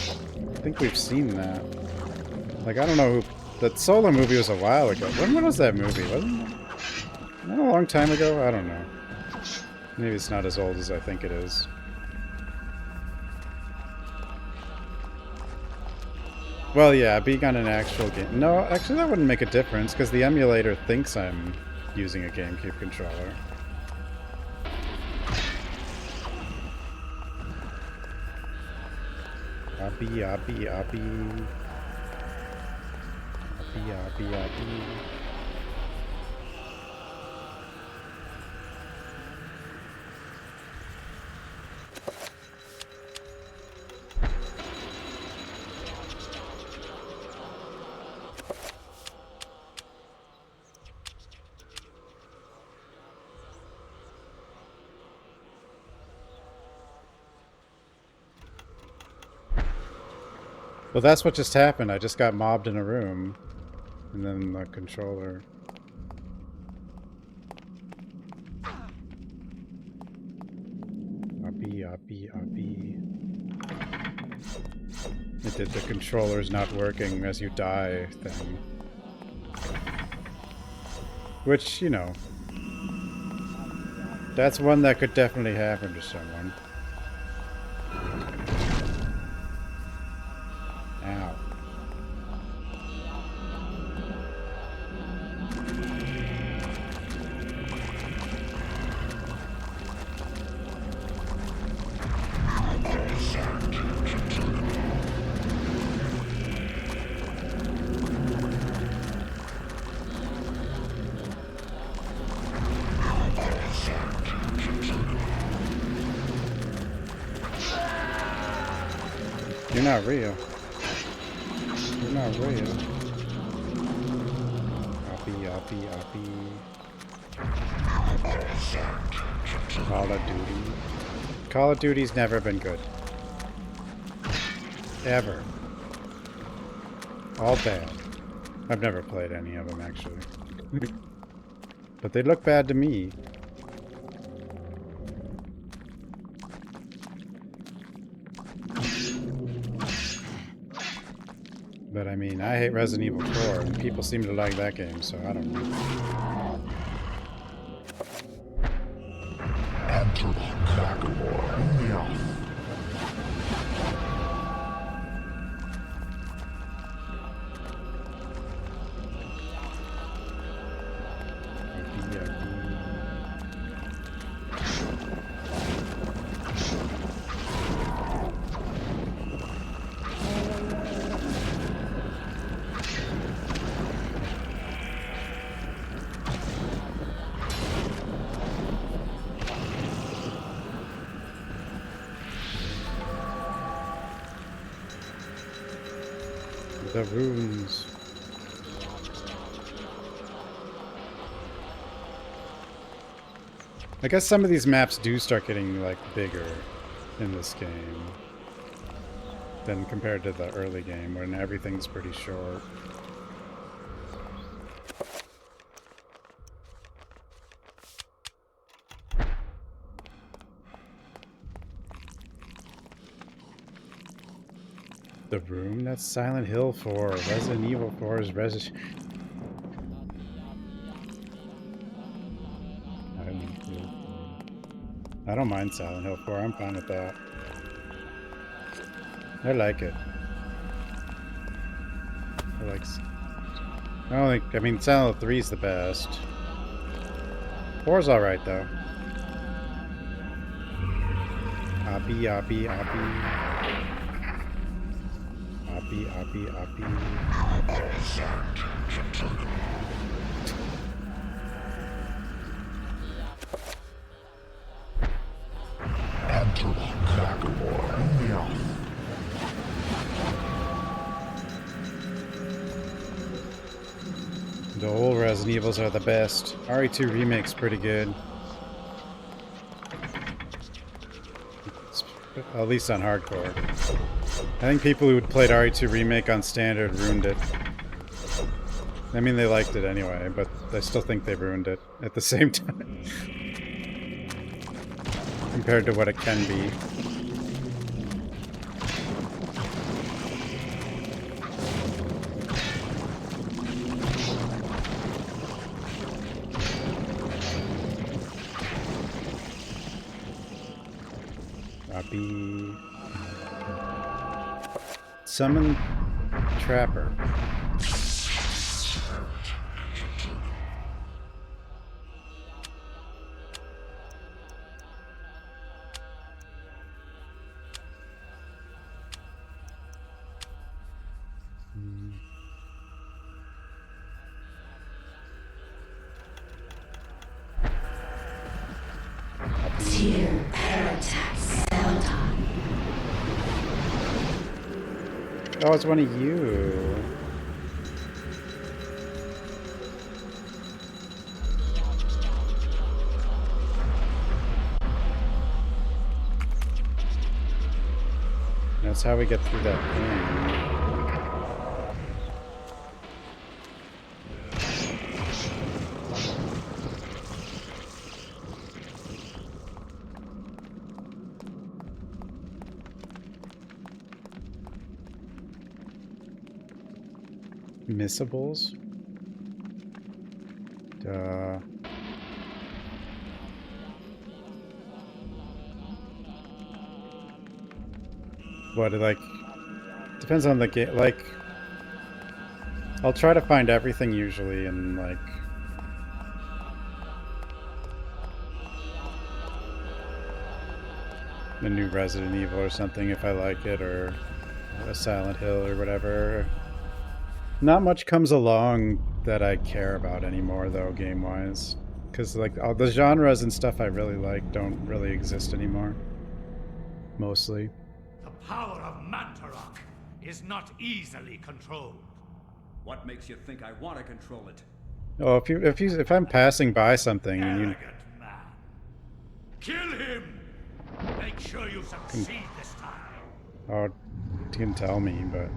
think we've seen that. Like I don't know who that Solo movie was a while ago. When was that movie? Wasn't it a long time ago? I don't know. Maybe it's not as old as I think it is. Well, yeah, being on an actual game. No, actually that wouldn't make a difference, because the emulator thinks I'm using a Gamecube controller. Abby. Abby. Well, that's what just happened. I just got mobbed in a room. And then the controller... RB. It did the controller's not working as you die thing. Which, you know... That's one that could definitely happen to someone. Ow. You're not real. You're not real. Oppie. Call of Duty. Call of Duty's never been good. Ever. All bad. I've never played any of them, actually. But they look bad to me. But I mean, I hate Resident Evil 4, and people seem to like that game, so I don't know. The runes. I guess some of these maps do start getting, like, bigger in this game than compared to the early game when everything's pretty short. The room? That's Silent Hill 4. Resident Evil 4 is Resident... I don't mind Silent Hill 4. I'm fine with that. I like it. I mean, Silent Hill 3 is the best. 4's alright, though. Oppie. Oppie. The old Resident Evils are the best. RE2 Remake's pretty good. At least on hardcore. I think people who played RE2 Remake on standard ruined it. I mean, they liked it anyway, but I still think they ruined it at the same time. Compared to what it can be. Summon Trapper. Tier Parattack Celdon. Oh, it's one of you. That's how we get through that thing. Missables? Duh. What, like... Depends on the game. Like... I'll try to find everything usually in, like... a new Resident Evil or something if I like it, or a Silent Hill or whatever. Not much comes along that I care about anymore, though, game-wise. Because, like, all the genres and stuff I really like don't really exist anymore. Mostly. The power of Mantarok is not easily controlled. What makes you think I want to control it? Oh, if I'm passing by something and you... Kill him! Make sure you succeed this time. Oh, you can tell me, but...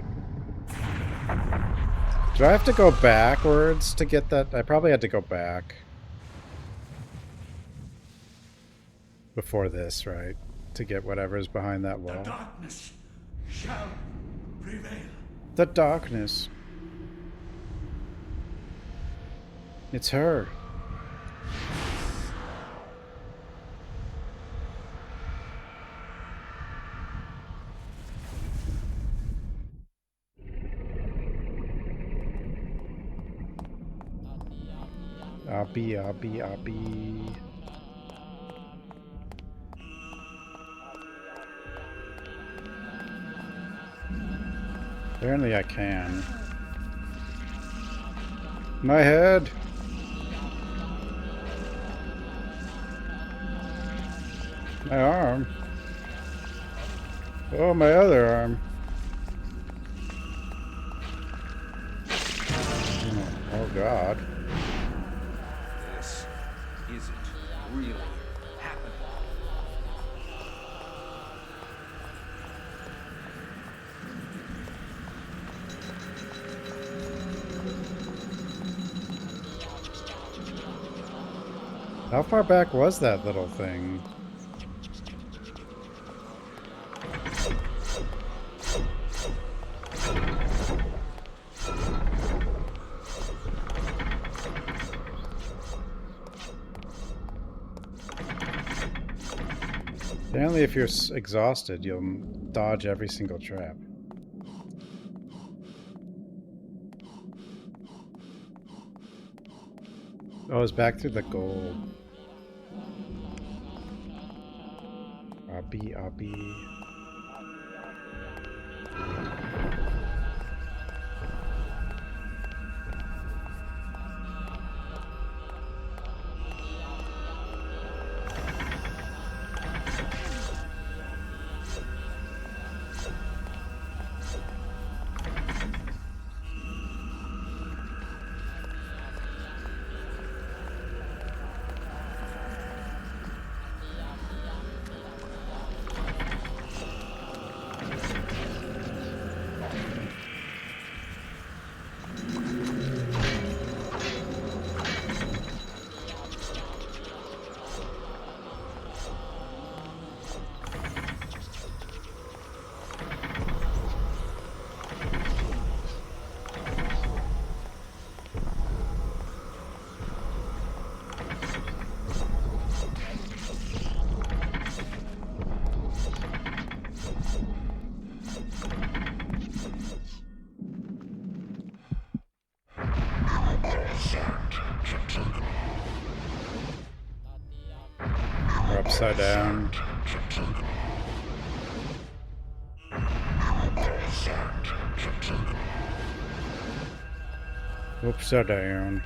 Do I have to go backwards to get that? I probably had to go back. Before this, right? To get whatever's behind that wall. The darkness shall prevail. The darkness. It's her. Abby. Apparently I can. My head! My arm. Oh, my other arm. Oh God. This isn't really happening. How far back was that little thing? Apparently if you're exhausted, you'll dodge every single trap. Oh, it's back through the gold. Abby. We're upside down. Upside down.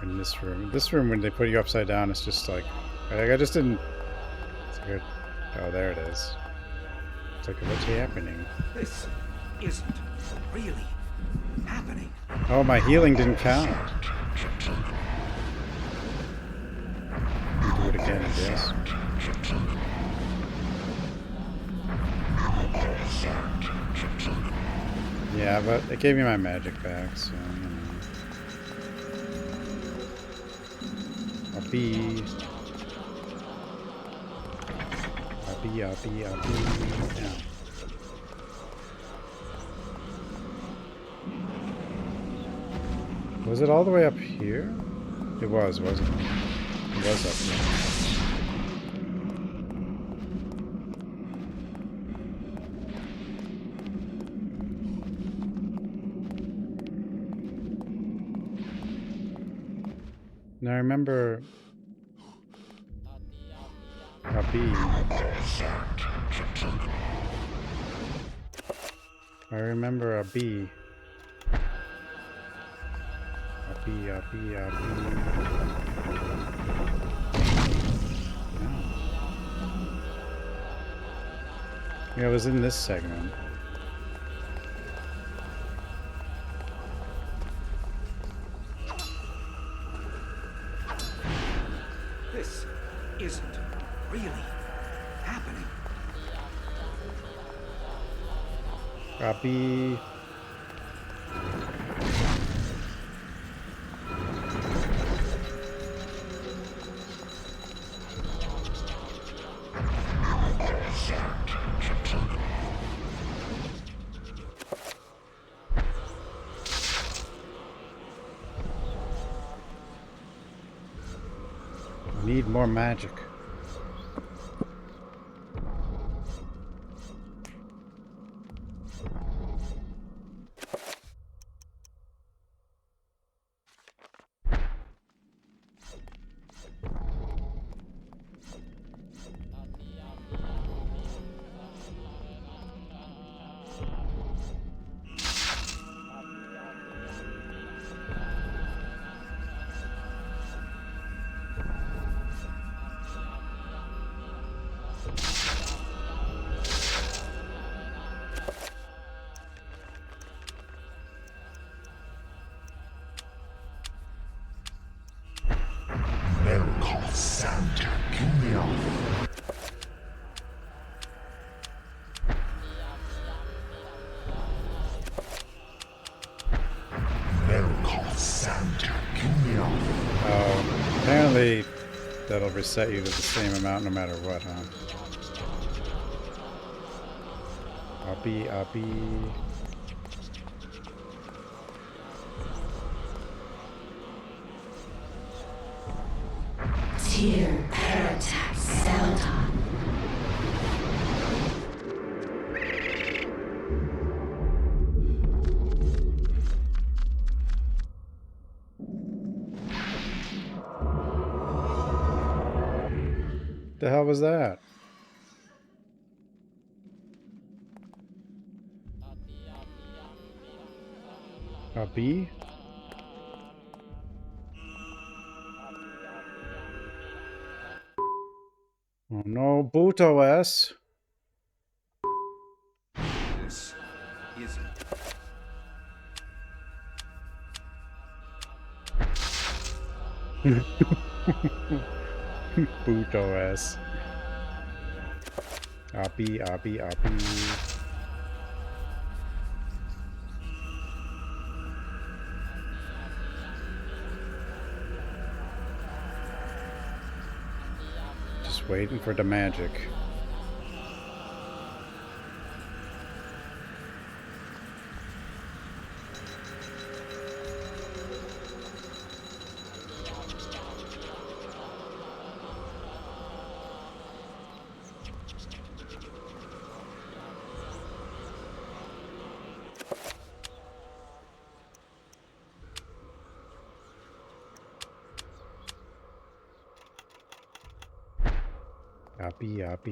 In this room. This room, when they put you upside down, it's just like I just didn't. It's good. Oh, there it is. It's like, what's happening? This isn't really happening. Oh, my healing didn't count. Do it again, I guess. Yeah, but it gave me my magic back, so, you know. I'll be. Yeah. Was it all the way up here? It was, wasn't it? It was up here. Now I remember a bee. I remember a bee. A bee. Yeah, it was in this segment. This isn't really happening. A bee. Need more magic. Apparently that'll reset you to the same amount no matter what, huh? I'll be. Tier Paratax Seldon. The hell was that? A bee? Oh no, Buto S. This isn't. Buto S. Abi. Just waiting for the magic.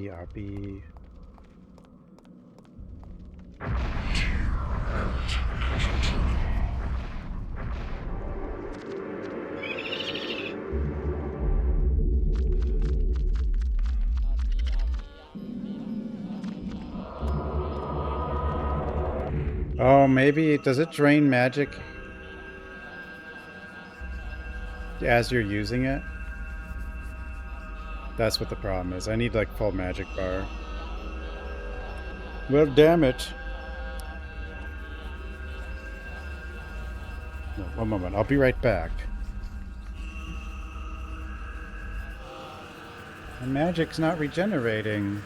Abi. Oh, maybe, does it drain magic as you're using it? That's what the problem is. I need like full magic bar. Well, damn it. No, one moment. I'll be right back. The magic's not regenerating.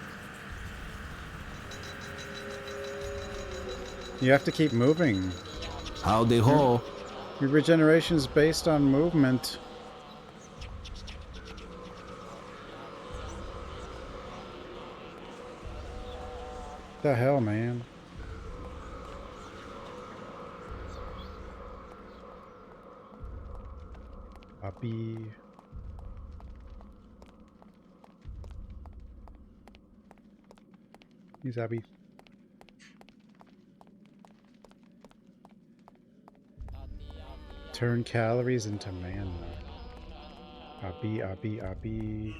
You have to keep moving. Howdy ho. Your regeneration is based on movement. The hell, man? Abby. He's Abby. Turn calories into mana. Abby, Abby, Abby.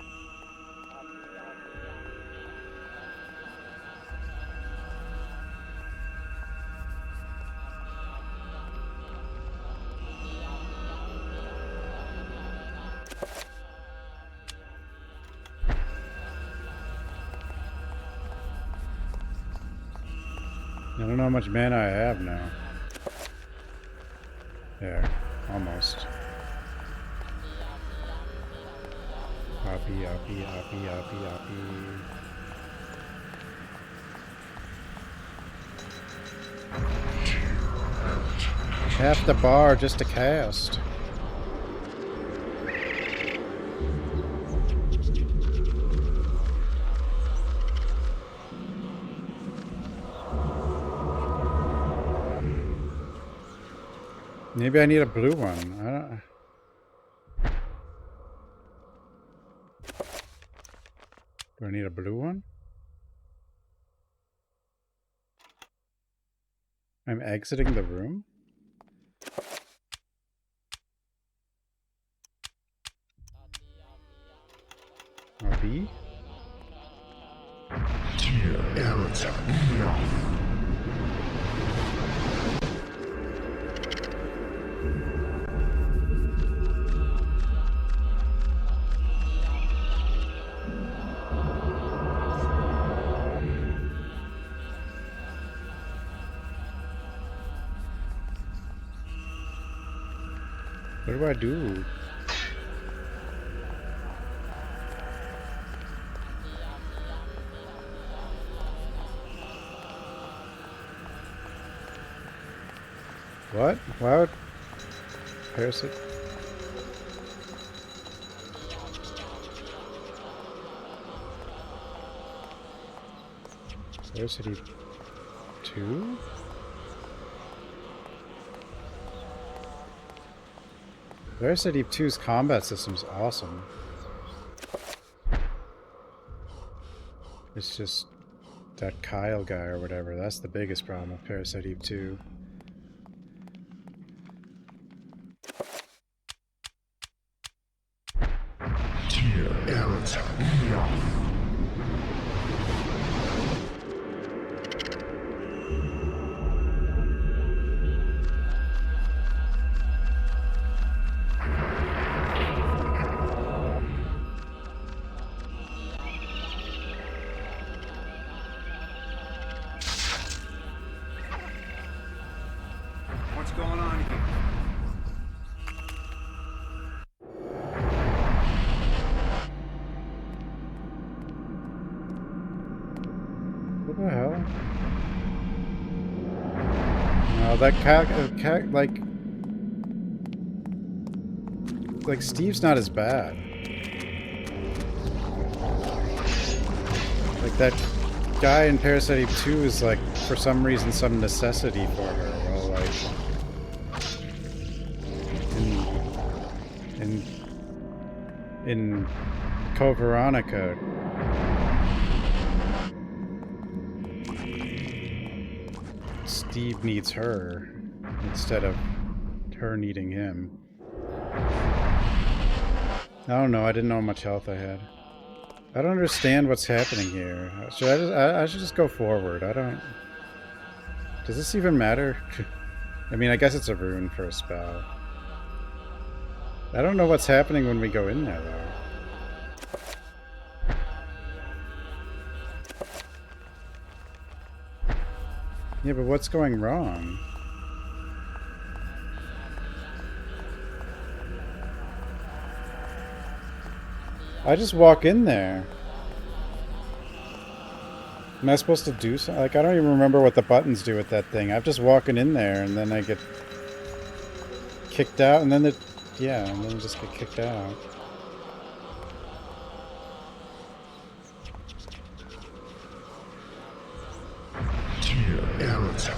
I don't know how much mana I have now. There, almost. Uppy, uppy, uppy, uppy, uppy. Half the bar just to cast. Maybe I need a blue one. I don't... Do I need a blue one? I'm exiting the room? B? What do I do? What? Why would... Parasite? Parasite 2? Parasite 2's combat system's awesome. It's just that Kyle guy or whatever, that's the biggest problem with Parasite 2. What's going on here? What the hell? No, that cat, like Steve's not as bad. Like that guy in Parasite 2 is like, for some reason, some necessity for her. Well, like in Code Veronica, Steve needs her instead of her needing him. I don't know. I didn't know how much health I had. I don't understand what's happening here. I should just go forward. I don't... Does this even matter? I mean, I guess it's a rune for a spell. I don't know what's happening when we go in there, though. Yeah, but what's going wrong? I just walk in there. Am I supposed to do something? Like, I don't even remember what the buttons do with that thing. I'm just walking in there and then I get... kicked out, and then and then just get kicked out. Air attack.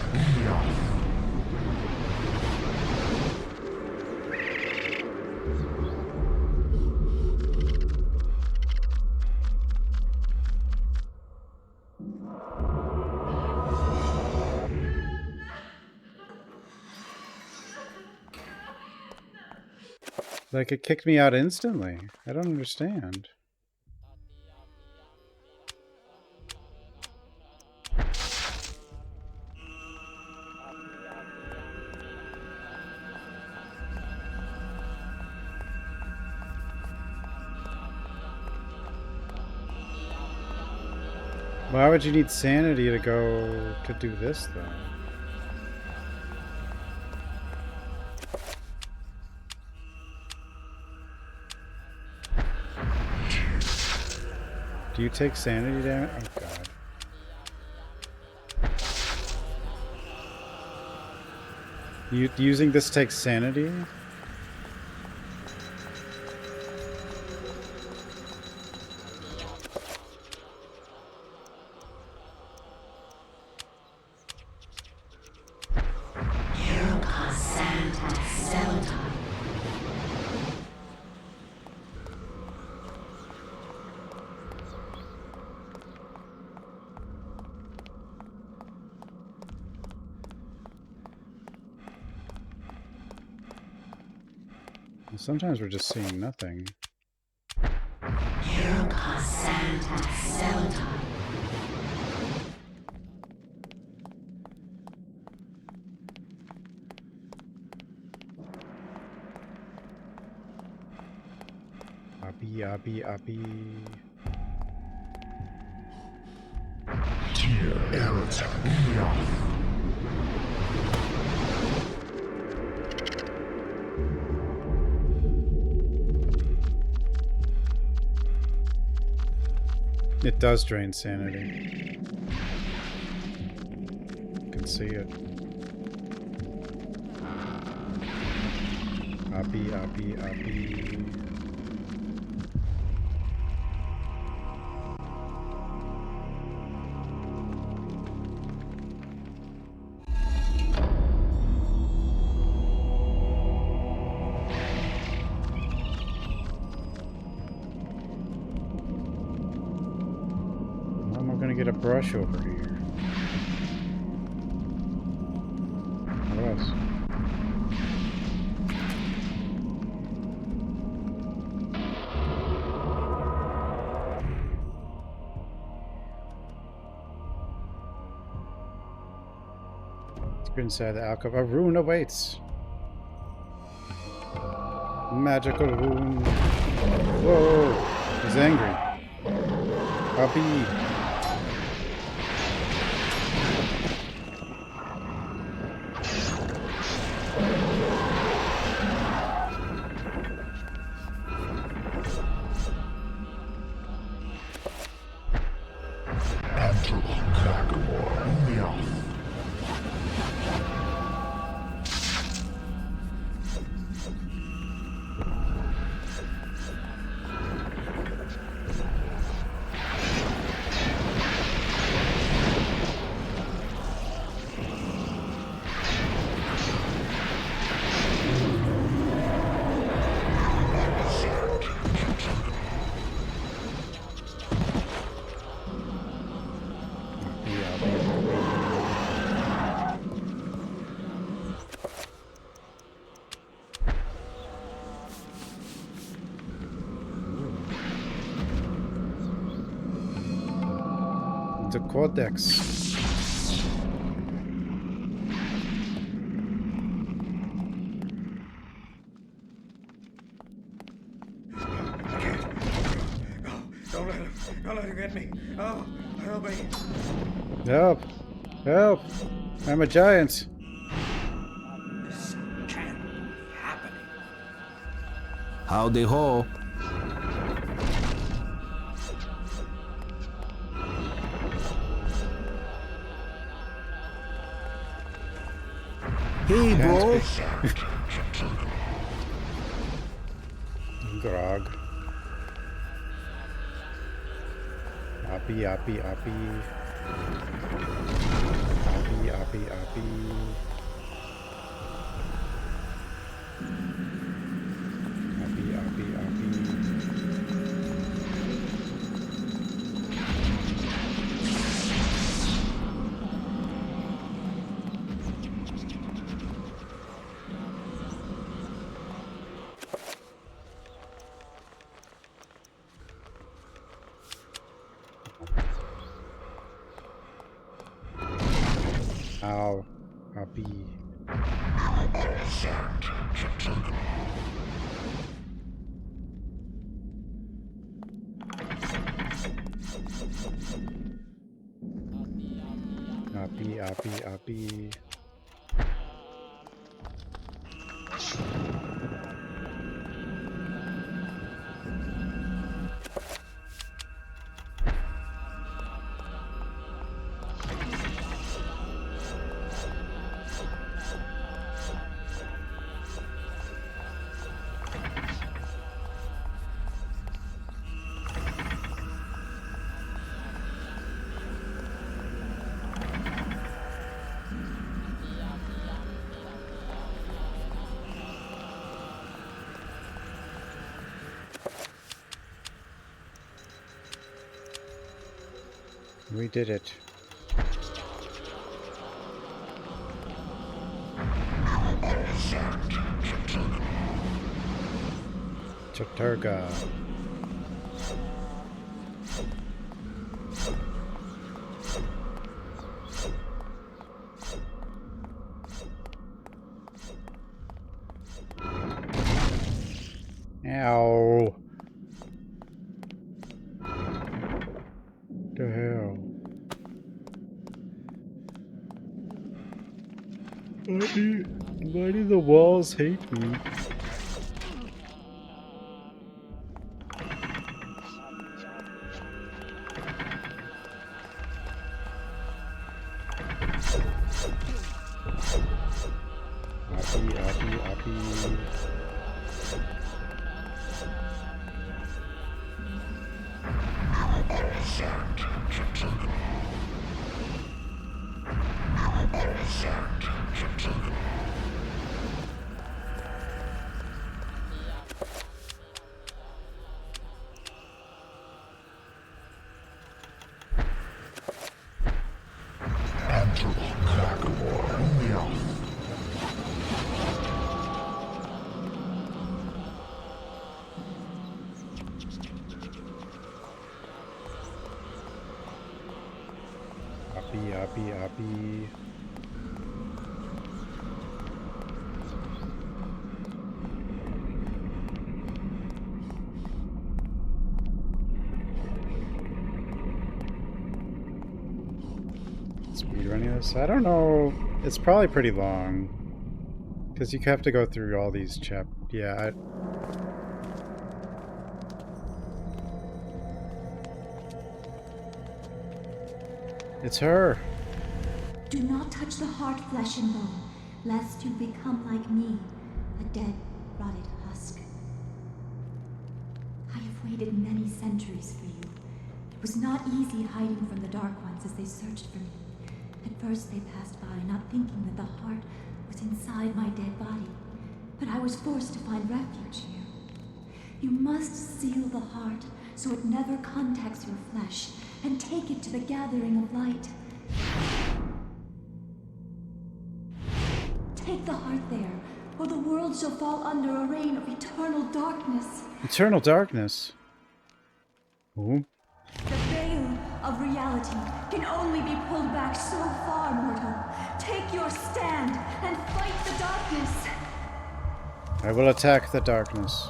Like, it kicked me out instantly. I don't understand. Why would you need sanity to go to do this, though? Do you take sanity damage? Oh god. Using this takes sanity? Sometimes we're just seeing nothing. Abi. Air attack. It does drain sanity. You can see it. Abi. Get a brush over here. What else? Let's get inside the alcove. A rune awaits. Magical rune. Whoa! He's angry. Abi. The codex. Don't let him get me. Oh, help me. Help! I'm a giant. This can't be happening. Howdy ho. Hey, bro. grog. Oppie, oppie, oppie. Oppie, oppie, oppie. Oppie, oppie, oppie. Ow. Oppie. Oppie, oppie, oppie. We did it. Chaturga. Ow. The hell? Why do the walls hate me? Oppie, oppie, oppie. Oppie, oppie, oppie. Speedrunning this? I don't know. It's probably pretty long. Because you have to go through all these Yeah, It's her. Do not touch the heart, flesh and bone, lest you become like me, a dead, rotted husk. I have waited many centuries for you. It was not easy hiding from the Dark Ones as they searched for me. At first they passed by, not thinking that the heart was inside my dead body. But I was forced to find refuge here. You must seal the heart so it never contacts your flesh, and take it to the gathering of light. Take the heart there, or the world shall fall under a reign of eternal darkness. Eternal darkness? Ooh. The veil of reality can only be pulled back so far, mortal. Take your stand and fight the darkness. I will attack the darkness.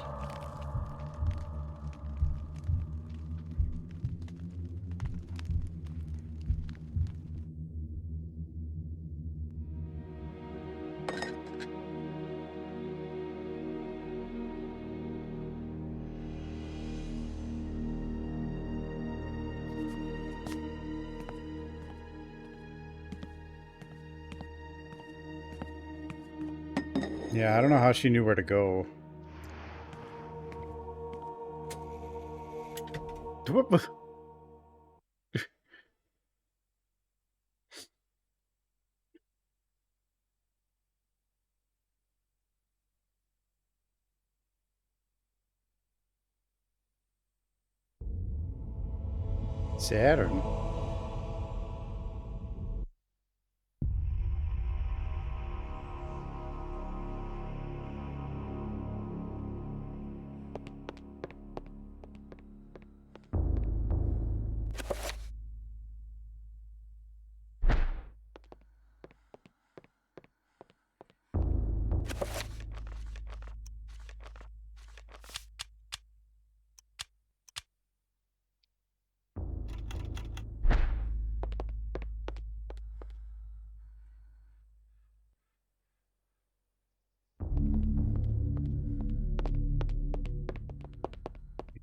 Yeah, I don't know how she knew where to go. What? Saturn.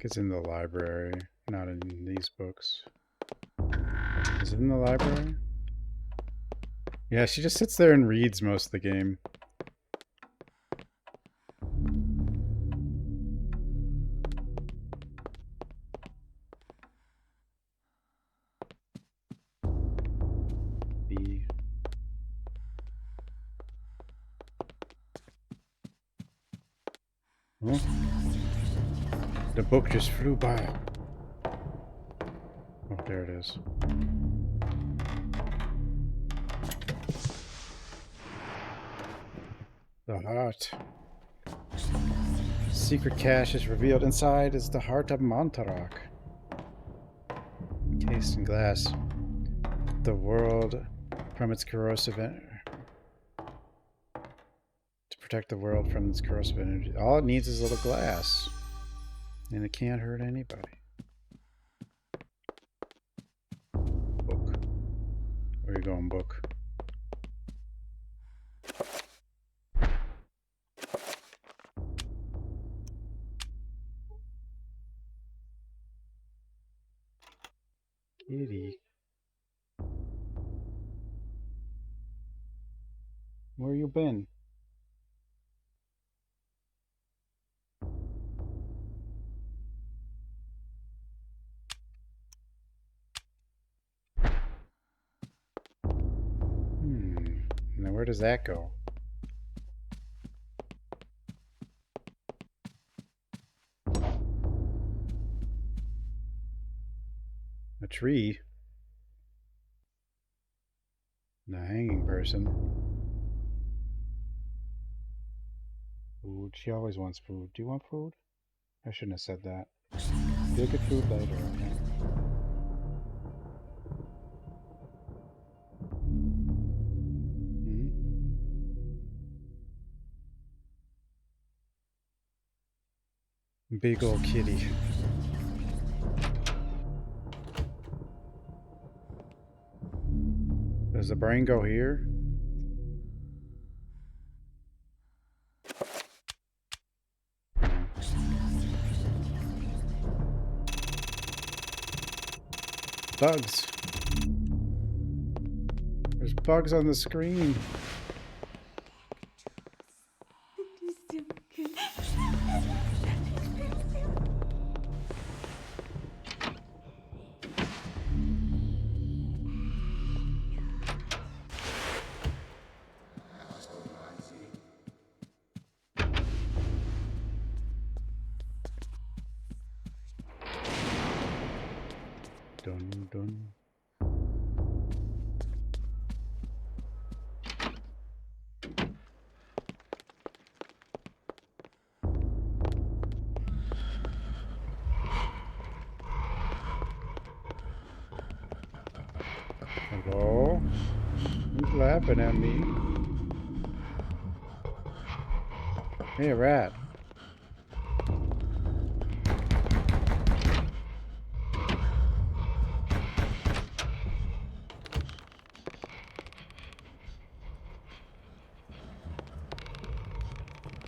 It's in the library, not in these books. Is it in the library? Yeah, she just sits there and reads most of the game. Huh? The book just flew by. Oh, there it is. The heart. Secret cache is revealed. Inside is the heart of Montarock. Encased in glass. The world from its corrosive energy. To protect the world from its corrosive energy. All it needs is a little glass. And it can't hurt anybody. Book. Where are you going, book? Kitty. Where you been? Now where does that go? A tree? And a hanging person. Food. She always wants food. Do you want food? I shouldn't have said that. You'll get food later, okay? Big old kitty. Does the brain go here? Bugs. There's bugs on the screen. Dun dun. Hello? Who's laughing at me? Hey, rat.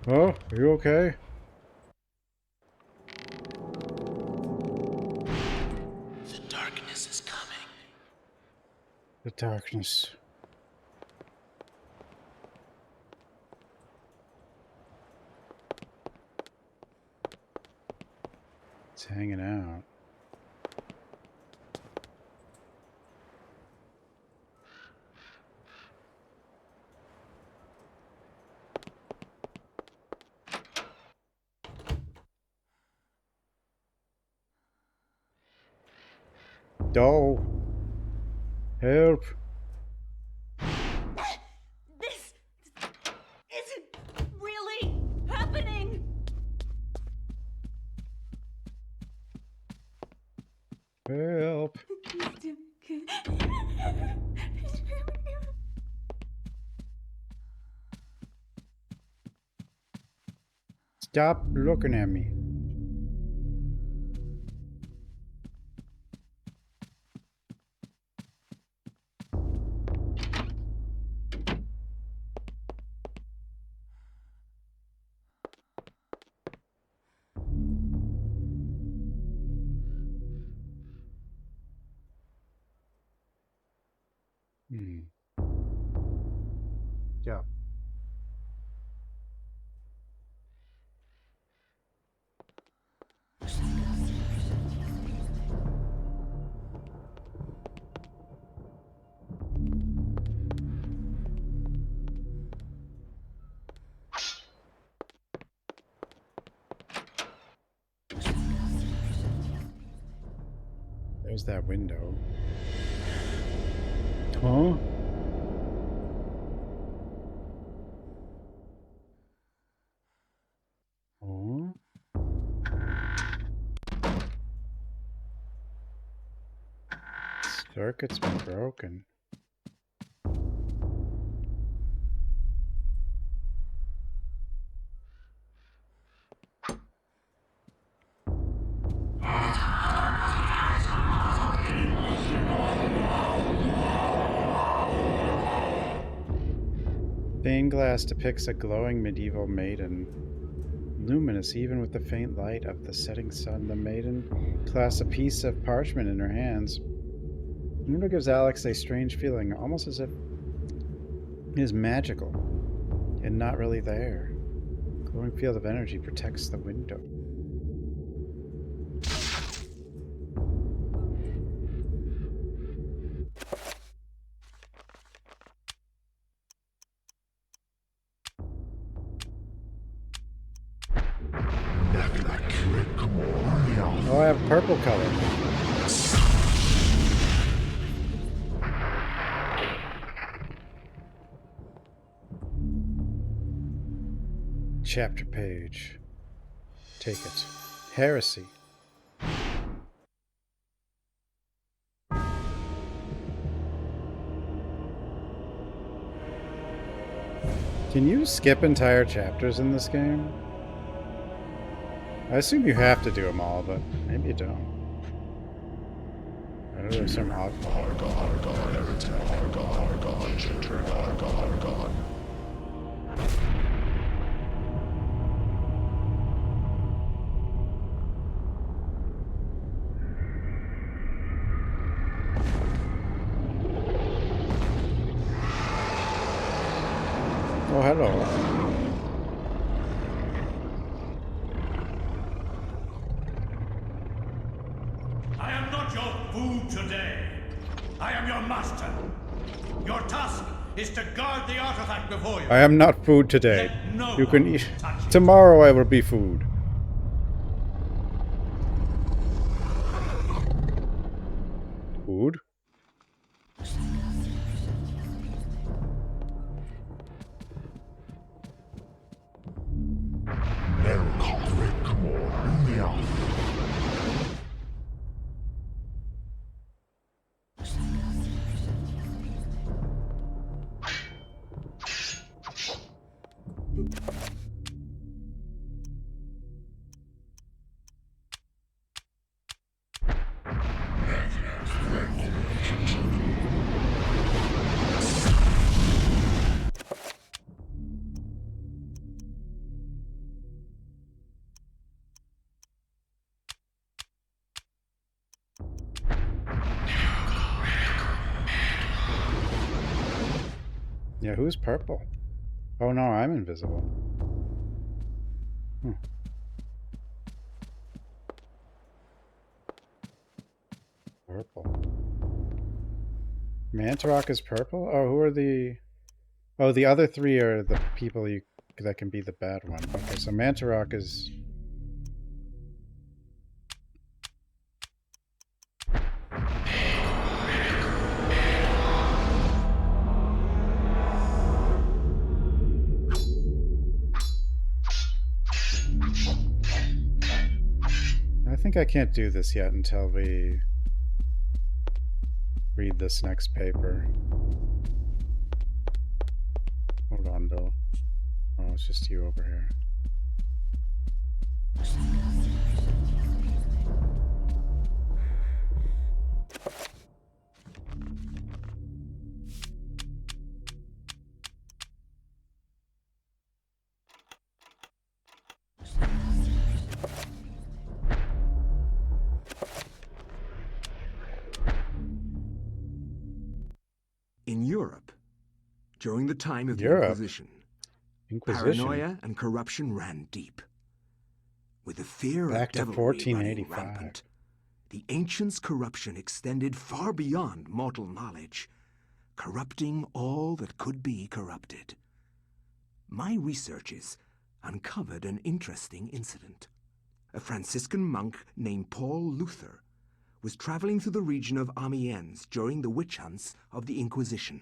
Oh, are you okay? The darkness is coming. The darkness. It's hanging out. Oh. Help. This isn't really happening. Help. Stop looking at me. Yeah. There's that window. Huh? Oh. Circuit's been broken. Stained glass depicts a glowing medieval maiden. Luminous even with the faint light of the setting sun, the maiden clasps a piece of parchment in her hands. The window gives Alex a strange feeling, almost as if it is magical and not really there. A glowing field of energy protects the window. Oh, I have purple color. Chapter page. Take it. Heresy. Can you skip entire chapters in this game? I assume you have to do them all, but maybe you don't. I know there's some odd. Oh, hello. I am not your food today. I am your master. Your task is to guard the artifact before you. I am not food today. No You can eat. Tomorrow I will be food. Food? Yeah, who's purple? Oh no, I'm invisible. Purple. Mantarok is purple? Oh, who are the... Oh, the other three are the people that can be the bad one. Okay, so Mantarok is... think I can't do this yet until we read this next paper. Hold on, Bill. Oh, it's just you over here. In Europe, during the time of the Inquisition, paranoia and corruption ran deep. With the fear of devilry running rampant, the ancients' corruption extended far beyond mortal knowledge, corrupting all that could be corrupted. My researches uncovered an interesting incident. A Franciscan monk named Paul Luther was traveling through the region of Amiens during the witch hunts of the Inquisition.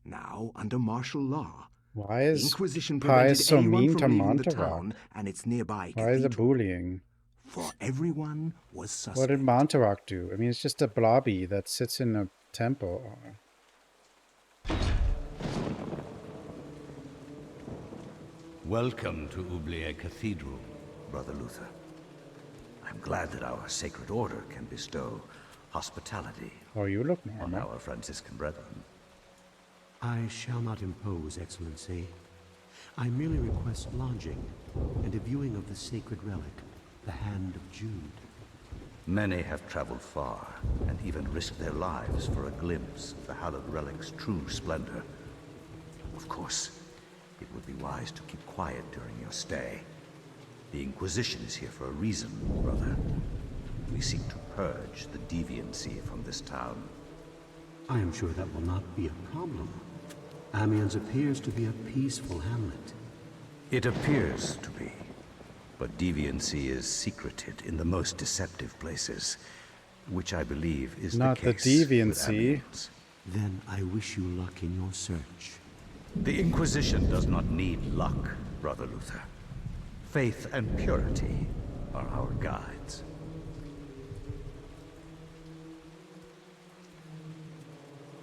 Now, under martial law, why is the Inquisition Pius prevented so anyone mean to from leaving the Montauk? town and its nearby Why is it cathedral, bullying? for everyone was suspect. What did Montauk do? I mean, it's just a blobby that sits in a temple. Welcome to Oubliette Cathedral, Brother Luther. I'm glad that our sacred order can bestow hospitality Oh, you look on normal. our Franciscan brethren. I shall not impose, Excellency. I merely request lodging and a viewing of the sacred relic, the Hand of Jude. Many have traveled far and even risked their lives for a glimpse of the hallowed relic's true splendor. Of course, it would be wise to keep quiet during your stay. The Inquisition is here for a reason, brother. We seek to purge the deviancy from this town. I am sure that will not be a problem. Amiens appears to be a peaceful hamlet. It appears to be, but deviancy is secreted in the most deceptive places, which I believe is Not the the case deviancy. with Amiens. Then I wish you luck in your search. The Inquisition does not need luck, Brother Luther. Faith and purity are our guides.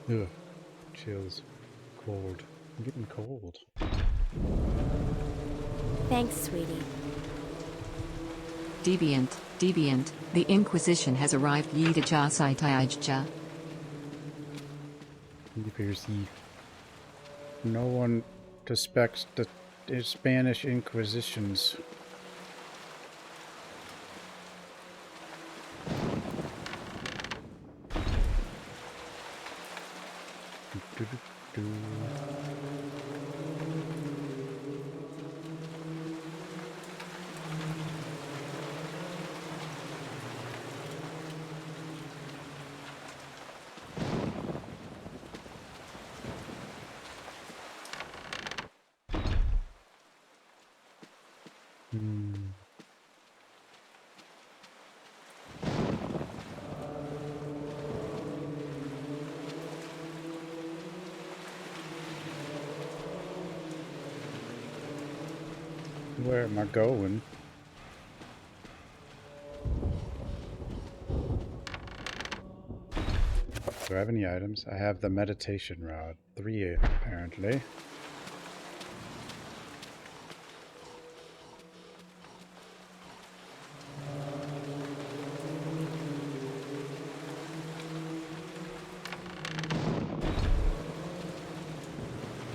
Ugh. Chills. Cold. I'm getting cold. Thanks, sweetie. Deviant. The Inquisition has arrived. Yidija Saitayajja. No one suspects the Spanish Inquisitions. Where am I going? Do I have any items? I have the meditation rod. 3 apparently.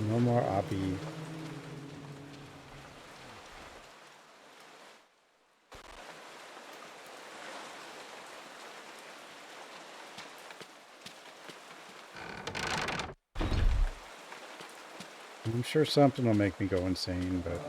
No more Abi. I'm sure something will make me go insane, but...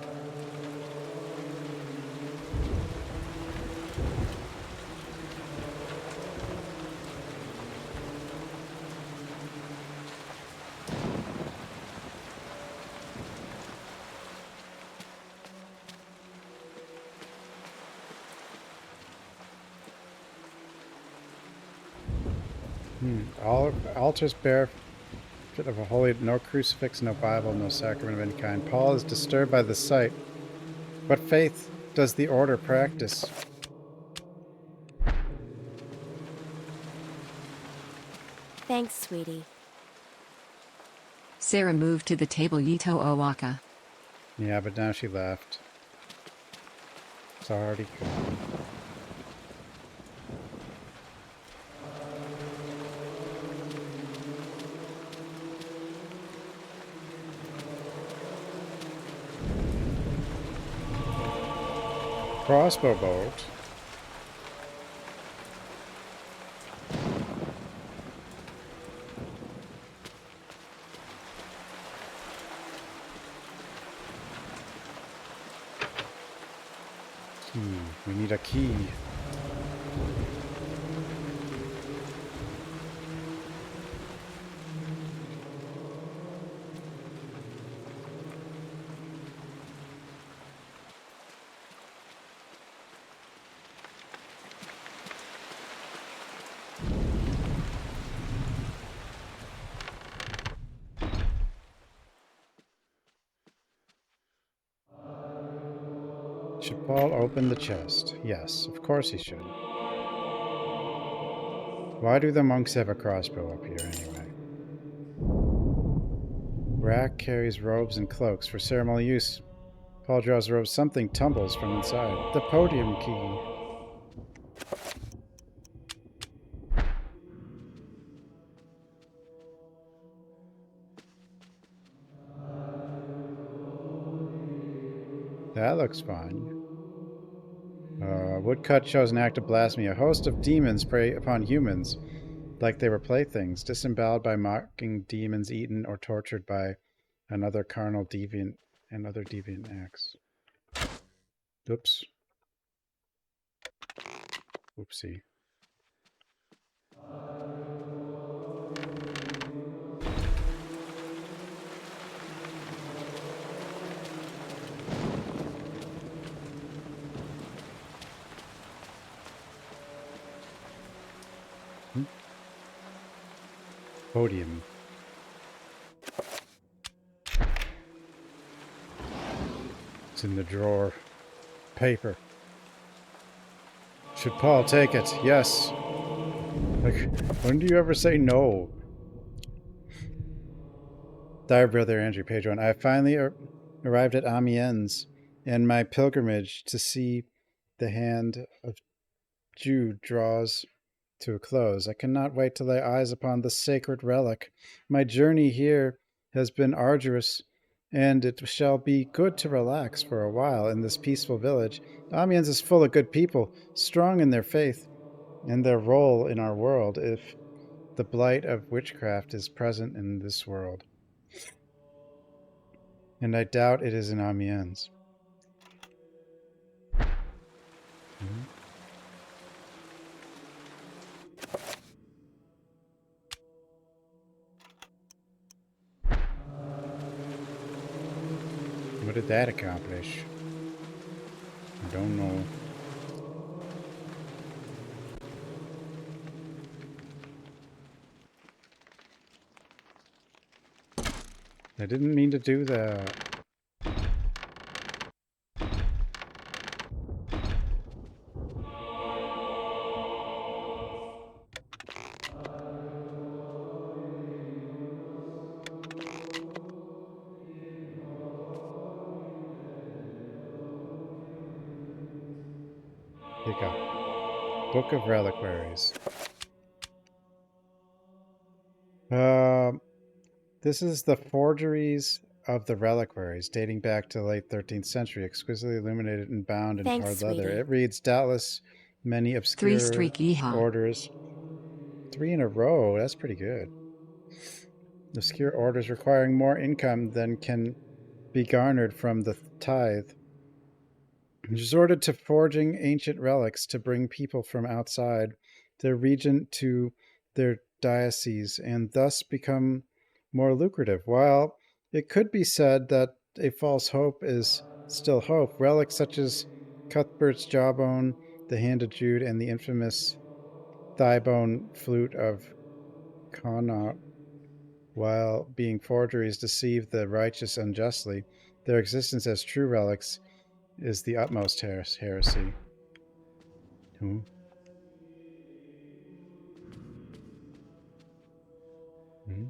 All altars bear of a holy, no crucifix, no Bible, no sacrament of any kind. Paul is disturbed by the sight. What faith does the order practice? Thanks, sweetie. Sarah moved to the table Yito Owaka. Yeah, but now she left. It's already gone. Crossbow bolt. We need a key. Should Paul open the chest? Yes, of course he should. Why do the monks have a crossbow up here anyway? Rack carries robes and cloaks for ceremonial use. Paul draws robes. Something tumbles from inside. The podium key. That looks fun. Woodcut shows an act of blasphemy. A host of demons prey upon humans like they were playthings, disemboweled by mocking demons, eaten or tortured by another carnal deviant and other deviant acts. Oops. Oopsie. Podium. It's in the drawer. Paper. Should Paul take it? Yes. Like, when do you ever say no? Dear Brother Andrew, page 1. I finally arrived at Amiens and my pilgrimage to see the hand of Jude draws to a close. I cannot wait to lay eyes upon the sacred relic. My journey here has been arduous, and it shall be good to relax for a while in this peaceful village. Amiens is full of good people, strong in their faith and their role in our world if the blight of witchcraft is present in this world. And I doubt it is in Amiens. What did that accomplish? I don't know. I didn't mean to do that. Pick up. Book of Reliquaries. This is the forgeries of the reliquaries, dating back to the late 13th century, exquisitely illuminated and bound in hard leather. Sweetie. It reads, doubtless, many obscure 3-streak yeehaw. orders. 3 in a row, that's pretty good. Obscure orders requiring more income than can be garnered from the tithe resorted to forging ancient relics to bring people from outside their region to their diocese and thus become more lucrative. While it could be said that a false hope is still hope, relics such as Cuthbert's jawbone, the hand of Jude, and the infamous thigh bone flute of Connaught, while being forgeries, deceive the righteous unjustly, their existence as true relics is the utmost heresy. Hmm?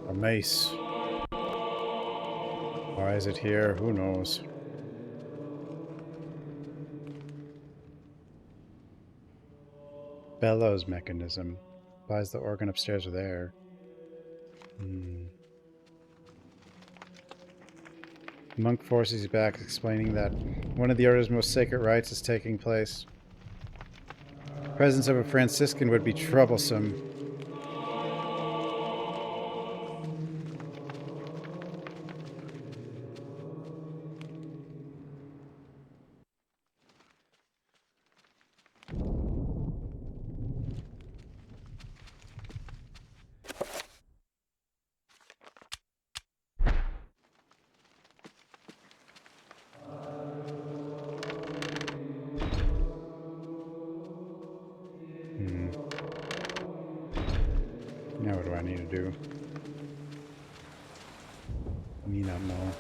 A mace. Why is it here? Who knows? Bellows mechanism. Why is the organ upstairs with air? The monk forces you back, explaining that one of the Order's most sacred rites is taking place. The presence of a Franciscan would be troublesome. Now what do I need to do? Me not know.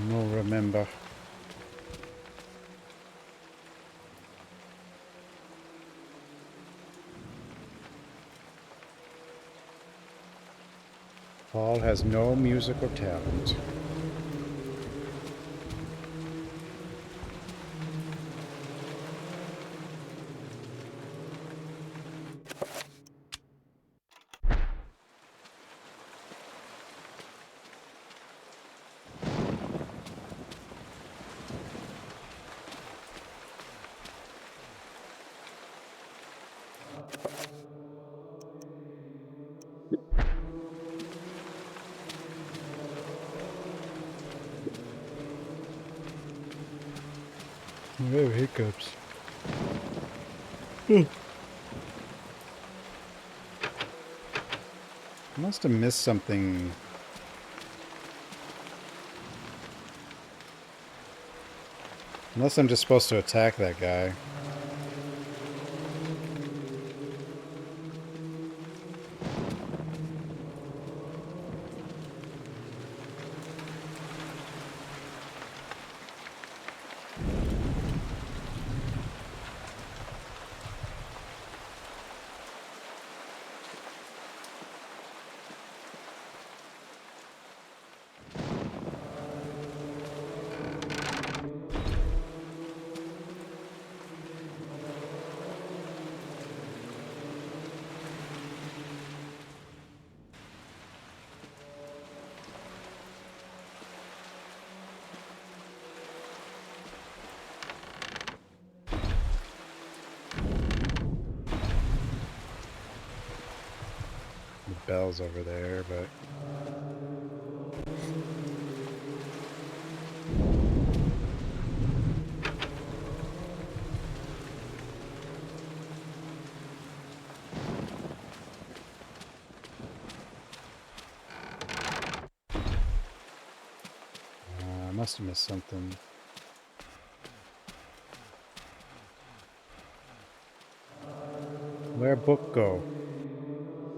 No remember. Paul has no musical talent. Oh, hiccups. I must have missed something. Unless I'm just supposed to attack that guy. Bells over there, but I must have missed something. Where'd book go?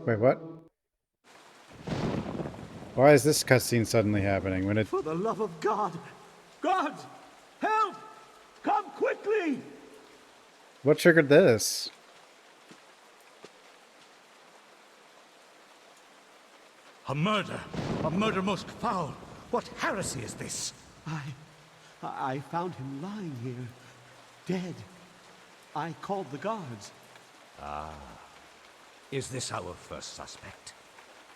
Wait, what? Why is this cutscene suddenly happening when it... For the love of God! God! Help! Come quickly! What triggered this? A murder! A murder most foul! What heresy is this? I found him lying here, dead. I called the guards. Ah. Is this our first suspect?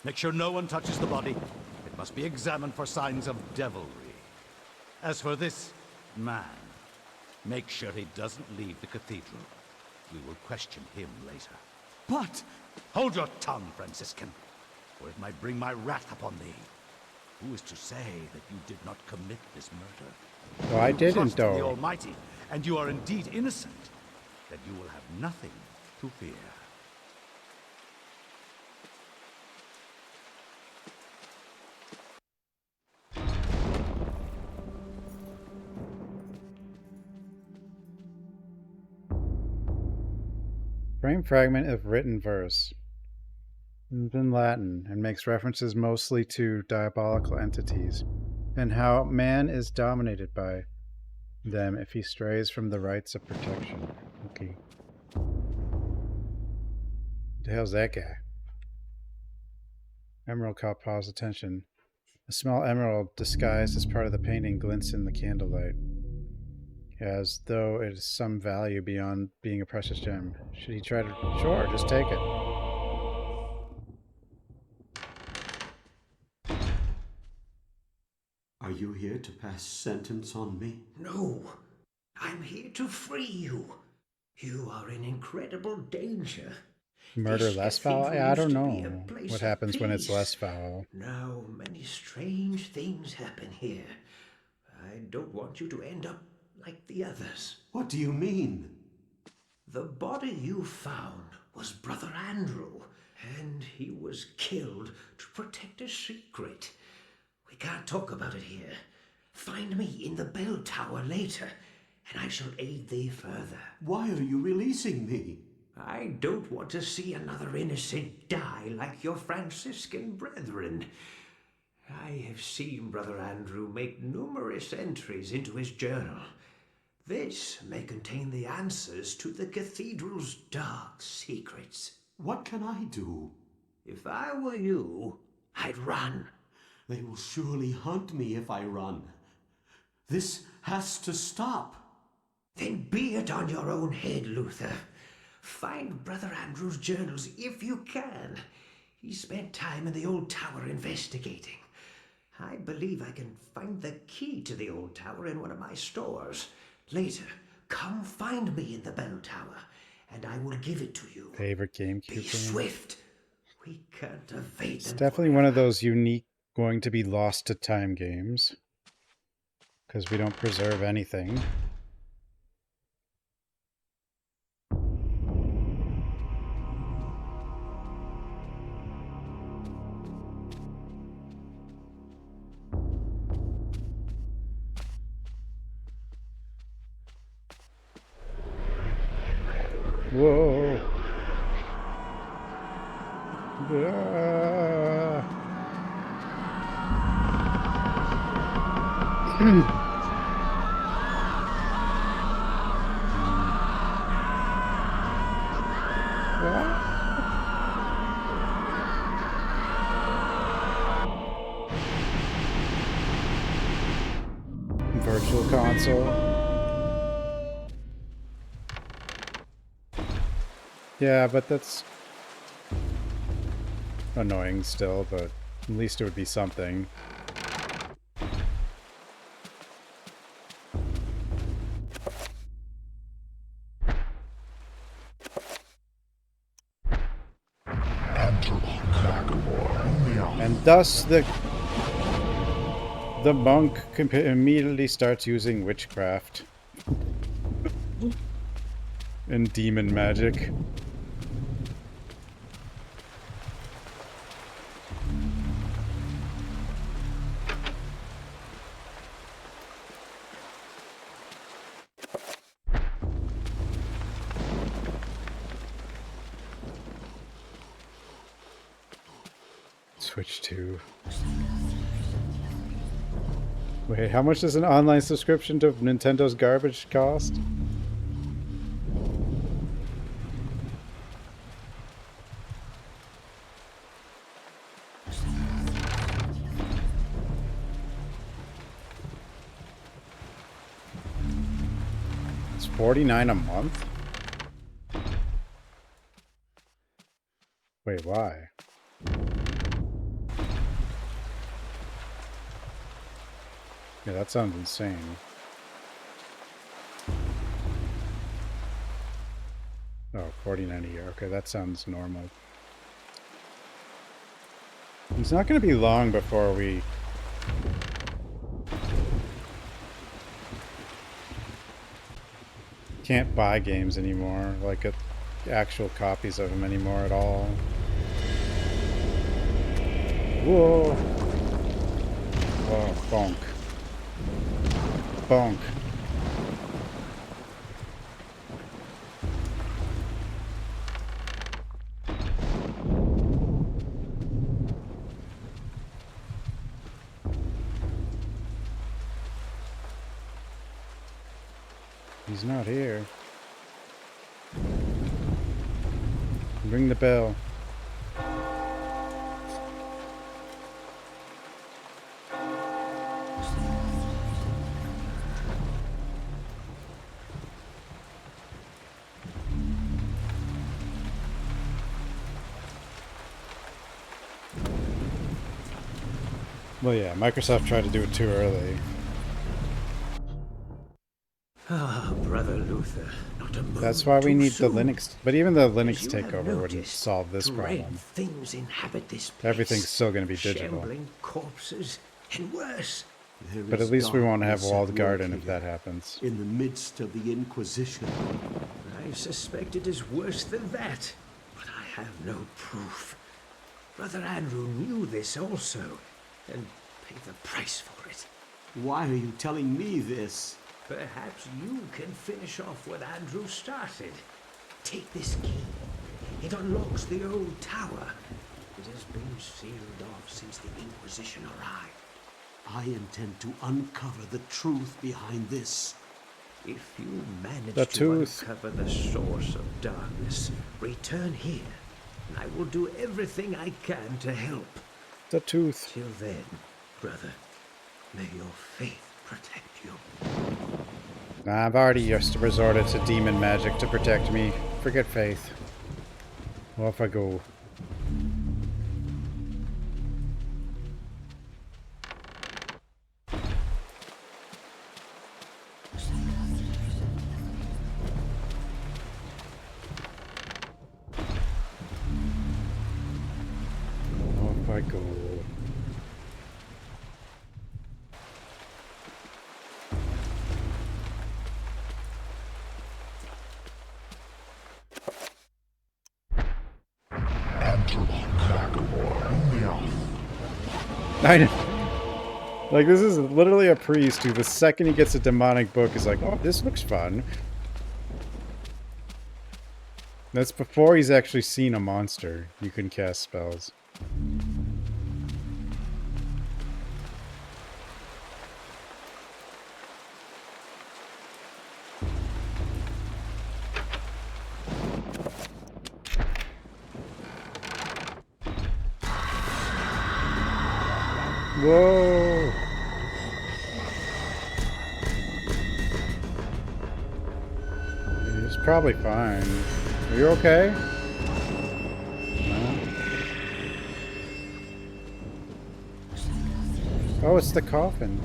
Make sure no one touches the body. It must be examined for signs of devilry. As for this man, make sure he doesn't leave the cathedral. We will question him later. But... Hold your tongue, Franciscan, or it might bring my wrath upon thee. Who is to say that you did not commit this murder? Oh, I didn't, trust in the though. Almighty, and you are indeed innocent, then you will have nothing to fear. Frame fragment of written verse. In Latin, and makes references mostly to diabolical entities, and how man is dominated by them if he strays from the rights of protection. Okay. What the hell's that guy? Emerald caught Paul's attention. A small emerald disguised as part of the painting glints in the candlelight, as though it is some value beyond being a precious gem. Should he try to... Sure, just take it. Are you here to pass sentence on me? No. I'm here to free you. You are in incredible danger. Murder less foul? I don't know what happens when it's less foul. Now many strange things happen here. I don't want you to end up like the others. What do you mean? The body you found was Brother Andrew, and he was killed to protect a secret. We can't talk about it here. Find me in the bell tower later, and I shall aid thee further. Why are you releasing me? I don't want to see another innocent die like your Franciscan brethren. I have seen Brother Andrew make numerous entries into his journal. This may contain the answers to the cathedral's dark secrets. What can I do? If I were you, I'd run. They will surely hunt me if I run. This has to stop. Then be it on your own head, Luther. Find Brother Andrew's journals if you can. He spent time in the old tower investigating. I believe I can find the key to the old tower in one of my stores. Later, come find me in the bell tower, and I will give it to you. Favorite Gamecube Be game? swift. We can't evade It's them. definitely one of those unique, going to be lost to time games. Because we don't preserve anything. Whoa. Virtual console. Yeah, but that's annoying still, but at least it would be something. And thus the monk immediately starts using witchcraft and demon magic. Switch to... Wait, how much does an online subscription to Nintendo's garbage cost? It's $49 a month? Wait, why? Yeah, that sounds insane. Oh, $49 a year. Okay, that sounds normal. It's not going to be long before we... can't buy games anymore, like actual copies of them anymore at all. Whoa! Whoa, bonk. Bonk. He's not here. Ring the bell. Well, yeah, Microsoft tried to do it too early. Ah, Brother Luther, not a moment That's why we need too the soon. Linux. But even the Linux As you have takeover wouldn't noticed, solve this dread problem. things inhabit this place. Everything's still going to be digital. Shambling corpses, and worse. But at least we won't have walled garden if that happens. In the midst of the Inquisition. I suspect it is worse than that, but I have no proof. Brother Andrew knew this also, and paid the price for it. Why are you telling me this? Perhaps you can finish off what Andrew started. Take this key. It unlocks the old tower. It has been sealed off since the Inquisition arrived. I intend to uncover the truth behind this. If you manage The to tooth. uncover the source of darkness, return here, and I will do everything I can to help. The tooth. Till then, brother, may your faith protect you. I've already resorted to demon magic to protect me. Forget faith. Off I go. Off I go. I know. Like, this is literally a priest who, the second he gets a demonic book, is like, oh, this looks fun. That's before he's actually seen a monster. You can cast spells. Whoa! He's probably fine. Are you okay? No? Oh, it's the coffin.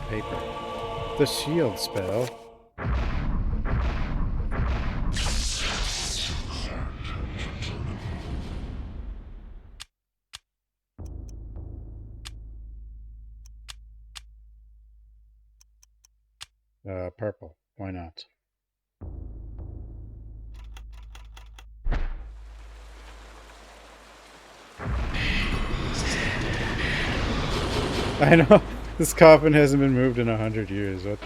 Paper. The shield spell. Purple. Why not? I know. This coffin hasn't been moved in 100 years. What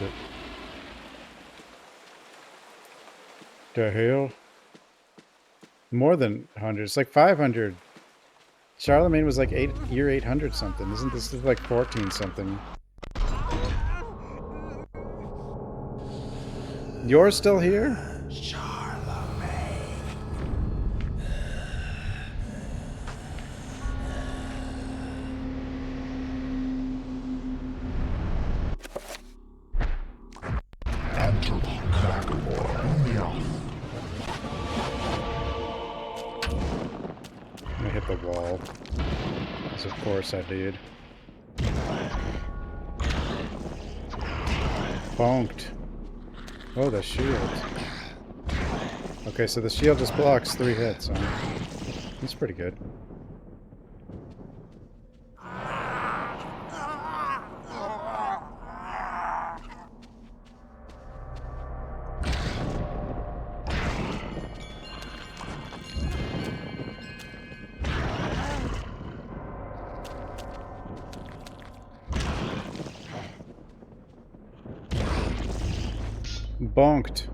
the hell? More than 100. It's like 500. Charlemagne was like year 800 something. Isn't this like 14 something? You're still here? I hit the wall. As of course I did. Bonked. Oh, the shield. Okay, so the shield just blocks 3 hits, huh? That's pretty good. Bonked.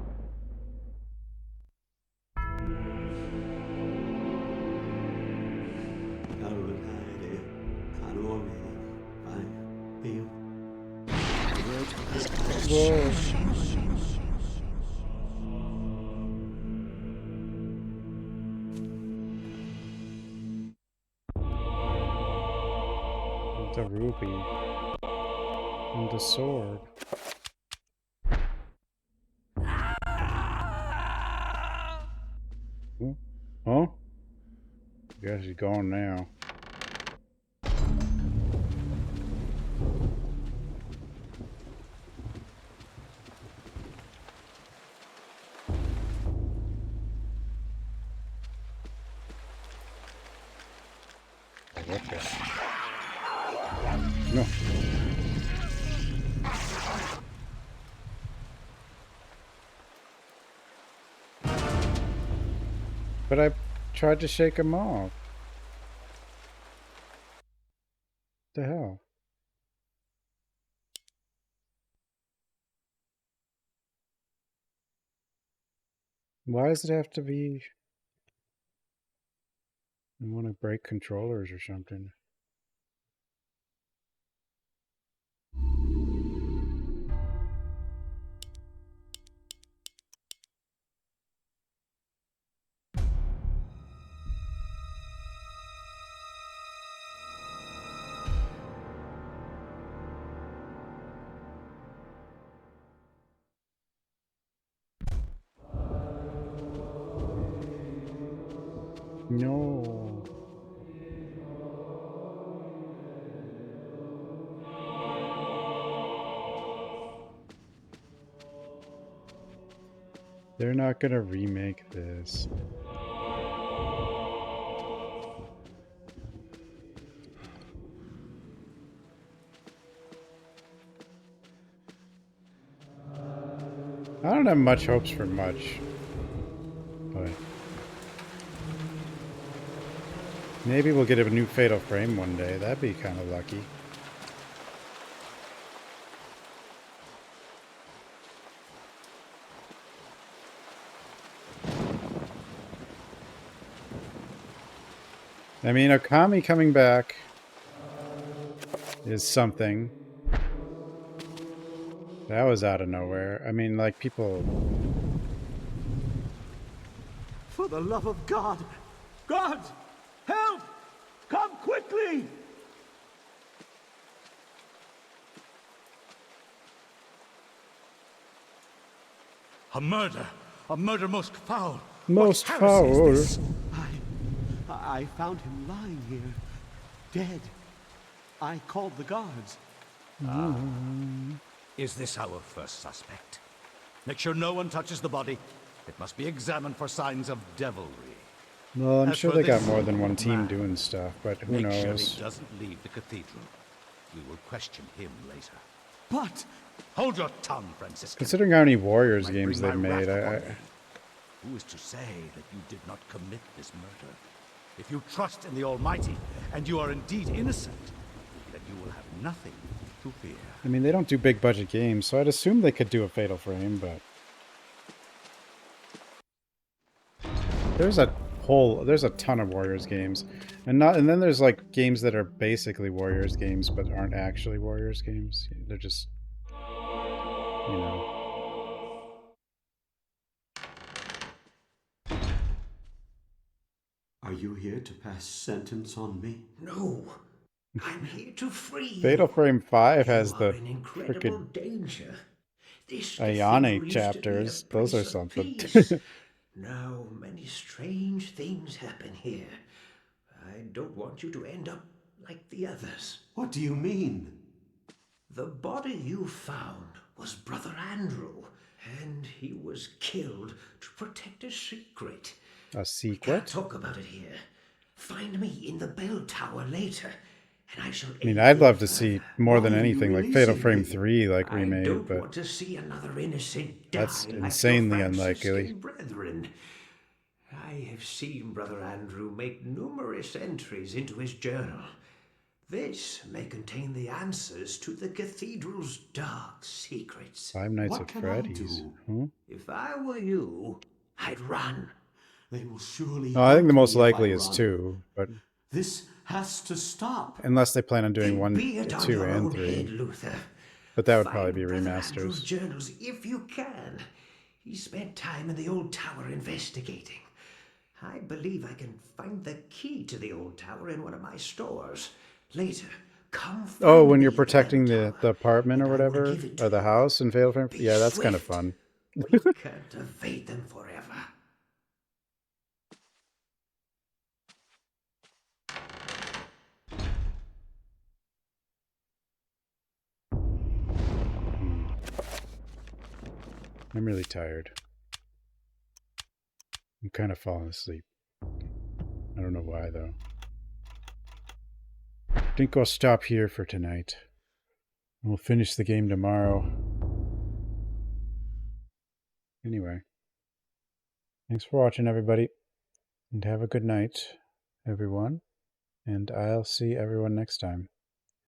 The ruby. And the sword. Oh? Guess he's gone now. No. But I tried to shake him off. The hell? Why does it have to be... I want to break controllers or something. No. They're not gonna remake this. I don't have much hopes for much, but maybe we'll get a new Fatal Frame one day. That'd be kind of lucky. I mean, Okami coming back is something. That was out of nowhere. I mean, like, people... For the love of God! God! Help! Come quickly! A murder! A murder most foul! Most What foul! heresy is this? I found him lying here, dead. I called the guards. Is this our first suspect? Make sure no one touches the body. It must be examined for signs of devilry. Well, I'm As sure for they got this more than one team man, doing stuff, but who make knows? sure he doesn't leave the cathedral. We will question him later. But... Hold your tongue, Franciscan. Considering how many Warriors Might games bring they've my made, wrath upon thee. Who is to say that you did not commit this murder? If you trust in the Almighty, and you are indeed innocent, then you will have nothing to fear. I mean, they don't do big budget games, so I'd assume they could do a Fatal Frame, but... There's a ton of Warriors games. And then there's like games that are basically Warriors games, but aren't actually Warriors games. They're just, you know. Are you here to pass sentence on me? No. I'm here to free you. Fatal Frame 5 has You the are in incredible frickin' danger. This Ayane cathedral used to be a chapters. Those place are of something. peace. Now many strange things happen here. I don't want you to end up like the others. What do you mean? The body you found was Brother Andrew, and he was killed to protect a secret. A Can't secret? talk about it here. Find me in the bell tower later, and I shall. I mean, I'd love to see more than anything like Fatal Frame 3 like I remade, don't but want to see another innocent die that's like insanely your unlikely. Franciscan brethren. I have seen Brother Andrew make numerous entries into his journal. This may contain the answers to the cathedral's dark secrets. Five Nights What at can Freddy's. I do? Huh? If I were you, I'd run. They will surely. No, I think the hunt most me if I likely is run. 2, but This has to stop. unless they plan on doing 1, Be it on 2, your and own 3. head, Luther. But that would Find probably be Brother Andrew's remasters. journals if you can. He spent time in the old tower investigating. I believe I can find the key to the old tower in one of my stores. Later, Come find Oh, when me you're in protecting Bell the apartment or and I will whatever, give it or to the you. house in Fatal Frame. Be Yeah, that's kind of swift. fun. We can't evade them forever. I'm really tired. I'm kind of falling asleep. I don't know why, though. I think I'll stop here for tonight. We'll finish the game tomorrow. Anyway. Thanks for watching, everybody. And have a good night, everyone. And I'll see everyone next time.